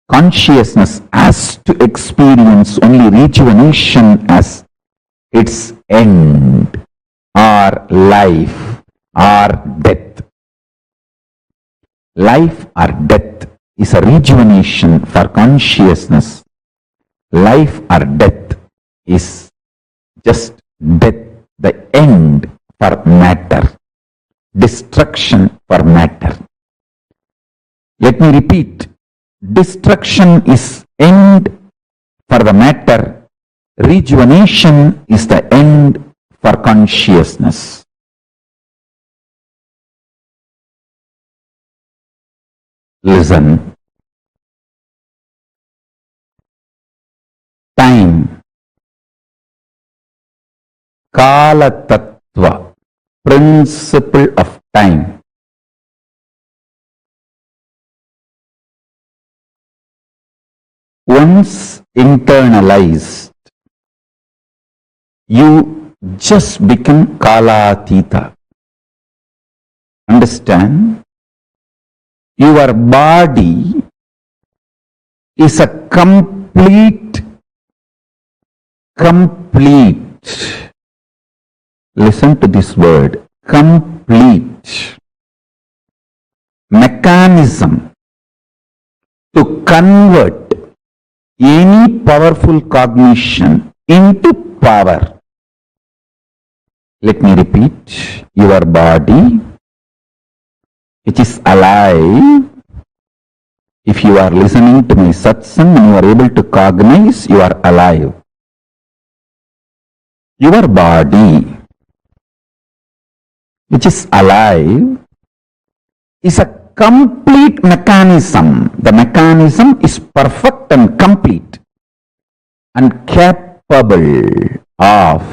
Consciousness has to experience only rejuvenation as its end, or life, or death. Life or death is a rejuvenation for consciousness. Life or death is just death, the end for matter, destruction for matter. Let me repeat, destruction is end for the matter, rejuvenation is the end for consciousness. Listen. Time, Kala Tattva, principle of time. Once internalized, you just become Kalatita. Understand? Your body is a complete, listen to this word, complete mechanism to convert any powerful cognition into power. Let me repeat, your body, which is alive, if you are listening to my satsang and you are able to cognize, you are alive. Your body, which is alive, is a complete mechanism. The mechanism is perfect and complete and capable of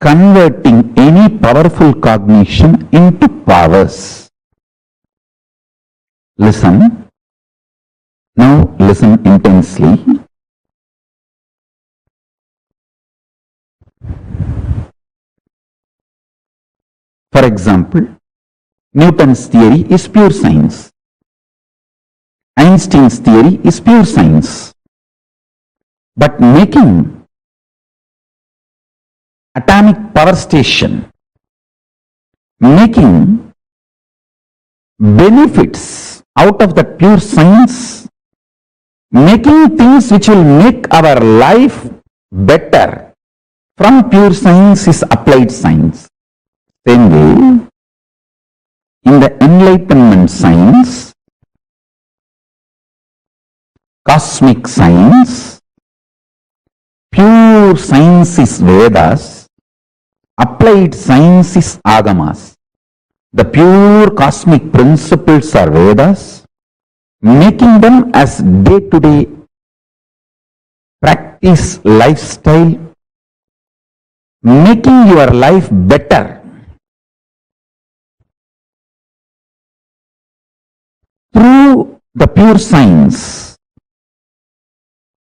converting any powerful cognition into powers. Listen. Now listen intensely. For example, Newton's theory is pure science. Einstein's theory is pure science. But making atomic power station, making benefits out of that pure science, making things which will make our life better from pure science is applied science. Same way, in the enlightenment science, cosmic science, pure science is Vedas, applied science is Agamas. The pure cosmic principles are Vedas, making them as day-to-day practice lifestyle, making your life better. Through the pure science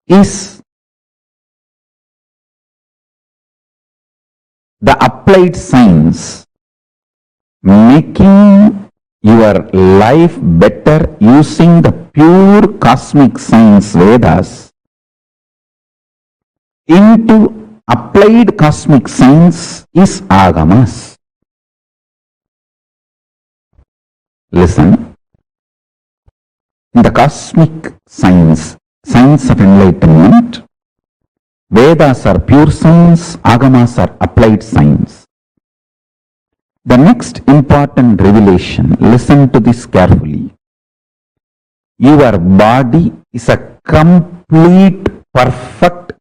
is the applied science, making your life better using the pure cosmic science Vedas into applied cosmic science is Agamas. Listen, in the cosmic science, science of enlightenment, Vedas are pure science, Agamas are applied science. The next important revelation, listen to this carefully. Your body is a complete, perfect,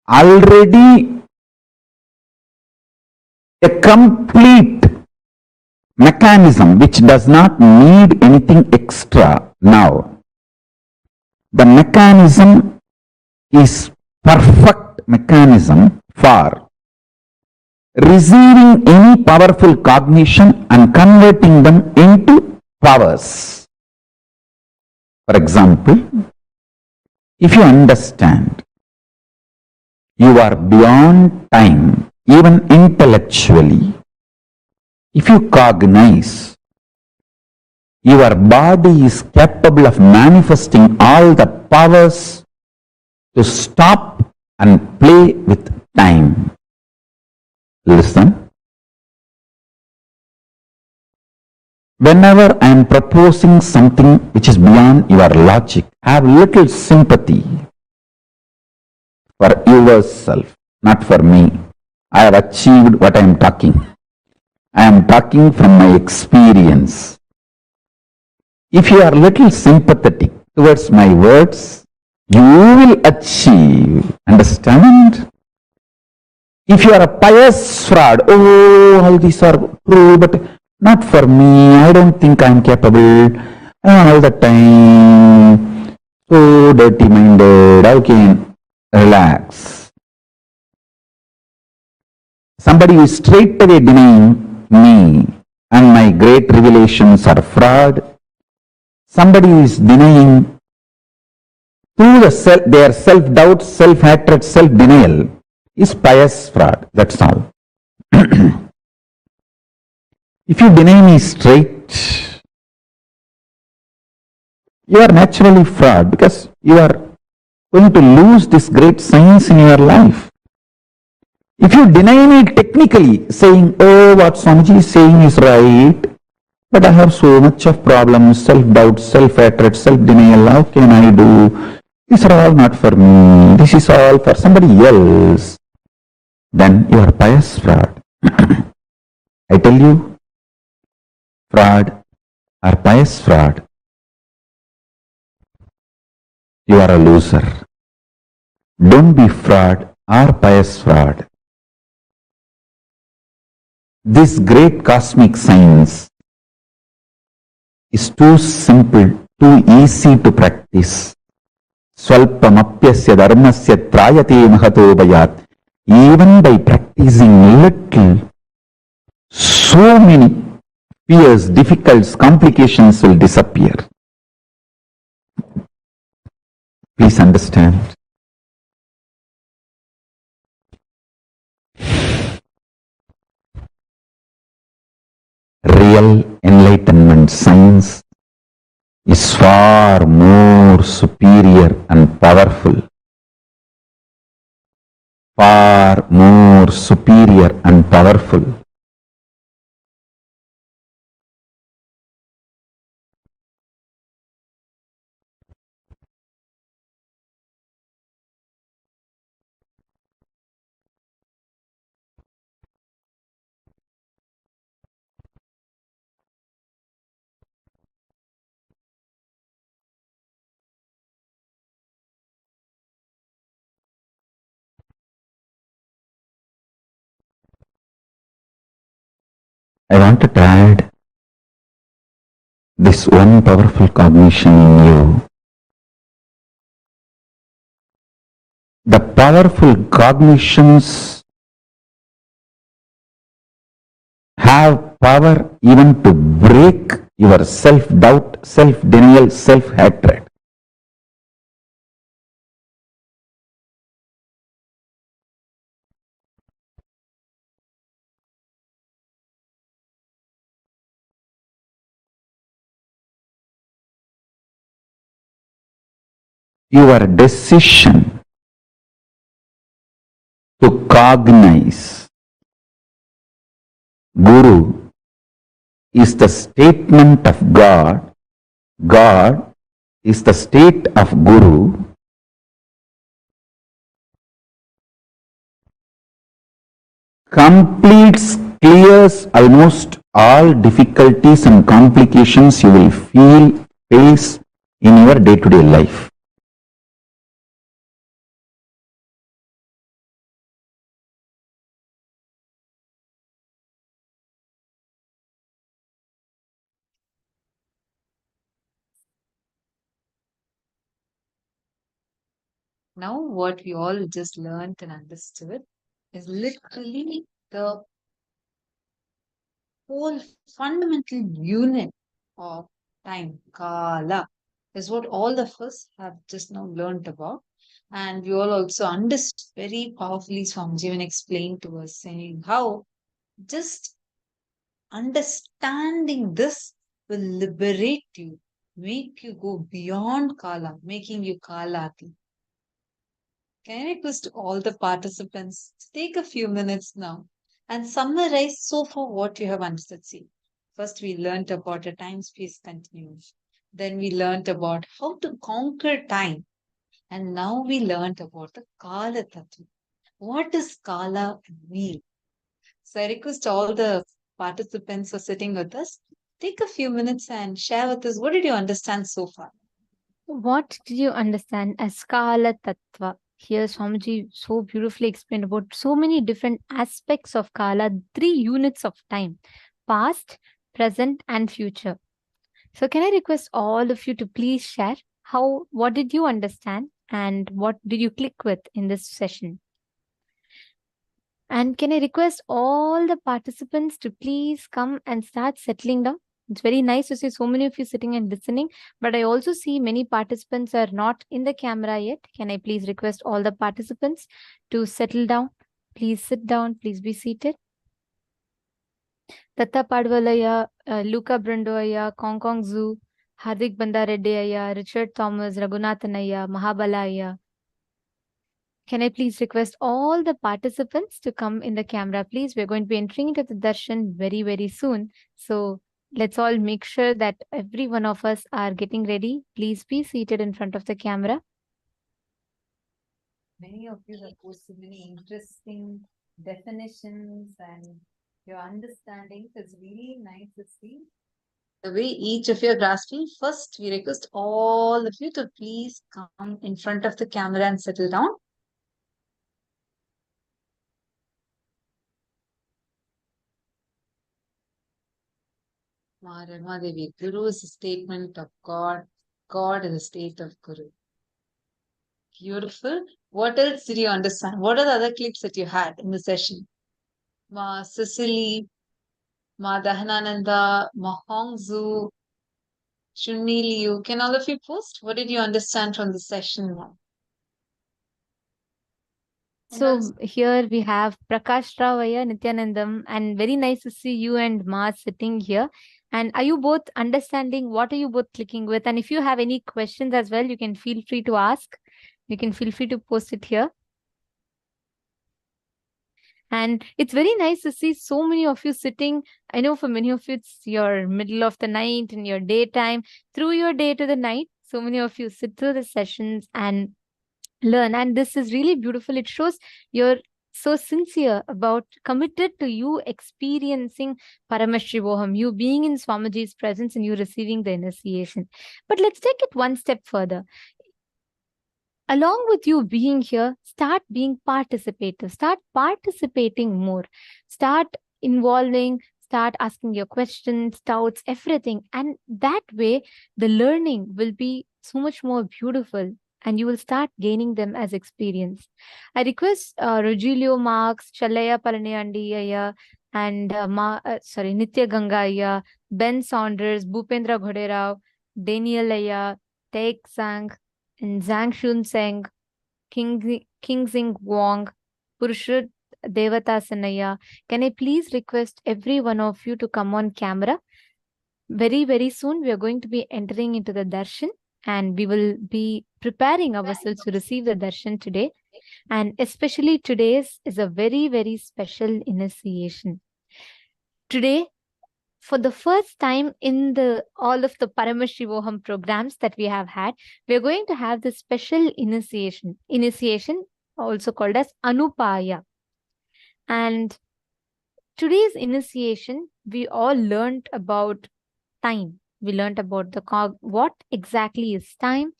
already a complete mechanism which does not need anything extra now. The mechanism is perfect mechanism for receiving any powerful cognition and converting them into powers. For example, if you understand you are beyond time, even intellectually, if you cognize your body is capable of manifesting all the powers to stop and play with time. Listen. Whenever I am proposing something which is beyond your logic, have little sympathy for yourself, not for me. I have achieved what I am talking. I am talking from my experience. If you are little sympathetic towards my words, you will achieve. Understand? If you are a pious fraud, oh, all these are true, but not for me. I don't think I am capable. I am all the time so dirty-minded. Okay, relax. Somebody is straight away denying me and my great revelations are fraud. Somebody is denying through their self-doubt, self-hatred, self-denial is pious fraud. That's all. If you deny me straight, you are naturally fraud because you are going to lose this great science in your life. If you deny me technically, saying, oh, what Swamiji is saying is right, but I have so much of problems, self-doubt, self-hatred, self-denial, how can I do? These are all not for me. This is all for somebody else. Then you are pious fraud. I tell you, fraud or pious fraud, you are a loser. Don't be fraud or pious fraud. This great cosmic science is too simple, too easy to practice. Swalpamapyasya dharmasya trayate mahato bhayat. Even by practicing little, so many fears, difficulties, complications will disappear. Please understand. Real enlightenment science is far more superior and powerful. Far more superior and powerful. I wanted to add this one powerful cognition in you. The powerful cognitions have power even to break your self-doubt, self-denial, self-hatred. your decision to cognize Guru is the statement of God. God is the state of Guru. Completes, clears almost all difficulties and complications you will face in your day-to-day life. Now, what we all just learned and understood is literally the whole fundamental unit of time, Kala, is what all of us have just now learned about. And we all also understood very powerfully, Swamiji even explained to us, saying how just understanding this will liberate you, make you go beyond Kala, making you Kalati. Can I request all the participants to take a few minutes now and summarize so far what you have understood? See, first we learned about a time-space continuum. Then we learned about how to conquer time. And now we learned about the Kala Tattva. What does Kala mean? So I request all the participants who are sitting with us, take a few minutes and share with us what did you understand so far? What did you understand as Kala Tattva? Here, Swamiji so beautifully explained about so many different aspects of Kala, 3 units of time: past, present, and future. So, can I request all of you to please share what did you understand and what did you click with in this session? And can I request all the participants to please come and start settling down? It's very nice to see so many of you sitting and listening, but I also see many participants are not in the camera yet. Can I please request all the participants to settle down? Please sit down. Please be seated. Tatta Padvalaya, Luca Brandoaya, Kong Kong Zoo, Hardik Bandareddyaya, Richard Thomas, Raghunathanaya, Mahabalaya. Can I please request all the participants to come in the camera, please? We're going to be entering into the darshan very, very soon. So let's all make sure that every one of us are getting ready. Please be seated in front of the camera. Many of you have posted many interesting definitions and your understanding is really nice to see. The way each of you are grasping, first we request all of you to please come in front of the camera and settle down. Devi, Guru is a statement of God. God is a state of Guru. Beautiful. What else did you understand? What are the other clips that you had in the session? Ma Cecily, Ma Dahanananda, Ma Hongzu, Shunni Liu. Can all of you post? What did you understand from the session now? So here we have Prakash Ravaya, Nithyanandam, and very nice to see you and Mars sitting here. And are you both understanding? What are you both clicking with? And if you have any questions as well, you can feel free to ask. You can feel free to post it here. And it's very nice to see so many of you sitting. I know for many of you, it's your middle of the night and your daytime, through your day to the night. So many of you sit through the sessions and learn. And this is really beautiful. It shows you're so sincere about, committed to you experiencing Paramashivoham, you being in Swamiji's presence and you receiving the initiation. But let's take it one step further. Along with you being here, start being participative, start participating more, start involving, start asking your questions, doubts, everything. And that way, the learning will be so much more beautiful and you will start gaining them as experience. I request Rogelio Marx, Chalaya Palanayandiyaya, and Nitya Gangaya, Ben Saunders, Bhupendra Ghoderao, Daniel Aya, Taek Sang, and Zhang Shun Seng, King Sing Wong, Purushot Devatasanaya. Can I please request every one of you to come on camera? Very, very soon, we are going to be entering into the darshan and we will be preparing ourselves to receive the darshan today. And especially today's is a very, very special initiation. Today, for the first time in the all of the Paramashivoham programs that we have had, we're going to have this special initiation. Initiation, also called as Anupaya. And today's initiation, we all learned about time. We learned about what exactly is time,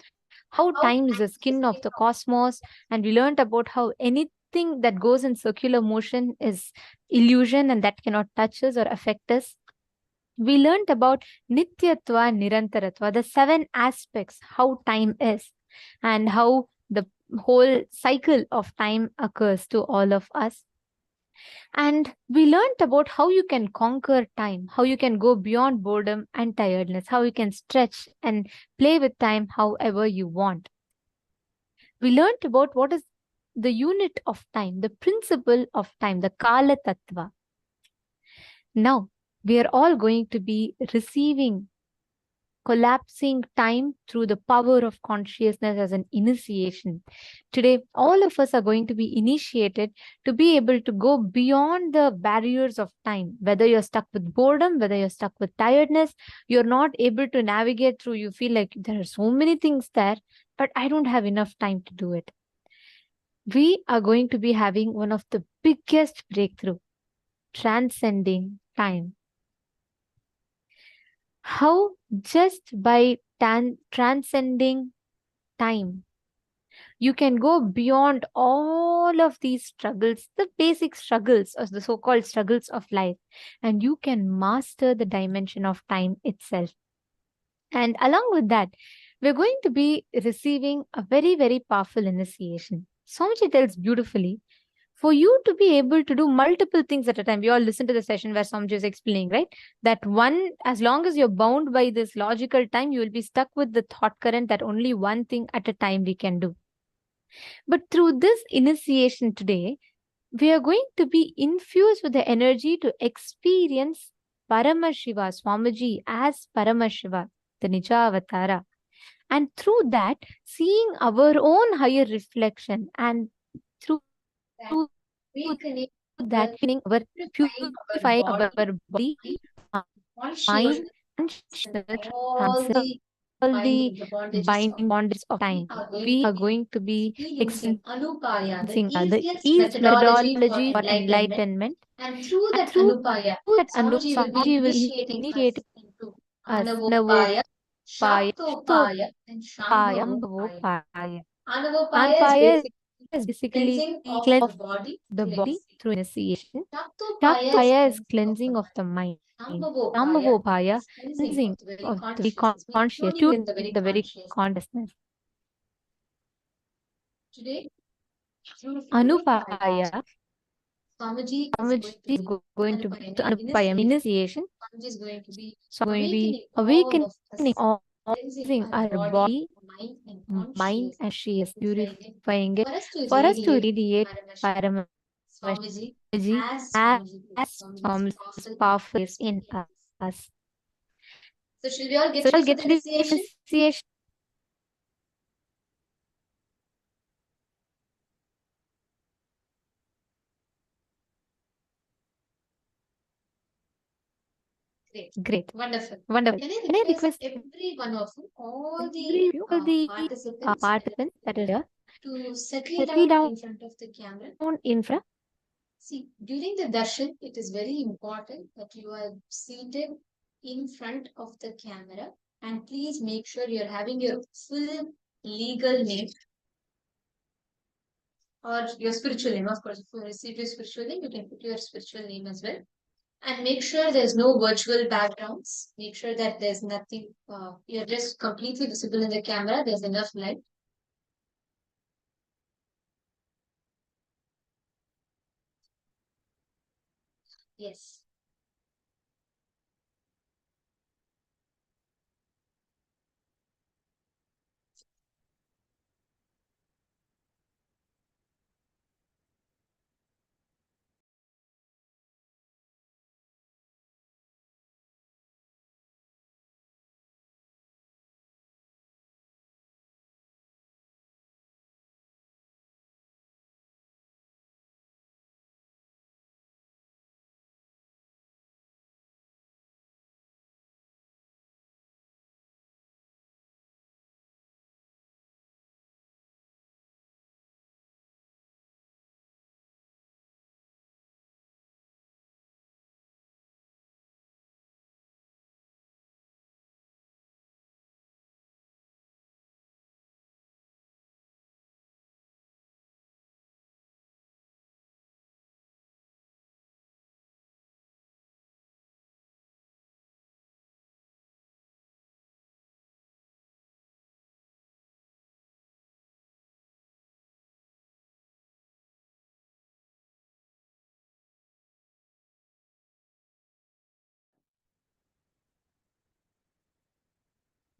how time is the skin of the cosmos, and we learned about how anything that goes in circular motion is illusion and that cannot touch us or affect us. We learned about Nityatva, Nirantaratva, the seven aspects, how time is, and how the whole cycle of time occurs to all of us. And we learned about how you can conquer time, how you can go beyond boredom and tiredness, how you can stretch and play with time however you want. We learned about what is the unit of time, the principle of time, the Kala Tattva. Now, we are all going to be receiving collapsing time through the power of consciousness as an initiation. Today, all of us are going to be initiated to be able to go beyond the barriers of time. Whether you're stuck with boredom, whether you're stuck with tiredness, you're not able to navigate through, you feel like there are so many things there, but I don't have enough time to do it. We are going to be having one of the biggest breakthrough, transcending time. How just by transcending time, you can go beyond all of these struggles, the basic struggles or the so-called struggles of life, and you can master the dimension of time itself. And along with that, we're going to be receiving a very, very powerful initiation. Swamiji tells beautifully, for you to be able to do multiple things at a time. We all listen to the session where Swamiji is explaining, right? That one, as long as you're bound by this logical time, you will be stuck with the thought current that only one thing at a time we can do. But through this initiation today, we are going to be infused with the energy to experience Paramashiva, Swamiji as Paramashiva, the Nija Avatara. And through that, seeing our own higher reflection, and through that weakening our purifying our body, mind, consciousness, transcending all the binding bondages of time. We are going to be experiencing the East methodology for enlightenment. And through that Swamiji will initiate us Navopaya, Shtopaya, Ambavopaya. Anupaya is basically cleansing of the body through initiation. Shtopaya is cleansing of the mind. Ambavopaya, cleansing of the very conscious, tuned in the very consciousness. Anupaya, Swamiji is going to be to Anupaya initiation. So going to be awakening all cleansing our body, mind, and consciousness, purifying it for us to radiate Paramashiva as Swami's powerful is in us. So shall we all get ready for the initiation? Great. Wonderful. Can I request every one of you, all the participants that are here, to settle down in front of the camera? See, during the darshan, it is very important that you are seated in front of the camera, and please make sure you're having your full legal name or your spiritual name. Of course, if you receive your spiritual name, you can put your spiritual name as well. And make sure there's no virtual backgrounds. Make sure that there's nothing, you're just completely visible in the camera. There's enough light. Yes.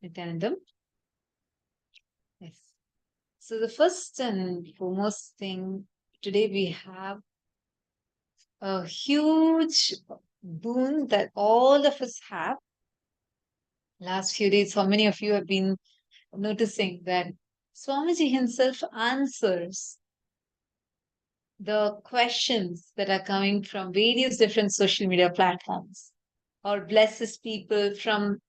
Nithyanandam? Yes. So the first and foremost thing, today we have a huge boon that all of us have. Last few days, how many of you have been noticing that Swamiji himself answers the questions that are coming from various different social media platforms, or blesses people from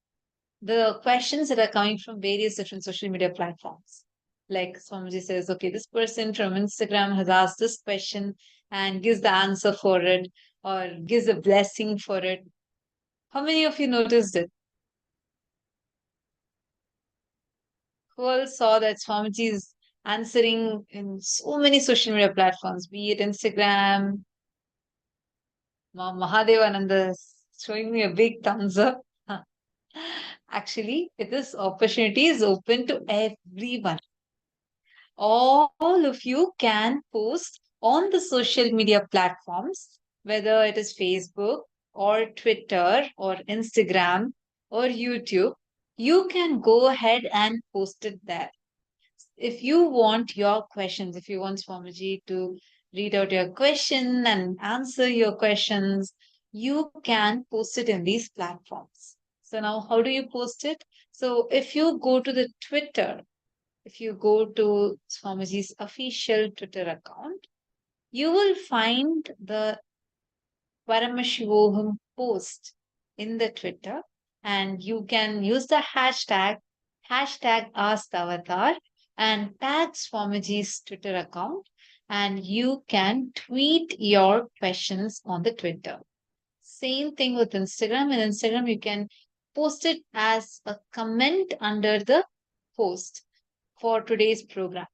the questions that are coming from various different social media platforms. Like Swamiji says, okay, this person from Instagram has asked this question and gives the answer for it, or gives a blessing for it. How many of you noticed it? Who all saw that Swamiji is answering in so many social media platforms, be it Instagram? Mahadevananda is showing me a big thumbs up. Actually, this opportunity is open to everyone. All of you can post on the social media platforms, whether it is Facebook or Twitter or Instagram or YouTube. You can go ahead and post it there. If you want your questions, if you want Swamiji to read out your question and answer your questions, you can post it in these platforms. So now how do you post it? So if you go to the Twitter, if you go to Swamiji's official Twitter account, you will find the Paramashivoham post in the Twitter, and you can use the hashtag AskAvatar and tag Swamiji's Twitter account, and you can tweet your questions on the Twitter. Same thing with Instagram. In Instagram, you can post it as a comment under the post for today's program.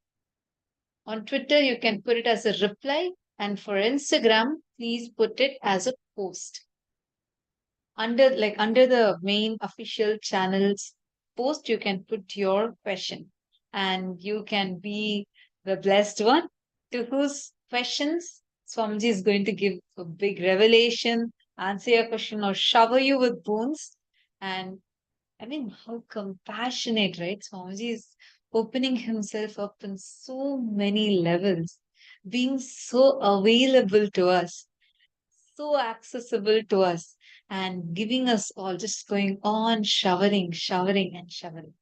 On Twitter, you can put it as a reply, and for Instagram, please put it as a post. Under the main official channels post, you can put your question, and you can be the blessed one to whose questions Swamiji is going to give a big revelation, answer your question, or shower you with boons. And I mean, how compassionate, right? Swamiji is opening himself up in so many levels, being so available to us, so accessible to us, and giving us all, just going on showering, showering, and showering.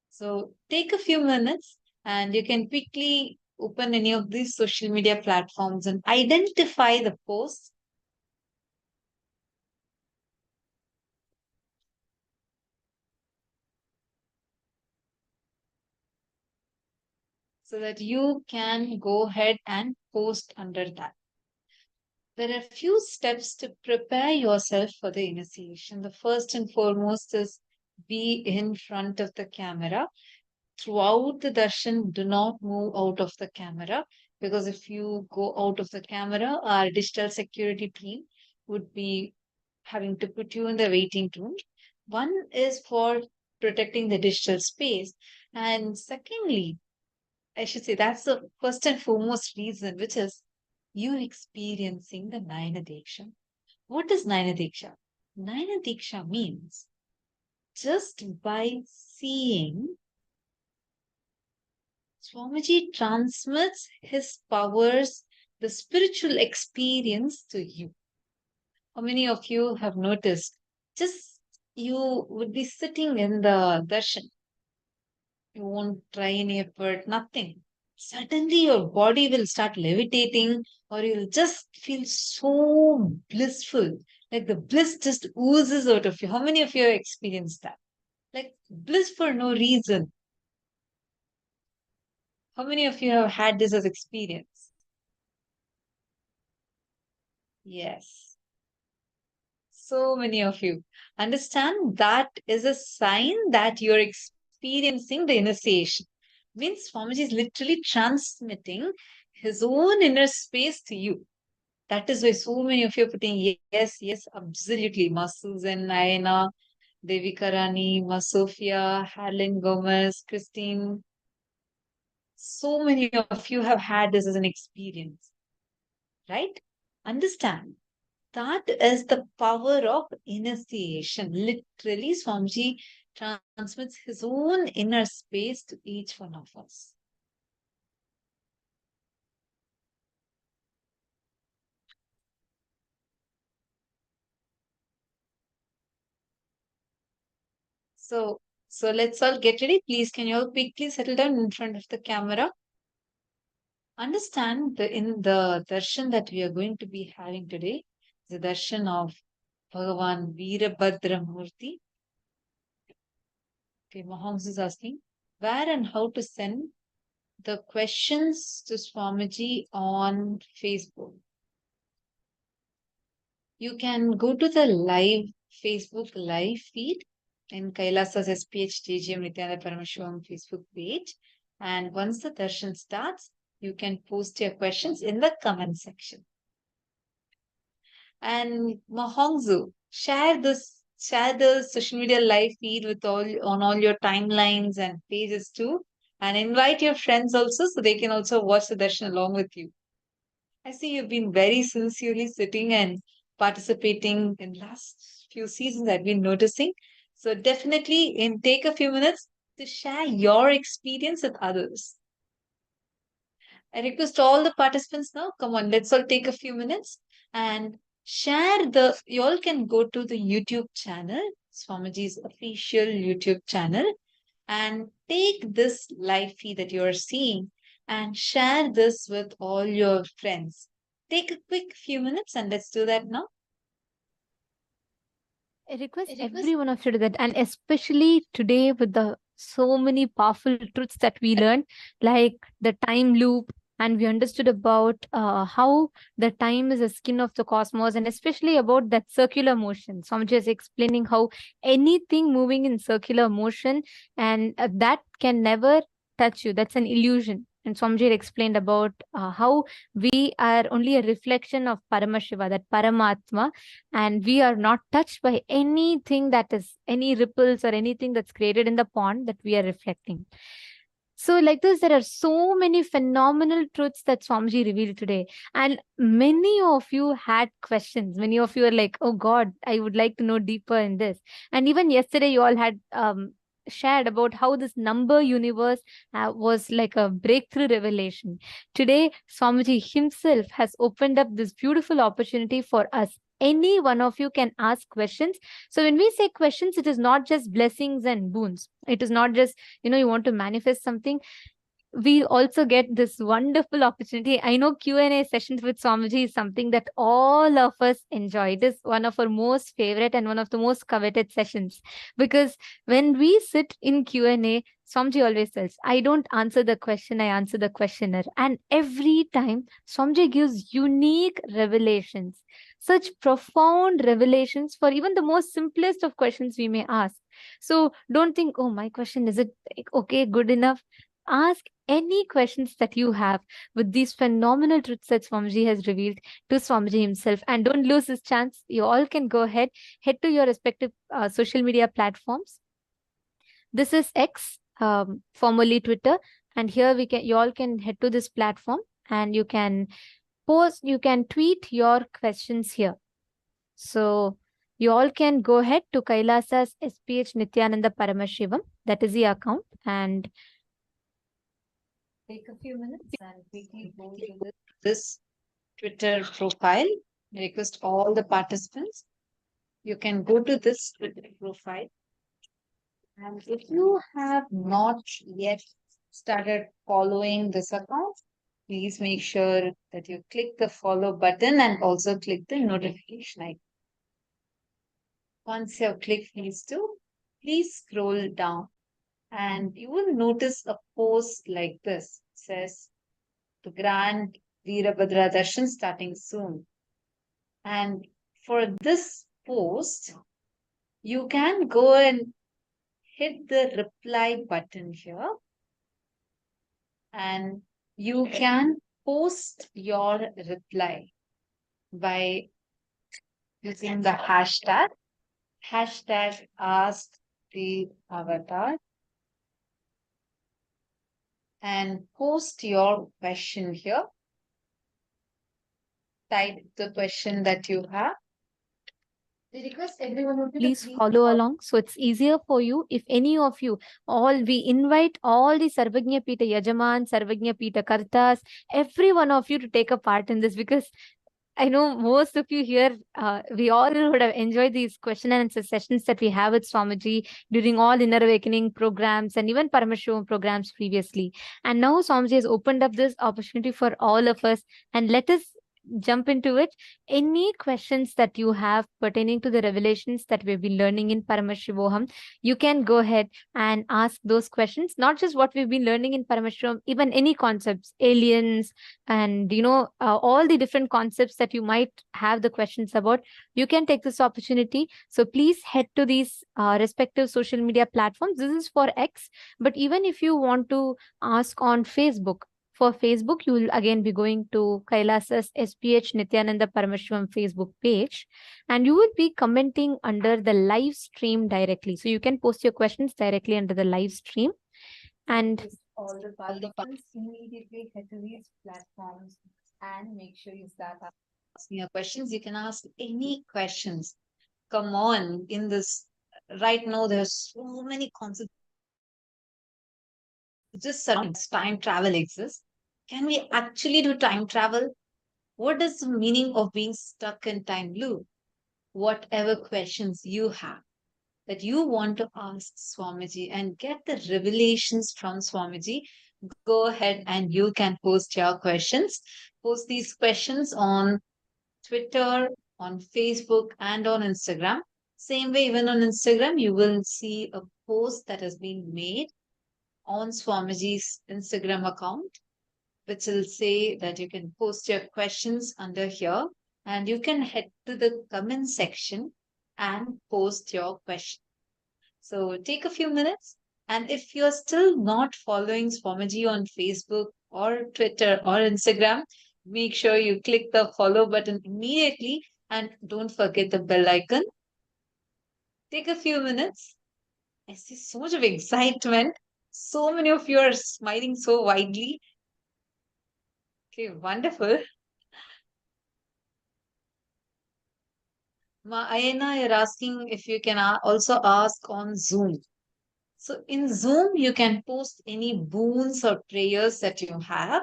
So take a few minutes and you can quickly open any of these social media platforms and identify the posts. So that you can go ahead and post under that. There are a few steps to prepare yourself for the initiation. The first and foremost is be in front of the camera. Throughout the darshan, do not move out of the camera, because if you go out of the camera, our digital security team would be having to put you in the waiting room. One is for protecting the digital space, and secondly, I should say that's the first and foremost reason, which is you experiencing the Nayana Diksha. What is Nayana Diksha? Nayana Diksha means just by seeing, Swamiji transmits his powers, the spiritual experience to you. How many of you have noticed? Just you would be sitting in the darshan. You won't try any effort, nothing. Suddenly your body will start levitating, or you'll just feel so blissful. Like the bliss just oozes out of you. How many of you have experienced that? Like bliss for no reason. How many of you have had this as experience? Yes. So many of you. Understand that is a sign that you're experiencing the initiation. Means Swamiji is literally transmitting his own inner space to you. That is why so many of you are putting yes, yes, absolutely. Ma Susan, Naina, Devika Rani, Ma Sophia, Helen Gomez, Christine. So many of you have had this as an experience, right? Understand. That is the power of initiation. Literally, Swamiji transmits his own inner space to each one of us. So let's all get ready. Please, can you all quickly settle down in front of the camera? Understand in the darshan that we are going to be having today, the darshan of Bhagavan Veerabhadra Murti. Okay, Mahansa is asking, where and how to send the questions to Swamiji on Facebook? You can go to the live Facebook live feed in Kailasa's SPH Nithyananda Paramashivam Facebook page. And once the darshan starts, you can post your questions in the comment section. And Mahongzu, share the social media live feed with all your timelines and pages too. And invite your friends also so they can also watch the darshan along with you. I see you've been very sincerely sitting and participating in last few seasons I've been noticing. So definitely take a few minutes to share your experience with others. I request all the participants now, come on, let's all take a few minutes and share you all can go to the YouTube channel, Swamiji's official YouTube channel, and take this live feed that you are seeing and share this with all your friends. Take a quick few minutes and let's do that now. I request every one of you to do that, and especially today with the so many powerful truths that we learned, like the time loop, and we understood about how the time is a skin of the cosmos, and especially about that circular motion. Swamiji is explaining how anything moving in circular motion, and that can never touch you. That's an illusion. And Swamiji explained about how we are only a reflection of Paramashiva, that Paramatma, and we are not touched by anything that is any ripples or anything that's created in the pond that we are reflecting. So, like this, there are so many phenomenal truths that Swamiji revealed today. And many of you had questions. Many of you are like, oh God, I would like to know deeper in this. And even yesterday, you all had shared about how this number universe was like a breakthrough revelation. Today, Swamiji himself has opened up this beautiful opportunity for us. Any one of you can ask questions. So when we say questions, it is not just blessings and boons. It is not just, you want to manifest something. We also get this wonderful opportunity. I know Q&A sessions with Swamiji is something that all of us enjoy. It is one of our most favorite and one of the most coveted sessions, because when we sit in Q&A, Swamiji always tells, I don't answer the question, I answer the questioner. And every time Swamiji gives unique revelations, such profound revelations for even the most simplest of questions we may ask. So don't think, oh, my question, is it okay, good enough? Ask any questions that you have with these phenomenal truths that Swamiji has revealed to Swamiji himself. And don't lose this chance. You all can go ahead, head to your respective social media platforms. This is X, formerly Twitter. And here you all can head to this platform and you can tweet your questions here. So you all can go ahead to Kailasa's SPH Nithyananda Paramashivam. That is the account. And take a few minutes and quickly go to this Twitter profile. I request all the participants. You can go to this Twitter profile. And if you have not yet started following this account, please make sure that you click the follow button and also click the notification icon. Once you have clicked these two, please scroll down and you will notice a post like this. It says, the Grand Veerabhadra Darshan starting soon. And for this post, you can go and hit the reply button here. And you can post your reply by using the hashtag ask the avatar, and post your question here. Type the question that you have. We request everyone of you to Please please follow along so it's easier for you. If any of you, we invite all the Sarvagnya Pita Yajaman, Sarvagnya Pita Kartas, every one of you to take a part in this, because I know most of you here, we all would have enjoyed these question and answer sessions that we have with Swamiji during all Inner Awakening programs and even Paramashivam programs previously. And now Swamiji has opened up this opportunity for all of us, and let us jump into it. Any questions that you have pertaining to the revelations that we've been learning in Paramashivoham, you can go ahead and ask those questions. Not just what we've been learning in Paramashivoham, even any concepts, aliens, and all the different concepts that you might have the questions about, you can take this opportunity. So please head to these respective social media platforms. This is for X, but even if you want to ask on Facebook, for Facebook, you will again be going to Kailasa's SPH Nithyananda Paramashivam Facebook page, and you will be commenting under the live stream directly. So you can post your questions directly under the live stream. And all the participants immediately head to these platforms and make sure you start asking your questions. You can ask any questions. Come on, in this right now, there's so many concepts just surrounds time travel exists. Can we actually do time travel? What is the meaning of being stuck in time loop? Whatever questions you have that you want to ask Swamiji and get the revelations from Swamiji, go ahead and you can post your questions. Post these questions on Twitter, on Facebook, and on Instagram. Same way, even on Instagram, you will see a post that has been made on Swamiji's Instagram account, which will say that you can post your questions under here and you can head to the comment section and post your question. So take a few minutes. And if you're still not following Swamiji on Facebook or Twitter or Instagram, make sure you click the follow button immediately and don't forget the bell icon. Take a few minutes. I see so much of excitement. So many of you are smiling so widely. Okay, wonderful. Ma Ayana, you're asking if you can also ask on Zoom. So in Zoom, you can post any boons or prayers that you have.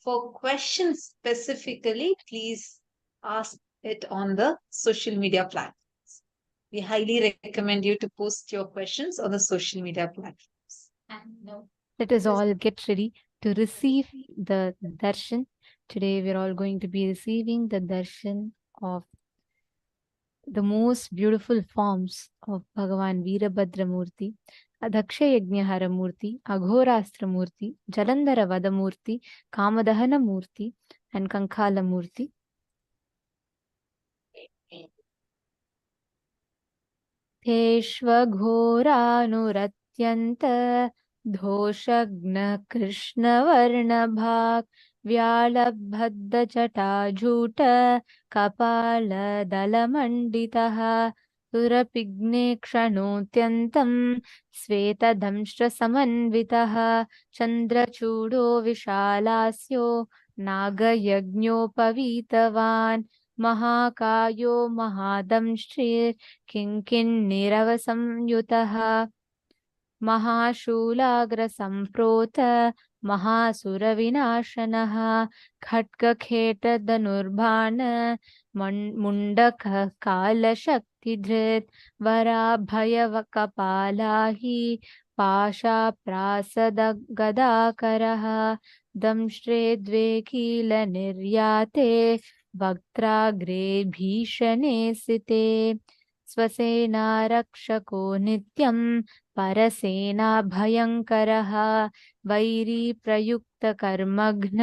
For questions specifically, please ask it on the social media platforms. We highly recommend you to post your questions on the social media platforms. And no, let us all get ready to receive the darshan. Today, we're all going to be receiving the darshan of the most beautiful forms of Bhagavan Veerabhadramurti, Adaksha Yajnahara Murti, Aghorastra Murti, Jalandhara Vadamurti, Kamadahana Murti, and Kankala Murti. Teshvaghoranurathyanta Dhoshagna Krishna Varnabhag Vyalabhadda Jata Kapala Dalamanditaha Surapigне Kshanotyantam Sveta Damshra Samanvitaha Chandrachudo Vishalasyo Naga Yagnopavitavan Mahakayo Mahadamshrir Kinkinniravasंयुतः महाशूलाग्रसम्प्रोत महासुरविनाशनः खड्गखेटधनुर्बाण मुण्डकः कालशक्तिधृत् वराभयकपाला हि पाशाप्रासदगदाकरः दंष्ट्रे द्वे कीलनिर्याते वक्त्राग्रे भीषणे सिते स्वसेना रक्षको नित्यं परसेना भयङ्करः vary प्रयुक्तकर्मघ्न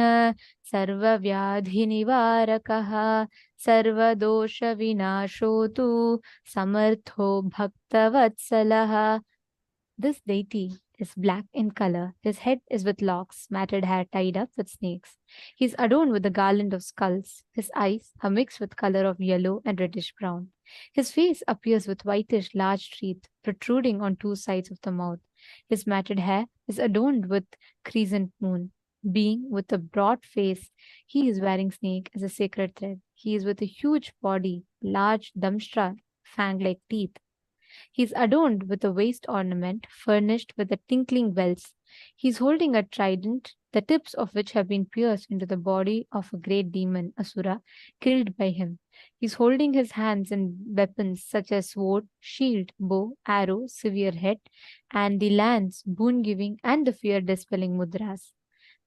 सर्वव्याधिनिवारकः सर्वदोषविनाशो तु समर्थो भक्तवत्सलः. This deity is black in color. His head is with locks, matted hair tied up with snakes. He is adorned with a garland of skulls. His eyes are mixed with color of yellow and reddish brown. His face appears with whitish large teeth protruding on two sides of the mouth. His matted hair is adorned with crescent moon. Being with a broad face, he is wearing snake as a sacred thread. He is with a huge body, large damshra fang-like teeth. He is adorned with a waist ornament furnished with the tinkling bells. He is holding a trident, the tips of which have been pierced into the body of a great demon, Asura, killed by him. He is holding his hands in weapons such as sword, shield, bow, arrow, severe head, and the lance, boon giving, and the fear dispelling mudras.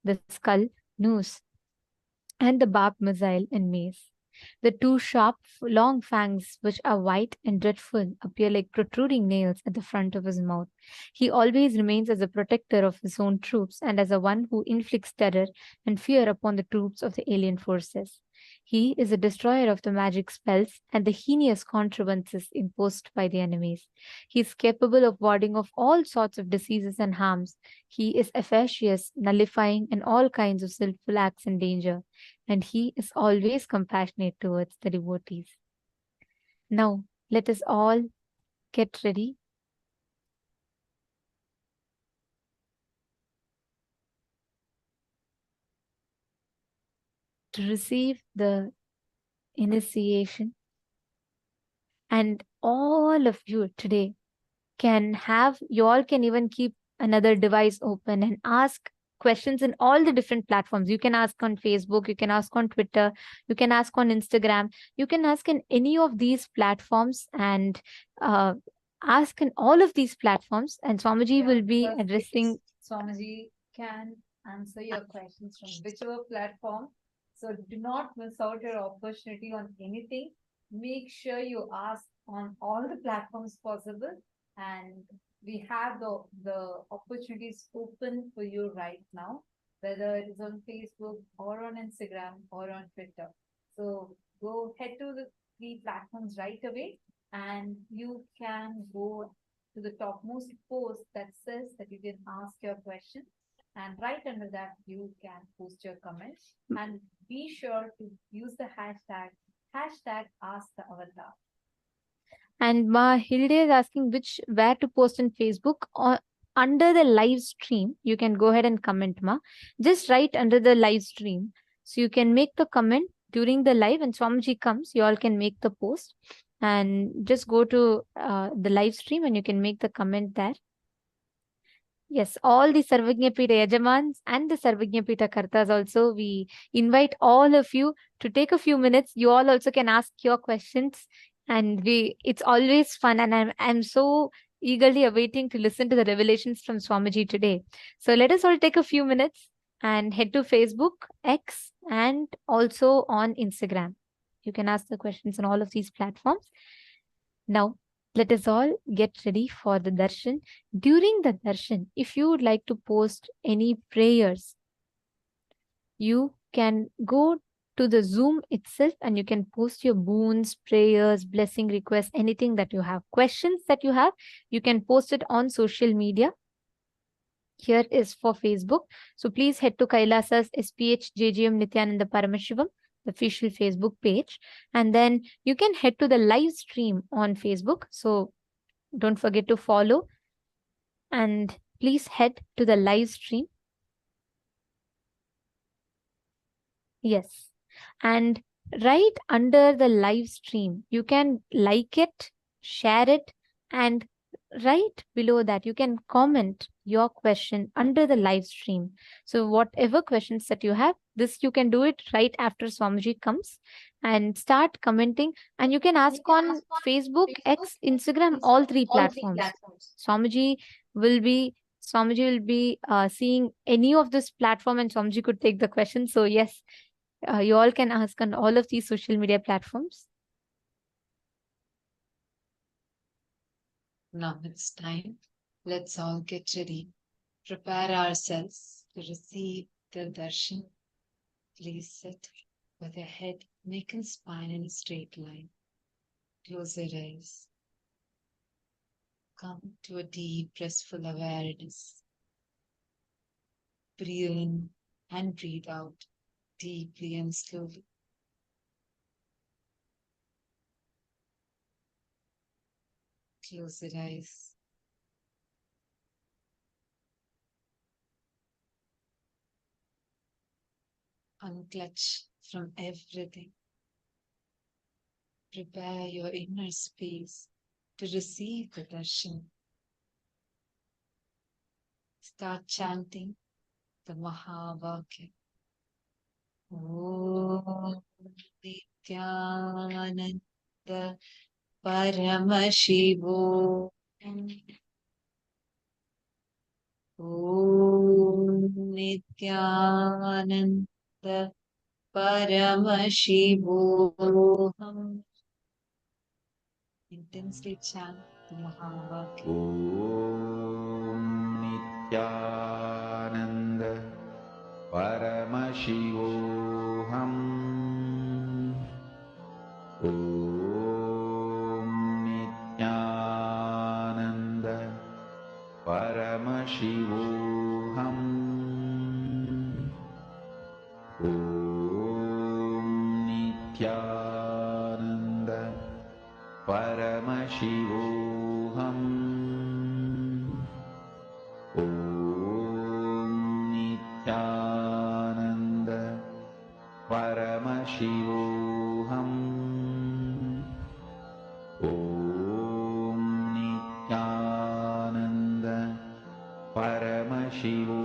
The skull, noose, and the barbed missile and mace. The two sharp, long fangs, which are white and dreadful, appear like protruding nails at the front of his mouth. He always remains as a protector of his own troops and as a one who inflicts terror and fear upon the troops of the alien forces. He is a destroyer of the magic spells and the heinous contrivances imposed by the enemies. He is capable of warding off all sorts of diseases and harms. He is efficacious, nullifying and all kinds of sinful acts and danger, and he is always compassionate towards the devotees. Now, let us all get ready to receive the initiation. And all of you today you all can even keep another device open and ask questions in all the different platforms. You can ask on Facebook, you can ask on Twitter, you can ask on Instagram, you can ask in any of these platforms and ask in all of these platforms. And Swamiji will be addressing. Swamiji can answer your questions from whichever platform. So do not miss out your opportunity on anything. Make sure you ask on all the platforms possible, and we have the opportunities open for you right now, whether it is on Facebook or on Instagram or on Twitter. So go head to the three platforms right away, and you can go to the topmost post that says that you can ask your question. And right under that, you can post your comments. And be sure to use the hashtag Ask the Avatar. And Ma Hilde is asking where to post on Facebook or under the live stream. You can go ahead and comment, Ma. Just right under the live stream. So you can make the comment during the live, and Swamiji comes, you all can make the post. And just go to the live stream and you can make the comment there. Yes, all the Sarvajñapita Yajamans and the Sarvajñapita Kartas also, we invite all of you to take a few minutes. You all also can ask your questions, and it's always fun, and I'm so eagerly awaiting to listen to the revelations from Swamiji today. So let us all take a few minutes and head to Facebook, X, and also on Instagram. You can ask the questions on all of these platforms. Now, let us all get ready for the darshan. During the darshan, if you would like to post any prayers, you can go to the Zoom itself and you can post your boons, prayers, blessing requests, anything that you have, questions that you have, you can post it on social media. Here is for Facebook. So please head to Kailasa's SPH Nithyananda Paramashivam, the official Facebook page, and then you can head to the live stream on Facebook. So don't forget to follow and please head to the live stream. Yes. And right under the live stream, you can like it, share it, and right below that, you can comment your question under the live stream. So whatever questions that you have, this you can do it right after Swamiji comes, and start commenting. And you can ask on Facebook, X, Instagram, all three platforms. Swamiji will be seeing any of this platform, and Swamiji could take the question. So yes, you all can ask on all of these social media platforms. Now it's time. Let's all get ready. Prepare ourselves to receive the darshan. Please sit with your head, neck, and spine in a straight line. Close your eyes. Come to a deep, restful awareness. Breathe in and breathe out deeply and slowly. Close your eyes. Unclutch from everything. Prepare your inner space to receive the darshan. Start chanting the Mahavakya. Om Nithyananda Paramashivoham. Om Nithyananda Paramashivoham. Intensely chant the Mahavakya. Om Nithyananda Paramashivoham. Om Nithyananda Paramashivoham. Om Nithyananda Paramashivoham. Om Nithyananda Paramashivoham. Om Nithyananda Paramashivoham.